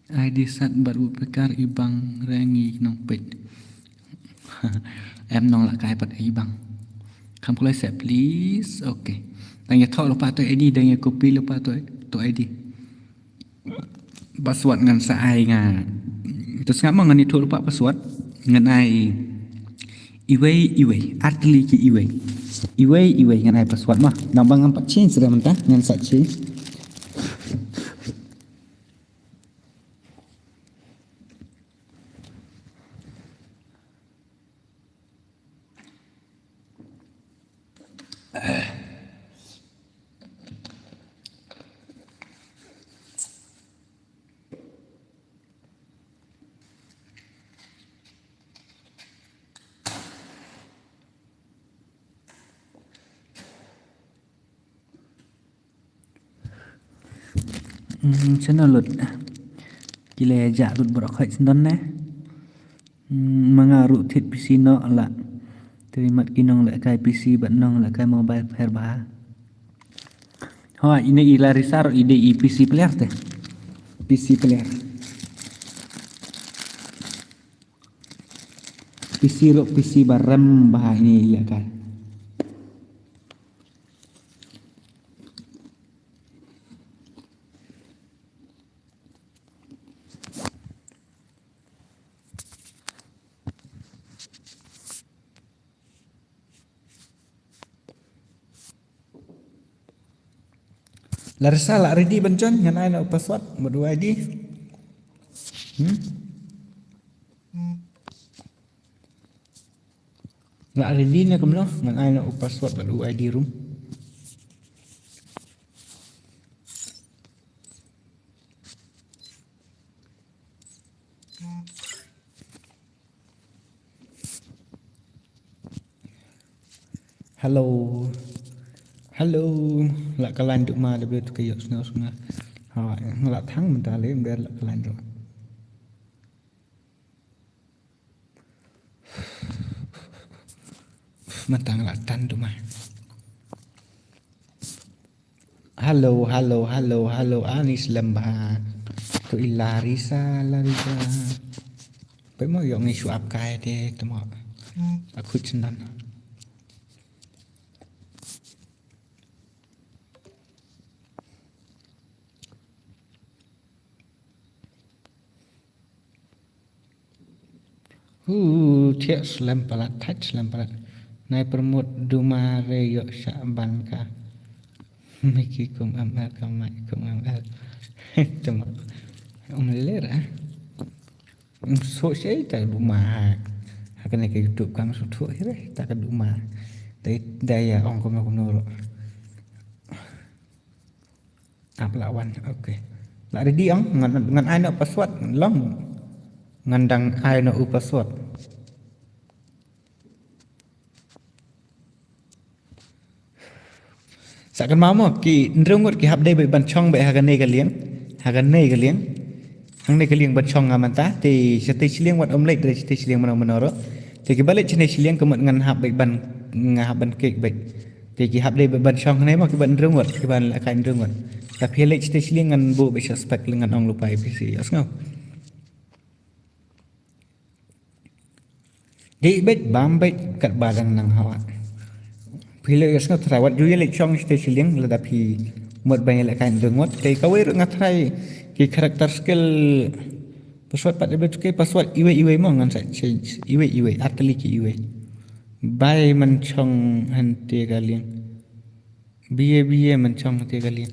ID sat baru pekar ibang rengi nong pet. Em nong la kai pat ibang. Kamu boleh set please. Okay. Dan ya tahu lupa tu ID dan ya copy lupa tu ID. Password ngan sa ai nga. Terus ngap ngan itu lupa password ngan ai Iway artli ki iway ngan ai password mah nang bang ampat chin sudah mentah ngan sak chi channel lut kile ja lut bro khai sendon ne mangaru thit PC no la terimat kinong la kai PC bat nong la kai mobile pair ba ha ini ilarisar ide PC player teh PC player PC barem bah ini ya kan Larsa la ready bencon ngan ai nak password berdua ID. La ready ni kemlo ngan ai nak password berdua ID room. Hello la kalan duk ma lebih tu kayak sunga ha la thang bentar le biar la kalan duk mentang la tan duk ma Hello Anis lembah tu Larisa Pe mo yang ni suap kai de temo aku cendan Tiap selampalat, touch selampalat. Nai permut duma reyo syaban ka. Miki kum amal kamai kum amal. Cuma lera. So saya tak duma. Akan ke YouTube kang sutu hire tak duma. Daya ong kum nuro. Lawan okey. La ready ong ngan ai nak password long. Ngandang ai nak password. Sakan mamo ki ndrungut ki habde be ban chong be hagan nei ka lieng hang nei ka lieng ban chong amanta ti sate chilieng wat omlet dari sate chilieng menoro ti ki balik chine chilieng kemat ngan hab be ban ngahab ban kek be ti ki habde be ban chong nei mo ki ban ndrungut ki ban la kan ndrungut tapi lek sate chilieng ngan bu be suspect lengan ong lupa PC asngau di bet bambet kat barang nang hawa Pila asngau terawat juya lek chong stage liang la tapi mod banyak lek kan dengot te kawai ngatrai ki karakter skill password pat debut ke password iwe mo ngan sa change iwe atli ki iwe bai man chong hante galian biye man chong hante galian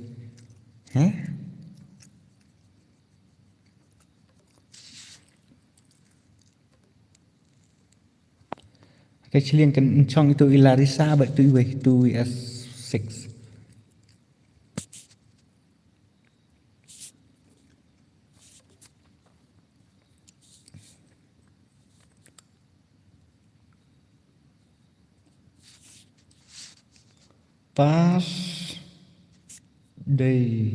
Actually yang kencang itu Larisa but tu iwe 2S6 pas day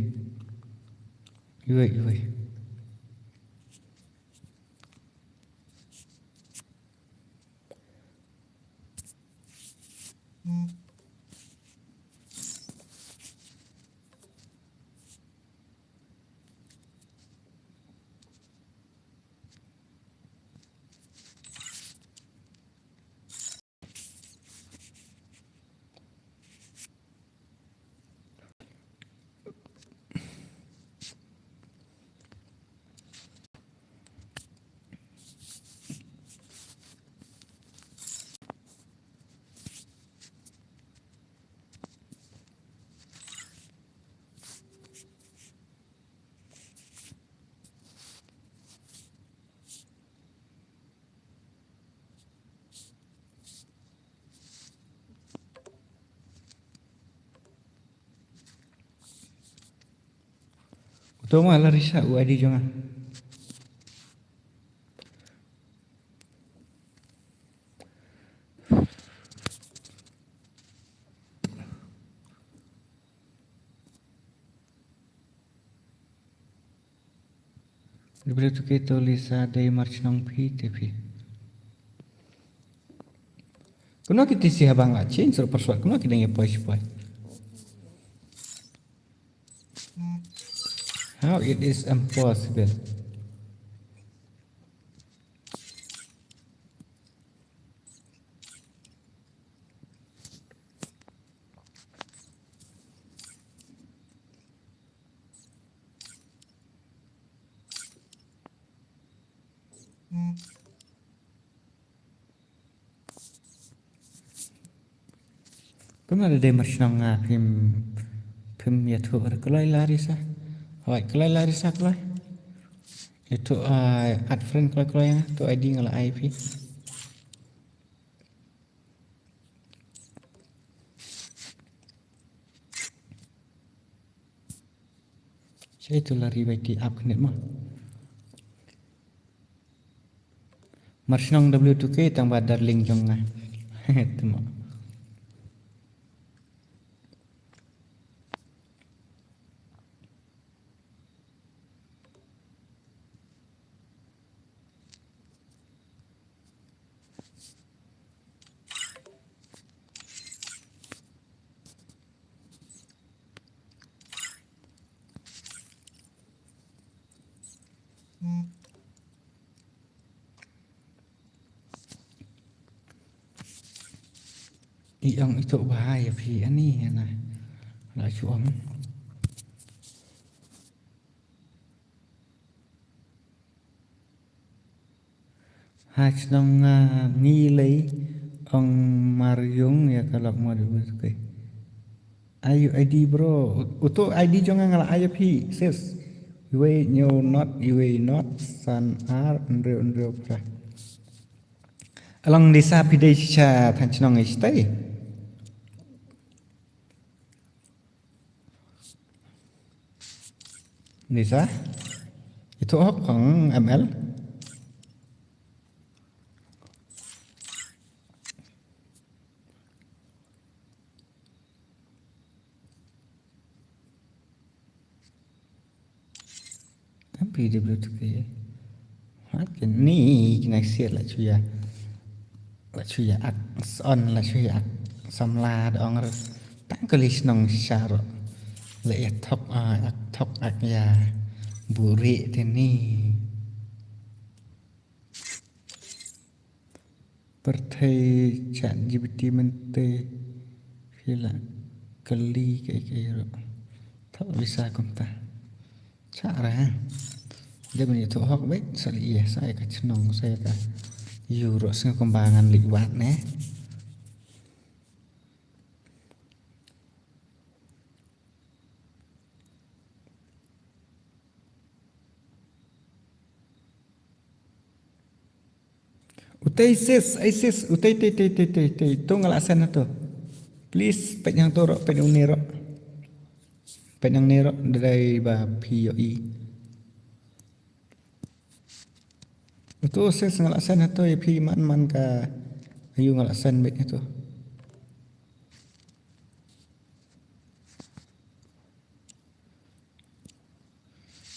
iwe Tu mah Larissa UID jangan. Dibeli tu kita Lisa dari March nong pi tapi. Kuno kita sih abang lah change suruh persuat kuno kita nge push. How it is impossible. Kuno ada March nong pim ya tu kelai Larissa. Hai kelai Larissa kelai. Itu add friend kelai tu ID ngala IP. Saya tu lari baik di app kena mah. Marsinong W2K tambah darling jong ngah. Itu mah. Yang itu bahaya pi ani nah. Lah cuam. Hach nong nghi lấy ông Mariung ya kalau mau disebut ke. Ayo ID bro, untuk ID jangan ngalah ayo pi sis. Iwe not san ar unreal pra. Along desa pidai cha than chnong istai. Desa itu orang ML. Tapi dia belum tu ke. Kan ni kena siap lah cuya. Lah cuya ak on lah cuya ak samla dong ro. Tak kelis nong syaro. Le thok ak ya buri te ni. Perthai chat GPT mente fila kali kayak ro. Tak bisa kontak. Cara dia punya tu hok baik sekali ya saya kat senang saya kat euro sing kembangan liwat ne utai sis utai tu ngalasan tu please pet yang tu rok pet yang nerok pet yang nerok dari ba POE. Itu saya ngalasan itu ya pi man ka ayu ngalasan baik itu.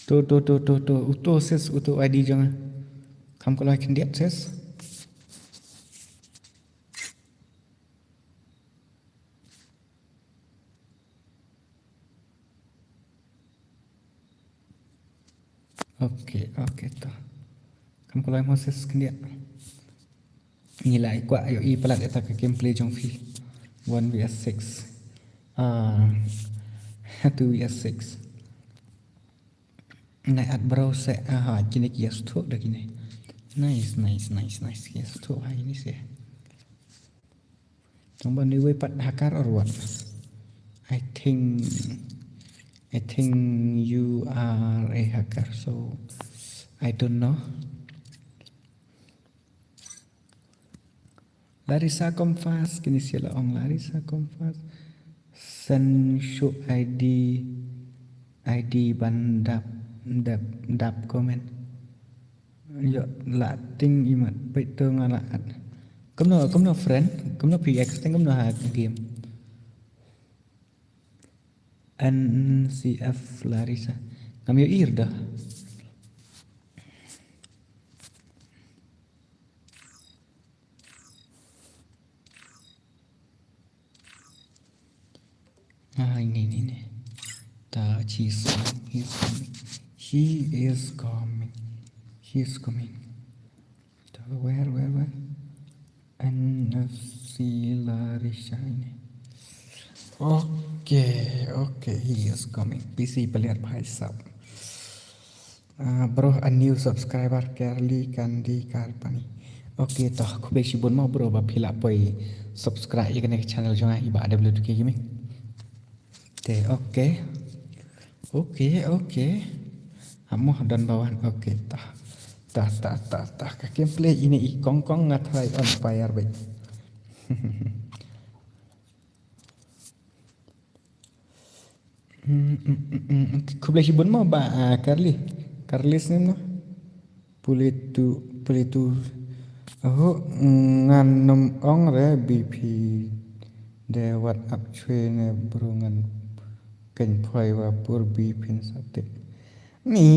Tu utuh ses utuh ID jangan. Kamu kalau akan lihat ses. Okey tu. Kamu kalau mau ses kendia. Inilah ikut ayo i pelat eta ke gameplay jong fi 1vs6. 2vs6. Naik ad browser kini kias tu dah kini. Nice. Kias tu ini sih. Coba ni we pat hacker or what? I think you are a hacker, so I don't know. Larissa Kompas, kini sila ong Larissa Kompas. Send show ID bandap đạp comment yo lạ tinh imat bây tôi ngã lạ cấm nó friend cấm nó px cấm nó hạt game NCF Larissa kami ir dah ini ta he's coming he is coming ta where NFC Larissa ini okay he is coming PC pelihat bhai sab bro a new subscriber Kerly Kandi Karpani okay toh aku besi bon mau bro ba phila poi subscribe ye kene channel jong ai ba WK Gaming te okay amo dan bawan okay tah ka gameplay ini kong ngathai on fire baik Aku boleh hibun mau ba Carlis ni no pulitu ngan ong re BP de WhatsApp chui ne brungan ken phoi wa pur BP sate ni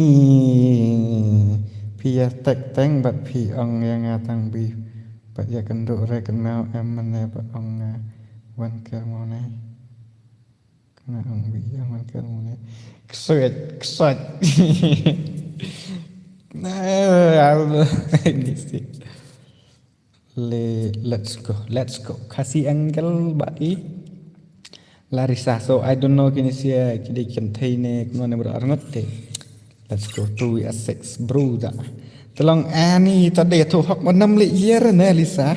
pia tek teng bat pi ong yang atang bi bat ya kenduk re kenal emane ba ong wan ker mo nai kena ong bi yang wan ker mo nai kesat ini sih let's go kasih angle badi Larissa so I don't know kini sia kidi container kuno berangot te let's go 2 bro dah tolong ani tadi tu hok manam le year ne Larissa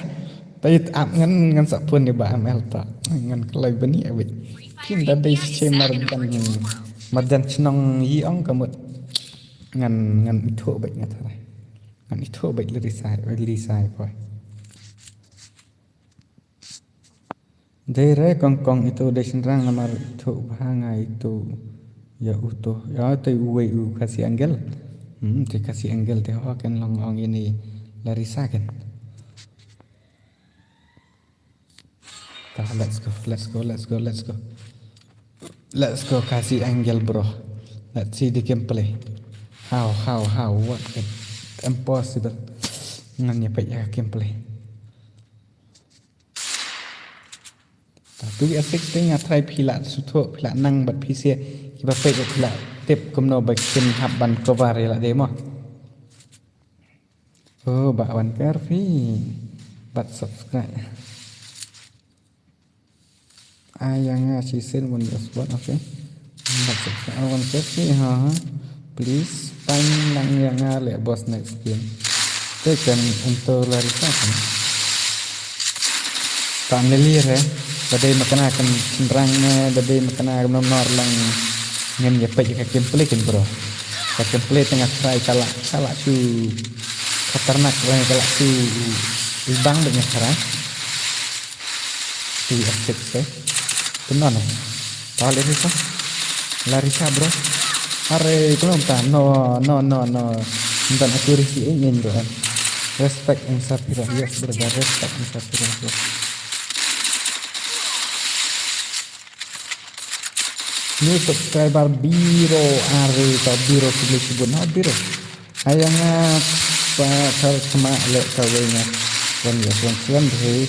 tapi ap ngan sapun ni ba ML ta ngan kelai bani awit kin tadi chamber dan chnong yi ong kamut ngan itu baik ngatrai ngan itu baik Larissa poi Dere kong itu desenrang nomor itu bahanga itu ya utuh ya tu uwe kasih angle te kasih angle te akan long ini Larissa kan let's go kasih angle bro let's see the gameplay how what it impossible ngan nyepek ya gameplay tu asik tengah try pila suto pila nang bat pisia kiba pe ko pila tip komno ba kin habban cover la demo oh ba wan karfi bat subscribe ayang si sen mun spot okay bat subscribe wan karfi please pan nang yang le boss next game tekan untuk Larissa kan familiar ya badai makana akan cenderangnya badai makana nomor lang ngem ya pagi ka gameplay kan bro ka gameplay tengah try kala su katernak lang kala su ibang dengan cara tu asik sih tenan tahu Larissa bro are belum tak no entah akurasi ingin bro respect and support yes brother respect and support new subscriber biro are atau biro sebut biro ayangnya pasal sama lek kawenya wan ya wan deh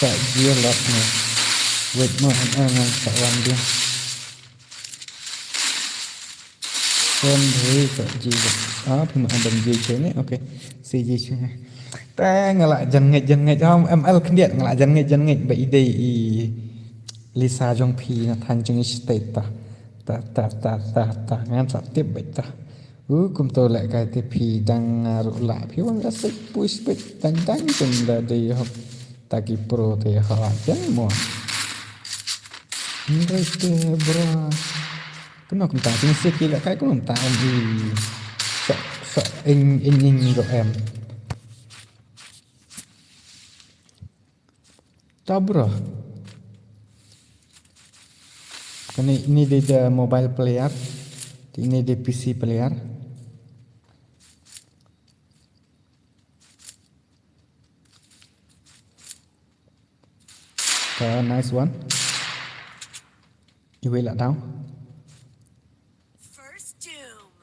sa dia lapnya wait mo angan sa wan dia wan deh sa jiwa pima ada jiwa ni okay si jiwa ta ngalak janget om ML kendiat ngalak janget ba ide Lisa jong pi na than jeng state ta ngan sa tip bai ta kum to lại cái tip pi dang ru la pi wang asik push bit dang kum da de hop ta ki pro te ha jan mo ndete bro kum ta jeng sik ki la kai kum ta di sợ in của em ta bro ini dia mobile player Ini di PC player. Nice one. You will let down. First doom.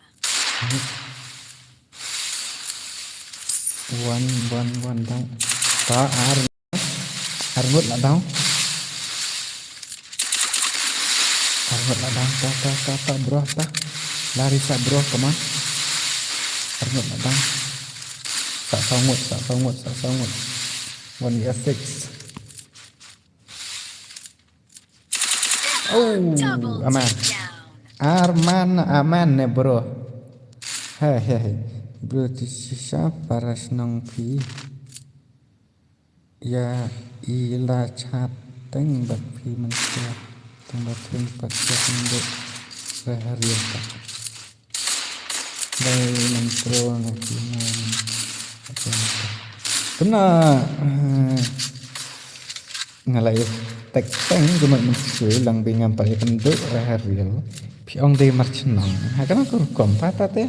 One down. Có Armut là down. Armut là down. Ta bro ta. Lari sa bro, come on. Armut là down. Sa sangut. 1v6. Oh, Double aman. takedown. Aman ne bro. Hei. Bro tisha paras nong pi. Ya ila chat teng bat pi manusia. Teng bat pi pat sendok sehari tak. Dai nang pro nang kinan. Kena ngalai tek teng cuma manusia lang bingang pai penduk real. Pi ong dei marchnong. Ha kana ko kompat ate.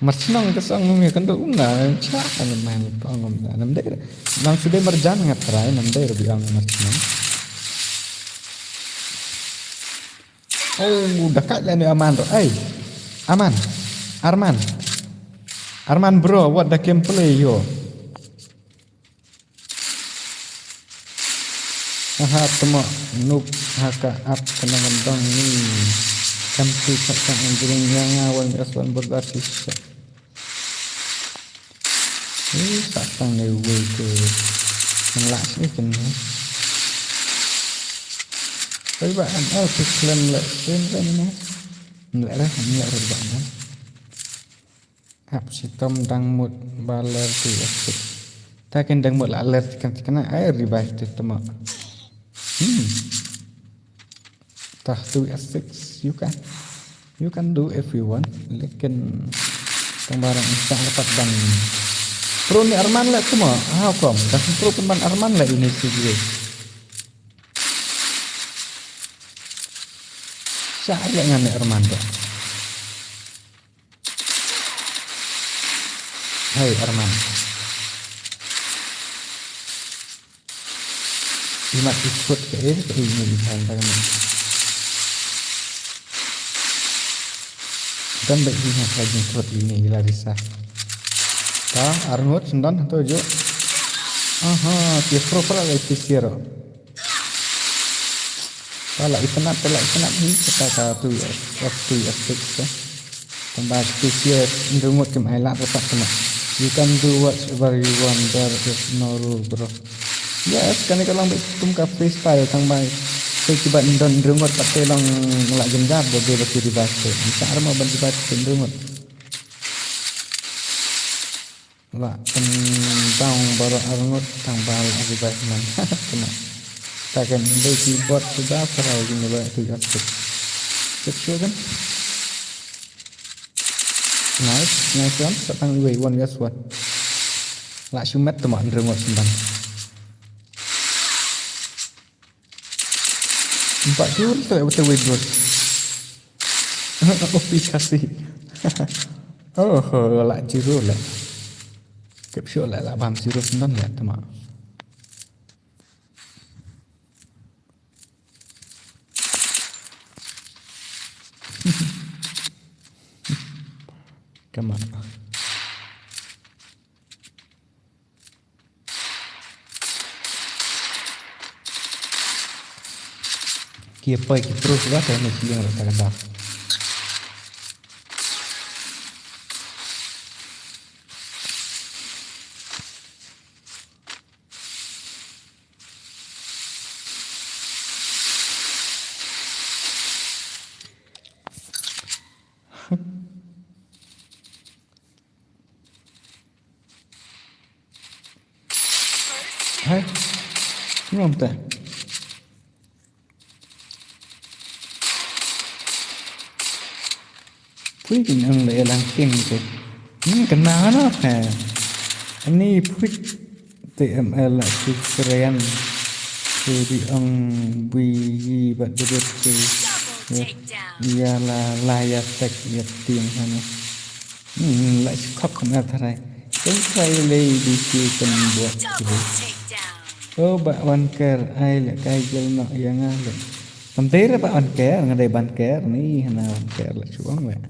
Marchnong kesang ngumi kan tu una cak kan main pangom nam dei nang sudah merjan ngatrai nam dei biang marchnong. Oh dekat lah ni aman tu. Arman bro, what the gameplay yo? Temo noob haka up kena mendong ni. Kampi kakak anjing yang awal aswan berbasis. Satang ni way ke ngelak ni kena. Tapi bahan klan lek kan ni. Ngelak berbang. Hap si tom dang mut baler tu asik. Takin dang mut alert kan kena air di bawah tu temo. Tah tu asik. You can do if you want. Lekin barang insang dapat dan pro ni Arman lah tu mah. Kom. Dah pro teman Arman lah ini sih gue. Siapa yang ni Arman tu? Hai Arman. Imat ikut ke ini dihantar ni. Dan baiknya lagi ikut ini Larissa. Ta Arnold sendan tu jo. Dia proper lah itu siro. Kalau ipenat ni kita tu waktu asik. Tambah itu siro remote kem elak dapat kena. You can do whatever you want, there is no rule bro. Yes, kan kalau tum ka freestyle tang bai. Saya cuba ndon remote pakai long lak genggam boleh bagi dibaca. Bisa arma ban dibaca remote. Lak tang baru remote tang bal dibaca man. Kena. Takkan dari keyboard sudah perau gini baik tu asik. Kecil kan? Nice one. Satang way one yes one. Lak sumet teman remote semban. 4 jur tu betul betul. Aplikasi. Lak jiru lah. Kepsyo lah paham jiru semban lah teman. Come on. Kia pai ki terus lah saya mesti yang rata kata. Hai, belum tak? Puy ang lệ lang tiếng kì. Cái nào nó hả? Anh đi puy TML là kì keren. Jadi bui bat debet ke Double takedown. ialah layar tek lihat tiang sana. Lại khóc không ai thay. Cái thay lây đi chơi cần buat Double takedown. Oh, Pak Wanker, ai lại cái jel nọ yang ada. Penting Pak Wanker, ngadai Wanker nih, nah Wanker lah cuang vậy.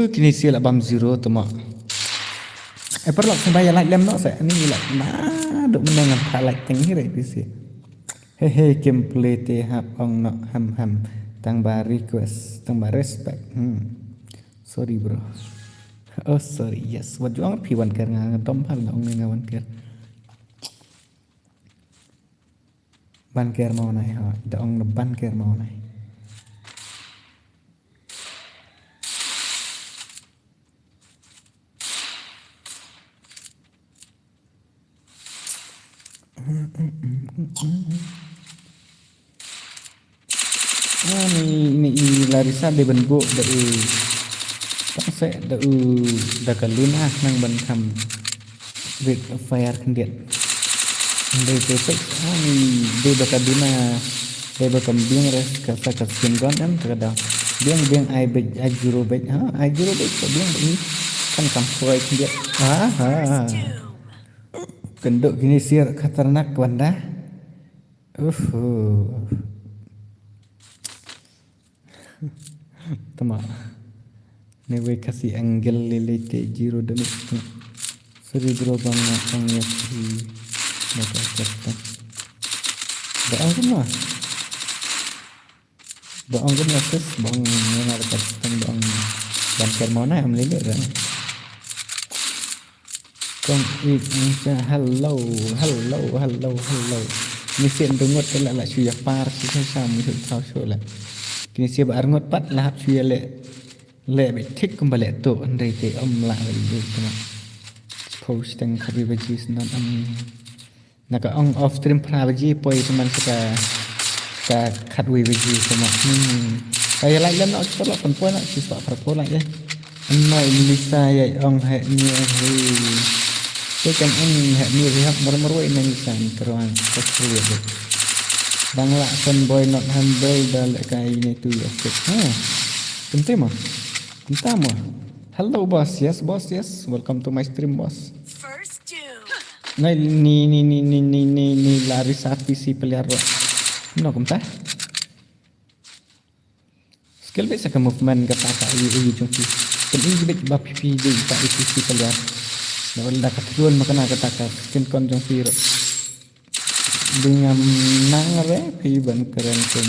Kini sia lah bam zero tu mak. Perlu sampai like lem nak saya ni like nah, duk menangan tak like tenghi rek di sini. Hehe, gameplay te hap ong nak ham tang ba request, tang ba respect. Sorry bro. Oh sorry, yes. Wat juang pi wan ker ngang tom hal ong ngang wan ker. Ban ker mau nai ha, da ong ban ker mau nai. Ni Larissa de benbuk da tak se da kaluna nang ban kam with fire kendiat de tepek ni de da kaduna de ba kam biang res ka sa ka skin gon am kada biang ai bej ai juro bej ai juro bej ka biang ni kan kam khoi kendiat kenduk gini sir khatarnak wanda Tama. Newe kasih angle lelete jiro demik. Seri bro bang ya si maka kata. Baang semua. Baang semua ses bang yang ada kata bang banker mana yang lele kan. Kom hello. Ni sen dengot la suya par si sam ni tau shola. Kini siapa arngot pat lahap suya le betik kembali tu andai te lah itu cuma post yang kabi baju senan nak ong off stream pra baju poi teman kita kadui baju sama kayak lain nak cepat lah perempuan nak cepat perempuan lah ya no Indonesia ya ong hai ni tu kan hai ni lihat mermerwe Indonesia ni keruan kesulitan tu Bangla fanboy not humble dah kai ni tu ya penting mah Entah. Hello boss, yes, welcome to my stream boss. First doom. Nah ni Larissa PC pelihara. No kumta. Skill bisa ke movement kata ini jumpi. Kan ini juga bab pipi di tak PC pelihara. Nah dah ketuan makana kata skin kon jumpi. Dengan nangre pi ban keren kum.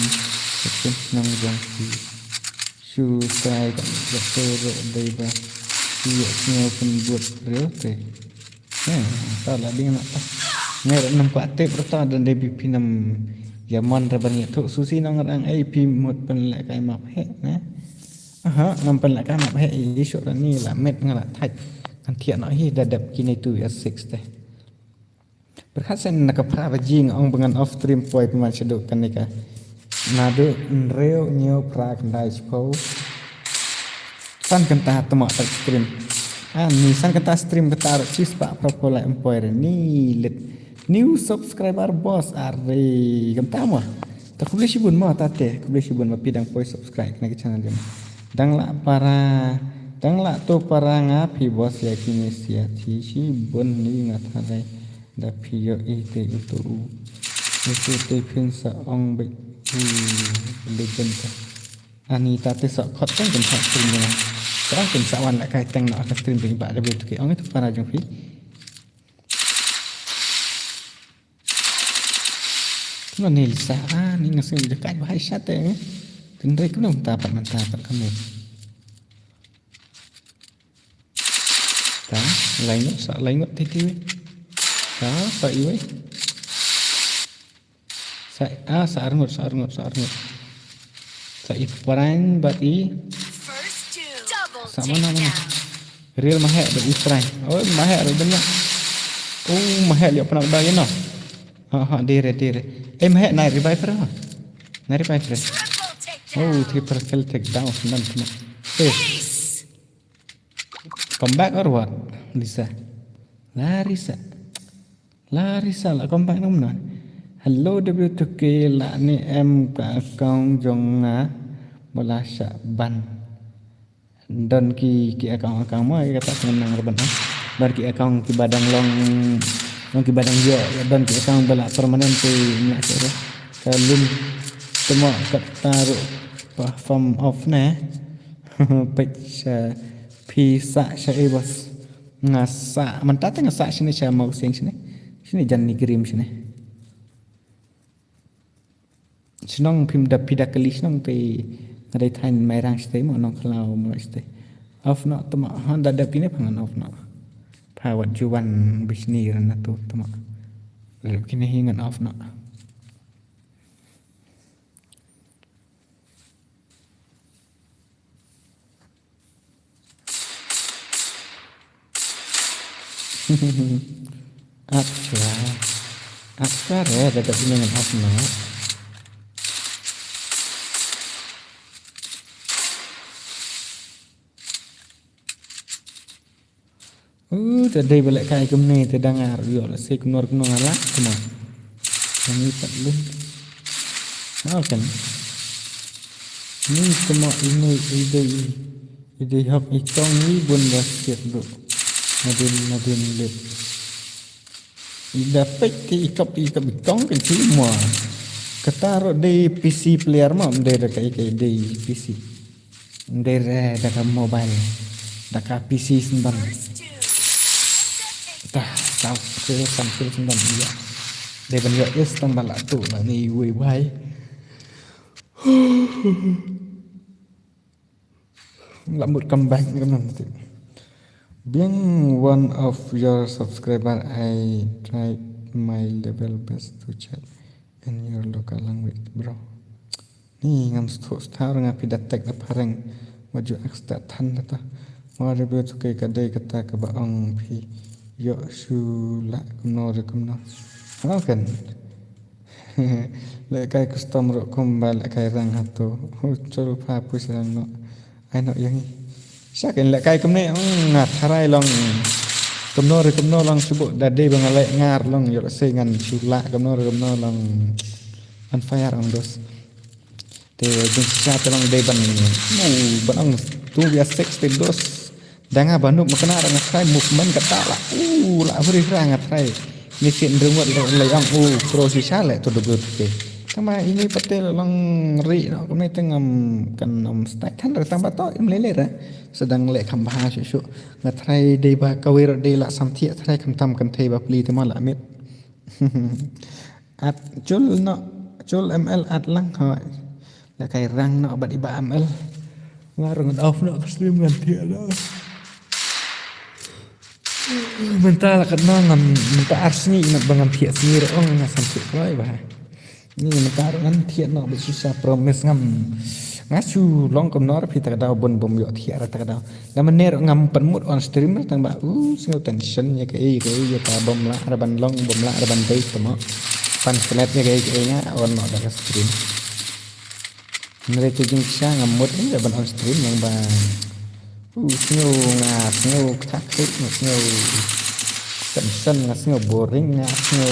Skin nang jumpi. Susah kan betul dari bah dia semua pun buat real teh tak lah dia nak ngai nam kuat teh pertama dan DBP nam zaman terbanyak tu susi nang orang IP mod pen lek kai map he nam pen lek kai map he isu ni lah met ngalah thai kan tiak nak hi dadap kini tu ya 6 teh berkhasan nak pra bajing ong dengan off stream point macam tu kan nikah Nado real new pra kendai sepo san kenta temak tak stream ni san kenta stream ketar cis pak propola employer ni let new subscriber boss are kenta mah tak boleh sibun mah tate boleh sibun mah pidang poi subscribe kena ke channel dia dang la tu para ngapi bos ya kini sia ci sibun ni ngatai da pio ite itu te pinsa ong be legend ani tate sok khot kan tak stream dengan sekarang kan sawan nak kai teng nak stream dengan pak lebih tu ke ong itu para jong fi nó nil sa ni ngasih dekat bahai sat eh tendai ku nak tapat kamu ta lain ngot titi ta tak iwe sa arngot sa ipran bat i First doom. Double sama nama takedown. real mahek bat ipran oh mahek ada banyak mahek lihat pernah dah ya no dire mahek naik reviver Triple takedown. triple kill take down senang Ace. Come back or what? Lisa. Larissa là come back không nói. Hello W2K là ni em cả con jong na bola ban. Dan ki account mo kata senang reban. Dan ki account ki badang long ki badang yo dan ki account bala permanen tu nak sere. Kalum temo kata ru from off na. Page pisa saya bos. Ngasa mentata ngasa sini saya mau sini jangan dikirim sini senang pim dapida kali senang te ada tain merang stay mau nong kalau mau stay off nak temak handa dapine pangan off nak pawat juan bisni rana tu temak kini hingan off nak Aksar ya ada dengan Asma. Tadi balik kai kemni terdengar yo lah si kunor alak semua. Ini tak lun. Kan? Ini semua ini ide hab ikong ni bun basket tu. Nadin lip. Dapat ikap ikong kan semua. Ketaruh di PC player mah dari kayak di PC. Dari mobile. Dekat PC sendiri. Dah tahu sampai sendiri dia. Dari banyak tambah lah tu lah ni wei. Lambat comeback nanti. Being one of your subscriber, I tried my level best to chat in your local language, bro. Ni ngam star ngapi datek pareng maju ekstra tan ta. Mau review tu ke kadai kata ke baang pi yo sula kumno. Kan? Lek kai custom ro kumbal kai rang hatu. Chol pa pusang no. Ai no yang Sakin lek kai kemne ngat harai long kemno long sebut dade bang lek ngar long yo se ngan sula kemno long on fire on dos te jeng sa long de ban tu bias 60 dos danga banu makna rang sai movement kata la la beri rang atrai ni sin rumot le ang pro si sale to dobut ke sama ini patel lang ri no kemne tengam kan stack kan tambah to lele sedang lek khambha shu ngatrai de ba kawir de la samthia thrai kham kan thei ba pli tama la met at chul ml at lang hoi la kai rang no bat iba ml ngarung off no stream kan thia la mental kat ngam menta arsni nak bangan thia sini ro ngasam thik koi ba ni mentar ngan thia no be susah promise ngam ngasu long komnor pi tak daw bon bom yo thia tak daw la maner ngam penmut on stream tang ba singo tension ya ke ya ka bom la ban long bom la ban dei tamo pan flat ya ke nya on no da stream nere tu jing sa ngamut ni ban on stream yang ba singo tak singo tension singo boring singo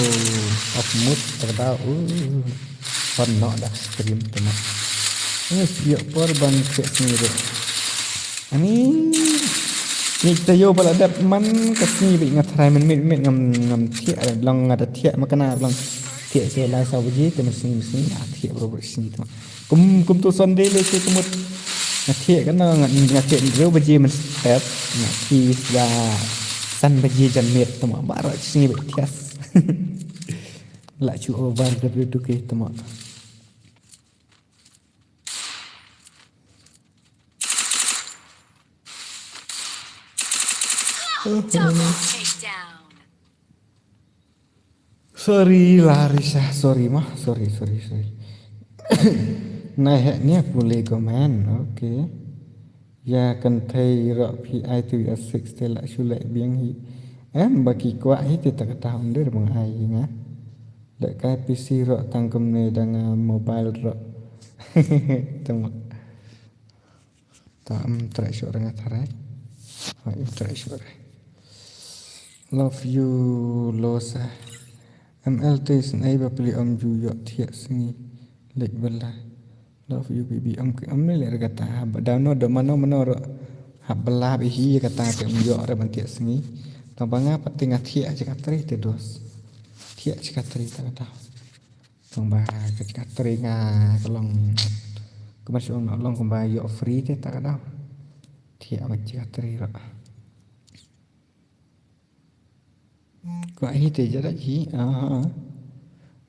off mood tak daw on no da stream tamo ini siap korban sendiri. Ini tayo pala dat man kasih bi ngatrai men ngam thia long ada thia makana long thia se la sa buji te mesin thia bro sini tu. Kum tu sonde le ke kumut thia kan thia reu buji men step ki da san buji jan met tu ma bara sini bi thias. La chu over tu ke tu ma. Double takedown. Sorry Larissa, sorry. Này hẹn nhé boleh komen, okay. Ya kan thầy rõ PI từ S6 thì lại chú lệ biếng hi. Em bagi kuat hi thì tak tahu dia bang ai ngah. Lek kai PC rõ tang komne dengan mobile rõ. Tengok. Tak try syok dengan tarai. interaction. Love you Losa. MLT sen ai ba pli om ju yo thiak singi lek bela. Love you baby om ni le kata ba download do mano ro hab bela bi hi kata te om yo re ban thiak singi. Ta banga pating thiak je katri te dos. Thiak je katri ta kata. Tong ba ke katri nga kolong kemasuk long kong ba yo free te ta kata. Thiak ba je katri ro. Kau ini terjadi lagi.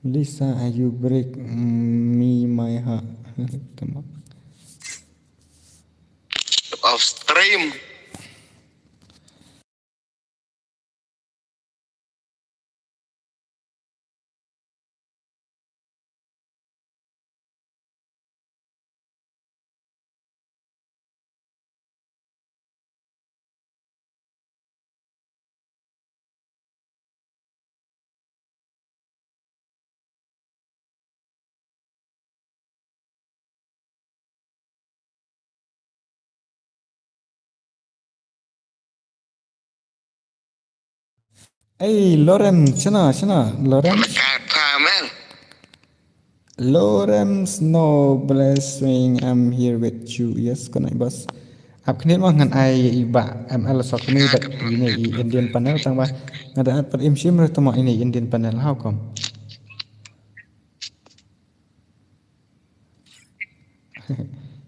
Lisa, you break me my heart. Teman. Off stream. Hey, Lawrence, sana, Lawrence. Kamel. Lawrence, no blessing. I'm here with you. Yes, kau nak bos. Ap kini mah ngan ai iba ML sok ni dat ini Indian panel tang bah ngada per imsim re tama ini Indian panel how come?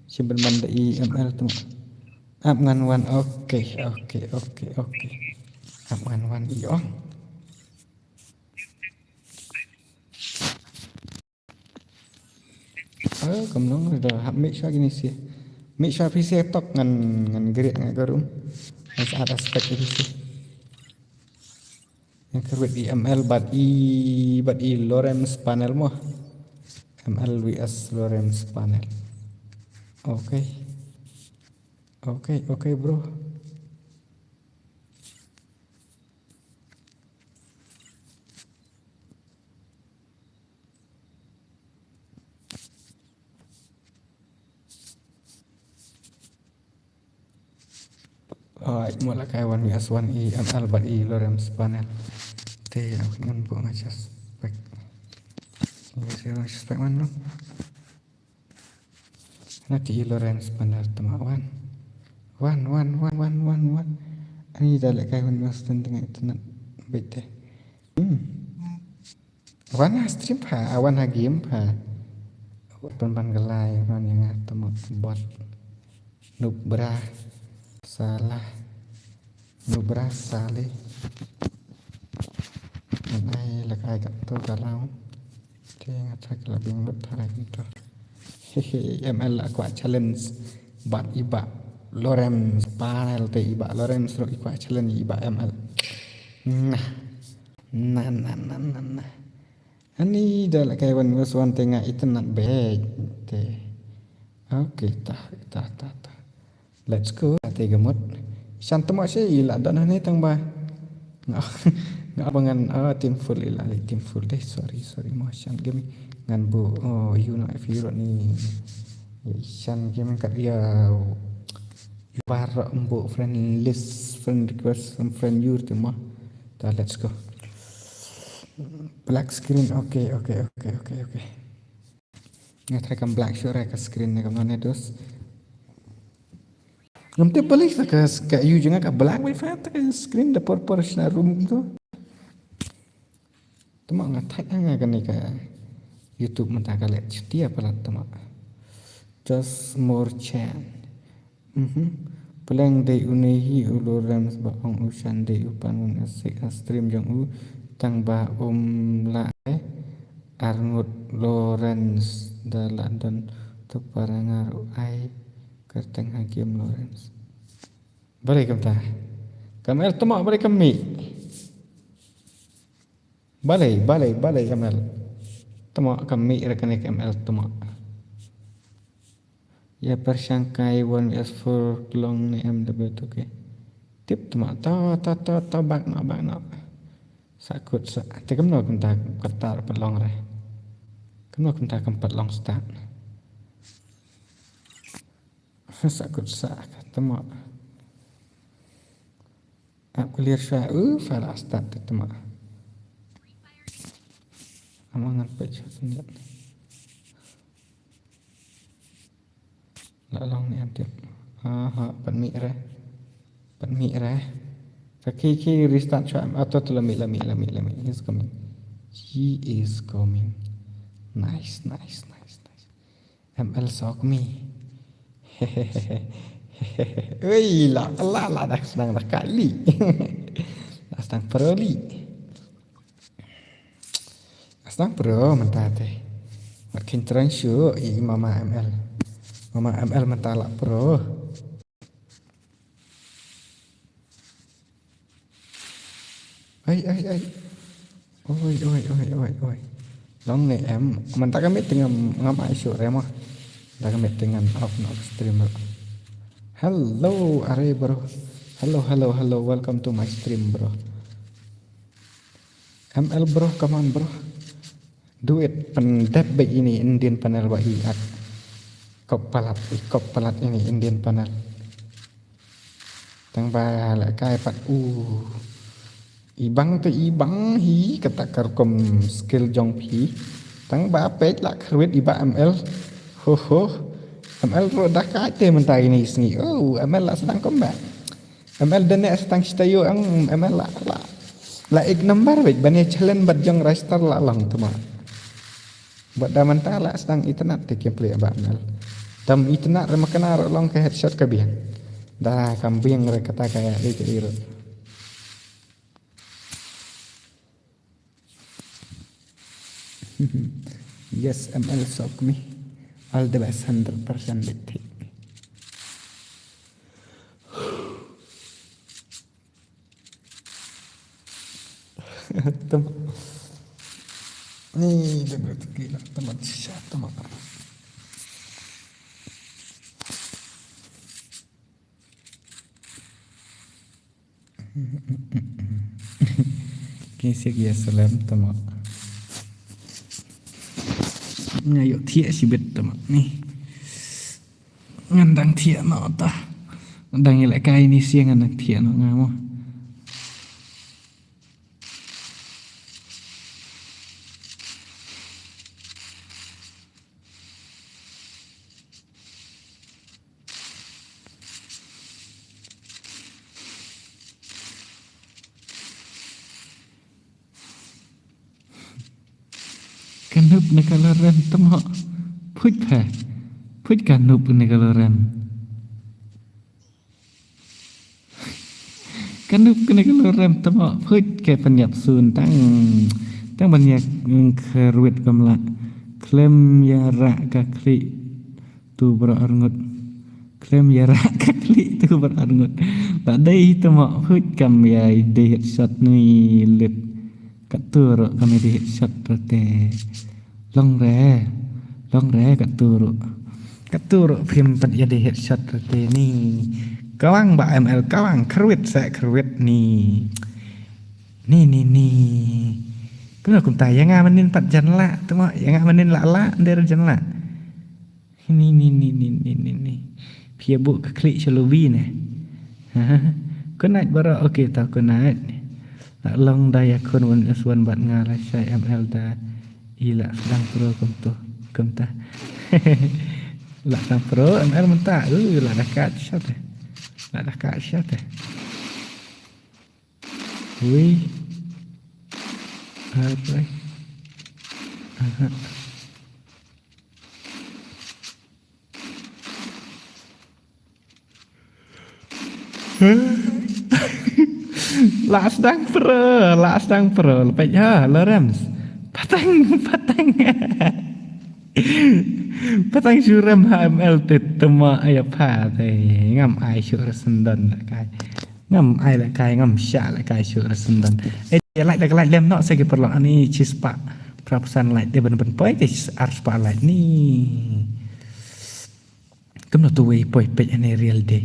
Simpan manda ML tama. Ap ngan wan okay. Ap ngan wan iyo. Kamnong dah hab make sure gini sih. Make sure PC tok ngan gerik ngan garum. Has ada aspek PC. Yang kerwet di ML but i Lawrence panel mo. ML vs Lawrence panel. Okay bro. Mula kai 1vs1 ML but i Lawrence panel. Te aku ngan buat ngajar spek. Ini spek mana? Nanti Lawrence panel temawan. Wan. Ini dah lek kai 1vs1 tengah internet bete. Wan stream pa, awan game pa. Pan gelai man yang temu bot. Nubra salah Nanti lekai kat tu kalau dia ngatak lebih mulut tarik itu. ML lah kuat challenge bat iba Lawrence panel te iba Lawrence ro kuat challenge iba ML. Nah. Ani dah lekai wan tengah internet bed te. Okay, tah. Let's go. Ate gemut. Santam asyik ilah dan ni tang ba. Ngak abangan team full ilah team full deh. Sorry motion game ngan bu. Oh, you know if you ni. Shan game kat dia. Barak embu friend list, friend request, friend you tu mah. Dah let's go. Black screen. Okay. Ngatrekam black sure ke screen ni kamane dos. Nanti balik ke you jangan ke black wifi tak ke screen the purpose room tu. Tama ngatak kan ni ke YouTube mentah kali cuti apa lah tama. Just more chat. Pelang day unehi uloram sebab usan day upan asik stream jang tang ba la Arnold Lawrence dalam dan teparangar ai kerteng hakim Lawrence. Balik kata. Kamel temak balik kami. Balik Kamel. Temak kami rekan Kamel temak. Ya persangkai 1vs4 long ni MW tu ke. Tip temak ta bak nak. Sakut tekam no kenta ketar pelong re. Kena kenta kempat long start. Sakut temak. clear shot file start tama amangan page niat la long ni antiap pan mi ra khi restart shot auto to lami he's coming nice ml sok mi Wih, lah dah sedang kali. Dah sedang pro mentah teh. Makin transyu Mama ML mentah lah pro. Oi. Long ni mentah kami tengah ngam isu remah. Dah kami tengah off stream. Hello, are bro. Hello. Welcome to my stream, bro. ML bro, come on bro. Do it. Pendep baik ini Indian panel baik. Kop palat ini Indian panel. Tang ba lại cai pat ibang hi katakar kom skill jong pi. Tang ba page la create iba ML. Ho. ML dah kate mentah ini sengi. ML lah sedang combat. ML dan nek sedang stayo ang ML la ek number baik bani challenge bat jong raster la long tu mak. Buat dah mentah la sedang internet te gameplay ba ML. Dam internet re makana long ke headshot ke biang. Dah kambing re kata kayak itu. Yes, ML sok me. All the best 100% with it. Ni dia berarti gila teman siapa teman. Kisah salam teman. Ngayo thiện chỉ biết tầm ni ngăn đang thiện nọ ta đang lại cay ni xiên ngăn đang thiện nọ ngao mà nupในกาลเรนตมะพุทธแผ่พุทธการนุปในกาลเรนการนุปในกาลเรนตมะพุทธแก่ปัญญาสูนตั้งปัญญาเครวิตกำละเคลมยาระกักลิตูบรอรงดเคลมยาระกักลิตูบรอรงดแต่ได้ตมะพุทธกำยาเดชสัตนุยเล็ดกัตตุรกำยาเดชสัตประเตlong ré katuru phim pat ya de headshot te ni kawang ba ML kawang kruit ni kuna kum ta yang manin pat jan la tuma yang manin la der jan la ni pia bu ka klik chalovi ne kunat bara okay ta kunat la long daya kun wan aswan bat ngala sai ML ta Ila sedang pro kemta. Lah sedang pro ML mentah. Lah dah kat shot. Wih. Apa? Lah sedang pro. Lepas ya, Lorenz. Patang suram HML tetema ayah pate ngam ai syur sendan kai ngam ai la kai ngam sya la kai syur sendan like lem no saya perlu ani cispa prapesan like dia ben poi arspa like ni kemno tu way poi page ani real day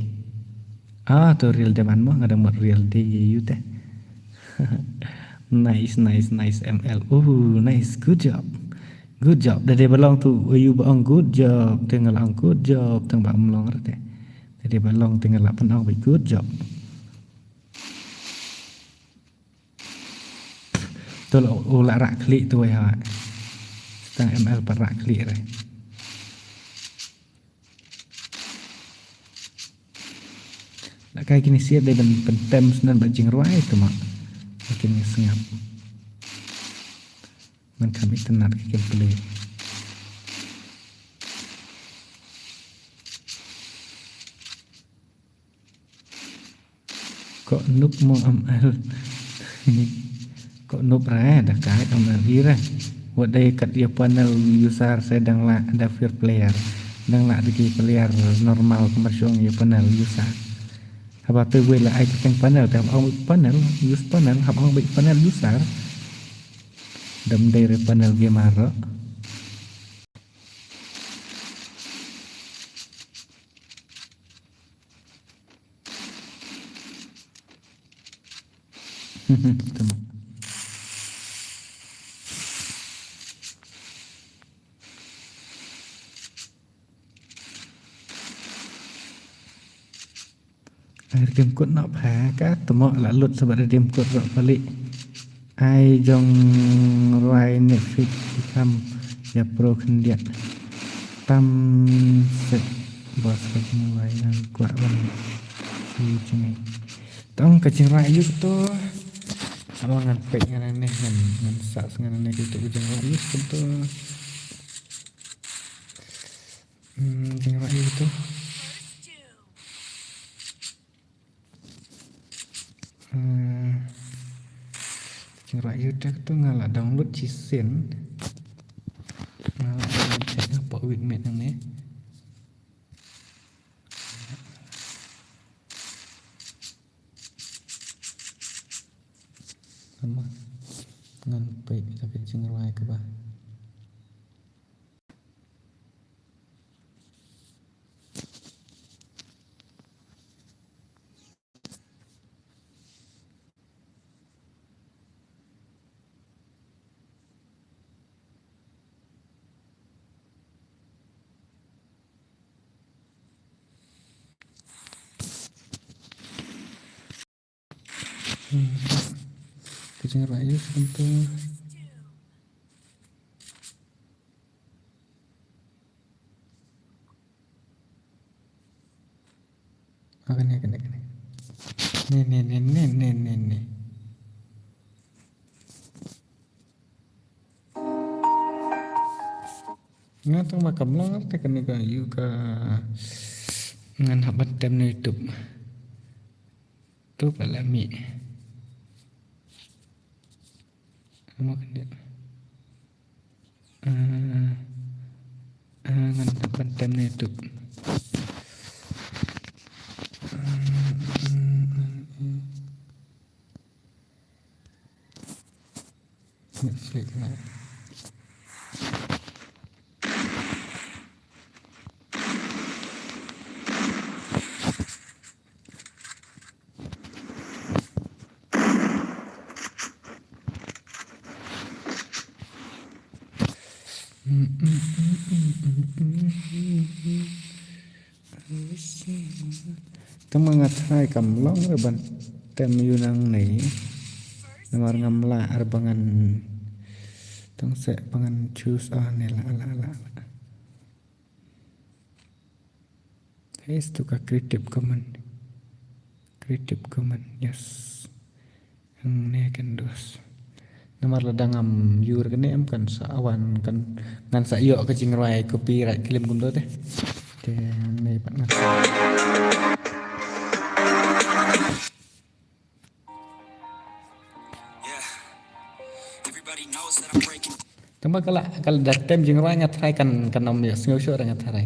tu real day man mo ngada mod real day you teh Nice ML. Nice. Good job. Dari balong tu, you balong good job. Tengah lang good job. Tengah balong rete. Dari balong tengah lapan ang good job. Betul ulah rak klik tu ya. Setang ml per rak klik re. Nak kayak gini sih ada pentem senan bajing ruai itu mak. Makin sengap. Man kami tenar ke beli. Kok noob mau amal kok noob raya dah kait amal ira buat day kat dia panel user sedang lah ada fair player dang lah degi player normal komersial ya panel user apa tu gue lah ai teng panel tapi orang panel use panel hab orang baik panel user dam dari panel gamer Tama. Game code nak phá các tụi mọi là luật sao bạn game code rồi balik ai dòng roai Netflix become ya pro kendian tam set bos kecing roai yang kuat banget si cengeng tong kecing roai yuk tu sama ngan pek ngan aneh ngan sak ngan aneh itu kecing roai yuk tu kecing roai yuk tu Rayu dah tu ngalah download cisen ngalah cek apa wigmet yang ni sama ngan baik tapi cengrai ke bah kecing rayu untuk akan nih ngatong makam lo ngerti kan nih kayu ke ngan habat tem na YouTube tu palami mau kan dia ngan habat tem na YouTube Netflix lah Tama nga try kam long reban tem yunang nei namar ngamla arbangan tong se pangan choose ne la Heis tuka creative command yes ang ne kan dos namar ladangam yur kan em kan sa awan kan ngan sa yo ke jingrai copyright claim kum do teh ne pat ngan Tama kalau datem jing roi ngatrai kan nom ya sngau syo ngatrai.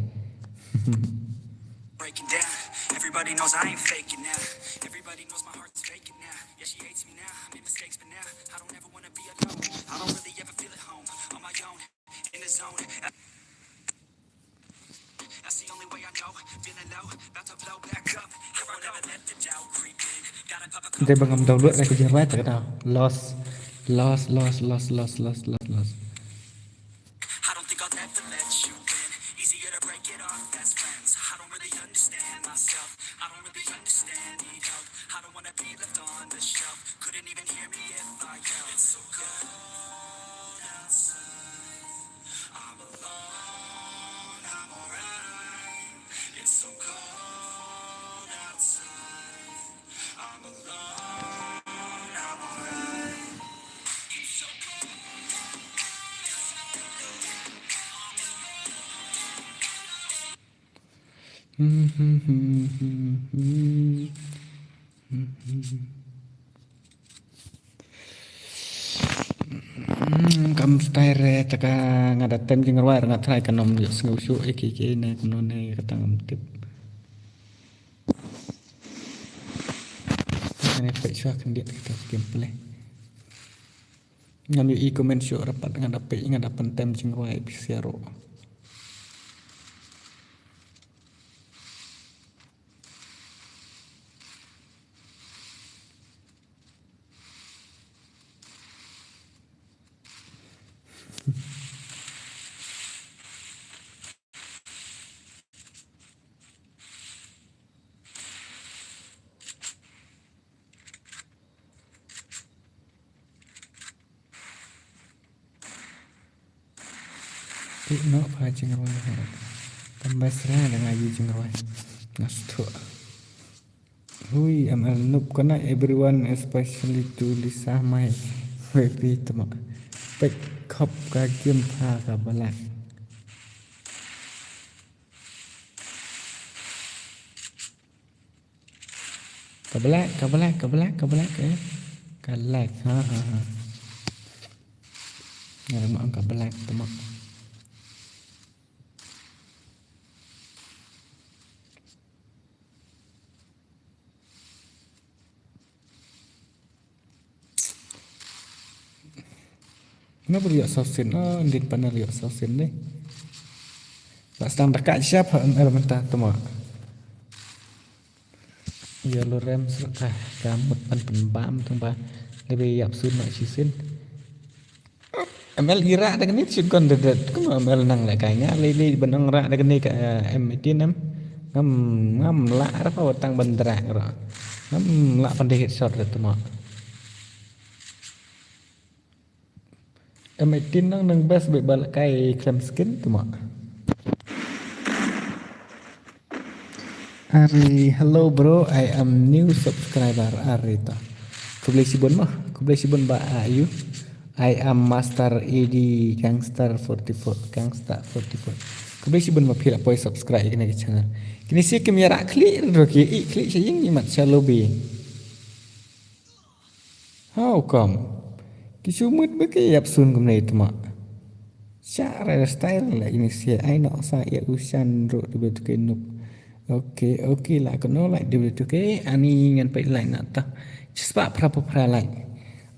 Everybody knows I ain't faking now. Everybody knows my heart's faking now. Yeah, she hates me now. I made mistakes, but now I don't ever wanna be alone. I don't really ever feel at home on my own in the zone. That's the only way I know. Feeling low, about to blow back up. I won't ever let the doubt creep in. Gotta pop a Dia bangam download ra ke jing roi tak tahu. Loss. I don't think I'll ever let you in. Easier to break it off best friends. I don't really understand myself. I don't really understand, need help. I don't wanna be left on the shelf. Couldn't even hear me if I yelled. It's so cold. Kam style taka ngada tem jing ruai ngat try kanom yo sngau shu iki ne kuno ne katang tip. Ini pek syah kendiat kita gameplay. Ngam yo comment shu rapat ngada pek ngada pentem jing ruai bisiaro. No pa jing ruai. Tambah serah dengan ayu jing ruai. Nastu. Hui amal noob kena everyone especially to Lisa my baby temak. Pek kop ka game pa ka balak. Kabelak eh. Kalak ha. Ngada mak kabelak temak. Kenapa lihat sausin? Oh, ndin pana lihat sausin deh. Tak sedang dekat siapa elementar temak. Ya lo rem serta kamut pan penbam tembak lebih yap sun nak sisin. ML gira dengan ni cikon dedet. Kamu ML nang lah kayaknya lili benang rak dengan ni ke M18 ngam lak apa watang benderak rak. Ngam lak pandai headshot temak. M18 nang best baik balik kai claim skin tu mak. Ari, hello bro, I am new subscriber. Ari ta. Kau boleh sibun mah? Kau boleh sibun ba ayu? I am Master AD Gangster 44. Kau boleh sibun mah pila poi subscribe kena ke channel. Kini sih kemia klik roki, klik saya yang imat shalobi. How come? Kisumut bagi yap sun kumnai temak. Cara style lah ini sih. I nak saya usan ro dia tu kenuk. Okay lah kena like dia tu ke ani ngan pai like nak ta. Cepat pra like.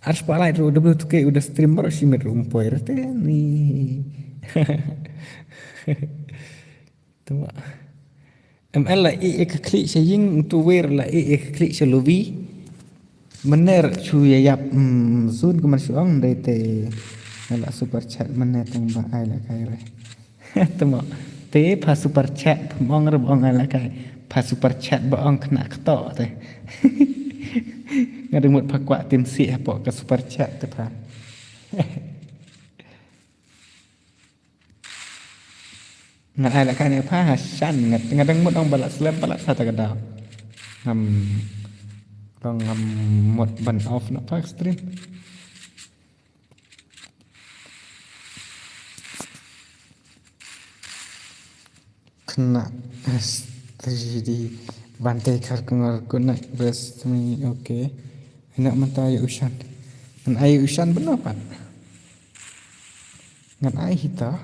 Harus pa like ro dia tu ke udah streamer si mer rumpoi rete ni. Temak. ML lah ek klik saying tu wear lah ek klik selovi. Mener cuy yap zun keman suang dari te nala super chat mener teng ba ai la kai re temo te pa super chat mong re bong ai la kai pa super chat ba ong kena keto te ngade mut pakwa tim si apa ke super chat te pa ngat ai la kai ne pa shan ngat mut ong balak slam balak sata kada Bang mod ban off nak pak stream. Kena STD bantai kar kengar guna best me okay. Nak mata ayu usan. Ngan ayu usan benar pan. Ngan ayu hita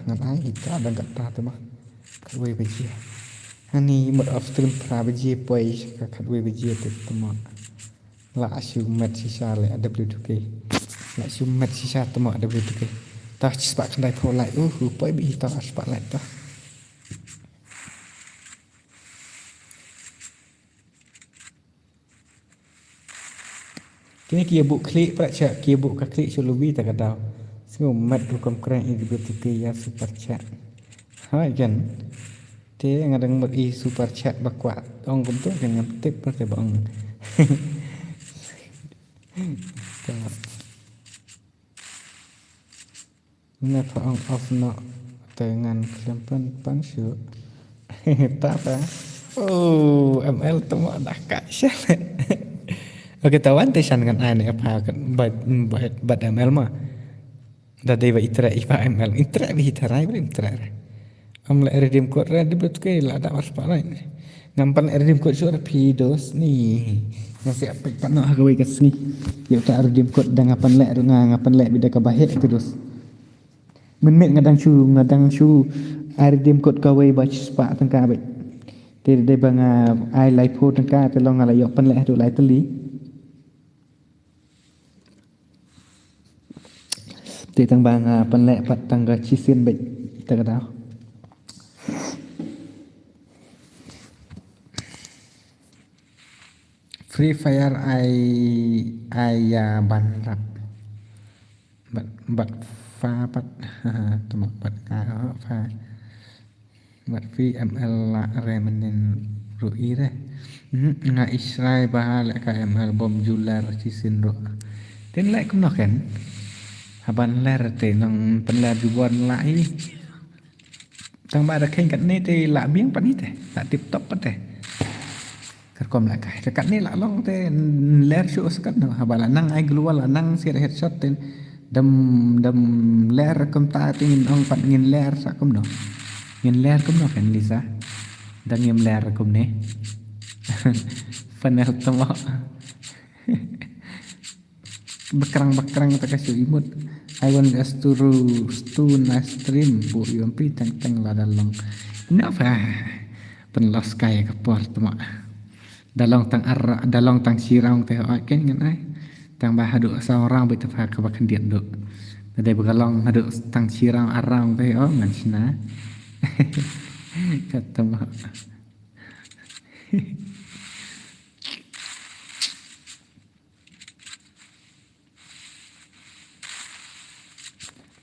dan kata tu mah. Kadwe beji. Hani mod off stream pra beji poi kadwe beji tu mah. La syumet sisa le W2K. La syumet sisa temak W2K. Tah cepat kendai pro like. Poi bi tah cepat like tah. Kini kia buk klik pula cak. Kia buk ka klik sulubi tak ada. Semua mat hukum keren W2K ya super chat. Hai kan. Te ngadang mat super chat bakwat. Ong kum tu kan ngam tip pakai bang. Ini apa on off nak dengan kelempan pansyu tak apa. Oh ML tu mak dah kasyal. Okey tawan tesan dengan ane apa kan bad ML mah dah dewa iterai ipa ML iterai bi iterai ber iterai amla redeem code ready betul ke lah ada waspada ini Ngampan redeem code suara pidos ni. Nasi apa pak nak gawe kat sini. Ya tak redeem code dah ngapan lek bida ka bahit terus. Men ngadang chu redeem code gawe bach spa tangka baik. Tidak bang ai lai po tangka te long ala yok pan lek tu lai teli. Te tang bang pan lek pat tangga chisin baik. Tak tahu. Free Fire ai ban rap bat pha pat tuma bat ka pha bat free ml la remanen rui re nga Israel bahal ka ml bom jular chisin ro ten lại cũng nó khen haban ler te nang pen ler juan lại tang ba da khen kat ne te la biang pat ni te la tip top pat te kerkom lại cái dekat ni lah long te ler show sekat no habala nang ai keluar lah nang sir headshot ten dam ler kom ta tin ong pat ngin ler sa kom no ngin ler kom no kan Lisa dan ngim ler kom ne panel tomo bakrang ta kasih imut I want us to na stream bu yompi tang la dalong napa penlos kaya kapor tomo dalong tang sirang teh ken ngan ai tang bah hadu saorang bai tepha ka bakan diet do dai bagalong hadu tang sirang arang teh ngan sina kata mah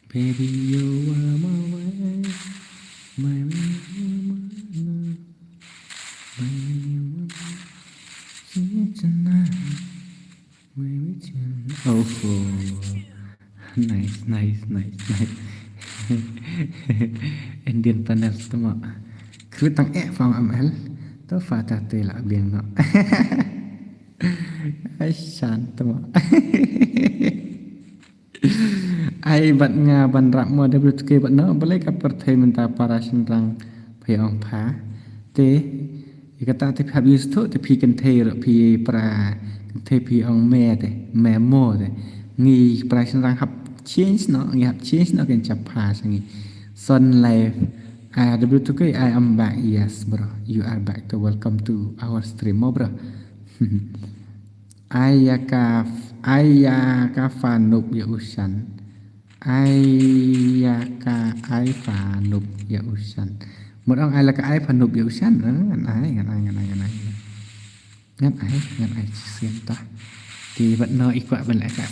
baby you are my oh, nice. Indian panel tama. Cứ tăng phòng ML, tớ pha ta tê lại biếng nọ. Ai sàn tama. Ai bạn nga bạn ram mo WK bạn nó boleh kapar thai menta para senrang phayong pha. Te kata te habis tu te pi kan thai ro pi pra thế pi ông mẹ mô thế nghi price răng hấp change nó nghi hấp change nó cần chập hà sang nghi son live W2K I am back yes bro you are back to welcome to our stream bro ayaka fanub ya usan ayaka ai fanub ya usan một ông ai là cái ai fanub ya usan ngàn ai ngàn ai xuyên ta thì vẫn nói quạ vẫn lại cái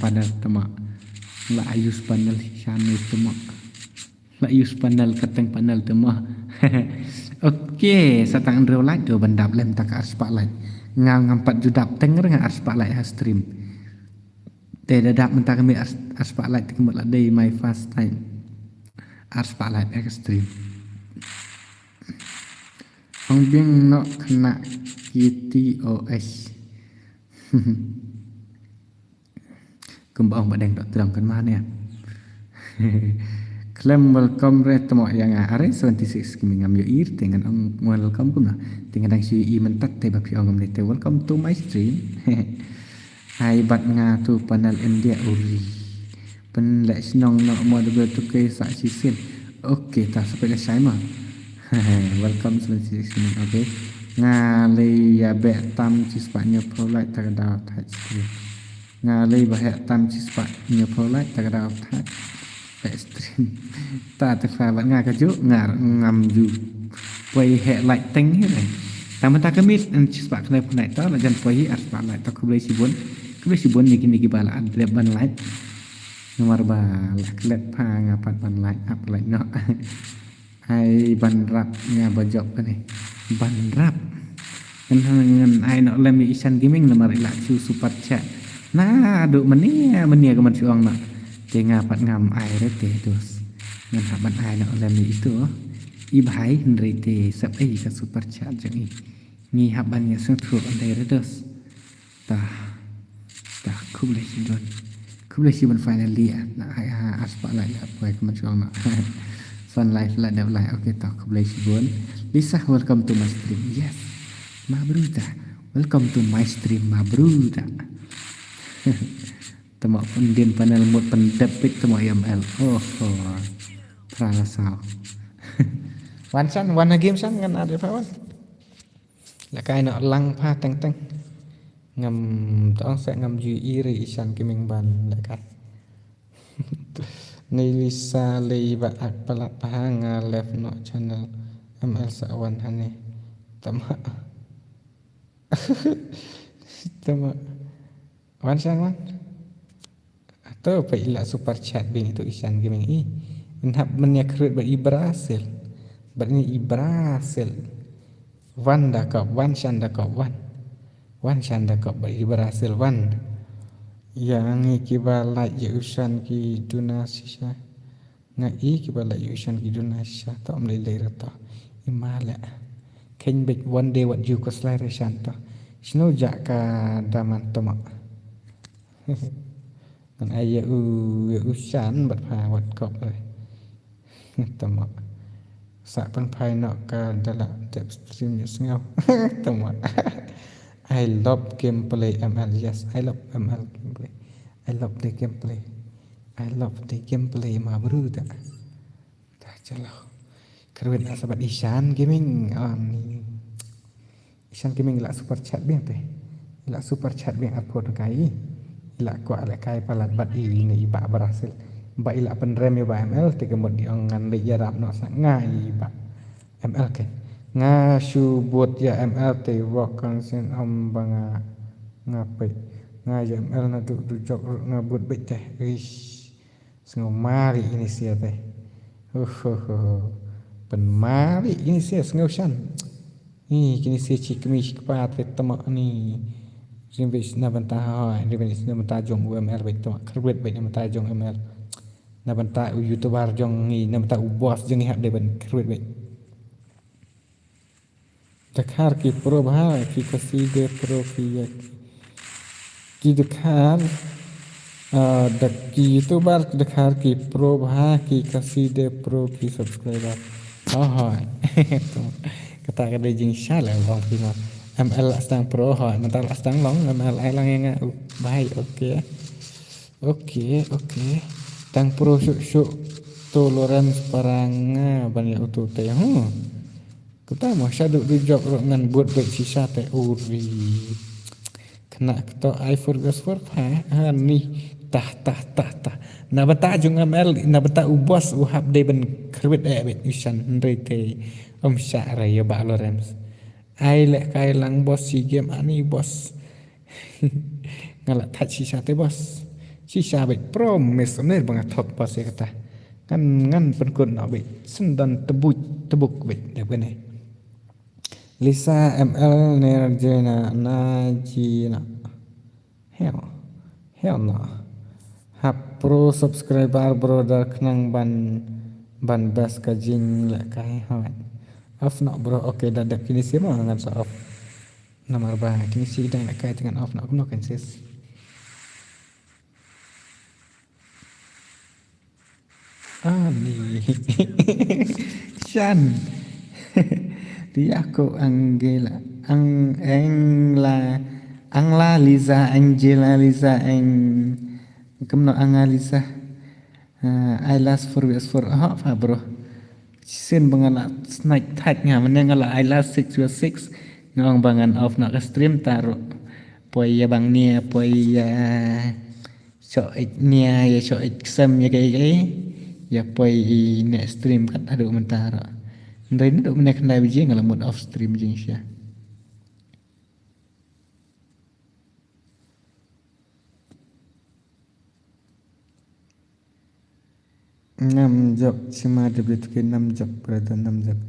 panel tama lại use panel channel tama lại use panel kateng panel tama okay satang real light do bandap lem tak spotlight ngam pat judap tenger ngan spotlight stream te dadap mentak kami spotlight kemut la day my first time spotlight extreme Ông biếng nó kena KTOS Kembang badeng tak terang kan mana ya Klaim welcome re temo yang are 76 kimi ngam yo ir dengan ong welcome kuna dengan dang si I mentat te bapi ong ngam te welcome to my stream hai bat nga tu panel India uri pen lek snong no mo de tu ke sa si sin okay ta sampai sai ma welcome 76 kimi okay nga le ya be tam chi Spanya pro like ta da thai stream nga le ba he tam chi Spanya pro like ta da thai stream ta te fa bạn nga ka ju nga ngam ju quay hệ lại tính hết này ta mà ta cái mít chỉ bạn này này đó là dân quay ở bạn lại ta không lấy si bốn niki bala ada ban lại nomor ba lek pa nga pat ban lại up lại nó ai ban rap nga bajok cái này ban rap ngan ai nó làm isan gaming nomor lại su super chat nah do mania ke man suang nak te ngapat ngam ai re te dos ngan haban ai nak lem itu I bhai hendri te sap ai ka super chat jang I ngi haban nya sang tru andai re dos ta kubli si don finally na ai aspa lai apa ke man suang nak Fun life lah dah lah. Okay tak boleh sibun. Lisa, welcome to my stream. Yes. Mabruda. Welcome to my stream. Mabruda. Temak pendin panel mood pendepik temak YML. Oh. Prasau. Wan san, wan game san kan ada apa wan? Lakai nak lang pa teng. Ngam tong sek ngam ju iri isan kiming ban lakai. Ni Lisa Leiba Akpalat Pahanga left no channel ML Sawan Hane Tama Wan san wan atau pa ila super chat bing itu isan gaming i menhap menyakrut ber Ibrasil ber ni Ibrasil wan da kop wan san da kop wan san da kop ber Ibrasil wan yang ikibalat yusan ki dunasisha ngai ikibalat yusan ki dunasisha tak melilai rata imala ken big one day what you cause like resanta snow jaka daman tomak kan aya usan bat pa wat kop le tomak sa pan pai nak ka dala dep stream ngau tomak I love gameplay ML. Yes, I love ML gameplay. I love the gameplay. I love the gameplay Mabruda. Dah jalan. Kerwin sahabat Ishan Gaming. Ishan Gaming lah super chat biang teh. Lah super chat biang upload kai. Lah kuat lah kai palat bat ini iba berhasil. Ba ila penrem ya ba ML tiga mod di ongan le jarap no sangai iba ML ke. Nga shu buat ya ML te rock konsen banga ngapai nga ya ML na du jok nga buat bet teh ish sengo mari ini sia teh pen mari ini sia sengo shan ni kini sia cikmi kepat vet tamak ni rimbis na bantah rimbis na bantah jong UML bet tamak kerbet bet na bantah jong ML na bantah youtuber jong ni na bantah bos jong hak de ben kerbet bet Dakar ki pro bha ki kaside pro ki Dakar ki youtuber Dakar ki pro bha ki kaside pro ki subscriber kata kada jing shala long ki ma ML astang pro mental astang long ML ai lang yang baik okey tang pro syuk tolerance paranga banyak utu teh kita mau syaduk di job dengan buat baik sisa teh uri kena kita I forgot for ni tah na bata jung ML na bata ubos uhab de ben kerbet bet isan rete syara ya ba Lorenz ai lek kai lang bos si game ani bos ngalak touch sisa teh bos sisa bet promise ne bang top pas ya kata kan ngan penkut nak bet sendan tebuk bet de bene Lisa ML Nerjena Najina Hell no Hap pro subscriber brother kenang ban bas kajing lek kai hot off nak bro okay dah kini si mah ngan so off nomor ba kini si dang lek kai dengan off nak kuno kan sis ni Chan dia aku Angela Angla Liza Angela Liza kemno Angla Liza I last 4 years for apa bro sin bangala snack tag nga menengala I last 6 years 6 ngong bangan off nak stream taruh poi ya bang nia poi ya so nia ya so exam ya kayak ya poi net stream kat aduk mentara ndai ni dok menek ndai biji ngalamut off stream jing sia nam job cima de bit ke nam job berada nam job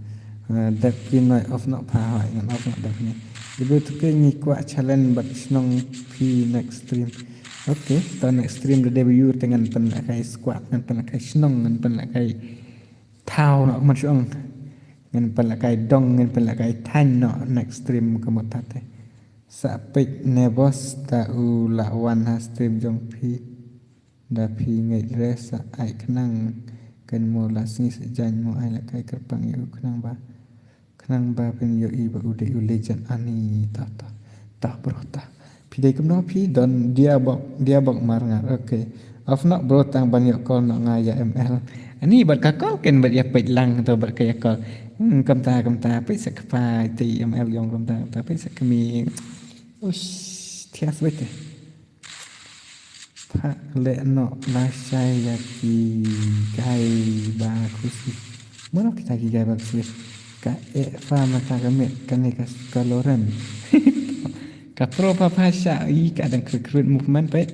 dak ki noi off nak pa hai ngan off nak dak ni de bit ke ni kwa challenge bat snong pi next stream okay ta next stream de debut dengan pen kai squad ngan pen kai snong ngan pen kai thao nak man song ngan pelakai dong ngan pelakai tan no next stream kemutate sapik ne bos ta u lawan ha stream jong pi da pi ngai resa ai kenang kan mula sini sejan mo ai la kai kerpang yo kenang ba pen yo I ba ude legend ani ta bro ta pidai kum no pi don dia bok mar ngar okay of not bro tang ban yo call no ngaya ml ani bat ka call ken bat ya pet lang to bat ka call kam ta pe sak pa ti ml yong kam ta pe sak mi ush tias bete pa le no la sai ya ki gai ba kusi mono kita ki gai ba kusi ka fa mata ka me kan ne ka kaloran ka pro pa pasha I kadang recruit movement pe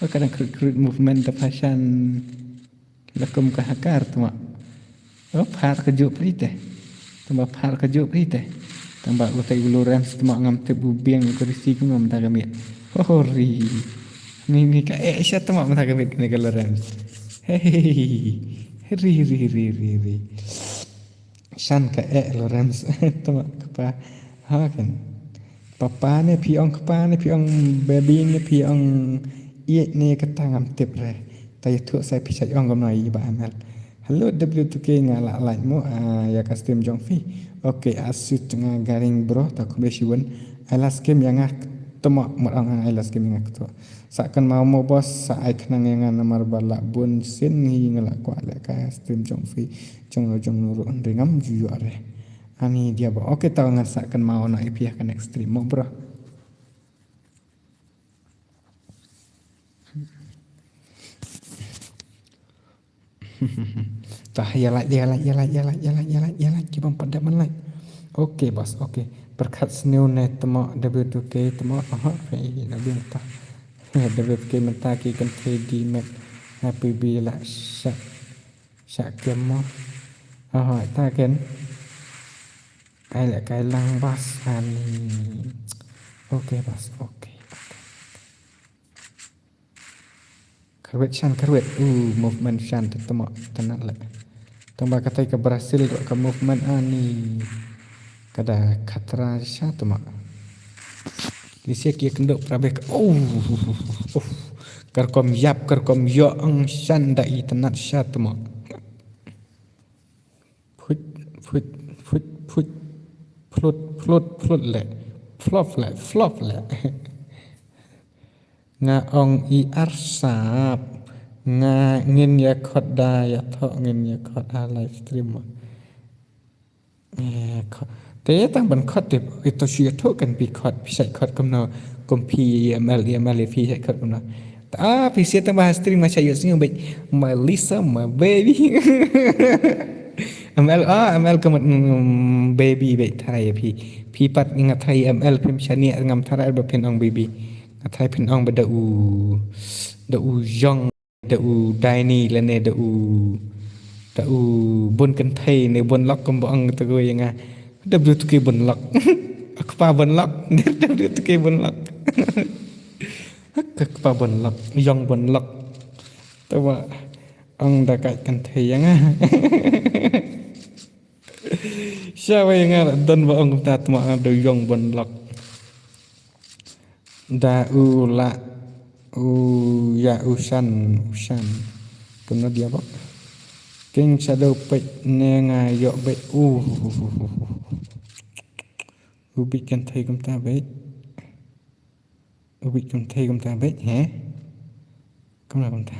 kadang recruit movement ta pashan lakum ka hakar tuma par ka jo prite tamba par ka jo prite tamba utai uluran tuma ngam te bubiang ko risi ku ngam ta ka me hori ni ka sya tuma mata ka me ne kaloran hei ri shan ka Lorenz tuma ka ha kan papa ne pi ong kapa ne pi ong baby ne pi ong ie ne kata ngam tip re tay thu sai pi sai ong gam noi ba ml hello w2k ngala like mo ya custom jong fi okay asut nga garing bro ta ko besiwan alas game yang temo mar ang alas game yang to sakan mau bos sa ai khnang yang namar bala bun sin hi ngala ko ala custom jong fi jong nuru ndengam ju are ani dia ba oke tahu ngasakan mau na ipiah kan ekstrim mo bro tah ya la kibam pada man like oke bos oke berkat snew net temo w2k temo fei nabi tah w2k menta ki kan di map happy bi la syak kemo ta kan ai lại cái lăng bas ani okay bas okay karwet movement shan tetemo tenan le tamba katai ke Brazil ke movement ani kada khatra sha temo kisia kia kendok prabe karkom yo ang shan dai tenat sha temo put plot le flop le nga ong I arsap nga ngin ya khot da ya tho ngin ya khot live stream te tang ban khot te itu sia tho kan pi khot pi sai khot kam no kom pi ml pi sai khot kam no pi sia tang bahas stream ma sai yo sing my Lisa my baby ml ke baby be thai pi pat nga thai ml pim chania ngam thai ba pen ong baby thai pen ong ba da u yong da u daini le ne da u bun kan thai ne bun lok kom ong to go yang w2k bun lok aku pa bun lok w2k bun lok aku pa bun lok yong bun lok tawa ong da kai kan thai yang siapa yang ada don ba ong ta tma do yong bon lok da la ya usan kena dia bak king shadow pe ne nga yo be ubi kan thai kum ta be he kum la kum ta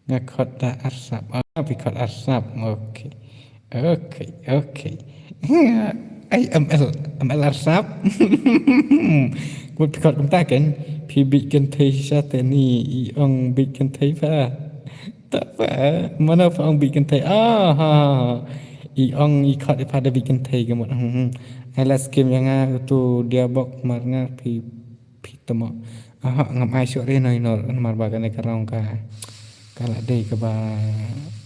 nga khot da asap pi khot asap okay ai ml asap buat pi khot kum ta kan pi bi kan thai sha te ni I ong bi kan thai pa ta pa mana pa ong bi kan thai I ong I khot pa da bi kan thai ke mot ai la skim yang tu dia bok mar nga pi temo ngam ai sore noi nor mar ba kan karong ka kala dei ke ba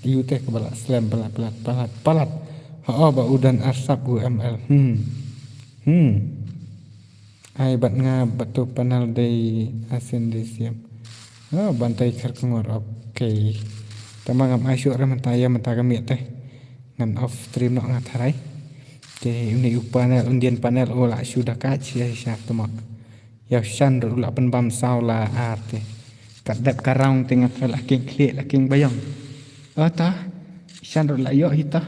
yute ke bala slam palat ba udan asap UML ai bat nga batu panal dei asin dei siam bantai khar ngor okay tamangam ai syuk ra mentaya mentagami teh ngan off stream no ngatharai te ini panel undian panel ola sudah kaci ya syah temak ya shan ru la pen bam saula arte Kadap karang tengah laking klik laking bayang. Ta Shan ro la yo hita.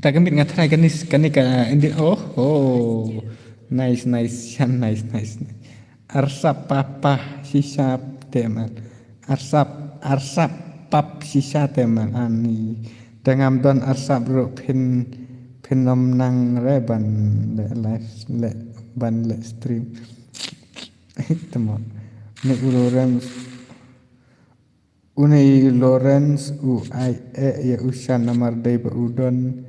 Ta gambit ngatrai kanis kanika indi nice Shan nice. Arsap papa sisa teman. Arsap pap sisa teman ani. Dengan don arsap ro penom nang reban le ban le stream. Temo. Nek Lawrence ya usan namar dai ba udon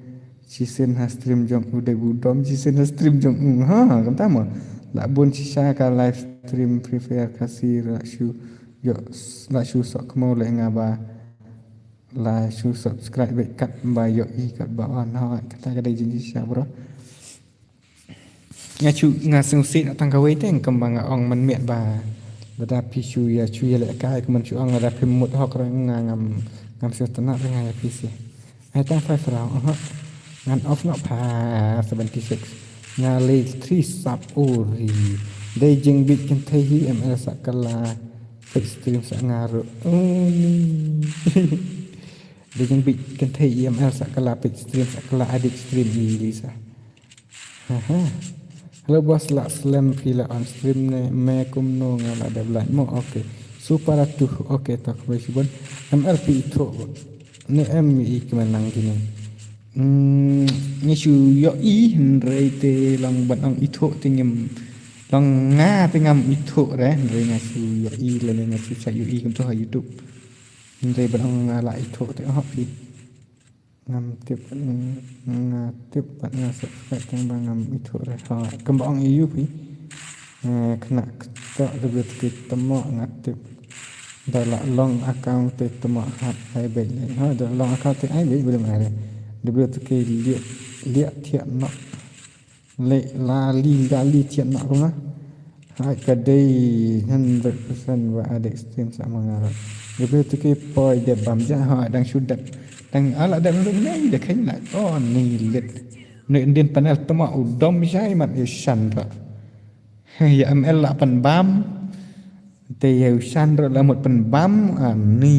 Cisen ha stream jong udai budom cisen ha stream jong kan tama la bon sisa ka live stream prefer kasih la shu sok mau le ngaba la shu subscribe be kat ba yo I kat ba on ha kata ka dai jin sisa bro ngasung sit atang ka wei teng kembang ong man miet ba bada pisu ya chu ya le kai kemen chu ong ada pimut hok ngam su tanak ngai pisi ai tang 5 round ngan off not pa 76 ngali 3 sub ori dei jing bit kan thai hi ml sakala stream sa ngaru dei jing bit kan thai ml sakala stream sakala adik stream ni lisa Hello bos la slam pila on stream ne me kum no ngala da blan mo okay super atuh okay tak besibon MLP itu ne mi kemenang gini ni shu yo I rete lang ban ang itu tingem lang nga tingam itu re nga shu yo I le nga shu sa yo I kum to YouTube re ban ang ngala itu te ho pi ngam tip pat nga subscribe teng bangam itu re ha kembang iu pi kena tak lebih kita mo ngatip dalam long account te temo hat ai be ha dalam long account te ai be belum ada lebih ke lihat tiap nak lali tiap nak rumah hai kadai 100% wa ada stream sama ngara lebih ke poi de bamja ha dang sudah dang ala dang ni de kain la ni lit ni indin panel temo udom sai mat isan ba ya ml la pan bam te yau san ro la một phần bam ni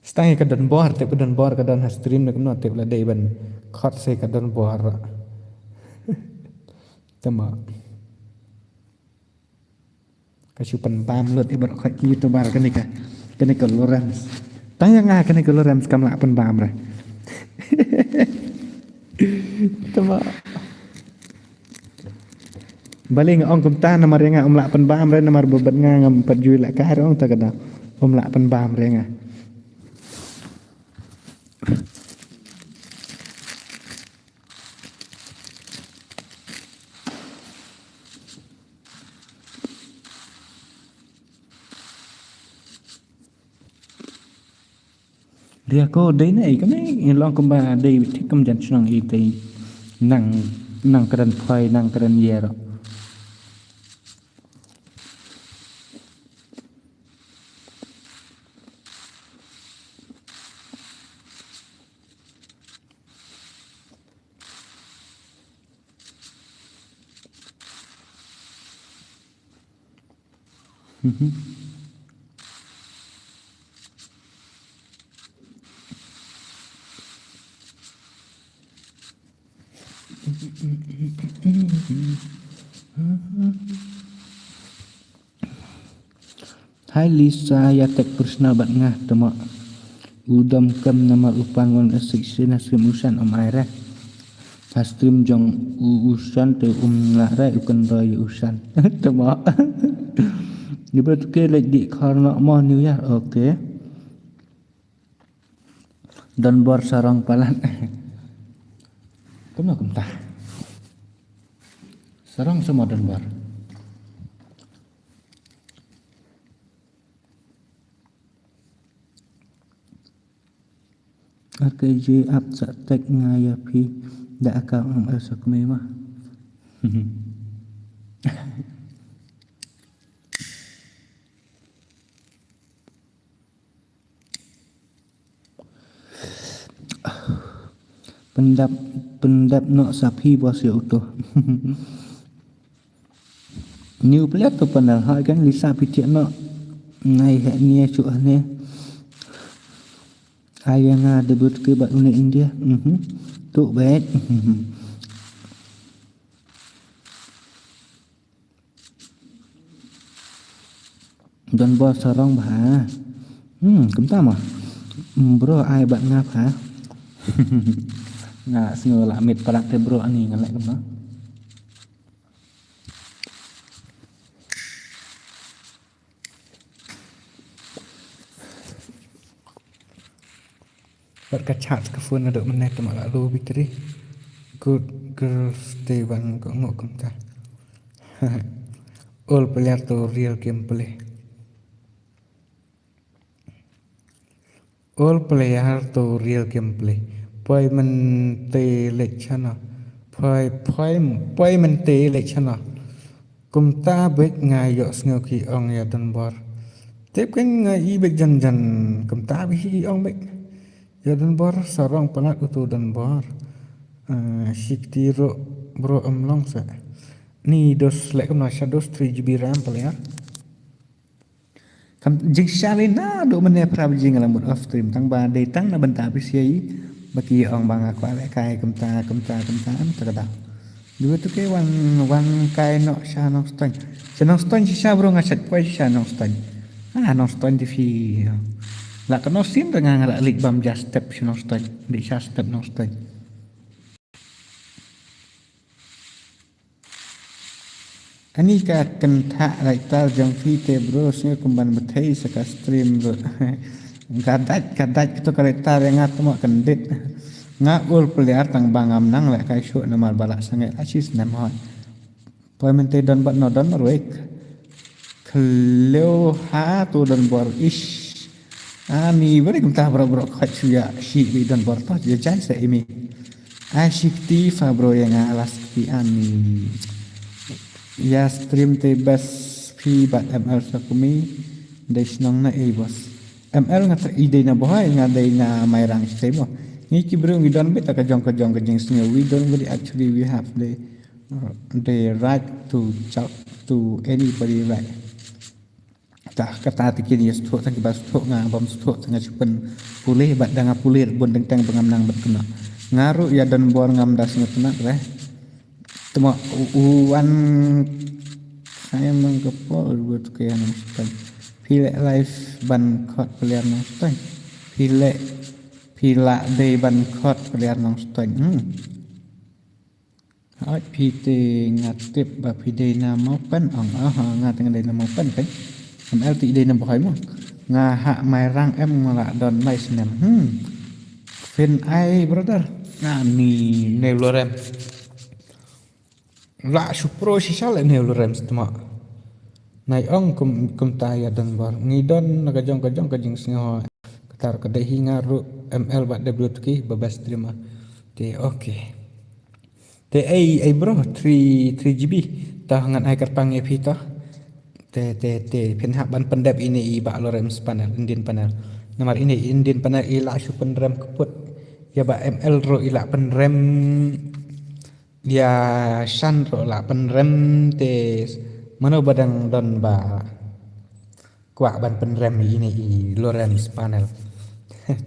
stang ka don bor te don bor ka don stream ne no te la dei ban khot se ka don bor tama ka chu pan bam lut ibon khot ki to bar ka ni ka Lawrence tang yang nga ka ni ka Lawrence kam la pan bam ra tama Baling ong kumta namar nga umla pan bam re namar bebat nga ngam perjui la ka ong ta kada umla pan bam re nga dia ko dei nei ka nei long kumba dei thik kam jan chnang I dei nang kadan phai nang kadan yero Hai Lisa ya tek Krishna bat ngah tama udam kam nama upangon asik sina stream usan om aira stream jong usan te ngara ukan roy usan tama dibat ke lagi karena mau New Year okay dan bor sarang palan kemana kemtah sarang semua dan bor AKJ up sa tek ngaya pi da ka ang asa kumema pendap no sapi bos ya utuh New player tu panel hai kan Lisa pitik no ngai hak ni cuk ni. Ayang debut ke bat unik India. Tu baik. Don bos sarong bah. Kum ta mah. Bro ai bat ngap ha. Nga sengal amit parak te bro ani ngalek kum na. Berkacat ke phone ada menet mak lalu bitri. Good girl stay ban ko ngok kum ta. All player to real gameplay. All player to real gameplay. Poi man te lek chana. Poi man te lek chana. Kum ta bek ngai yo sngo ki ong ya dan bor. Tep kan ngai bek jan kum ta bi ong bek. Ya dan bor sarong pangat utu dan bor. Shikti bro long sa. Ni dos lek kum na shadows 3GB RAM player. Kam jing shali na do mene prab jing la mut off stream tang ba dei tang na banta bi sei baki ong bang aku ale kai kum ta am ta kada. Dua tu ke wan kai no sha no ston. Senong ston sha bro ngasat poi sha no ston. No ston di fi. La kano sim dengan ngalak lik bam just step no ston. Di sha step no ston. Ani ka kentha laital jang fi te bro sne kumban bethei saka stream bro. Gadat tu kereta yang ngat mak kendit. Nga ul player tang bangam nang lek kai syuk namal balak sangat asis nam hot. Poi mente don bat no don roek. Kleo ha tu don bor ish. Ani beri kumtah bro khat ya shi bi don bor to je jai sa imi. Asyik fa bro yang alas ki ani. Ya stream te bas pi bat ML sakumi des nong na bos. ML ngata ide na bohay nga day na may rank stream mo. Ni ki bro we don't bet ka jong ka jing sne we don't really actually we have the right to talk to anybody right. Tah kata tikin yes thok tang bas thok nga bom thok tang chupen pulih bat danga pulih bon teng bangam nang bet kena. Ngaru ya dan bor ngam das ngetna reh. Tuma uwan saya menggepol buat kaya nang stan. Pilek live ban kot player nang stan. Pila day ban kot player nang stan. Hot pite ngatip ba pide na mau pen ong ngat dengan day na mau pen kan. ML ti day na bohay mo. Nga ha may rang mala don mai snem. Fin ai brother. Ni Neulorem. La supro si sale Neulorem stma. Nai ong kum taya dan bar. Ngidon nagajong kajing singo. Katar kadai hinga ru ML bat WTK babas terima. Te okay. Te ai bro 3GB tah ngan ai karpang EP tah. Te pen hak ban pendap ini ba Lorem panel Indian panel. Nomor ini Indian panel ila su penrem keput. Ya ba ML ro ila penrem ya shan ro la penrem te mano badang don ba kwa ban penrem ini Lorem panel.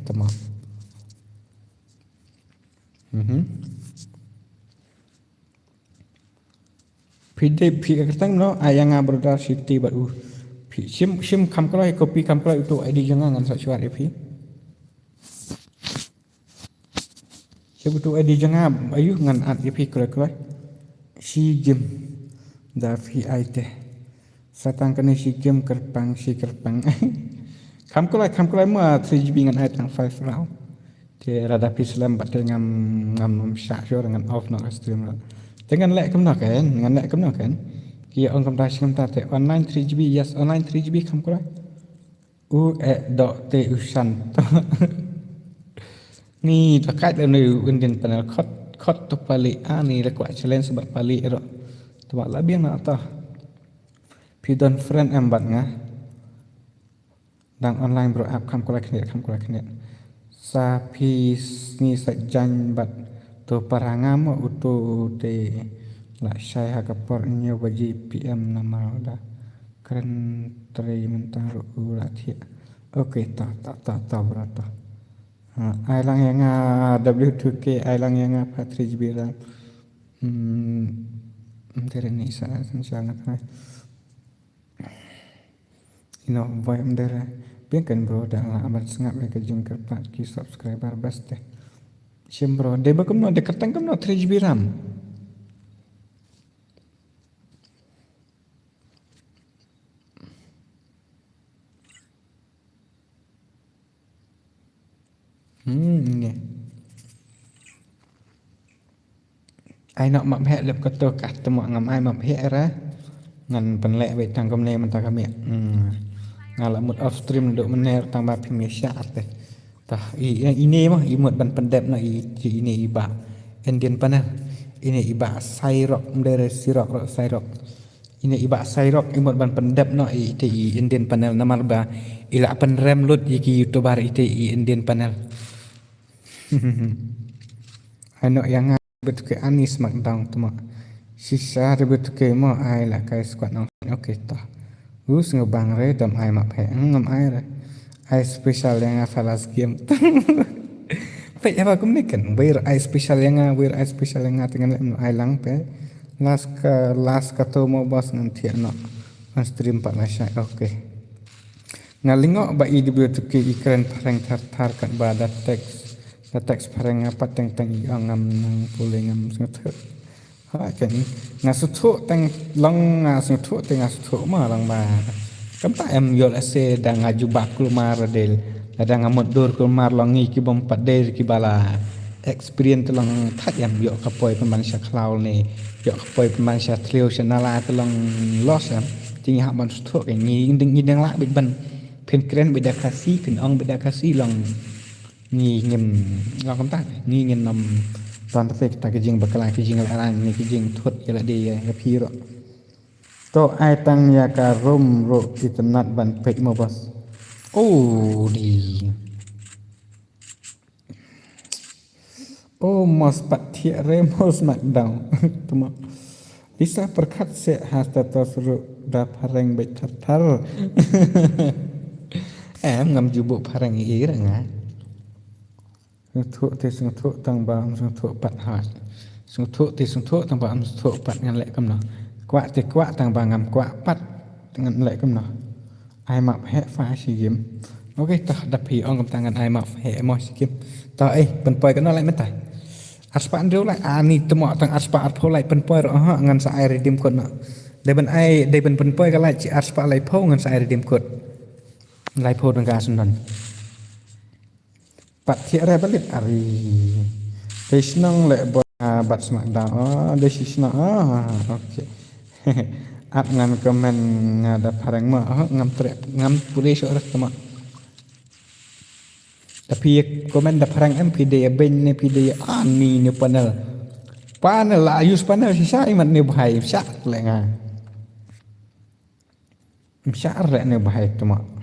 Tama. Pide katang no ayang abroda city baru. Sim kam kalau kopi kam kalau itu ID jangan ngan suara pi. Siapa tu ID jangan ayu ngan ad pi kalau si game da fi aite. Satang kena si game kerpang. Kam kalau ma 3GB ngan ai tang 5 round. Dia rada pi selam bat ngam syak dengan off nak stream lah. Dengan lek kemna kan kia on kam tas kam ta te online 3GB yes online 3GB kam kula dot te usan ni takat le Indian panel khot to pali ani le kwa challenge sebat pali ro twa la biang na ta pidon friend embat nga dang online bro app kam kula knet sa pi ni sa jan bat to parangam utu te Lah saya kapor inyo baji PM nama dah. Keren teri mentang urat ya. Oke, tak berata. Ai lang yang W2K, ai lang yang Patri bilang. Dari ni saya sensianak hai. Boy mdera. Biarkan bro dah lah amat sangat mereka jengkel pat ki subscriber bas teh. Sim bro, dia bakum no dekat tangkam no 3GB RAM. Ni. Ai nak mak hek lep kotor kat temu ngam ai mak hek ra. Ngan penlek baik tangkam ne mentah kami. Ngalak mood off stream duk mener tang ba pim syaat teh. Tah ini mah imut ban pendep na ini iba. Indian panel. Ini iba sairok mdere sirok rok sairok. Ini iba sairok imut ban pendep na iti Indian panel namar ba ila pen rem lut iki youtuber iti Indian panel. Ano yang betul ke Anis makdang tu mak. Sisa betul ke mak ai lah kai squad nang. Okey tah. Gus ngebang re dam ai mak phe ngam ai re. Ai special yang falas game. Phe apa kum ni kan. Weir ai special yang tinggal ai lang pe. Last ka to mo bos ngan thia no. Stream pak la syai. Okey. Ngalingok ba i betul ke ikran parang tar kat badat teks. Teks parang apa teng angam nang pulih ngam sengthuk. Ha kan ngasuthuk teng long ngasuthuk teng ngasuthuk ma lang ba. Kamta em yol ase dang ngaju bak kulmar del. Ada ngamot dur kulmar longi ki bom padel ki bala. Experience long that em yo kapoi peman sya klaul ni. Yo kapoi peman sya trio senala telong los em. Ting hak ban suthuk ni ding la bit ban. Pen keren beda kasih pen ong beda kasih long nghi ngim ngọc công tác nghi ngim nằm toàn tập ta cái jing bakal cái jing là anh cái jing thuật cái là đi cái phi rồi to ai tăng ya ka rom ro internet ban page mo bos di mos patia remos smackdown tuma bisa perkat se status ro da pareng bet tar em ngam jubuk pareng i ra nga thuk sung thuk tang ba sung thuk pat hat sung thuk tang ba sung thuk pat ngan lek kam no kwa tang ba ngam kwa pat ngan lek kam no ai map he fa si game okey tah da pi ong kam tangan ai map he mo si game ta pen poi ka no lek metai aspa andeu lek ani temo tang aspa at pho lek pen poi ro ha ngan sa ai redeem code no dai ben pen poi ka lek ci aspa lek pho ngan sa ai redeem code lek pho dang ka sun dan Pat thiệt ra balik ari. Desnong lek bat smackdown. Desisna okey. At ngan komen ngada parang ma ngam trek ngam pulih sok rak tama. Tapi komen da parang MPD ben ne PD ani ne panel la use panel sisa imat ne bahai syak lek nga. Syak lek ne bahai tama.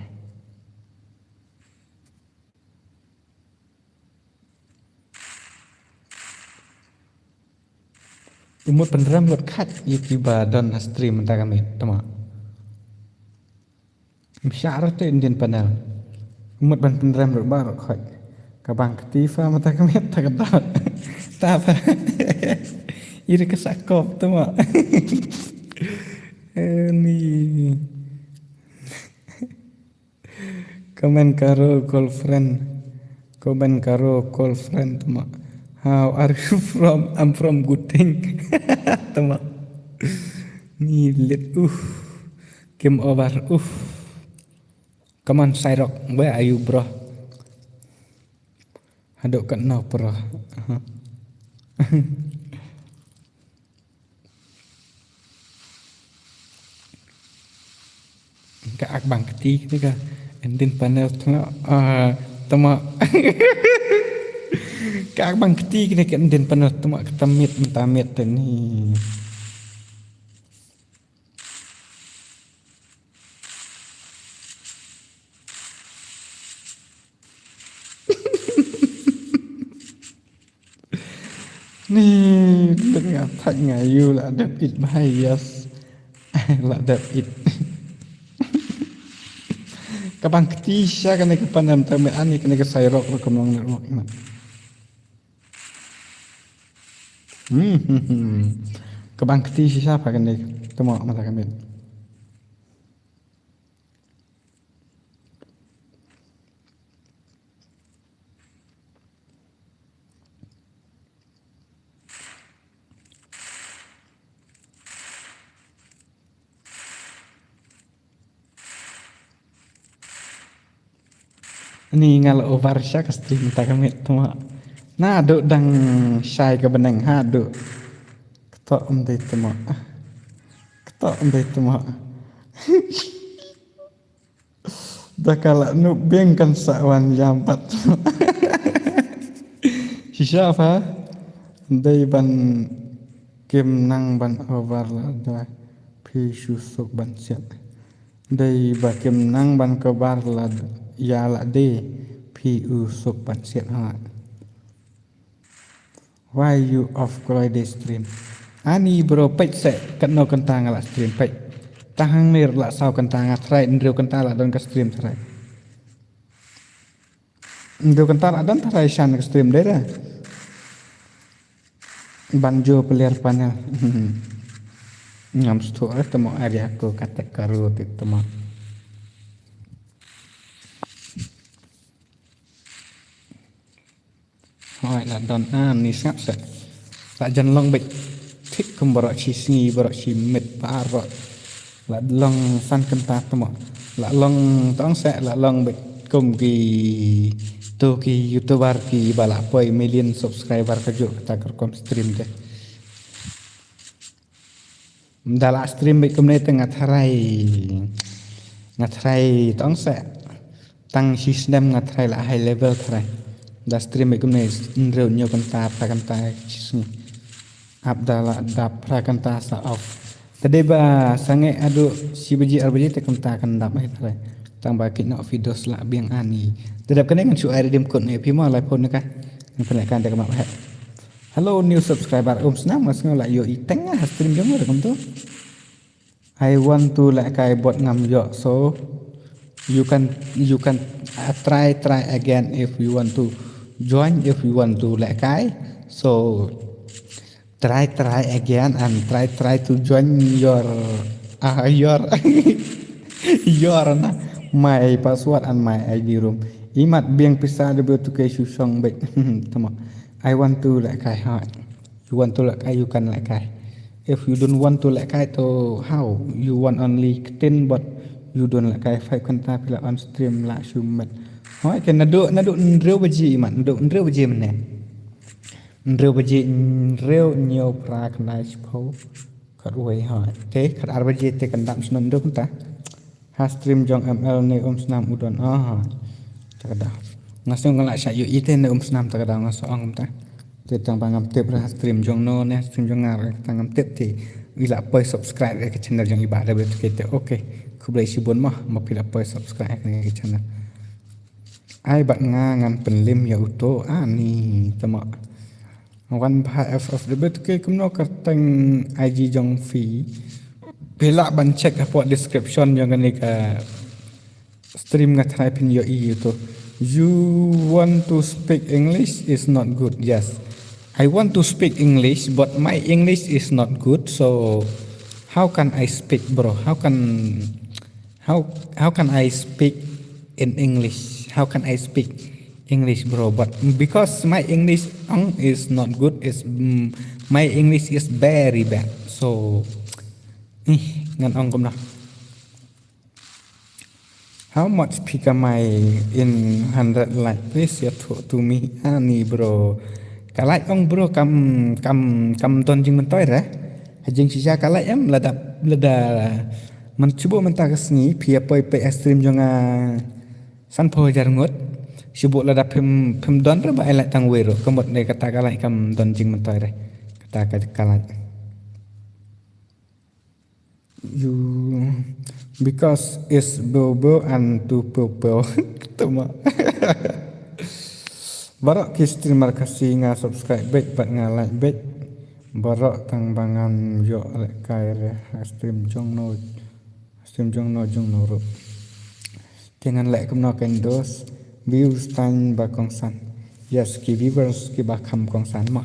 Imut penderam lot kat iki badan stream mentah kami tama. Misyar tu Indian panel. Imut ban penderam lot bar khoi. Kabang ketifa mentah kami tak ketat. Tak apa. Iri kesakop tama. Ni. Komen karo call friend tama. How are you from? I'm from Guteng. Tama. Ni lit. Game over. Come on, Cyrok. Where are you, bro? Hadok kat no, bro. Kak bang keti ni ka. Endin panel tengah. Tama. Kak bang keti kena kat den panel tama ketamit mentamit ni. Ni dengar tak ngayu lah ada it bahayas. Lah ada it. Kabang ketisha kena kepanam tamat ani kena ke sairok ke kemang nerok iman. Kabang ketisha siapa kena temu mata kami. Ni ngal over sya ke stream ta kami temu. Nah duk dang syai ke beneng ha duk. Ketok umdai temu. Ketok umdai temu. Dah kala nu beng kan sawan jampat. Siapa? Dai ban kim nang ban over la da pi susuk ban siat. Dai ba kim nang ban kebar la ya la de pi usuk ban siat ha. Why you off koi de stream? Ani bro pech se kan no kentang la stream pech. Tahang mir la sau kentang atrai ndriu kentang la don ka stream trai. Ndriu kentang la don trai shan ka stream de ra. Banjo pelir panel. Ngam stu temo area ko katek karu temo. Hỏi là đòn ni sắp sẽ là dân long bịch thích không bảo chi sngi bảo chi mệt ba rồi là long san cân ta tao là long tao sẽ là long bịch cùng kỳ tu kỳ youtuber kỳ bà là 10 million subscriber ka jo ta kerkom stream je dala stream bịch kumne tengah ngatrai tao sẽ tăng system ngatrai là high level thrai da stream bịch kumne reu nyo kanta chisni abdala dap prakanta sa off tadi ba sange adu si beji arbeji te kanta kan dap ai thrai tang ba kit no videos la biang ani tetap kena dengan suai redeem code ni pi mo lai phone ka ni penekan dekat mak hat hello new subscriber senang mas ngau la yo i tengah stream jom rekam tu I want to like kai bot ngam yo so you can try again if you want to join if you want to like kai so try again and try to join your your my password and my ID room. Imat biang pisah double to ke susong baik. Tama. I want to like kai hot. You want to like kai you can like kai. If you don't want to like kai to how? You want only 10 but you don't like kai 5 kanta pila on stream la sumet. Hoi ke nadu ndreu baji imat ndreu baji mene. Ndreu baji ndreu nyo pra kanai chpo. Kat uai hoi. Te kat arbaji te kandam sunam ndreu kanta. Ha stream jong ML ni senam udon takada ngasong ngalak syak yu ite ni senam takada ngasong ta te tang bangam tip ra stream jong no ne stream jong ngar tangam tip ti ila poi subscribe ke channel jong ibadah bet kete okay kublai sibun mah mapila poi subscribe ke channel ai bat ngan penlim ya uto ani tama wan ba ff de bet ke kumno kartang IG jong fi Pela ban check apa description yang ni ka stream ngatai pin yo itu. You want to speak English is not good. Yes. I want to speak English but my English is not good. So how can I speak bro? How can I speak in English? How can I speak English bro? But because my English is not good my English is very bad. So ngan ong kom nah. How much pikamai in 100 like please ya to me ani bro. Kalai ong bro kam ton jing mentoi ra. Hajing sisa kalai em lada mencuba mentah kesni pia poi pe stream jonga san po jar ngot. Sibuk lada pem don ra ba elak tang wero kemot ne kata kalai kam ton jing mentoi ra. Kata kalai you because it's bobo and to popo tama Barak kis terima kasih nga subscribe bet bat nga like bet. Barak tang bangan yo lek kai re stream jong no jong no ro. Dengan lek kum no ken dos views tan ba kong san. Yes ki viewers ki ba kham kong san ma.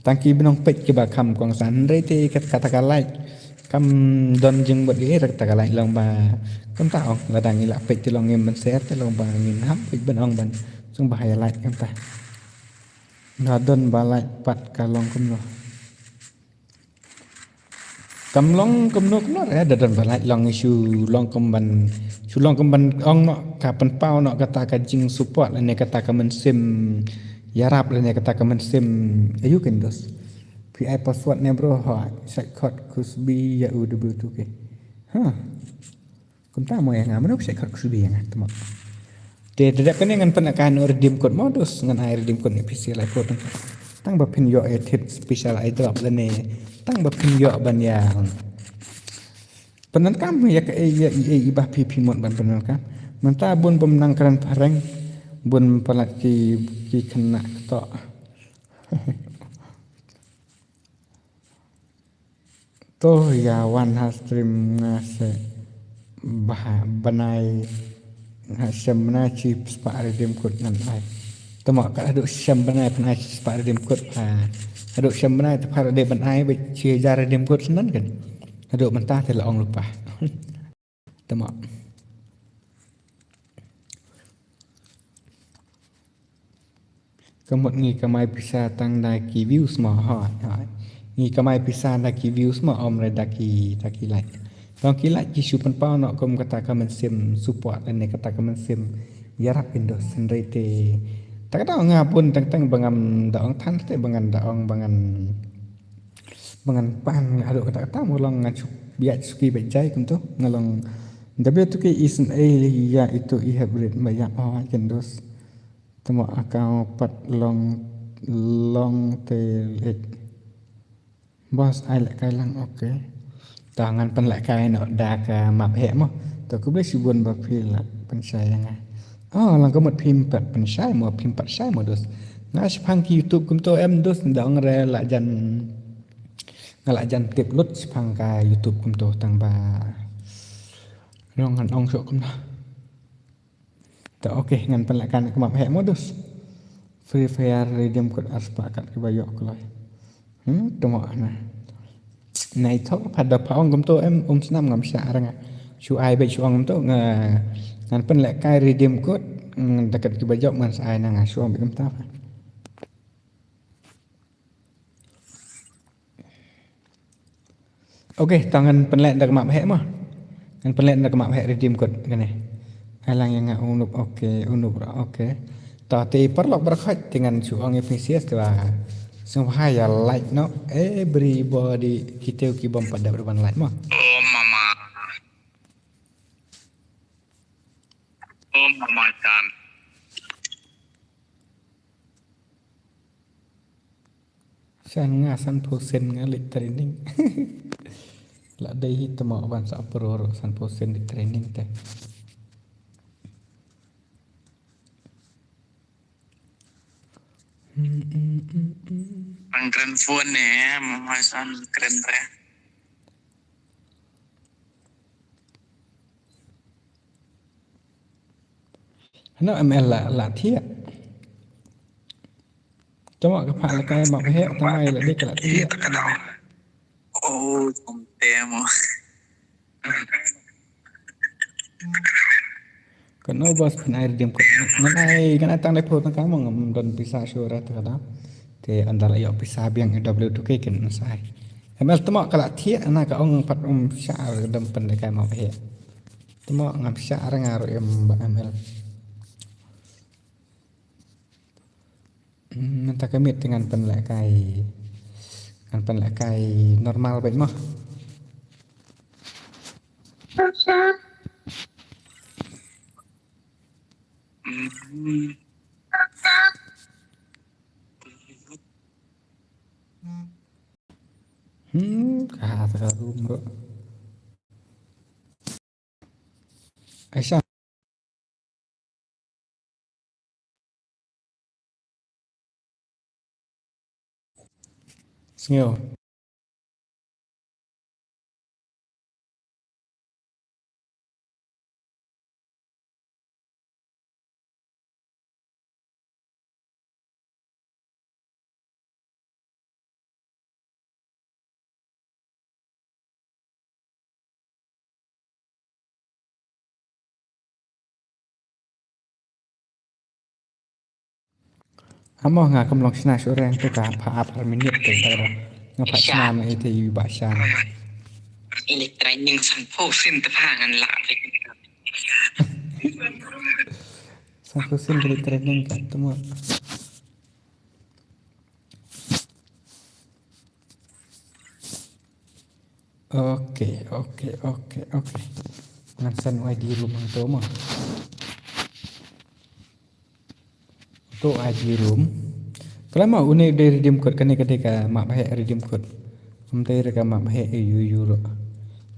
Tang ki binong pet ki ba kham kong san re te kata ka like. Kam don jeng bot ge kata ka like long ba. Kam ta ong la dang ila pet ti long em ban share te long ba ngin hap pet ban ong ban. Sung ba hai like kam ta. Nga don ba like pat ka long kum no. Kam long kum no re da don ba like long isu long kum ban su long kum ban ong no ka pan pau no kata ka jing support la ne kata ka men sim yarap la ne kata ka men sim ayu ken dos. PI password ne bro ha set code kusbi ya udu tu ke. Ha. Kum ta mo yang amano set code kusbi yang temo. Te tidak kena ngan penakan redeem code modus ngan air redeem code ni PC lai code tang ba pin yo edit special I drop la ne tang ba pin yo ban yang penan kam ya ke ya ibah pp mod ban penan kam menta bun pemenang keran pareng bun pelat ki kena tok to ya one has stream ngase bah banai semna chips pa redeem code nan ai tama ka aduk sem banai panai chips pa redeem code pa aduk sem banai te par de ban ai be chia ja redeem code nan kan aduk mentah te la ong lupa tama kamot ngi kamai pisa tang dai ki views ma ha ngi kamai pisa dai ki views ma om re daki like Tong kilat ki su pau nak kom kata kamen sim support dan ne kata kamen sim yarap indo sendiri te tak ada ngapun tang bangam daong tan te bangan daong bangan pan ado kata kata mulong ngacu biat suki bejai kuntu ngalong tapi tu ke isen ya itu I hybrid banyak kendos temo akau pat long te bos ai lek kai lang okay tangan pen lek kai no da ka map he mo to ku boleh sibun ba phil pen saya nga oh lang ko mot phim pat pen sai mo phim pat sai mo dos nga spang ki youtube kum to em dos dang re la jan ngala jan tip lut spang ka youtube kum to tang ba nong han ong sok kum na to okay ngan pen lek kan map he mo dos free fire redeem code aspa kat ki bayok koloi to mo na này thọ phạt đập phong gom to em snam ngam sa ranga chu ai be chu ong to ngan pen lek kai redeem code dekat ki bajok man sai na nga chu be gam ta okay tangan pen lek dak map he mo ngan pen lek dak map he redeem code kene halang yang unup okay ta te perlok berkhat dengan chu ong efisiensi tu Semua like no everybody kita ki bom pada berban like mah. Oh mama chan. San san posen ngalik training. La dai hit mo ban sa pro san posen di training teh. Ang keren phone eh, mama san keren re. Nó ML là thiết. Cho mọi cái phải là cái mọc hệ tao may là đi cái là thiết. Oh, không temo. Còn nó bớt phần ai điểm cột. Cái này tăng lại phô tăng cái mà ngầm đồn pisa show ra từ đó. Thì anh ta lại dọc pisa biang W2K cái nó sai. ML tao mọi cái là thiết anh cái ông phát xa đâm phần cái mọc hệ. Tao mọi ngầm xa ra ngà rồi em ML. Minta commit dengan penlekai normal baik mah. Kata rumah. Aisyah Yo. Amo nga kamlong sina syureng tu ka paap minit tu tada. Nga pak sina ma ite yu basyan. Ini training sampo sin tepangan lah. Sampai sin kali training kat temu. Oke. Ngan wai di rumah tu mah. Tu aji room. Kalau mau une de redeem code kan ka mak bahe redeem code. Umtai reka mak bahe euro.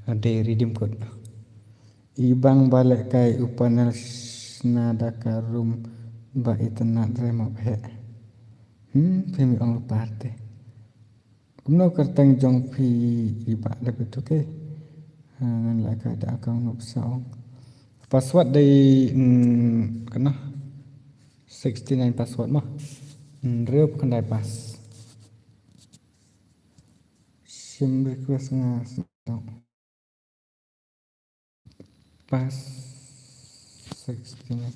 Ade redeem code. Ibang balik kai upanel nada ka room ba itna re mak bahe. Pemi ong parte. Kumno kertang jong pi iba lebih tu ke. Ngan la ka da account ngop saong. Password dari kena 69 password mah. Reup kanได้ pass. Sim request ngas. Pass 69.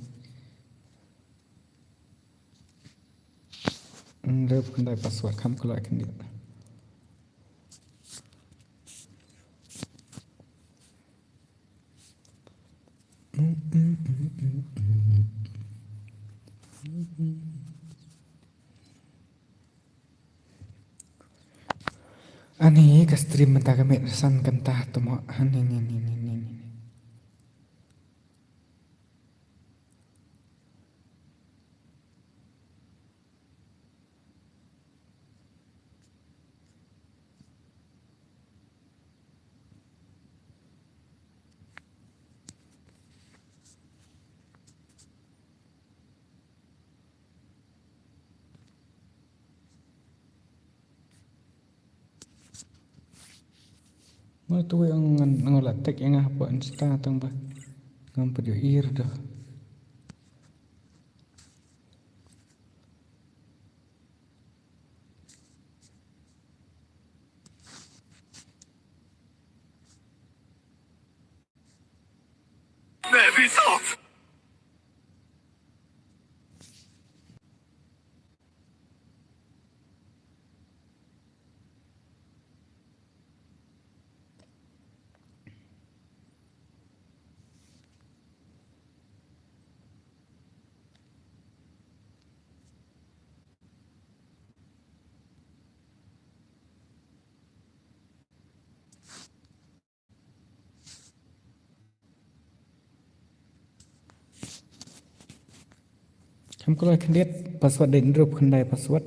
Reup kanได้ password คำกลอยkan dia. Ani ka stream mentah kami san kentah tu mo ni. Mo tu yang ngolatek yang apa insta tang ba. Ngam pedio ir dah. Kamu kalau akan lihat password dan drop kendai password.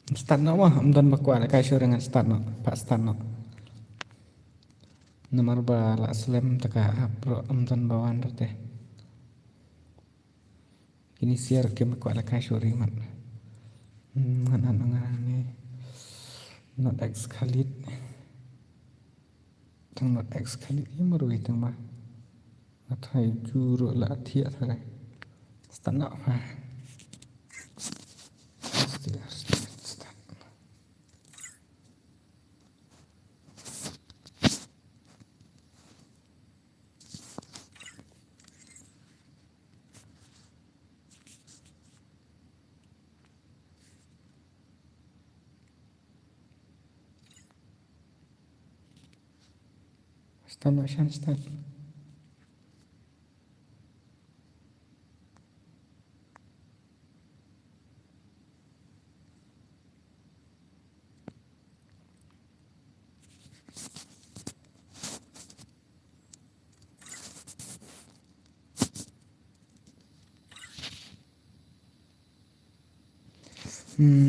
Start no mah, amdan bakwa kai syur dengan start no, pak start no. Nomor bala slam taka apro amdan bawan teh. Kini siar ke bakwa kai syur iman. Ngan ni not X Khalid. Tang not X Khalid ini meruit tang bah. Thay juruk lah thiak thay. Start nak ha. Start. Start nak Shan start.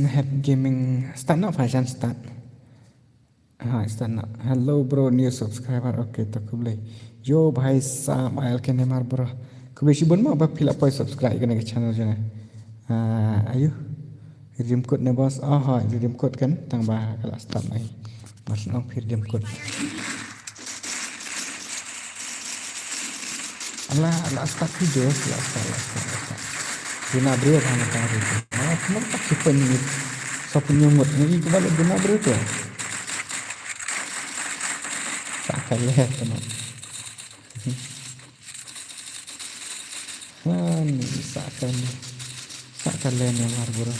Head gaming start nak fashion start. Start nak. Hello bro, new subscriber. Okay, tak boleh. Yo bhai साहब आयल के Neymar bro. Kau besi bon mau apa fill up subscribe kena ke channel je. Ayo. Redeem code ne bos. Redeem code kan tang bah kalau start mai. Masuk nang redeem code. Alah start video, start. Guna bro hanya tahu. Kenapa tak simpan ni? So penyumut ni kembali guna bro tu. Tak akan lihat teman. Ni seakan lihat yang bro.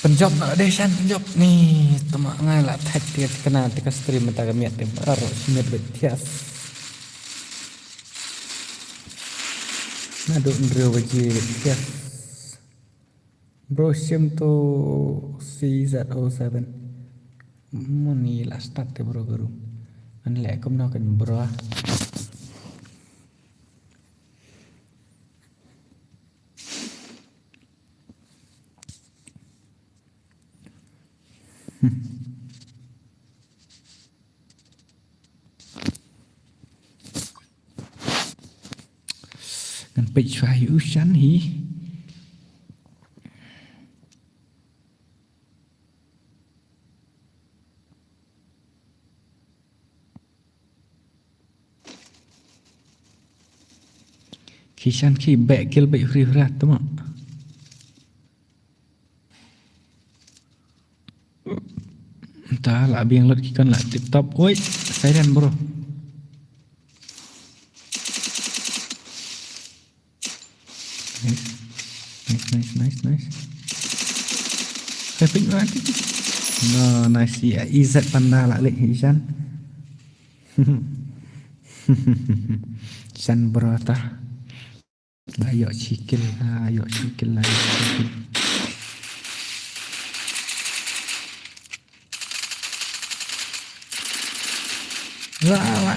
Penjob nak deh Shan penjob ni. Temak ngai lah tag dia kena tika stream mentara miat dia baru miat betias. Naduk ndro bagi ya. Bro sim to CZ07. Moni lah start ke bro guru. An lek kom nak kan bro. Bị xoay ưu sánh hỉ khi săn khi bẹ kia bị rì ra đúng không ta lại biên luật khi con lại tiếp tục ôi say đen bro. Nice. Perfect banget. No, nice ya. Izat panda lah lek Shan. Shan berata. Ayo cikil lagi. La.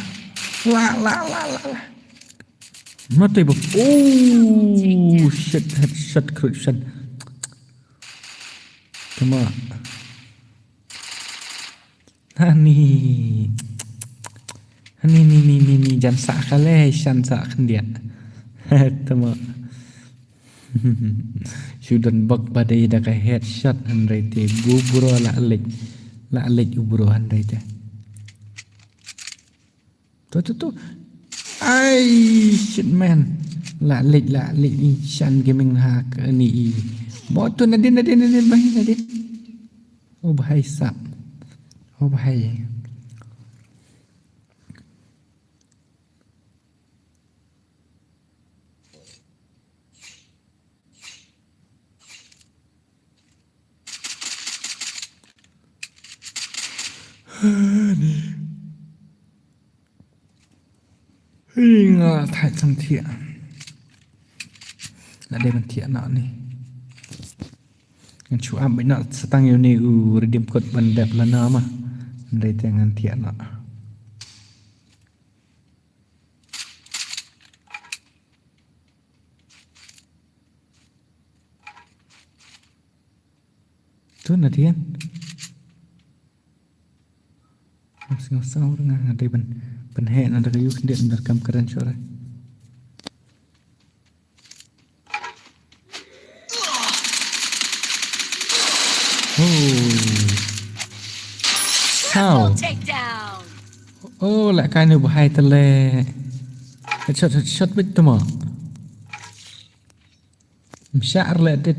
Mati bu. Oh, shit, crucial. Come on. Ni. Jangan sakale Shan sakkan dia. Tama. Sudan bak badai dah ke headshot handai te. Gubro la alik ubro handai te. Tu. Ai shit man. La lik ni Shan gaming ha ke ni. Motor nadin bahaya. Oh bahaya sap. Oh bahaya. Ngờ thải trong thiện là đây mình thiện nọ này chú áp bệnh nọ sẽ tăng yêu này redeem code bằng đẹp là nó mà đây thì ngàn thiện nọ Tuh na Dian. Masih ngosau dengan ada penhen ada kayu dia merekam keren suara. Oh. How? Oh, lại cái này bahai tele. Headshot betul mah. Msyar le te.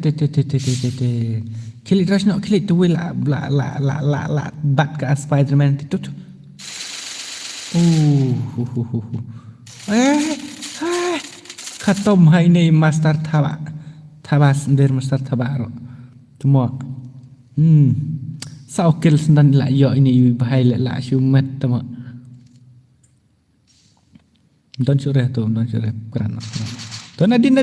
Kill it rush no kill it tu la bat ke Spider-Man itu tu. Khatom hai ni master thabas der master thabaro. Semua. Sau kill sendan la yo ini bahai la shumet tama. Don't shoot kerana. Tuan Nadine.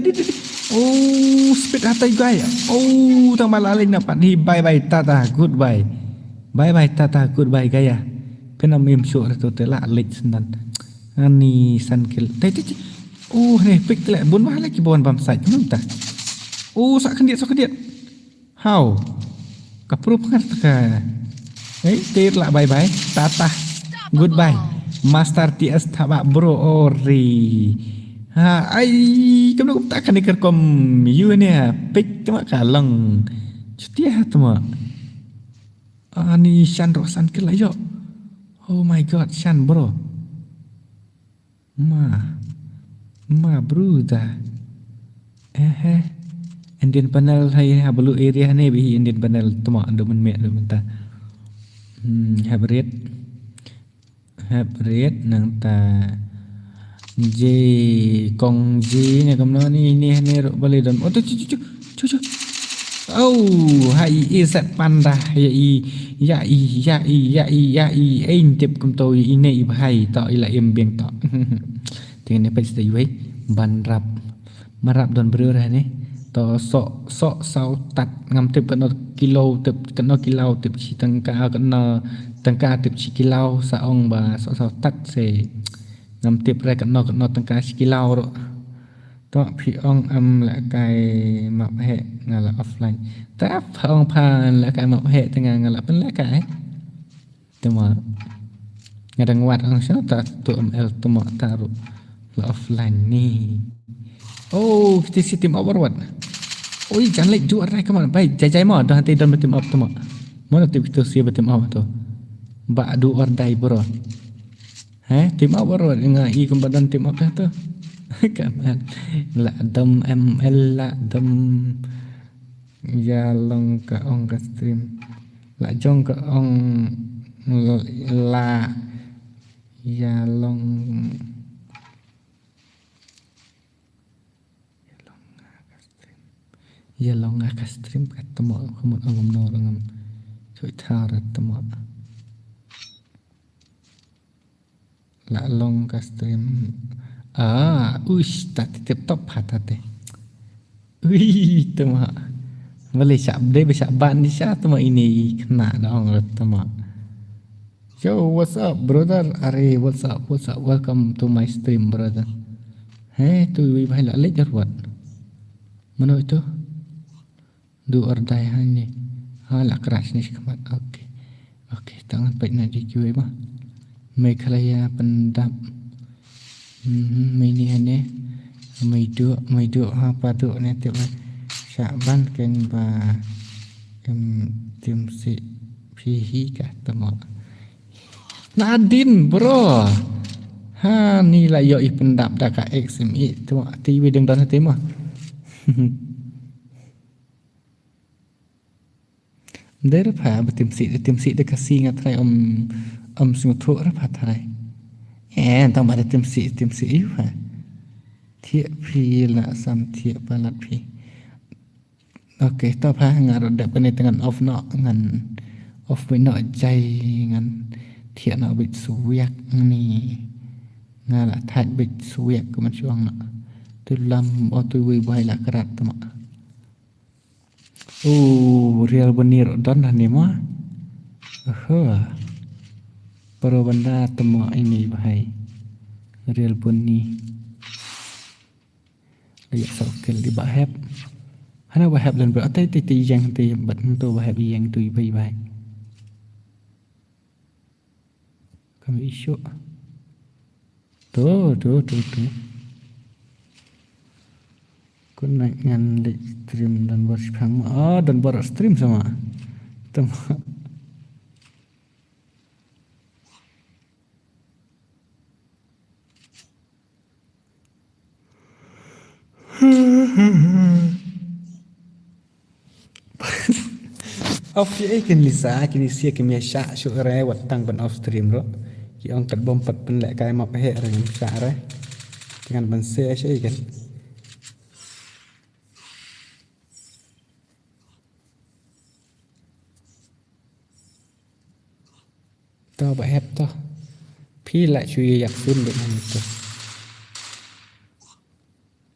Oh, speed hatai gaya. Oh, tang malalin dapat ni bye tata goodbye. Bye tata goodbye gaya. Penamim shoot tu telah alik sendan. Ani san kill. Oh, ni pick telah bun bah lagi bon bam side. Namta. Oh, sak kendiat. How? Kapru pengerti. Tir lah bye tata goodbye. Master TS tabak bro ori. Ai kamu tak akan dikerkom you ni pick cuma kalang. Cuti cuma. Ni Shan Rosan kill ayo. Oh my god, Shan bro. Ma bro dah. Indian panel hai blue area ni bi Indian panel cuma ada men ta. Have rate nang ta J kong J ni kamu ni rok balik dan cu. Oh, hai iset panda ya tip kum to ini hai to ila biang to. Dengan apa sih tu ban marap don berur ni to sok sau tat ngam tip kena kilau tip si tangka tip si kilau saong ba sok tat se ngam tip ra kena tangka si kilau ro to phi ong la kai map he ngala offline ta ong pan la kai map he tengah ngala pen la kai tuma ngadang wat ong sa ta tu ml tuma taru la offline ni. Oh, kita si team up what? Oi, jangan lek jual rai kaman. Baik, jajai mau dah nanti dan team up tu mak. Mana team kita si team up tu? Ba du or dai bro. Team up bro dengan i kempadan team up dah tu. Kaman. La dam ML la dam ya long ka ong ka stream. La jong ka ong la ya long ya long ka stream kat temo kumut angum no ngam choi thar temo la long ka stream uish ta tip top hatate temo boleh syak deh bisa ban di syak temo ini kena dong temo. Yo, what's up brother? Are what's up? Welcome to my stream brother. Tu wi bahai la lek jarwat mana itu du or die hani la crash ni kamat. Okay tangan baik nak dijual mah Meghalaya pendap ini hani mai du padu ni tu Syaban kan ba tim si pihi ka tamo Nadine bro ni lah yo pendap dah ka XME tu TV deng dan tema Dari apa tim si dekat si ngatrai sungguh tu apa tarai? Tahu mana tim si itu ha? Tiap pi lah sam tiap balat pi. Okay, tahu apa ngarut dah pernah dengan off ngan off nak jai ngan tiap nak bit suyak ni ngalah thad bit suyak ke macam nak tu lam tu wi bai lah kerat tu mak. Real benir dan ni mah. Pero benda temu ini bahai. Real bunyi. Lihat sokil di bahab. Hana bahab dan berarti titi yang ti betul bahab yang tu bahai. Kami isu. Tu. Kun naik ngan stream dan buat spam. Dan buat stream sama. Tama. Off ye kan Lisa kini sia kini syak syuk re watang ban off stream ro. Ki ong kat bom pat pen lek kai map he re syak re. Dengan ban se syai kan. To ba hep to. Phi lại chui yak sun được này to.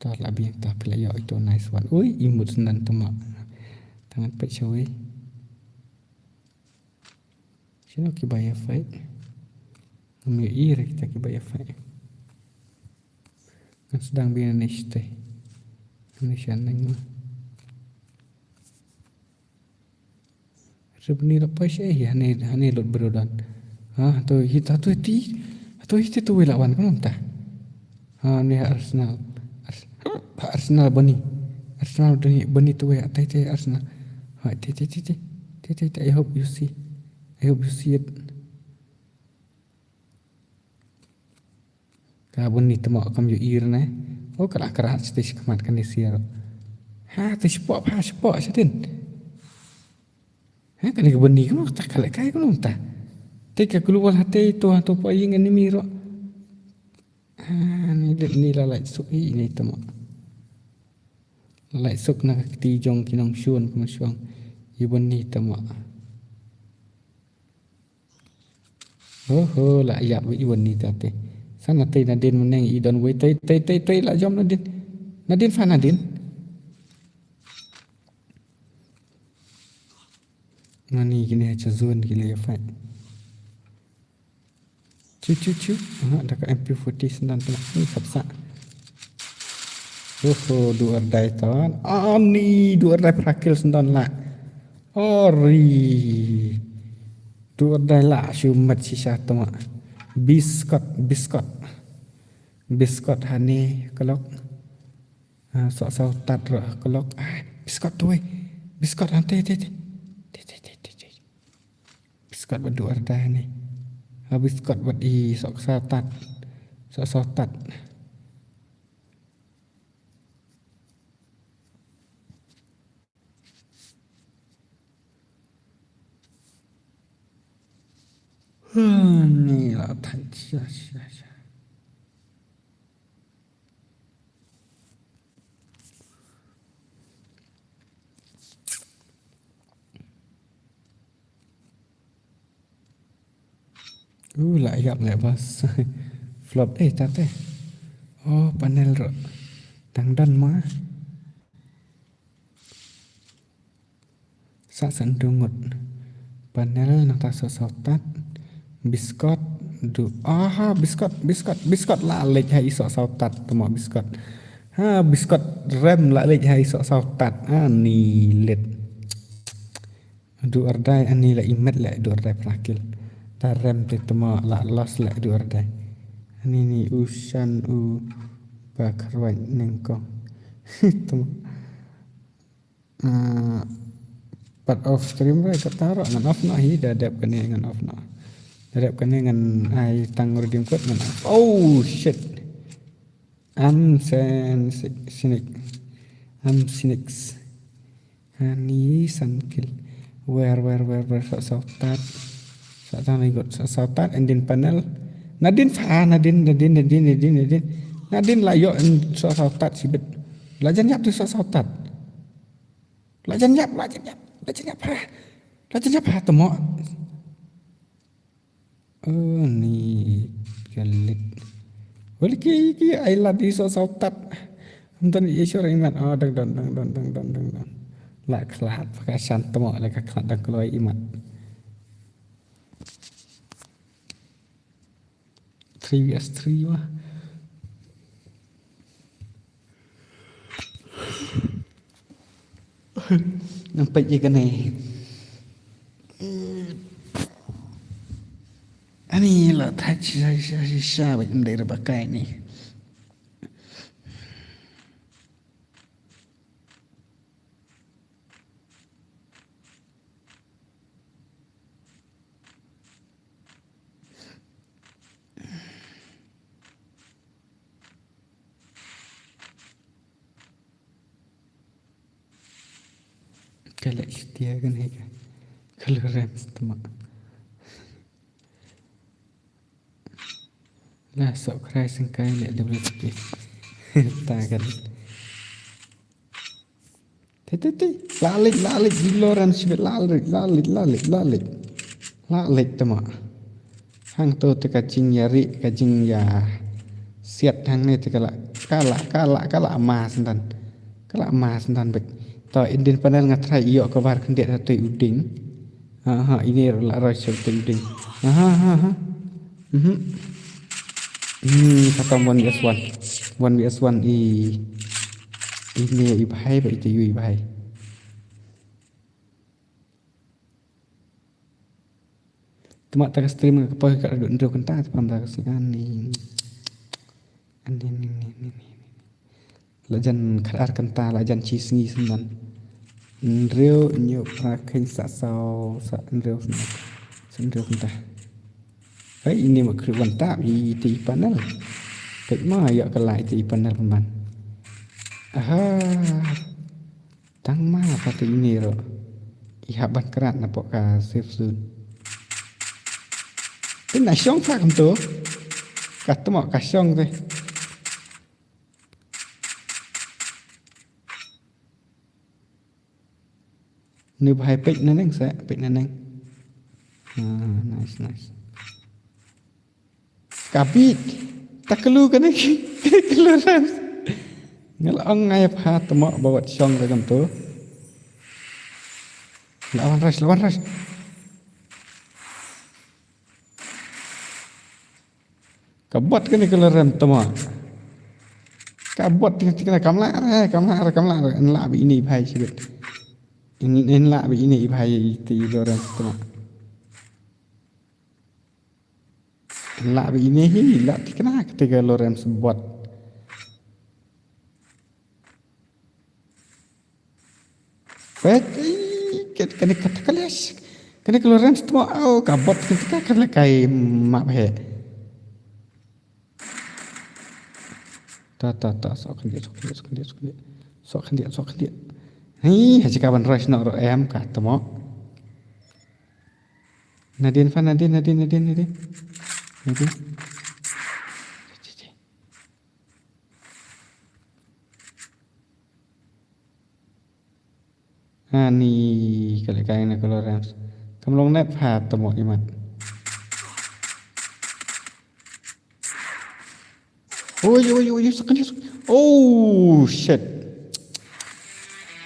To la bien to phi lại yo itu nice one. Ui imut nan to mak. Tangan pet chui. Sino ki bayar fight? Kami ira kita ki bayar fight. Kan sedang bina neste. Indonesia nang mah. Rebni lepas ya hane lot berodan. Ha tu kita tu ti. Tu itu tu lawan kan entah. Ha ni Arsenal. Arsenal bani. Arsenal bani tu ya tai Arsenal. Ha ti. I hope you see. I hope you see it. Kabun ni temak kam yo ir na. Oh kerak stis kemat kan disiar. Ha tu sport satin. Ha kan kabun ni kan tak kalak kai kan entah. Teka keluar hati itu atau apa yang ini miro. Ha ni lalai suk ini temak. Lalai suk nak ti jong kinong syun kemusyong. Ibun ni temak. Oh lah ya ibun ni tate. Sana tay Nadine meneng idon we tay la jom Nadine. Nadine fan Nadine. Nani gini aja zone gila ya fan. Cu. Dekat MP40 senang tu ni kapsa. Dua ordai tahun. Ni dua ordai perakil senang lah. Ori. Dua ordai lah syumat sisa tu mak. Biskot hani kelok. Sok tat roh kelok. Biskot tu biskot nanti. Biskot berdua ordai ni. Habis kot buat sok tat. Ni lah tan sia. Lah yap bos. Flop tate. Oh panel ro. Tangdan mah. Sa sandungut. Panel nang ta sotat. Biskot biskot la lej hai sok sotat temo biskot. Ha biskot rem la lej hai sok sotat. Ni let. Du ordai ani la imet la du ordai perakil. Tarem te temo la los la du ordai. Ni usan bakarwan nengko. Temo. Part of stream ra ketaro ngan off no hi dadap kene ngan off no. Dadap kene ngan ai tang redeem code ngan off. Oh shit. I'm cynics. Ani sankil. Where sautat. Satang ikut sautat and then panel. Nadine layo sautat sibet. Lajan yap tu sautat. Lajan yap temo. Ni galit. Boleh ki ai la di sautat. Untan isor iman dang. La kelat pakai temo la kelat dang keluar iman. 3vs3 mah. Nampak je kan ni. Ani lah touch saya macam dari pakai ni. Kelak setia kan heka. Kalau Rams temak. Lah sok kerai sengkai lek double tapi. Tak kan. Tete lalik di Lawrence sebut lalik temak. Hang tu te kacing yari kacing ya siat hang ni te kalak emas dan kalak emas dan bek. Ta Indian panel ngatrai iyo kabar kendet tu uding. Ini la roi sebut uding. Kata 1vs1 ini ibahai ba itu ibahai. Cuma tak stream ke apa kat duduk kentah tu pam tak ani. Lajan khar kentah lajan cisngi sendan. Nreu nyu prakin sa sau sa nreu sendan kentah. Hai ini mak kriwan tak di panel. Kat ma ya kelai di panel pemban. Tang ma pati ini ro. Ihaban kerat napok ka safe zone. Cái này xong phát không tựa. Cả tấm mọ cả xong thôi. Nếu hai pích nó nâng sẽ pích nó nâng. Nice. Kabit. Tak kelu kan ni. Kelu Rams. Ngel ong ngay pha tấm mọ bawa xong rồi cầm tựa. Lawan rush. Kabot kan ni kalau rem tama. Kabot kita kamla enla bi ini bhai sibet. Enla bi ini bhai ti rem tama. Enla bi ini hi la ti kena ketika rem sebot. Wait, kan kata kalias. Kan kalau rem tama au kabot kita kan kai mak bhai. Tak sok kendiat. Hei, haji kawan rush nak em kat temo. Nadine. Ni kalau nak kalau Rams. Kamu long net pha temo imat. Oh, sekan. Oh, shit.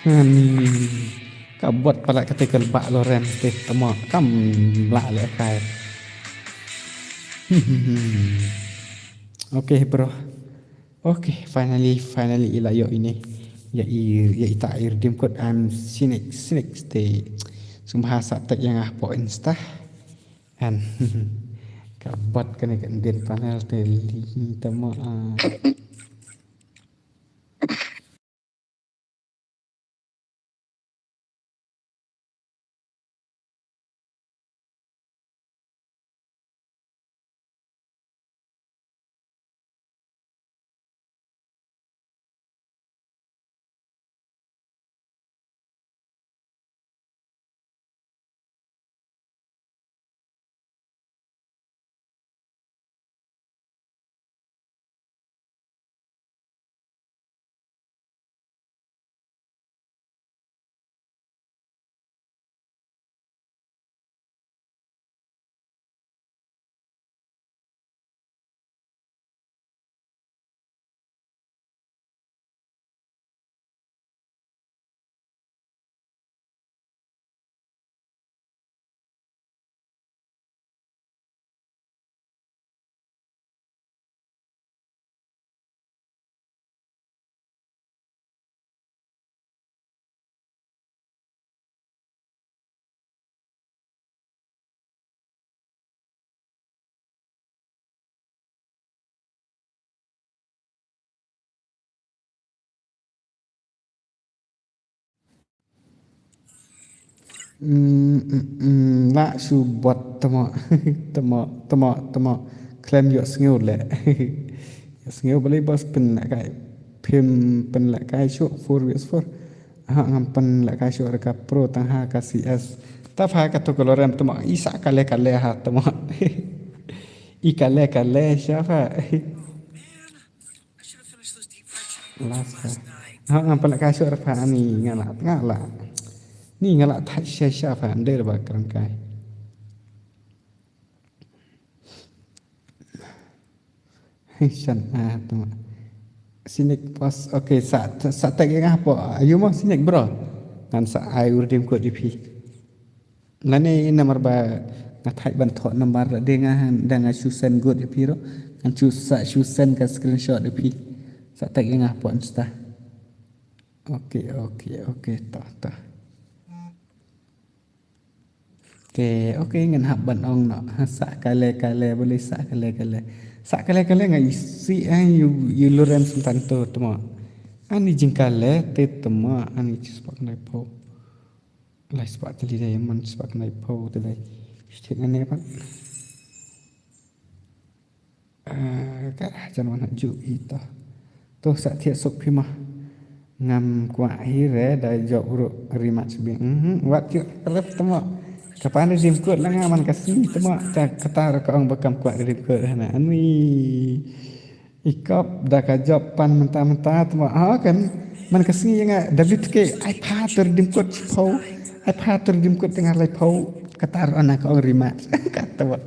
Ni kabot pala ketika lebak Loren teh temo kam la le kai. Okay, bro. Okay, finally ila yo ini. Ya ita air dim kot am sinik stay. Sumbahasa tak yang po insta. And kabot kena kat din panel teli temo la su bot temo claim yo sngeu le sngeu boleh bos pen nak kai pim pen la kai chu 4vs4 Ha ngampen la ka syur ka pro tang ha ka CS. Ta fa ka to kolorem temo isa kale ha temo. I kale siapa? I should have finished those deep fried chicken Last last night. ha ngampen la ka syur fa ni ngala. Ni ngala ta siapa ande ba kan kai. Shan temo. Sinik pas okay sa tak apa ayu mah sinik bro ngan sa ayu dim ko di pi lane nomor ba ngatai ban thot nomor de dengan susan good di pi ro ngan susan ka screenshot di pi sa tak apa insta okay ta okay ngan hab ban ong no sa kale boleh sa kale ngai si you lurem sultan to temo ani jingkale te temo ani spak nai po lai spak tali dai man spak nai po te dai stik ane pat ka janwan ju ita to sa thia sok phi ma ngam kwa hi re dai jo ru rimat sbi wat ju rep temo kapan dim kut lang man kasih temo tak kata ka ong bakam kuat dim kut hana ani ikop dah ka job pan mentah temo kan man kasih yang WTK ai pha ter dim kut pau ai pha ter dim kut tengah lai pau kata anak ong rimat kata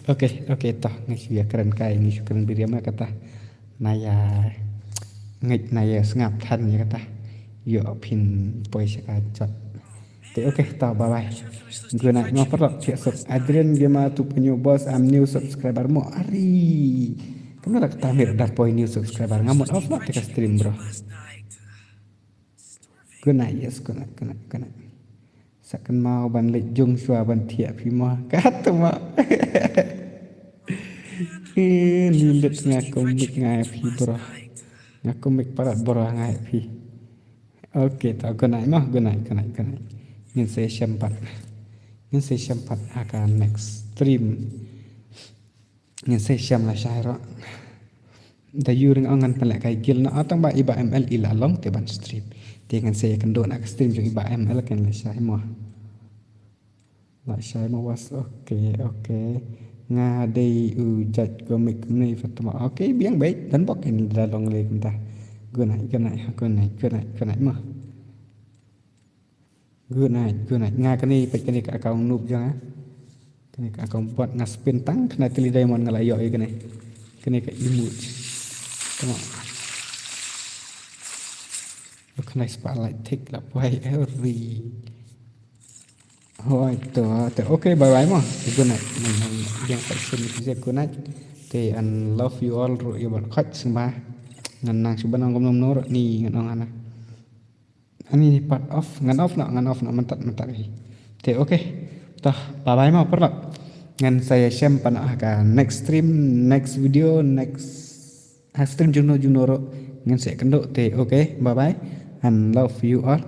Oke toh ngai keren kai ni keren biriama kata naya ngait naya ngap than ya kata yo pin poi saka jot okay, tau bye bye. Good night. No perlu siap. Adrian Gema tu punya bos. I'm new subscriber mo. Ari. Kamu nak tamir dah poin new subscriber. Ngamut off nak kita stream bro. Good night. Yes, good night. Sakan mau ban lek jung shua ban tiap pi mo. Kata mo. Lilit ngakomik ngai pi bro. Ngakomik parat bro ngai pi. Okay, tau good night. Good night. Ngin saya sempat akan next stream ngin saya syam la syairo da yuring angan pelak kai gil na atang ba iba ml ila long te ban stream dengan saya akan do nak stream jong iba ml kan la syaimo was okay nga dei ujat komik ni fatma okay biang baik dan bok ini dalong le kunta gunai mah Good night. Nga kani pe kani ka akaung noob jang kani ka akaung buat ngaspin tang kena tili diamond ngalayo kani ka image tama kena spotlight take la pai every to okay bye bye mah good night yang passion ni good night te and love you all ro yo ban khat sma ngan nang suban ngom nom nor ni ngan ana ani part off ngan off nak mentat ni te okay tah bye bye mau perlu ngan saya share pana akan next stream next video next stream juno ro ngan saya kenduk te okay bye bye and love you all